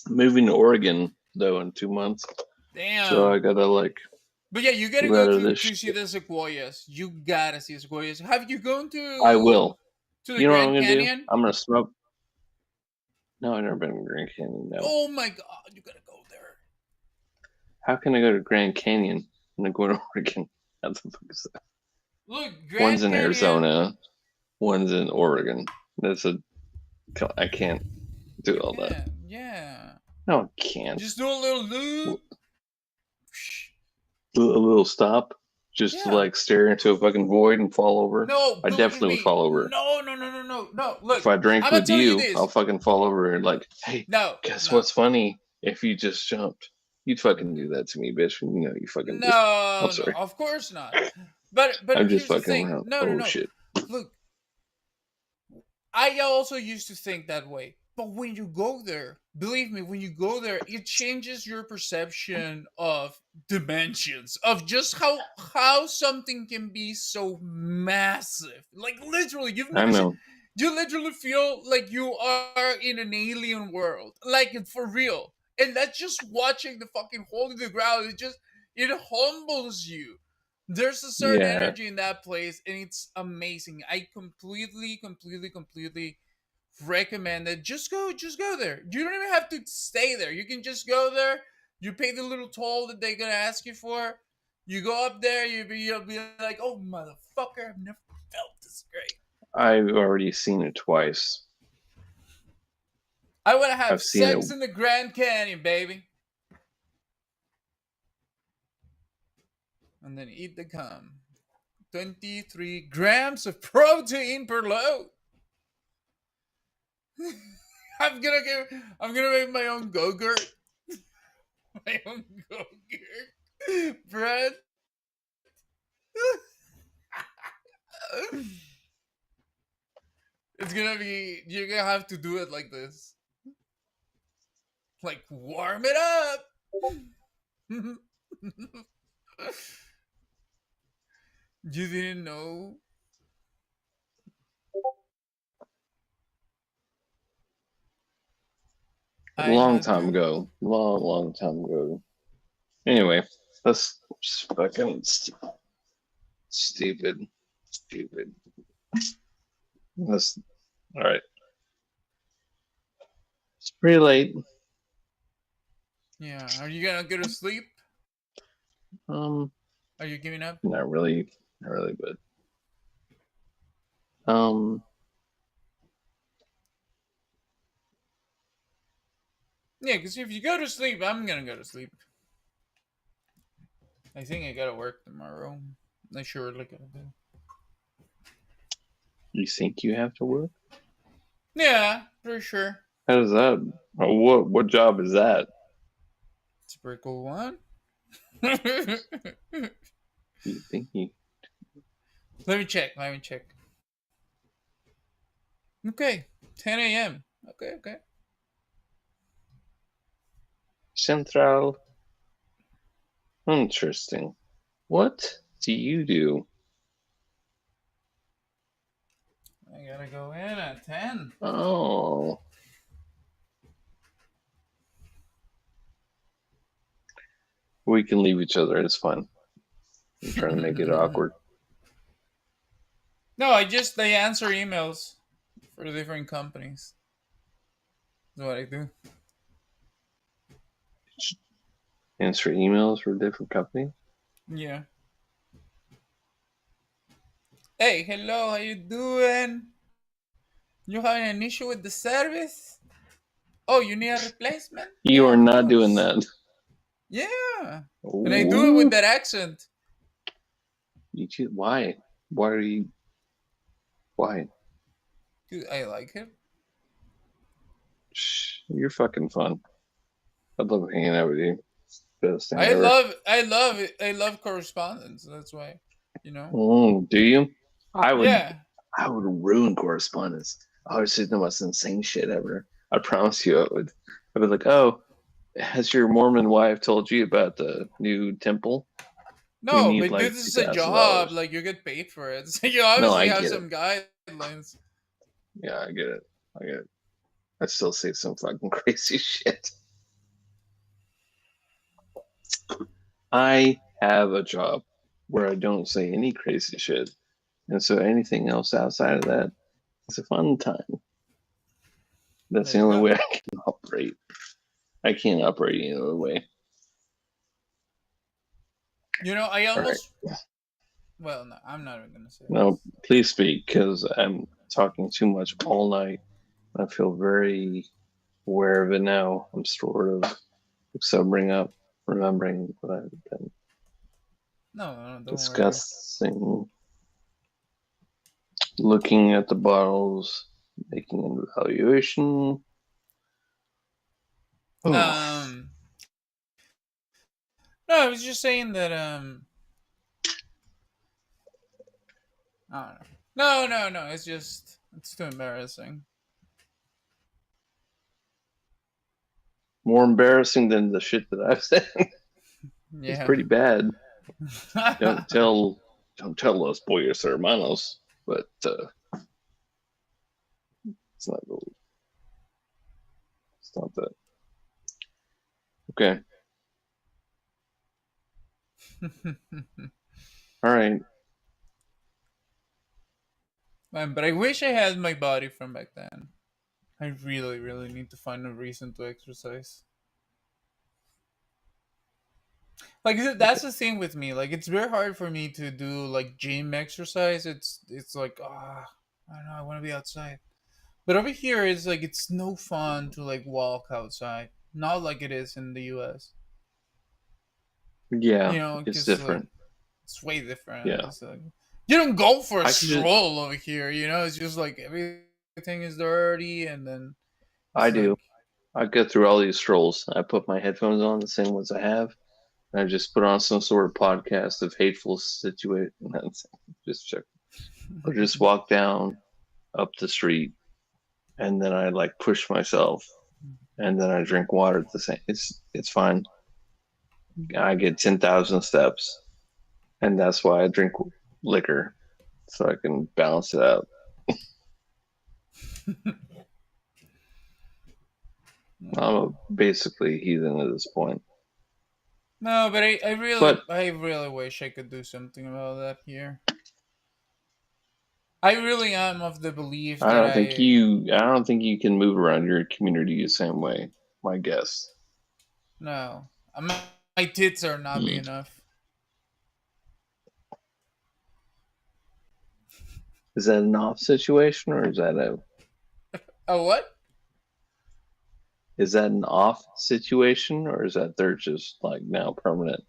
Speaker 11: Moving to Oregon though in 2 months.
Speaker 5: Damn.
Speaker 11: So I gotta like
Speaker 5: But yeah, you gotta
Speaker 11: move out
Speaker 5: go
Speaker 11: of
Speaker 5: to
Speaker 11: this
Speaker 5: see
Speaker 11: shit.
Speaker 5: the sequoias. You gotta see the sequoias. Have you gone to?
Speaker 11: I will.
Speaker 5: To the
Speaker 11: You know what I'm
Speaker 5: Grand
Speaker 11: gonna
Speaker 5: Canyon?
Speaker 11: do? I'm gonna smoke. No, I've never been to Grand Canyon. No.
Speaker 5: Oh my god, you gotta go there.
Speaker 11: How can I go to Grand Canyon and then go to Oregon? What the fuck is that?
Speaker 5: Look, Grand
Speaker 11: One's in
Speaker 5: Canyon.
Speaker 11: Arizona, one's in Oregon. I can't do all that.
Speaker 5: Yeah.
Speaker 11: No, I can't.
Speaker 5: Just do a little loop.
Speaker 11: A little stop, just to like stare into a fucking void and fall over.
Speaker 5: No,
Speaker 11: I definitely would fall over.
Speaker 5: No. Look,
Speaker 11: If I drink
Speaker 5: I'ma
Speaker 11: with
Speaker 5: tell
Speaker 11: you,
Speaker 5: this.
Speaker 11: I'll fucking fall over and like, hey,
Speaker 5: No.
Speaker 11: guess what's funny? If you just jumped, you'd fucking do that to me, bitch. You know you fucking do.
Speaker 5: No,
Speaker 11: I'm sorry.
Speaker 5: of course not. But
Speaker 11: I'm
Speaker 5: here's
Speaker 11: just
Speaker 5: the
Speaker 11: fucking
Speaker 5: thing.
Speaker 11: around.
Speaker 5: No.
Speaker 11: Shit.
Speaker 5: Look, I also used to think that way. But when you go there, believe me, when you go there, it changes your perception of dimensions, of just how something can be so massive. Like literally,
Speaker 11: I know.
Speaker 5: you literally feel like you are in an alien world, like for real. And that's just watching the fucking hole in the ground. It humbles you. There's a certain
Speaker 11: Yeah.
Speaker 5: energy in that place, and it's amazing. I completely recommend it. Just go there. You don't even have to stay there. You can just go there. You pay the little toll that they're gonna ask you for. You go up there. You'll be like, oh motherfucker, I've never felt this great.
Speaker 11: I've already seen it twice.
Speaker 5: I want to have
Speaker 11: I've seen
Speaker 5: sex
Speaker 11: it.
Speaker 5: in the Grand Canyon, baby. And then eat the cum. 23 grams of protein per load. I'm gonna make my own go-gurt. My own go-gurt. Bread. You're gonna have to do it like this. Like, warm it up. You didn't know?
Speaker 11: Long time ago. Long time ago. Anyway, that's just fucking stupid. That's all right. It's pretty late.
Speaker 5: Yeah. Are you gonna go to sleep? Are you giving up?
Speaker 11: Not really, but
Speaker 5: Yeah, because if you go to sleep, I'm gonna go to sleep. I think I gotta work tomorrow. I surely gotta do.
Speaker 11: you think you have to work?
Speaker 5: Yeah, for sure.
Speaker 11: How does that? What job is that?
Speaker 5: It's a pretty cool one.
Speaker 11: You think you?
Speaker 5: Let me check. Okay, 10 a.m. Okay.
Speaker 11: Central. Interesting. What do you do?
Speaker 5: I gotta go in at 10.
Speaker 11: Oh. We can leave each other. It's fine. I'm trying to make it awkward.
Speaker 5: No, they answer emails for different companies. That's what I do.
Speaker 11: Answer emails for different companies.
Speaker 5: Yeah. Hey, hello, how you doing? You having an issue with the service? Oh, you need a replacement?
Speaker 11: You
Speaker 5: Yeah,
Speaker 11: are
Speaker 5: of
Speaker 11: not doing
Speaker 5: course.
Speaker 11: that.
Speaker 5: Yeah. And I do it with
Speaker 11: Ooh.
Speaker 5: that accent.
Speaker 11: Why? Why are you? Why?
Speaker 5: Dude, I like it.
Speaker 11: Shh, you're fucking fun. I love hanging out with you. Best thing
Speaker 5: I
Speaker 11: ever.
Speaker 5: love I love it. I love correspondence. That's why, you know.
Speaker 11: Do you? I would.
Speaker 5: Yeah.
Speaker 11: I would ruin correspondence. I would say the most insane shit ever. I promise you, I would. I'd be like, "Oh, has your Mormon wife told you about the new temple? We
Speaker 5: No,
Speaker 11: need
Speaker 5: but
Speaker 11: like
Speaker 5: this
Speaker 11: two
Speaker 5: is a
Speaker 11: thousand
Speaker 5: job.
Speaker 11: dollars."
Speaker 5: Like you get paid for it. So you
Speaker 11: No,
Speaker 5: obviously
Speaker 11: I
Speaker 5: have
Speaker 11: get it.
Speaker 5: some guidelines.
Speaker 11: Yeah, I get it. I get it. I still say some fucking crazy shit. I have a job where I don't say any crazy shit, and so anything else outside of that is a fun time. That's
Speaker 5: There
Speaker 11: the
Speaker 5: you
Speaker 11: only
Speaker 5: go.
Speaker 11: way I can operate. I can't operate any other way.
Speaker 5: You know, I
Speaker 11: All right.
Speaker 5: almost. Well, no, I'm not even gonna say
Speaker 11: No,
Speaker 5: this.
Speaker 11: please speak because I'm talking too much all night. I feel very aware of it now. I'm sort of sobering up, remembering what I've been
Speaker 5: No, don't worry.
Speaker 11: discussing, looking at the bottles, making an evaluation. Oh,
Speaker 5: No, I was just saying that I don't know. No. It's just it's too embarrassing.
Speaker 11: more embarrassing than the shit that I've said. It's
Speaker 5: Yeah.
Speaker 11: pretty bad. Don't tell los pollos hermanos, but it's not really. It's not that. Okay. All right.
Speaker 5: Man, but I wish I had my body from back then. I really, really need to find a reason to exercise. Like that's the thing with me. Like it's very hard for me to do like gym exercise. It's like I don't know. I want to be outside. But over here, it's like it's no fun to like walk outside. Not like it is in the U.S.
Speaker 11: Yeah,
Speaker 5: You know,
Speaker 11: it's
Speaker 5: because like
Speaker 11: different.
Speaker 5: it's way different.
Speaker 11: Yeah.
Speaker 5: It's like you don't go for a
Speaker 11: I could just,
Speaker 5: stroll over here. You know, it's just like everything is dirty, and then
Speaker 11: I
Speaker 5: it's
Speaker 11: do.
Speaker 5: like
Speaker 11: I go through all these strolls. I put my headphones on, the same ones I have, and I just put on some sort of podcast of hateful situation. Just check, or just walk down up the street, and then I like push myself, and then I drink water at the same. It's fine. I get 10,000 steps, and that's why I drink liquor, so I can balance it out. I'm basically heathen at this point.
Speaker 5: no. But
Speaker 11: But
Speaker 5: I really wish I could do something about that here. I really am of the belief
Speaker 11: I
Speaker 5: that
Speaker 11: don't think you can move around your community the same way. My guess.
Speaker 5: no. My tits are not big
Speaker 11: Hmm.
Speaker 5: enough.
Speaker 11: Is that an off situation or is that
Speaker 5: Oh what?
Speaker 11: an off situation or is that they're just like now permanent?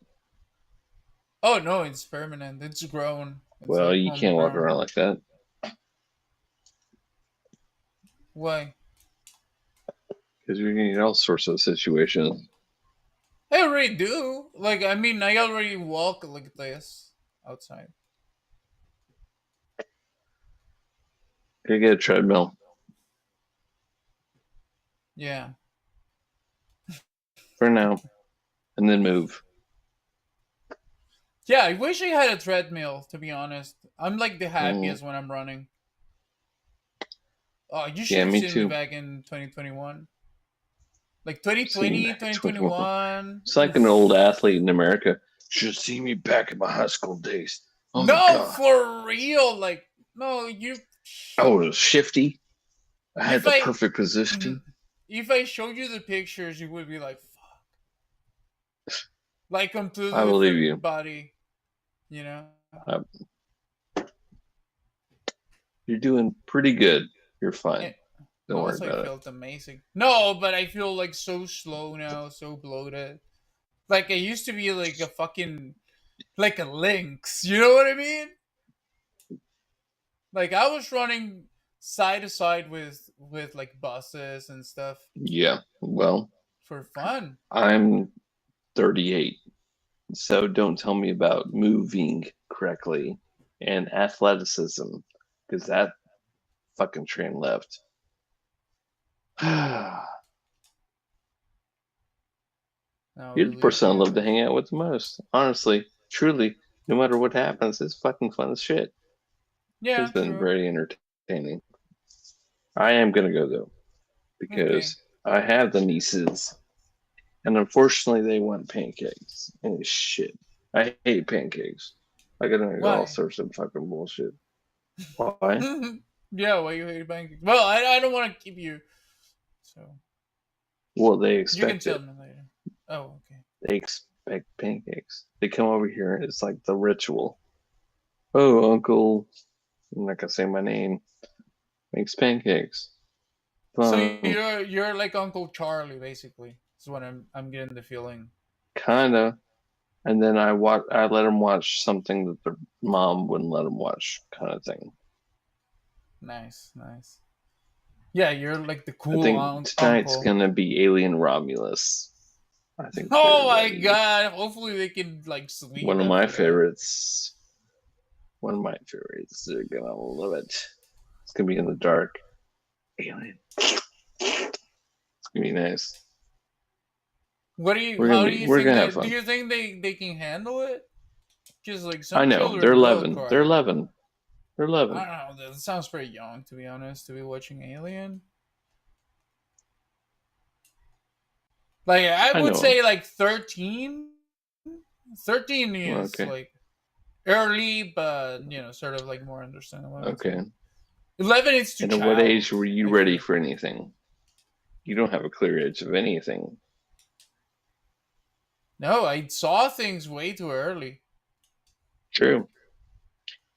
Speaker 5: Oh no, it's permanent. It's grown. It's
Speaker 11: Well,
Speaker 5: like
Speaker 11: you can't walk
Speaker 5: homegrown.
Speaker 11: around like that
Speaker 5: Why?
Speaker 11: because you're gonna get all sorts of situations.
Speaker 5: I already do. Like I mean, I already walk like this outside.
Speaker 11: Gotta get a treadmill
Speaker 5: Yeah.
Speaker 11: for now, and then move.
Speaker 5: Yeah, I wish I had a treadmill, to be honest. I'm like the
Speaker 11: Mm.
Speaker 5: happiest when I'm running. Oh, you should
Speaker 11: Yeah,
Speaker 5: have
Speaker 11: me
Speaker 5: seen me
Speaker 11: too.
Speaker 5: back in 2021. Like
Speaker 11: Seen
Speaker 5: 2020,
Speaker 11: back in 21.
Speaker 5: 2021.
Speaker 11: It's like an old athlete in America. Should have seen me back in my high school days. Oh my
Speaker 5: No,
Speaker 11: god,
Speaker 5: for real. Like, no, you.
Speaker 11: I was shifty. I had
Speaker 5: If
Speaker 11: the
Speaker 5: I
Speaker 11: perfect position.
Speaker 5: if I showed you the pictures, you would be like, "Fuck!" Like
Speaker 11: I believe
Speaker 5: completely
Speaker 11: you.
Speaker 5: different body. You know.
Speaker 11: Uh, you're doing pretty good. You're fine. Don't worry
Speaker 5: Also, I
Speaker 11: about it.
Speaker 5: felt amazing. No, but I feel like so slow now, so bloated. Like I used to be like a fucking like a lynx. You know what I mean? Like I was running side to side with like buses and stuff
Speaker 11: Yeah. Well,
Speaker 5: for fun.
Speaker 11: I'm 38, so don't tell me about moving correctly and athleticism, because that fucking train left.
Speaker 5: No,
Speaker 11: You're the
Speaker 5: really,
Speaker 11: person I
Speaker 5: dude.
Speaker 11: love to hang out with the most. Honestly, truly, no matter what happens, it's fucking fun as shit.
Speaker 5: Yeah,
Speaker 11: It's been
Speaker 5: true.
Speaker 11: very entertaining. I am gonna go though,
Speaker 5: Okay.
Speaker 11: because I have the nieces, and unfortunately, they want pancakes. And it's shit. I hate pancakes. I gotta make all
Speaker 5: Why?
Speaker 11: sorts of fucking bullshit. Why?
Speaker 5: Yeah, why you hate pancakes? Well, I don't want to keep you. So
Speaker 11: Well, they
Speaker 5: you can
Speaker 11: expect
Speaker 5: tell
Speaker 11: it.
Speaker 5: me later. Oh, okay.
Speaker 11: They expect pancakes. They come over here, it's like the ritual. Oh, Uncle, I'm not gonna say my name, makes pancakes.
Speaker 5: So
Speaker 11: Fun.
Speaker 5: you're like Uncle Charlie, basically. Is what I'm getting the feeling.
Speaker 11: Kinda. And then I let them watch something that their mom wouldn't let them watch, kind of thing.
Speaker 5: Nice, nice. Yeah, you're like the
Speaker 11: I
Speaker 5: cool
Speaker 11: think tonight's
Speaker 5: uncle.
Speaker 11: gonna be Alien Romulus. I think
Speaker 5: Oh
Speaker 11: they're
Speaker 5: my
Speaker 11: ready.
Speaker 5: god! Hopefully they can like sleep
Speaker 11: One of my
Speaker 5: after that.
Speaker 11: favorites. One of my favorites. They're gonna love it. It's gonna be in the dark. Alien. It's gonna be nice.
Speaker 5: What do you?
Speaker 11: We're gonna
Speaker 5: How do
Speaker 11: be.
Speaker 5: you
Speaker 11: We're
Speaker 5: think
Speaker 11: gonna have
Speaker 5: that? Do
Speaker 11: fun.
Speaker 5: you think they can handle it? Because like
Speaker 11: I
Speaker 5: some
Speaker 11: know. They're
Speaker 5: children will
Speaker 11: 11. They're
Speaker 5: cry.
Speaker 11: 11. They're
Speaker 5: I
Speaker 11: 11.
Speaker 5: don't know. That sounds pretty young, to be honest, to be watching Alien. Like I
Speaker 11: I
Speaker 5: would
Speaker 11: know.
Speaker 5: say like 13. 13 is
Speaker 11: Okay.
Speaker 5: like early, but sort of like more understandable. I would
Speaker 11: Okay.
Speaker 5: say 11 is too
Speaker 11: And at what
Speaker 5: child.
Speaker 11: age were you
Speaker 5: I
Speaker 11: ready
Speaker 5: feel.
Speaker 11: for anything? You don't have a clear age of anything.
Speaker 5: No, I saw things way too early.
Speaker 11: True.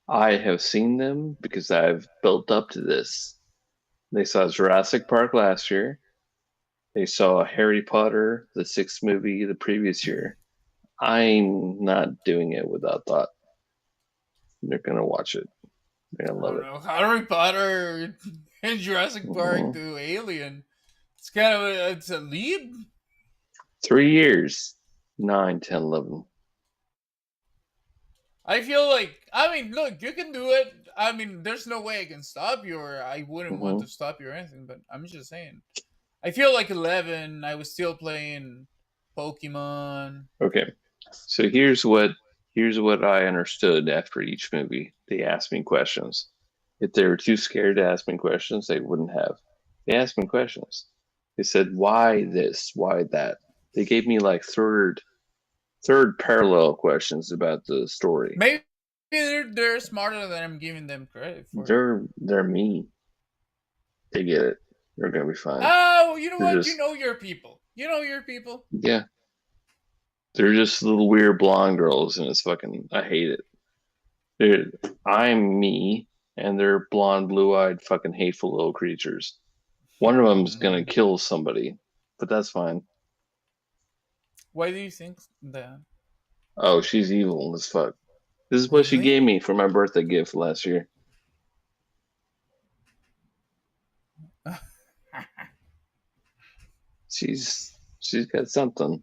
Speaker 11: I have seen them because I've built up to this. They saw Jurassic Park last year. They saw Harry Potter, the sixth movie, the previous year. I'm not doing it without thought. They're gonna watch it. They're gonna
Speaker 5: I
Speaker 11: love
Speaker 5: don't
Speaker 11: it.
Speaker 5: know. Harry Potter and Jurassic Park
Speaker 11: Mhm.
Speaker 5: to Alien. It's kind of it's a leap.
Speaker 11: 3 years. 9, 10, 11.
Speaker 5: I feel like, I mean, look, you can do it. I mean, there's no way I can stop you, or I wouldn't want
Speaker 11: Mm-hmm.
Speaker 5: to stop you or anything, but I'm just saying. I feel like 11, I was still playing Pokemon.
Speaker 11: Okay. So here's what I understood after each movie. They asked me questions. If they were too scared to ask me questions, they wouldn't have. They asked me questions. They said, "Why this? Why that?" They gave me like third parallel questions about the story.
Speaker 5: Maybe they're smarter than I'm giving them credit for.
Speaker 11: They're me. They get it. They're gonna be fine.
Speaker 5: Oh, you know
Speaker 11: They're
Speaker 5: what? You
Speaker 11: just
Speaker 5: know your people. You know your people.
Speaker 11: yeah. They're just little weird blonde girls, and it's fucking. I hate it. Dude, I'm me, and they're blonde, blue-eyed, fucking hateful little creatures. One of them's gonna kill somebody, but that's fine.
Speaker 5: Why do you think that?
Speaker 11: Oh, she's evil as fuck. This is what she
Speaker 5: Really?
Speaker 11: gave me for my birthday gift last year. She's got something.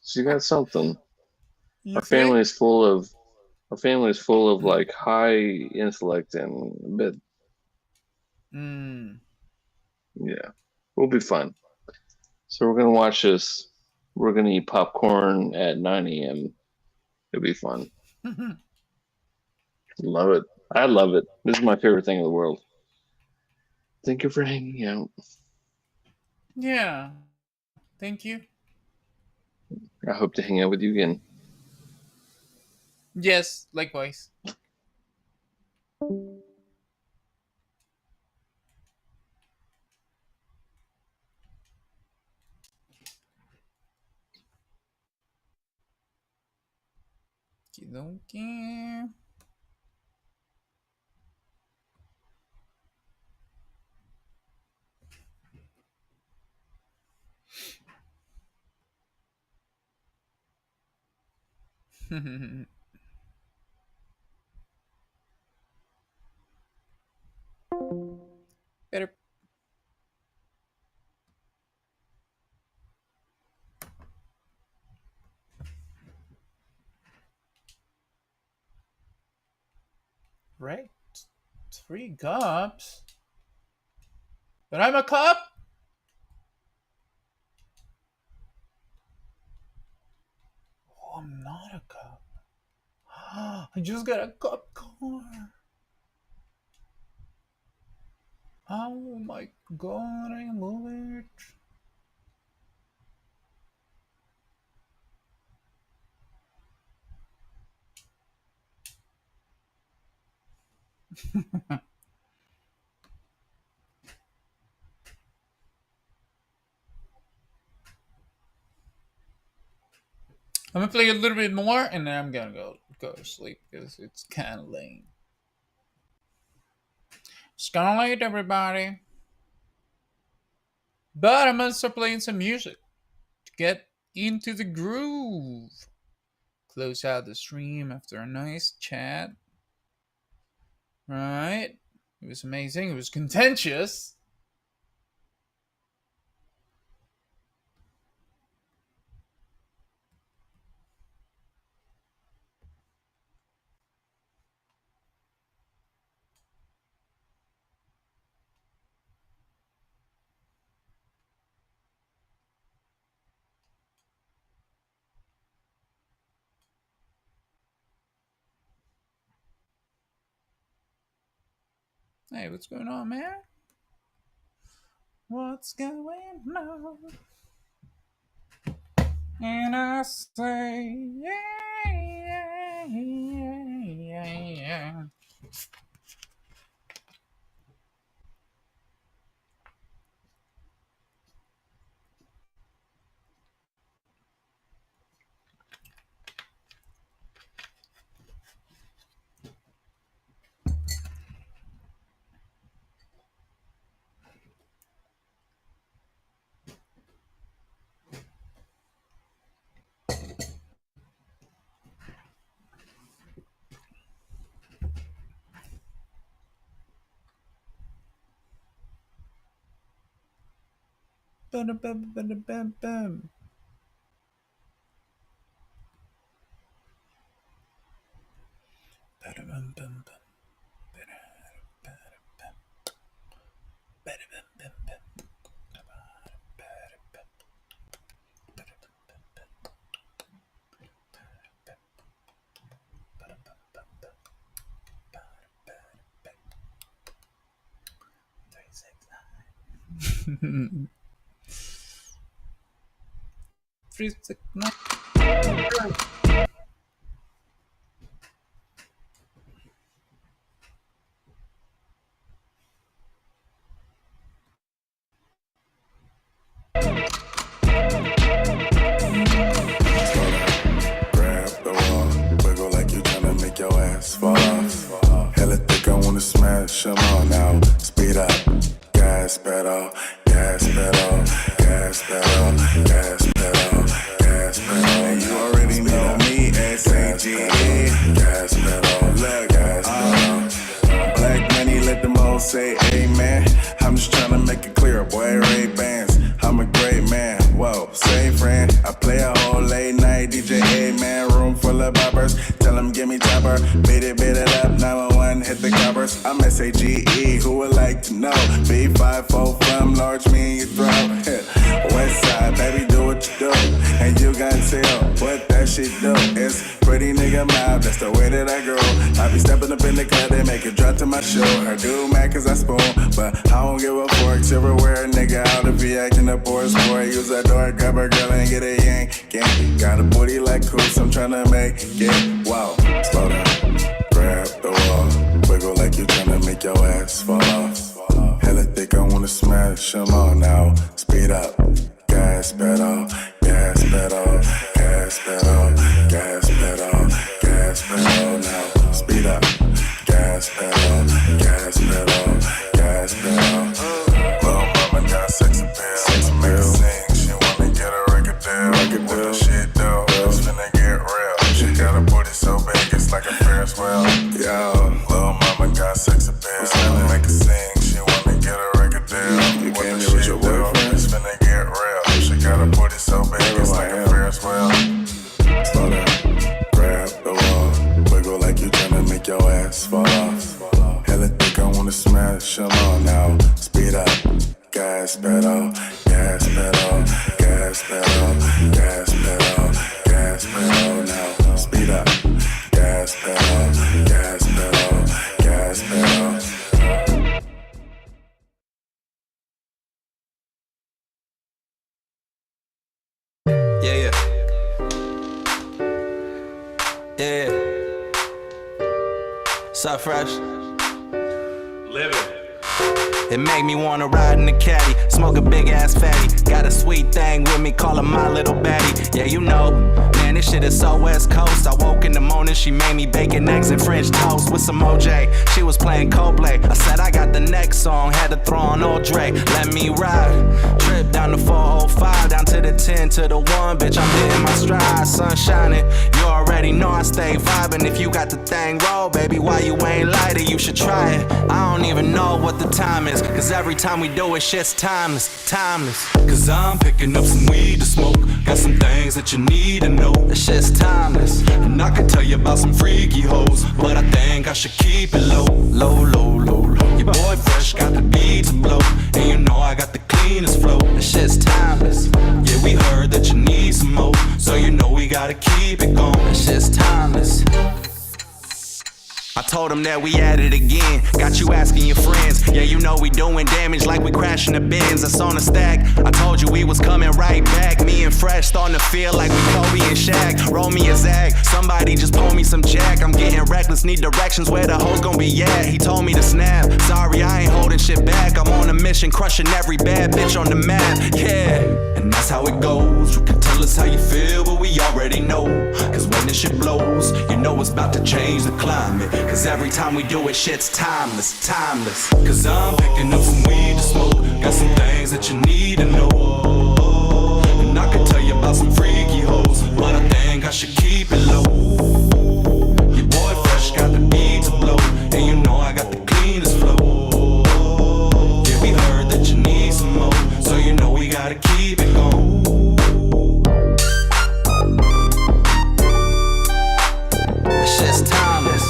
Speaker 11: She got something.
Speaker 5: You
Speaker 11: Our family
Speaker 5: think?
Speaker 11: is full of like high intellect and a bit.
Speaker 5: Hmm.
Speaker 11: Yeah, we'll be fine. So we're gonna watch this. We're gonna eat popcorn at 9 a.m. It'll be fun. Love it. I love it. This is my favorite thing in the world. Thank you for hanging out.
Speaker 5: Yeah. Thank you.
Speaker 11: I hope to hang out with you again.
Speaker 5: Yes, likewise.
Speaker 1: Okie dokie. Better. Right. 3 cups. But I'm a cup? Oh, I'm not a cup. I just got a cup car. Oh my god, I love it. I'm gonna play a little bit more and then I'm gonna go to sleep because it's kind of late. It's kind of late, everybody. But I'm gonna start playing some music to get into the groove. Close out the stream after a nice chat. Right? It was amazing. It was contentious. Hey, what's going on, man? What's going on? And I say, yeah, yeah, yeah, yeah. Bam, bam, bam, bam, bam. Bam, bam, bam.
Speaker 2: Grab the wall, wiggle like you tryna make your ass fall off. Hella thick, I wanna smash them all now. Speed up, gas pedal, gas pedal, gas pedal, gas pedal, gas pedal. And you already know me, S-A-G-E. Gas pedal, look, gas pedal. Black money, let them all say amen. I'm just tryna make it clear, boy, Ray-Bans. I'm a great man, whoa, say friend. I play a whole late night DJ, man, room full of boppers. Tell them give me chopper, beat it up, 911, hit the coppers. I'm S-A-G-E, who would like to know? B5-4 from large, me in your throat. West side, baby, do what you do. And you got to tell what that shit do. It's pretty nigga mouth, that's the way that I grow. I be stepping up in the club, they make it drop to my show. Her do mad cause I spoon, but I don't give a fork. Silverware, nigga, out if he acting up or sport. Use that door, grab her girl and get a yank. Got a booty like Coops, I'm tryna make it. Wow, slow down, grab the wall, wiggle like you tryna make your ass fall off. Hella thick, I wanna smash them all now. Speed up, gas pedal, gas pedal, gas pedal, gas pedal, gas gas pedal, gas pedal, gas pedal. Little mama got sex appeal. Sex appeal. Sing, she wanna get a record deal. Record deal. Shit though, it's finna get real. She got a booty so big, it's like a Ferris wheel. Yo, little mama got sex appeal. Make her sing, she wanna get a record deal. You came here with your boyfriend. It's finna get real. She got a booty so big, it's like a Ferris wheel. Slow down, grab the wall, wiggle like you tryna make your ass fall off. Hella thick, I wanna smash them all now. Speed up, gas pedal, gas pedal, gas pedal, gas pedal, gas pedal now. Speed up, gas pedal, gas pedal, gas pedal.
Speaker 12: Yeah. Yeah. Sup, Fresh?
Speaker 6: Living.
Speaker 12: It make me wanna ride in the caddy, smoke a big ass fatty. Got a sweet thing with me, call her my little baddie. Yeah, you know, man, this shit is so West Coast. I woke in the morning, she made me bacon, eggs, and French toast with some OJ. She was playing Coldplay. I said I got the next song, had to throw on old Dre. Let me ride. Trip down the 405, down to the 10 to the 1. Bitch, I'm hitting my stride, sun shining. You already know I stay vibing. If you got the thing roll, baby, why you ain't light it? You should try it. I don't even know what the time is, cause every time we do it, shit's timeless, timeless.
Speaker 13: Cause I'm picking up some weed to smoke. Got some things that you need to know.
Speaker 12: That shit's timeless.
Speaker 13: And I can tell you about some freaky hoes, but I think I should keep it low.
Speaker 12: Low, low, low, low.
Speaker 13: Your boy Fresh got the beat to blow, and you know I got the cleanest flow.
Speaker 12: That shit's timeless.
Speaker 13: Yeah, we heard that you need some more, so you know we gotta keep it going.
Speaker 12: That shit's timeless. I told him that we at it again. Got you asking your friends. Yeah, you know we doing damage like we crashing the bins. That's on the stack. I told you we was coming right back. Me and Fresh starting to feel like we Kobe and Shaq. Roll me a Zag. Somebody just pull me some jack. I'm getting reckless, need directions where the hoes gon' be at. He told me to snap. Sorry, I ain't holding shit back. I'm on a mission, crushing every bad bitch on the map. Yeah.
Speaker 13: And that's how it goes. You can tell us how you feel, but we already know. Cause when this shit blows, you know it's about to change the climate.
Speaker 12: Cause every time we do it, shit's timeless, timeless.
Speaker 13: Cause I'm picking up some weed to smoke. Got some things that you need to know. And I can tell you about some freaky hoes, but I think I should keep it low. Your boy Fresh got the beat to blow, and you know I got the cleanest flow. Yeah, we heard that you need some more, so you know we gotta keep it going.
Speaker 12: That shit's timeless.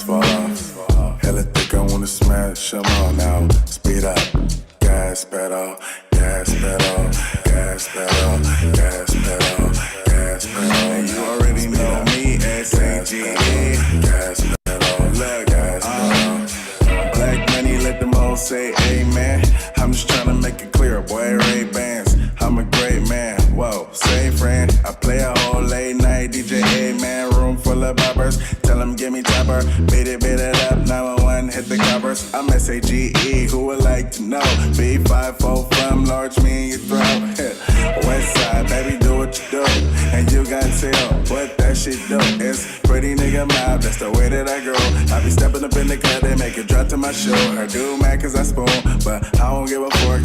Speaker 2: Fall off. Hella thick, I wanna smash them all now. Speed up, gas pedal, gas pedal, gas pedal, gas pedal, gas pedal. And you already know me, S-A-G-E. Gas pedal, look, gas pedal. Black money, let them all say amen. I'm just tryna make it clear, boy, Ray-Bans. I'm a great man, whoa, say friend. I play a whole late night DJ, man. Room full of boppers, tell them give me topper. Beat it up, 911, hit the coppers. I'm S-A-G-E, who would like to know? B5-4 from large, me in your throat. West side, baby, do what you do. And you got to tell what that shit do. It's pretty nigga mob, that's the way that I grow. I be stepping up in the cut, they make it drop to my show. Her do mad cause I spoon, but I don't give a fork.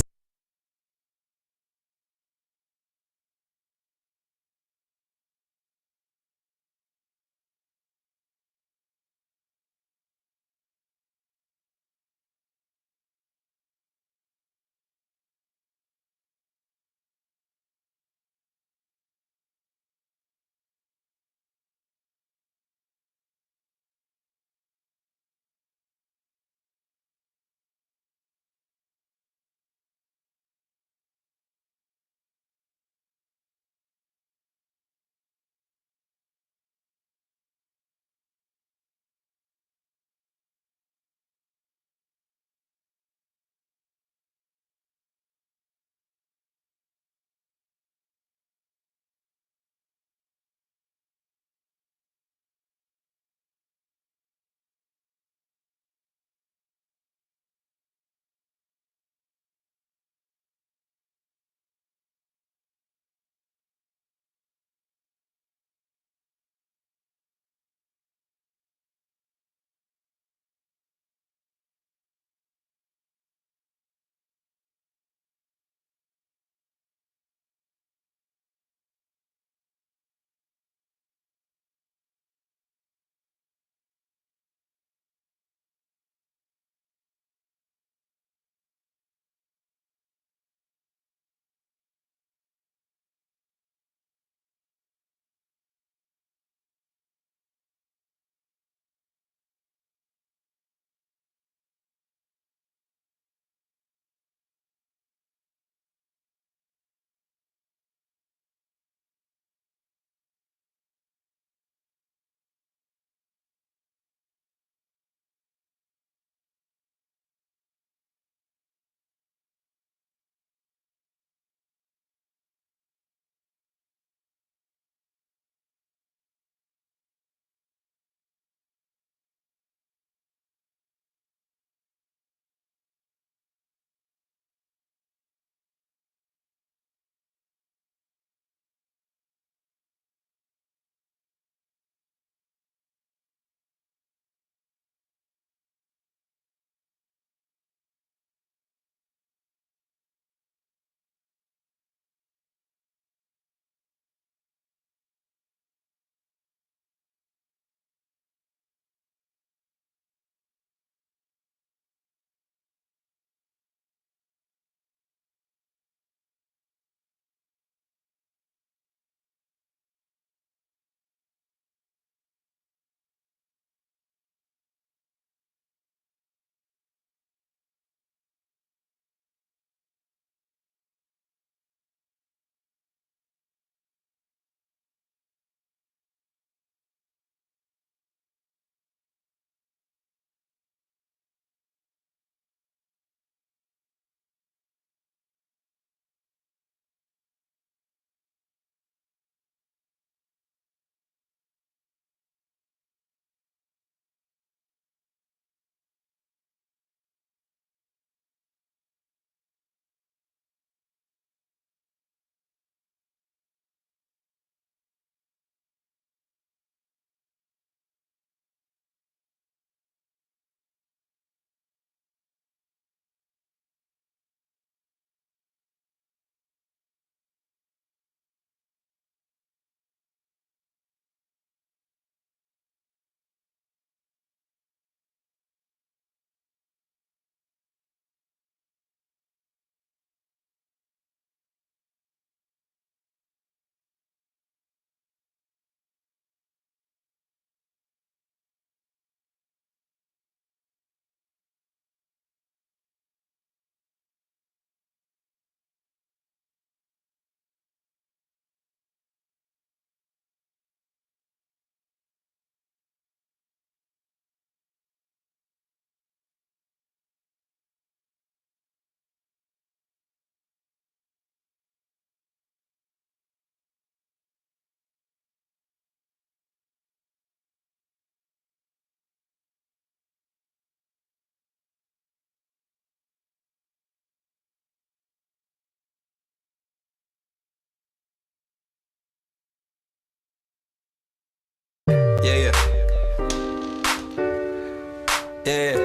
Speaker 12: Yeah.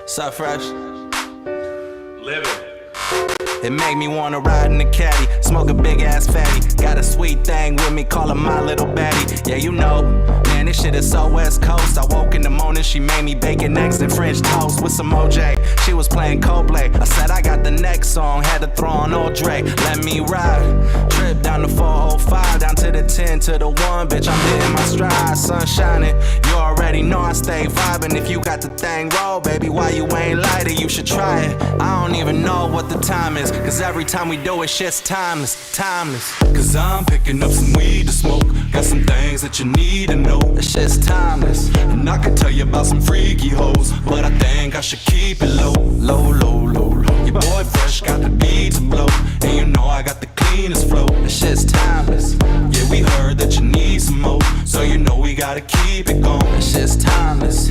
Speaker 12: Sup, Fresh?
Speaker 6: Living.
Speaker 12: It make me wanna ride in the caddy, smoke a big ass fatty. Got a sweet thing with me, call her my little baddie. Yeah, you know, man, this shit is so West Coast. I woke in the morning, she made me bacon, eggs, and French toast with some OJ. She was playing Coldplay. I said I got the next song, had to throw on old Dre. Let me ride. Trip down the 405, down to the 10 to the 1. Bitch, I'm hitting my stride, sun shining. You already know I stay vibing. If you got the thing roll, baby, why you ain't light it? You should try it. I don't even know what the time is, cause every time we do it, shit's timeless, timeless.
Speaker 13: Cause I'm picking up some weed to smoke. Got some things that you need to know.
Speaker 12: That shit's timeless.
Speaker 13: And I could tell you about some freaky hoes, but I think I should keep it low.
Speaker 12: Low, low, low, low.
Speaker 13: Your boy Fresh got the beat to blow, and you know I got the cleanest flow.
Speaker 12: That shit's timeless.
Speaker 13: Yeah, we heard that you need some more, so you know we gotta keep it going.
Speaker 12: That shit's timeless.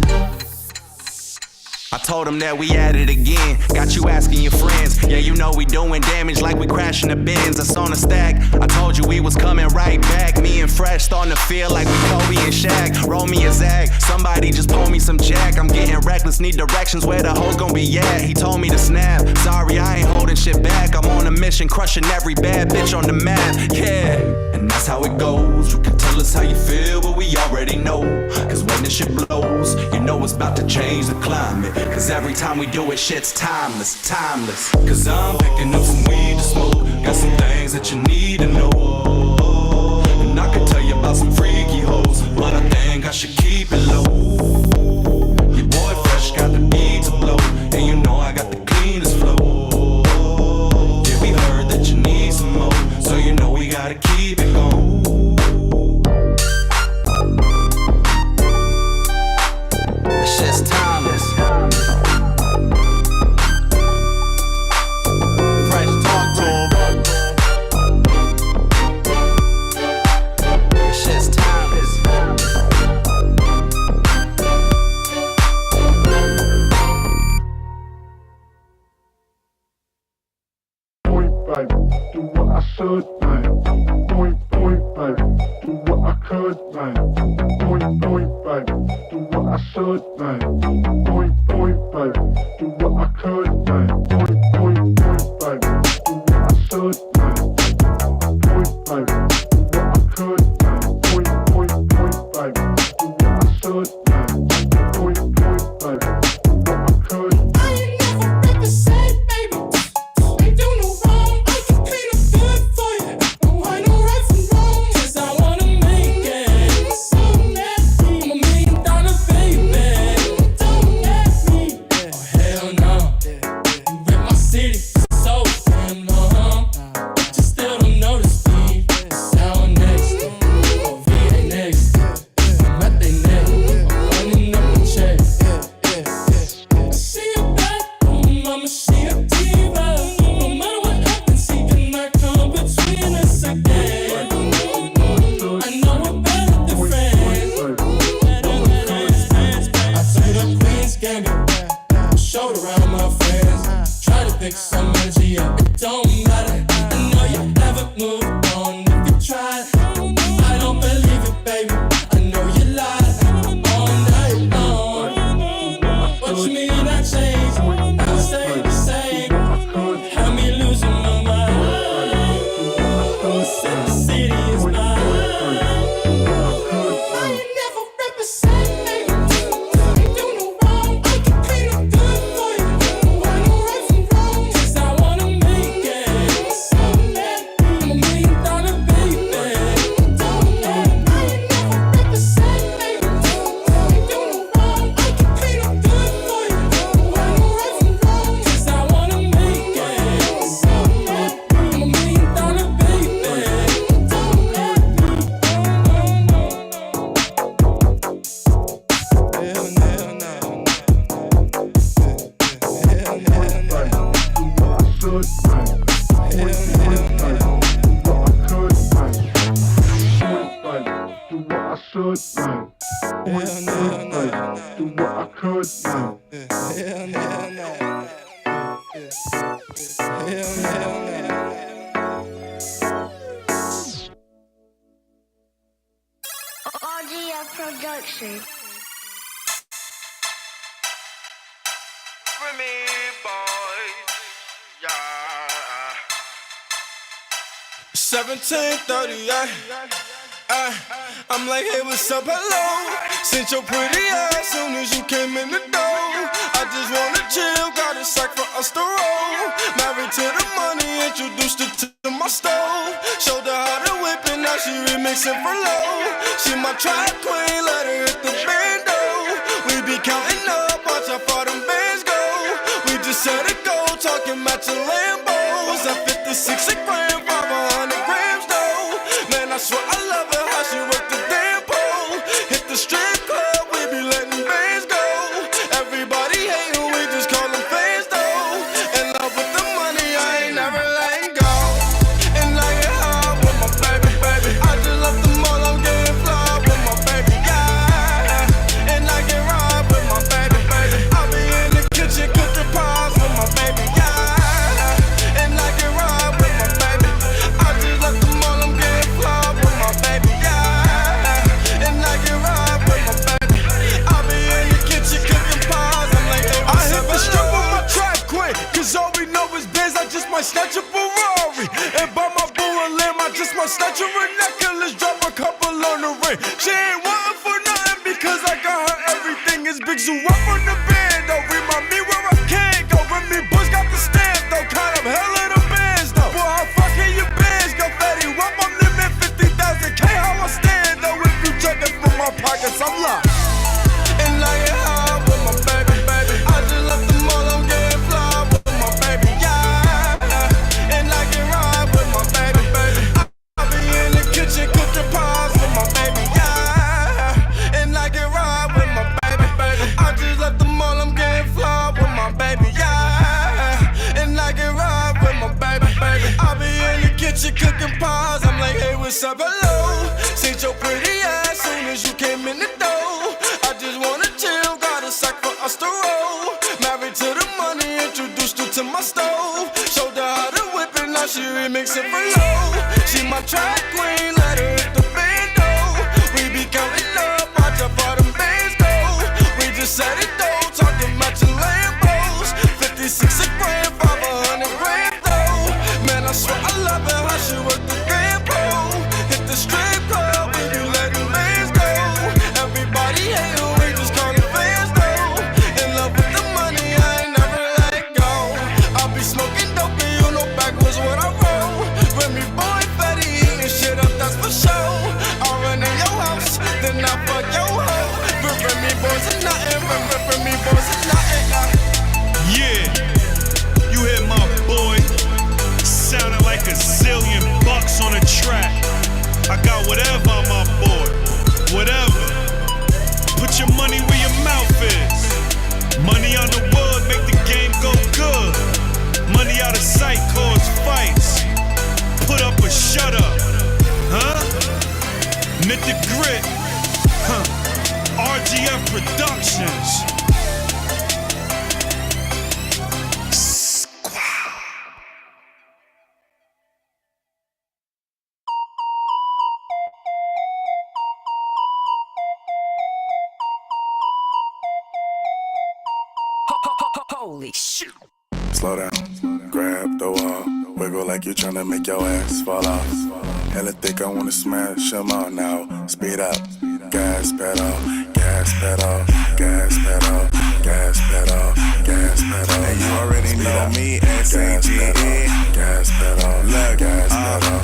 Speaker 12: I told him that we at it again. Got you asking your friends. Yeah, you know we doing damage like we crashing the bins. That's on a stack. I told you we was coming right back. Me and Fresh starting to feel like we Kobe and Shaq. Roll me a Zag. Somebody just pull me some jack. I'm getting reckless, need directions where the hoes gon' be at. He told me to snap. Sorry, I ain't holding shit back. I'm on a mission, crushing every bad bitch on the map. Yeah.
Speaker 13: And that's how it goes. You can tell us how you feel, but we already know. Cause when this shit blows, you know it's about to change the climate.
Speaker 12: Cause every time we do it, shit's timeless, timeless.
Speaker 13: Cause I'm picking up some weed to smoke. Got some things that you need to know. And I could tell you about some freaky hoes, but I think I should keep it low. Your boy Fresh got the beat to blow, and you know I got the cleanest flow. Yeah, we heard that you need some more, so you know we gotta keep it going.
Speaker 12: That shit's timeless.
Speaker 7: Do what I should, man. Point, baby. Do what I could, man. Point, baby. Do what I should, man. Point, baby. Do what I could, man. Point, baby. Do what I should, man. Point, baby. Do what I could, man. Point, baby. Do what I should, man. Point, baby. Do what I could.
Speaker 14: I ain't never represent, baby. Ain't do no wrong. I can clean up good for you. No, I know right from wrong. 'Cause I wanna make it. So nasty. I'm $1 million baby. Don't let me. Oh, hell no. You rip my city so damn long. But you still don't notice me. Sound next. Oh, V ain't next. I'm at they neck. I'm running up a check. I see you back home, mama, she a diva. No matter what happens, he cannot come between us again. I know we're better than friends. I took the Queen's Gambit, showed around my friends. Try to pick some energy up, it don't matter. I know you haven't moved on if you tried. I don't believe it, baby. I know you lied all night long. What you mean I changed? I stay the same. Had me losing my mind. Said the city is mine. I ain't never represent, baby. Ain't do no wrong. I can clean up good for you. I know right from wrong. 'Cause I wanna make it. So nasty. I'm $1 million baby. Don't let me. I ain't never represent, baby. Ain't do no wrong. I can clean up good for you. I know right from wrong. 'Cause I wanna make it. So nasty. I'm $1 million baby. Don't let me.
Speaker 4: RGF Production.
Speaker 15: 17:30, I'm like, hey, what's up, hello? Sent your pretty ass soon as you came in the door. I just wanna chill, got a sack for us to roll. Married to the money, introduced her to my stove. Showed her how to whip it, now she remixing for low. She my track queen, let her hit the bando. We be counting up, watch how far them bands go. We just set it go, talking matching Lambos. At 56 a gram, 500 grams though. Man, I swear I love her, how she work the damn pole. Hit the strip club, we be letting bands go. Everybody hating, we just call them fans though. In love with the money, I ain't never letting go. And I get high with my baby, baby. I just left the mall, I'm getting fly with my baby, yeah. And I get ride with my baby, baby. I be in the kitchen cooking pies with my baby, yeah. And I get ride with my baby. I just left the mall, I'm getting fly with my baby, yeah. And I get ride with my baby. I be in the kitchen cooking pies. I'm like, hey, I hit the strip with my track queen, cause all we know is biz. I just might snatch a Ferrari and buy my boo a limb. I just might snatch her a necklace, drop a couple on the ring. She ain't wantin' for nothing because I got her everything. Is Big Zoo up on the band though. Remind me where I can't go. Remy Bush got the stamp though. Kind of hell of the bands though. Boy, how fucking your bands go fatty? Up on limit 50,000 K. How I stand though? If you checkin' from my pockets, I'm locked. And I get high with my baby, baby. I just left the mall, I'm getting fly with my baby, yeah. And I get ride with my baby, baby. I be in the kitchen cooking pies with my baby, yeah. And I get ride with my baby, baby. I just left the mall, I'm getting fly with my baby, yeah. And I get ride with my baby, baby. I be in the kitchen cooking pies. I'm like, hey, what's up, hello? Seen your pretty ass soon as you came in the door. I just wanna chill, got a sack for us to roll. Married to the money, introduced her to my stove. Showed her how to whip it, now she remixing for low. She my track queen, let her hit the bando. We be counting up, watch how far them bands go. We just set it though, talking matching Lambos. 56 a gram, 500 grand though. Man, I swear I love her, how she work the damn pole. Hit the strip club, we be letting bands go. Everybody hating, we just call them fans though. In love with the money, I ain't never let it go. I be smoking dope and you know backwards what I roll. Remy boy fatty, eating shit up, that's for sure. I run in your house, then I fuck your hoe. Remy boys are nothing, Remy boys are nothing.
Speaker 16: Yeah, you hear my boy sounding like a zillion bucks on a track. I got whatever on my board, whatever. Put your money where your mouth is. Money on the wood make the game go good. Money out of sight cause fights. Put up or shut up, huh? Knit the grit, huh? RGF Productions.
Speaker 17: Holy shit.
Speaker 18: Slow down, grab the wall, wiggle like you're tryna make your ass fall off. Hella thick, I wanna smash them all now. Speed up, gas pedal, gas pedal, gas pedal, gas pedal, gas pedal. And you already know me, S-A-G-E. Gas pedal, look, gas pedal.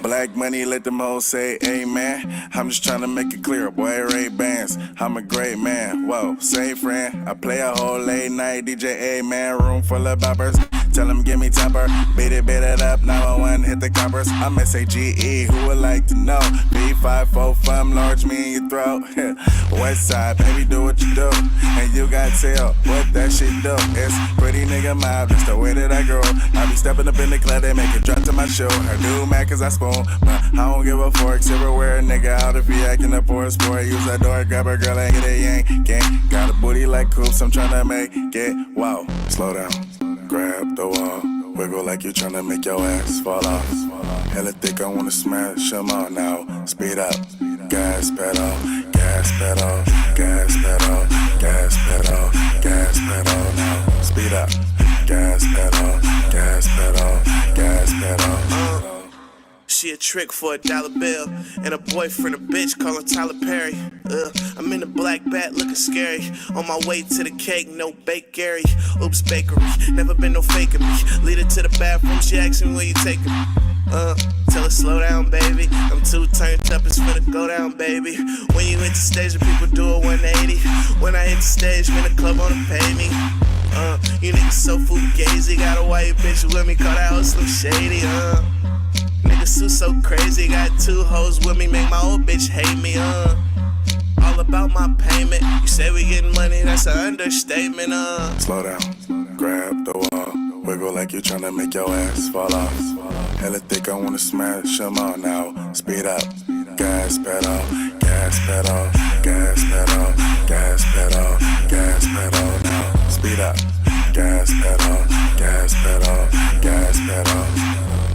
Speaker 18: Black money, let them hoes say amen. I'm just tryna make it clear, boy, Ray-Bans. I'm a great man, whoa, say friend. I play a whole late night DJ, man, room full of boppers. Tell them give me temper, beat it up, 911, hit the coppers. I'm S-A-G-E, who would like to know? B545, from large me in your throat. West side, baby, do what you do. And you got tell what that shit do. It's pretty nigga mob, that's the way that I grow. I be stepping up in the club, they make it drop to my show. I do mad cause I spoon, but I don't give a fork. Silverware, nigga, out if he acting up for a sport. Use that door, grab a girl and get a yank. Gang, got a booty like coops, I'm tryna make it. Wow, slow down, grab the wall, wiggle like you're tryna make your ass fall off. Hella thick, I wanna smash them all now. Speed up, gas pedal, gas pedal, gas pedal, gas pedal, gas pedal now. Speed up, gas pedal, gas pedal, gas pedal.
Speaker 15: She a trick for $1 bill. And a boyfriend a bitch call him Tyler Perry. I'm in the black bat looking scary. On my way to the cake, no bakery. Oops, bakery. Never been no faking me. Lead her to the bathroom, she asks me where you taking me. Tell her slow down, baby. I'm too turned up, it's finna go down, baby. When you hit the stage, the people do a 180. When I hit the stage, man, the club wanna pay me. You niggas so fugazi. Got a white bitch with me, call that hoe Slim Shady. Niggas too so crazy. Got 2 hoes with me, make my old bitch hate me. All about my payment. You say we getting money, that's an understatement.
Speaker 18: Slow down, grab the wall, wiggle like you tryna make your ass fall off. Hella thick, I wanna smash 'em all now. Speed up, gas pedal, gas pedal, gas pedal, gas pedal, gas pedal now. Speed up, gas pedal, gas pedal, gas pedal.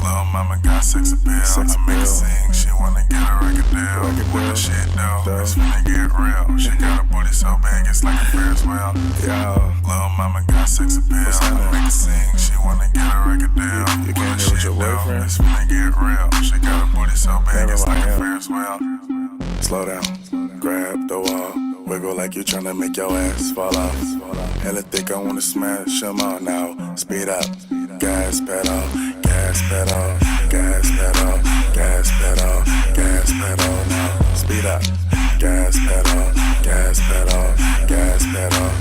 Speaker 18: Little mama got sex appeal. I make her sing, she wanna get a record deal. What the shit though, it's finna get real. She got a booty so big, it's like a Ferris wheel. Yo, little mama got sex appeal. I make her sing, she wanna get a record deal. You can't hear with your boyfriend. It's finna get real. She got a booty so big, it's like a Ferris wheel. Slow down, grab the wall, wiggle like you tryna make your ass fall off. Hella thick, I wanna smash 'em all now. Speed up, gas pedal, gas pedal, gas pedal, gas pedal, gas pedal now. Speed up, gas pedal, gas pedal, gas pedal.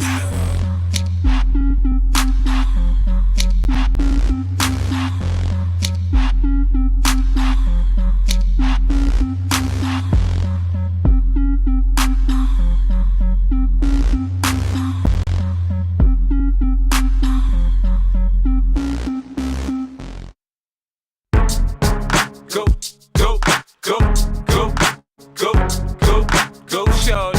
Speaker 19: Go, go, go, go, go, go, go, shorty.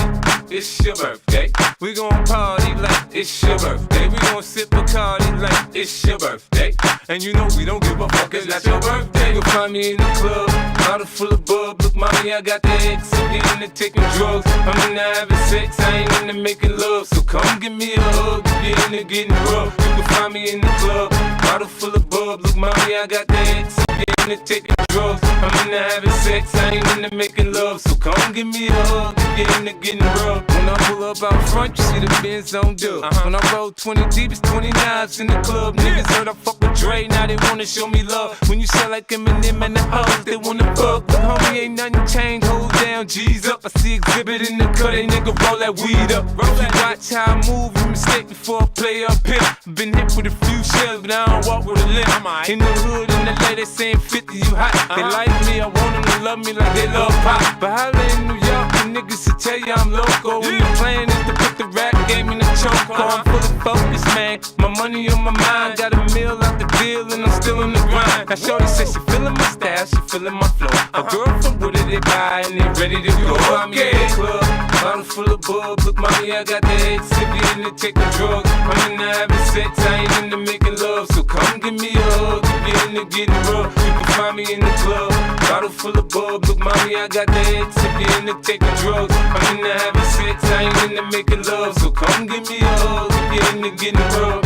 Speaker 19: It's your birthday. We gon' party like it's your birthday. We gon' sip Bacardi like it's your birthday. And you know we don't give a fuck, it's not your birthday. You'll find me in the club, bottle full of bub. Look, mommy, I got the X, I'm into taking drugs. I'm into having sex, I ain't into making love. So come give me a hug, if you're into getting rough. You can find me in the club, bottle full of bub. Look, mommy, I got the X, I'm into taking drugs. I'm into having sex, I ain't into making love. So come give me a hug, if you're into getting rough. When I pull up out front, you see the Benz on dub. When I roll 20 deep, it's 20 knives in the club. Niggas heard I fuck with Dre, now they wanna show me love. When you sell like Eminem and the hoes, they wanna fuck. But homie, ain't nothing changed, hold down, G's up. I see exhibit in the cut, they nigga roll that weed up. If you watch how I move, you mistake before I play up here. Been hit with a few shells, but I don't walk with a limp. In the hood, in the lady saying 50, you hot. They like me, I want them to love me like they love pop. But holla in New York, the niggas will tell you I'm loco. When the plan is to put the rap game in the choke. I'm fully focused, man. My money on my mind. Got a meal out the deal and I'm still in the grind. Now shorty says she feeling my style, she feeling my flow. A girl from Wooded, they buy and they ready to go. I'm in the club, bottle full of bub. Look, mommy, I got the X, if you into taking drugs. I'm into having sex, I ain't into making love. So come give me a hug, if you into getting rough. You can find me in the club, bottle full of bub. Look, mommy, I got the X, if you into taking drugs. I'm into having sex, I ain't into making love. So come give me a hug, if you into getting rough.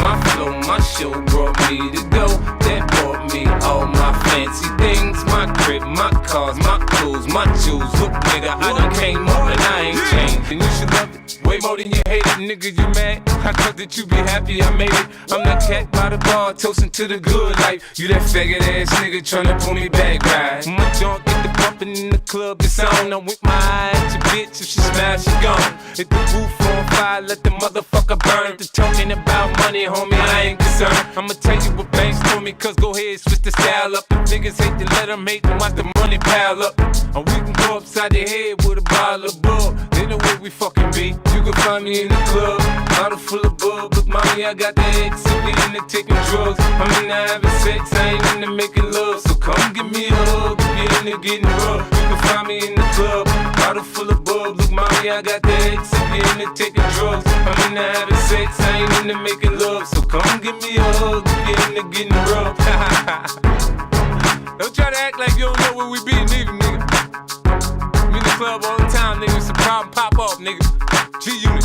Speaker 19: My flow, my show brought me to go. That brought me all my fancy things. My crib, my cars, my clothes, my jewels. Look, nigga, I done came up and I ain't changed. And you should love it way more than you hate it. Nigga, you mad? I thought that you be happy I made it. I'm that cat by the bar, toasting to the good life. You that faggot ass nigga tryna pull me back, right? My junk get the bumpin' in the club, it's on. I'm with my eye at your bitch, if she smash, she gone. Hit the roof on fire, let the motherfucker burn. The talking about money, homie, I ain't concerned. I'ma tell you what banks told me, cause go ahead, switch the style up. If niggas hate to let them hate them, watch the money pile up. Or we can go upside the head with a bottle of bub. They know where we fucking be. You can find me in the club, bottle full of bub. Look, mommy, I got the X, if we into taking drugs. I'm into having sex, I ain't into making love. So come give me a hug, if you're into getting rough. You can find me in the club, bottle full of bub. Look, mommy, I got the X, if you're into taking drugs. I'm into having sex, I ain't into making love. So come give me a hug, if you're into getting rough. Don't try to act like you don't know where we be, neither, nigga. I'm in the club all the time, nigga. It's a problem, pop off, nigga. G-Unit.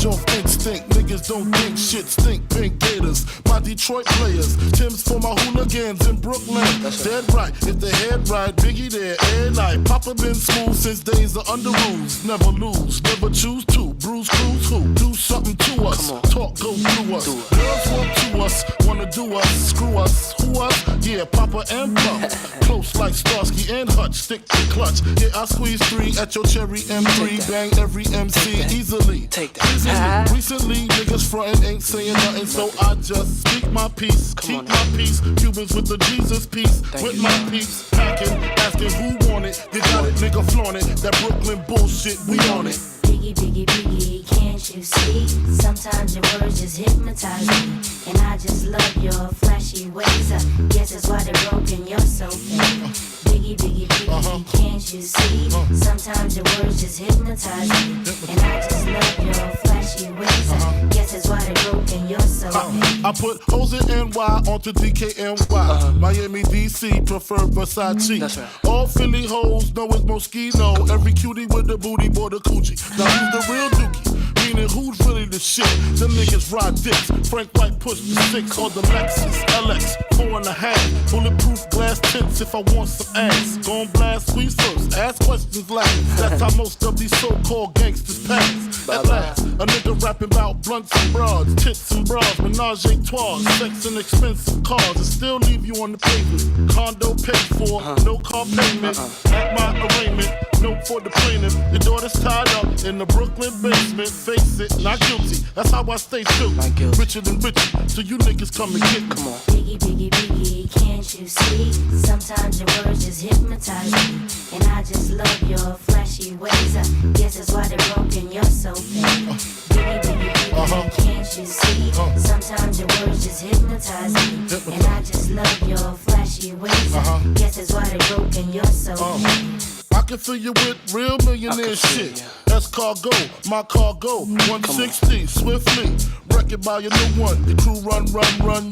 Speaker 20: bitch off instinct. Niggas don't think shit stink. Pink Gators, my Detroit players. Tim's for my hooligans in Brooklyn. Dead right, if they head right, Biggie there every night. Papa been smooth since days of under rules. Never lose, never choose to. Bruise, cruise, who? Do something to us. Talk, go through us. Girls want to us, wanna do us. Screw us, who us? Yeah, Papa and Pup. Close like Starsky and Hutch, stick to clutch. Yeah, I squeeze 3 at your cherry M3. Bang every MC easily. Take that. Recently, niggas frontin' ain't saying nothing, so I just speak my peace. Keep my peace. Cubans with the Jesus peace. With my peace. Packing, asking who want it. You got it, nigga, flaunt it. That Brooklyn bullshit, we on it.
Speaker 21: Biggie, biggie, biggie, can't you see? Sometimes your words just hypnotize me. And I just love your flashy ways. Guess that's why they're broken, you're so fake. Biggie, biggie, biggie, can't you see? Sometimes your words just hypnotize me. And I just love your flashy ways. Guess that's why they're broken, you're so fake.
Speaker 20: I put hoes in NY onto DKNY. Miami, DC, prefer Versace. That's right. All Philly hoes know it's Moschino. Every cutie with the booty, boy, the coochie. Now who's the real dookie? Meaning who's really the shit? Them niggas ride dicks. Frank White push the 6 or the Lexus LX 4.5. Bulletproof glass tints if I want some ass. Gon' blast squeeze first, ask questions last. That's how most of these so-called gangsters pass. At last, a nigga rapping about blunts and broads, tits and bras, menage a trois, sex and expensive cars, and still leave you on the pavement. Condo paid for, no car payment. At my arraignment, note for the plaintiff. Your daughter's tied up in the Brooklyn basement. Face it, not guilty. That's how I stay true. Richer than richer, so you niggas come and get me. Come on.
Speaker 21: Biggie, biggie, biggie, can't you see? Sometimes your words just hypnotize me. And I just love your flashy ways. Guess that's why they're broken, you're so fake. Biggie, biggie, biggie, can't you see? Sometimes your words just hypnotize me. And I just love your flashy ways. Guess that's why they're broken, you're so fake.
Speaker 20: I can fill you with real millionaire shit. That's cargo, my cargo. 160, swiftly. Wreck it by your new one. Your crew run,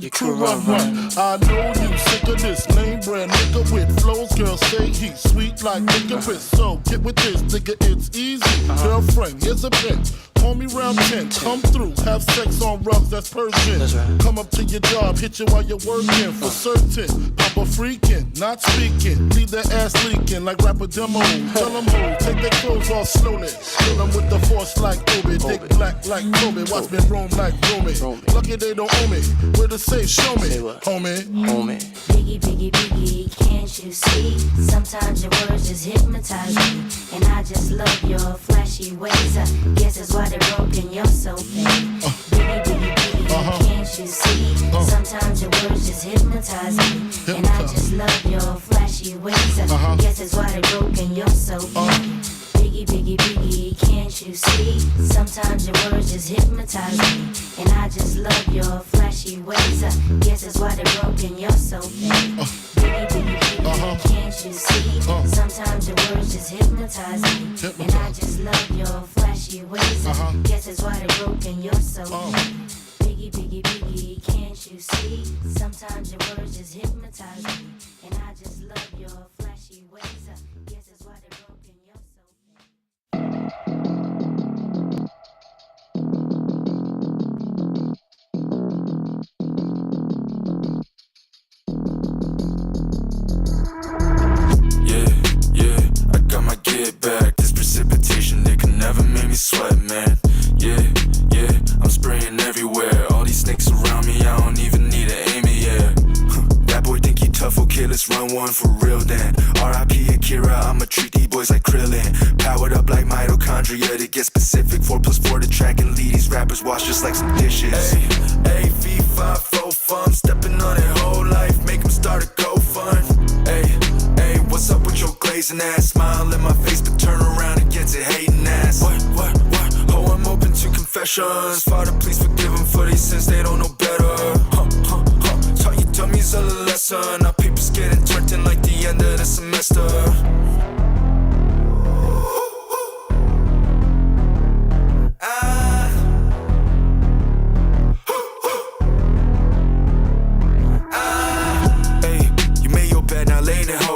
Speaker 20: your crew run. I know you sick of this name brand nigga with flows. Girl, say he's sweet like licorice. So get with this, nigga, it's easy. Girlfriend, here's a bitch. Call me round 10, come through, have sex on rugs, that's Persian. Come up to your job, hit you while you're working, for certain. Papa freaking, not speaking, leave that ass leaking like rapper demo. Tell them who, take their clothes off slowly. Kill them with the force like Obi, dick black like Kobe, watch me roam like Romy. Lucky they don't owe me, where to say, show me, homie.
Speaker 21: Biggie, biggie, biggie, can't you see? Sometimes your words just hypnotize me. And I just love your flashy ways. Guess that's why they're broken, you're so fake. Biggie, biggie, biggie, can't you see? Sometimes your words just hypnotize me. And I just love your flashy ways. Guess that's why they're broken, you're so fake. Biggie, biggie, biggie, can't you see? Sometimes your words just hypnotize me. And I just love your flashy ways. Guess that's why they're broken, you're so fake. Biggie, biggie, biggie, can't you see? Sometimes your words just hypnotize me. And I just love your flashy ways. Guess that's why they're broken, you're so fake. Biggie, biggie, biggie, can't you see? Sometimes your words just hypnotize me. And I just love your flashy ways. Guess that's why they're broken, you're so
Speaker 13: Yeah, I got my get back. This precipitation, they can never make me sweat, man. Yeah, I'm spraying everywhere. All these snakes around me, I don't even need to aim it, yeah. That boy think he tough, okay, let's run one for real then. R.I.P. Akira, I'ma treat these boys like Krillin. Powered up like mitochondria to get specific. 4+4 to track and lead these rappers wash just like some dishes. Hey, V5, 4 fun, stepping on it whole life, make them start a go fund. Hey, what's up with your glazing ass? Smile in my face, but turn around and get to hating ass. What? Oh, I'm open to confessions. Father, please forgive them for these sins, they don't know better. Taught you dummies a lesson. Now papers getting turned in like the end of the semester.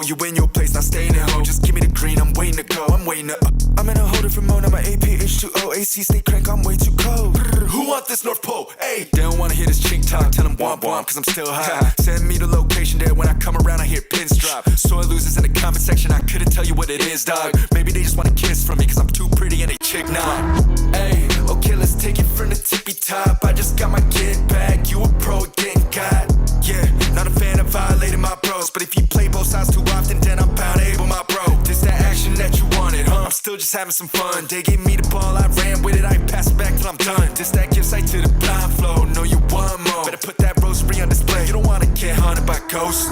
Speaker 13: You in your place, not staying at home. Just give me the green, I'm waiting to go. I'm in a hold it
Speaker 15: from Mona, my AP, H2O, AC, stay crank, I'm way too cold. Who want this North Pole? Hey, they don't wanna hear this chink talk, tell them womp womp, cause I'm still high. Send me the location there, when I come around, I hear pins drop. Soy losers in the comment section, I couldn't tell you what it is, dog. Maybe they just want a kiss from me, cause I'm too pretty and they chick now. Hey, okay, let's take it from the tippy top. I just got my get back, you a pro, getting got. Yeah, not a fan of violating my bros, but if you play both sides too often, then I'm pound able, my bro. This that action that you wanted, huh? I'm still just having some fun. They gave me the ball, I ran with it, I pass it back till I'm done. This that gift sight to the blind flow, know you want more. Better put that rosary on display, you don't wanna get haunted by ghosts.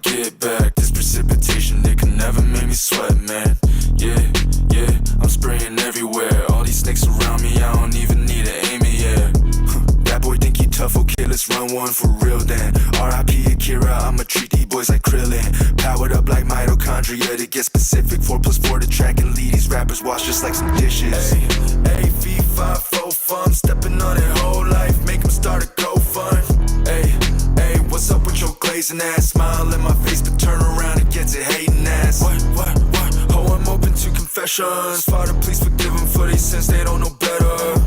Speaker 15: Get back, this precipitation, it can never make me sweat, man. Yeah, I'm spraying everywhere. All these snakes around me, I don't even need to aim it, yeah. That boy think he tough, okay, let's run one for real then. R.I.P. Akira, I'ma treat these boys like Krillin. Powered up like mitochondria to get specific. 4+4 to track and lead these rappers wash just like some dishes. Hey, V5, 4 I'm stepping on it whole life, make them start a GoFund. Hey, what's up with your glazing ass? Smile in my face, but turn around and get to hating ass. What? Oh, I'm open to confessions. Father, please forgive them for these sins, they don't know better.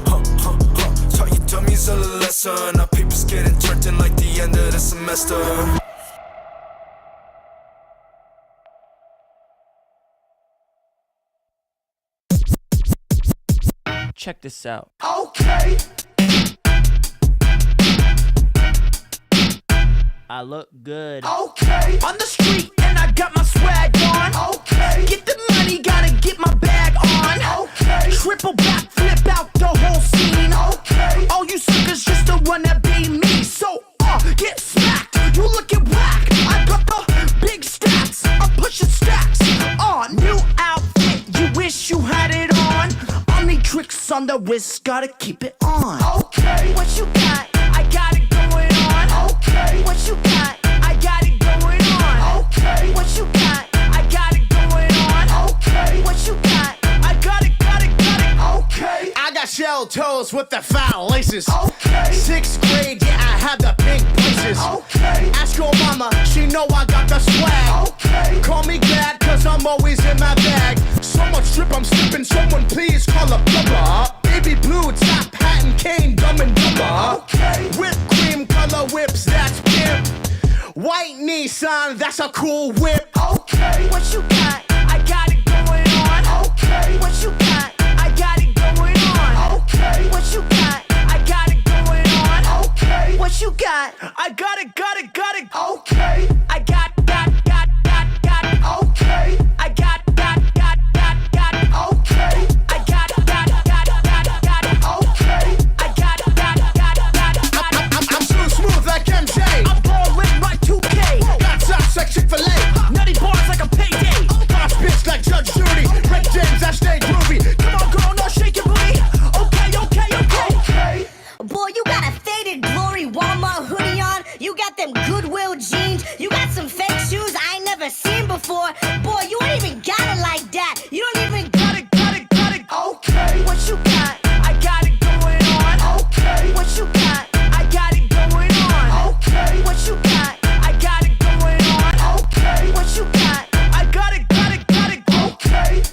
Speaker 15: Taught you dummies a lesson. Our papers getting turned in like the end of the semester.
Speaker 3: Check this out.
Speaker 15: Okay.
Speaker 3: I look good.
Speaker 15: Okay.
Speaker 8: On the street and I got my swag on.
Speaker 15: Okay.
Speaker 8: Get the money, gotta get my bag on.
Speaker 15: Okay.
Speaker 8: Triple back, flip out the whole scene.
Speaker 15: Okay.
Speaker 8: All you suckers just the one that be me. So, get smacked. You looking whack. I got the big stacks. I'm pushing stacks. New outfit. You wish you had it on. Only tricks on the wrist. Gotta keep it on.
Speaker 15: Okay.
Speaker 8: What you got? I got it going on.
Speaker 15: Okay.
Speaker 8: What you got? I got it going on.
Speaker 15: Okay.
Speaker 8: What you got? I got it going on.
Speaker 15: Okay.
Speaker 8: What you got? I got it.
Speaker 15: Okay.
Speaker 8: I got shell toes with the foul laces.
Speaker 15: Okay.
Speaker 8: 6th grade, yeah, I had the pink braces.
Speaker 15: Okay.
Speaker 8: Ask your mama, she know I got the swag.
Speaker 15: Okay.
Speaker 8: Call me glad, cause I'm always in my bag. So much drip, I'm slipping, someone please call a plumber. Baby blue, top hat and cane, dumb and dumber.
Speaker 15: Okay.
Speaker 8: Whipped cream color whips, that's pimp. White Nissan, that's a cool whip.
Speaker 15: Okay.
Speaker 8: What you got? I got it going on.
Speaker 15: Okay.
Speaker 8: What you got? I got it going on.
Speaker 15: Okay.
Speaker 8: What you got? I got it going on.
Speaker 15: Okay.
Speaker 8: What you got? I got it.
Speaker 15: Okay.
Speaker 8: I got.
Speaker 15: Okay.
Speaker 8: I got.
Speaker 15: Okay.
Speaker 8: I got.
Speaker 15: Okay.
Speaker 8: I'm so smooth like MJ. I'm ballin' like 2K. Got socks like Chick-fil-A. Nutty bars like a payday. Boss bitch like Judge Judy. Red James, I stay groovy. Come on, girl, no shake your booty. Okay.
Speaker 21: Boy, you got a faded glory Walmart hoodie on. You got them Goodwill jeans. You got some fake shoes I ain't never seen before. Boy, you ain't even got it like that. You don't even got it.
Speaker 15: Okay.
Speaker 8: What you got? I got it going on.
Speaker 15: Okay.
Speaker 8: What you got? I got it going on.
Speaker 15: Okay.
Speaker 8: What you got? I got it going on.
Speaker 15: Okay.
Speaker 8: What you got? I got it.
Speaker 15: Okay.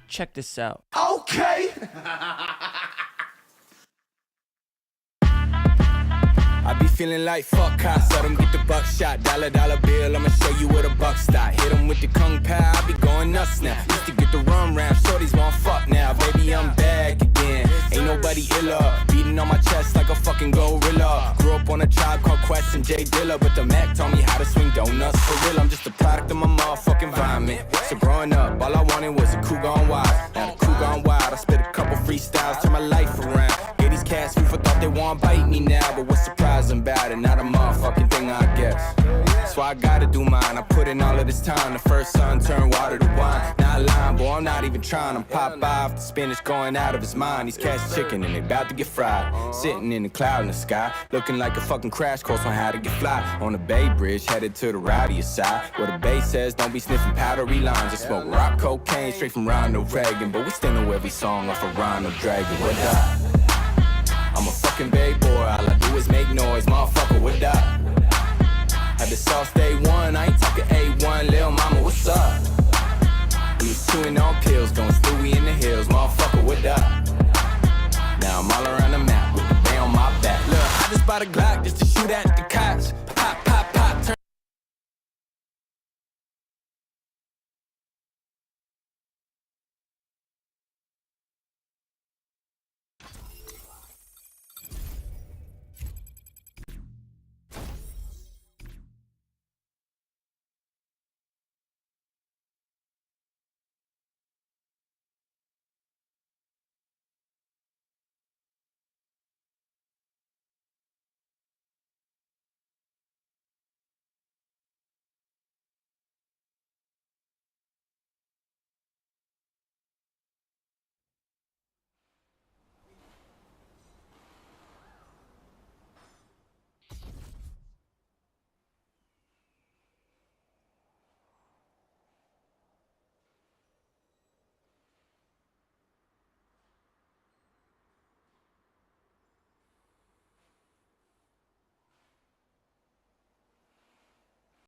Speaker 3: Check this out.
Speaker 15: Okay.
Speaker 22: I be feeling like fuck cops, let them get the buckshot. $1 bill, I'ma show you where the buck stop. Hit them with the kung pao, I be going nuts now. Used to get the rum round, shorties won't fuck now. Baby, I'm back again, ain't nobody iller. Beating on my chest like a fucking gorilla. Grew up on a Tribe Called Quest and Jay Dilla, but the Mac taught me how to swing donuts for real. I'm just a product of my motherfucking environment. So growing up, all I wanted was a crew gone wild. Now the crew gone wild, I spit a couple freestyles, turn my life around. Gave these cats past FIFA thought they want bite me now, but what's surprising about it? Not a motherfucking thing, I guess. So I gotta do mine. I put in all of this time. The first sun turned water to wine. Not lying, boy, I'm not even trying. I'm Popeye off the spinach going out of his mind. These cats chicken and they about to get fried. Sitting in the cloud in the sky, looking like a fucking crash course on how to get fly. On the Bay Bridge, headed to the rowdiest side, where the Bay says don't be sniffing powdery lines. Just smoke rock cocaine straight from Ronald Reagan, but we still know every song off of Ronald Dragon. What up? I'm a fucking Bay boy, all I do is make noise, motherfucker, what up? Had the sauce day one, I ain't talking A1, lil' mama, what's up? We was chewing on pills, going stewy in the hills, motherfucker, what up? Now I'm all around the map with the bay on my back. Look, I just bought a Glock just to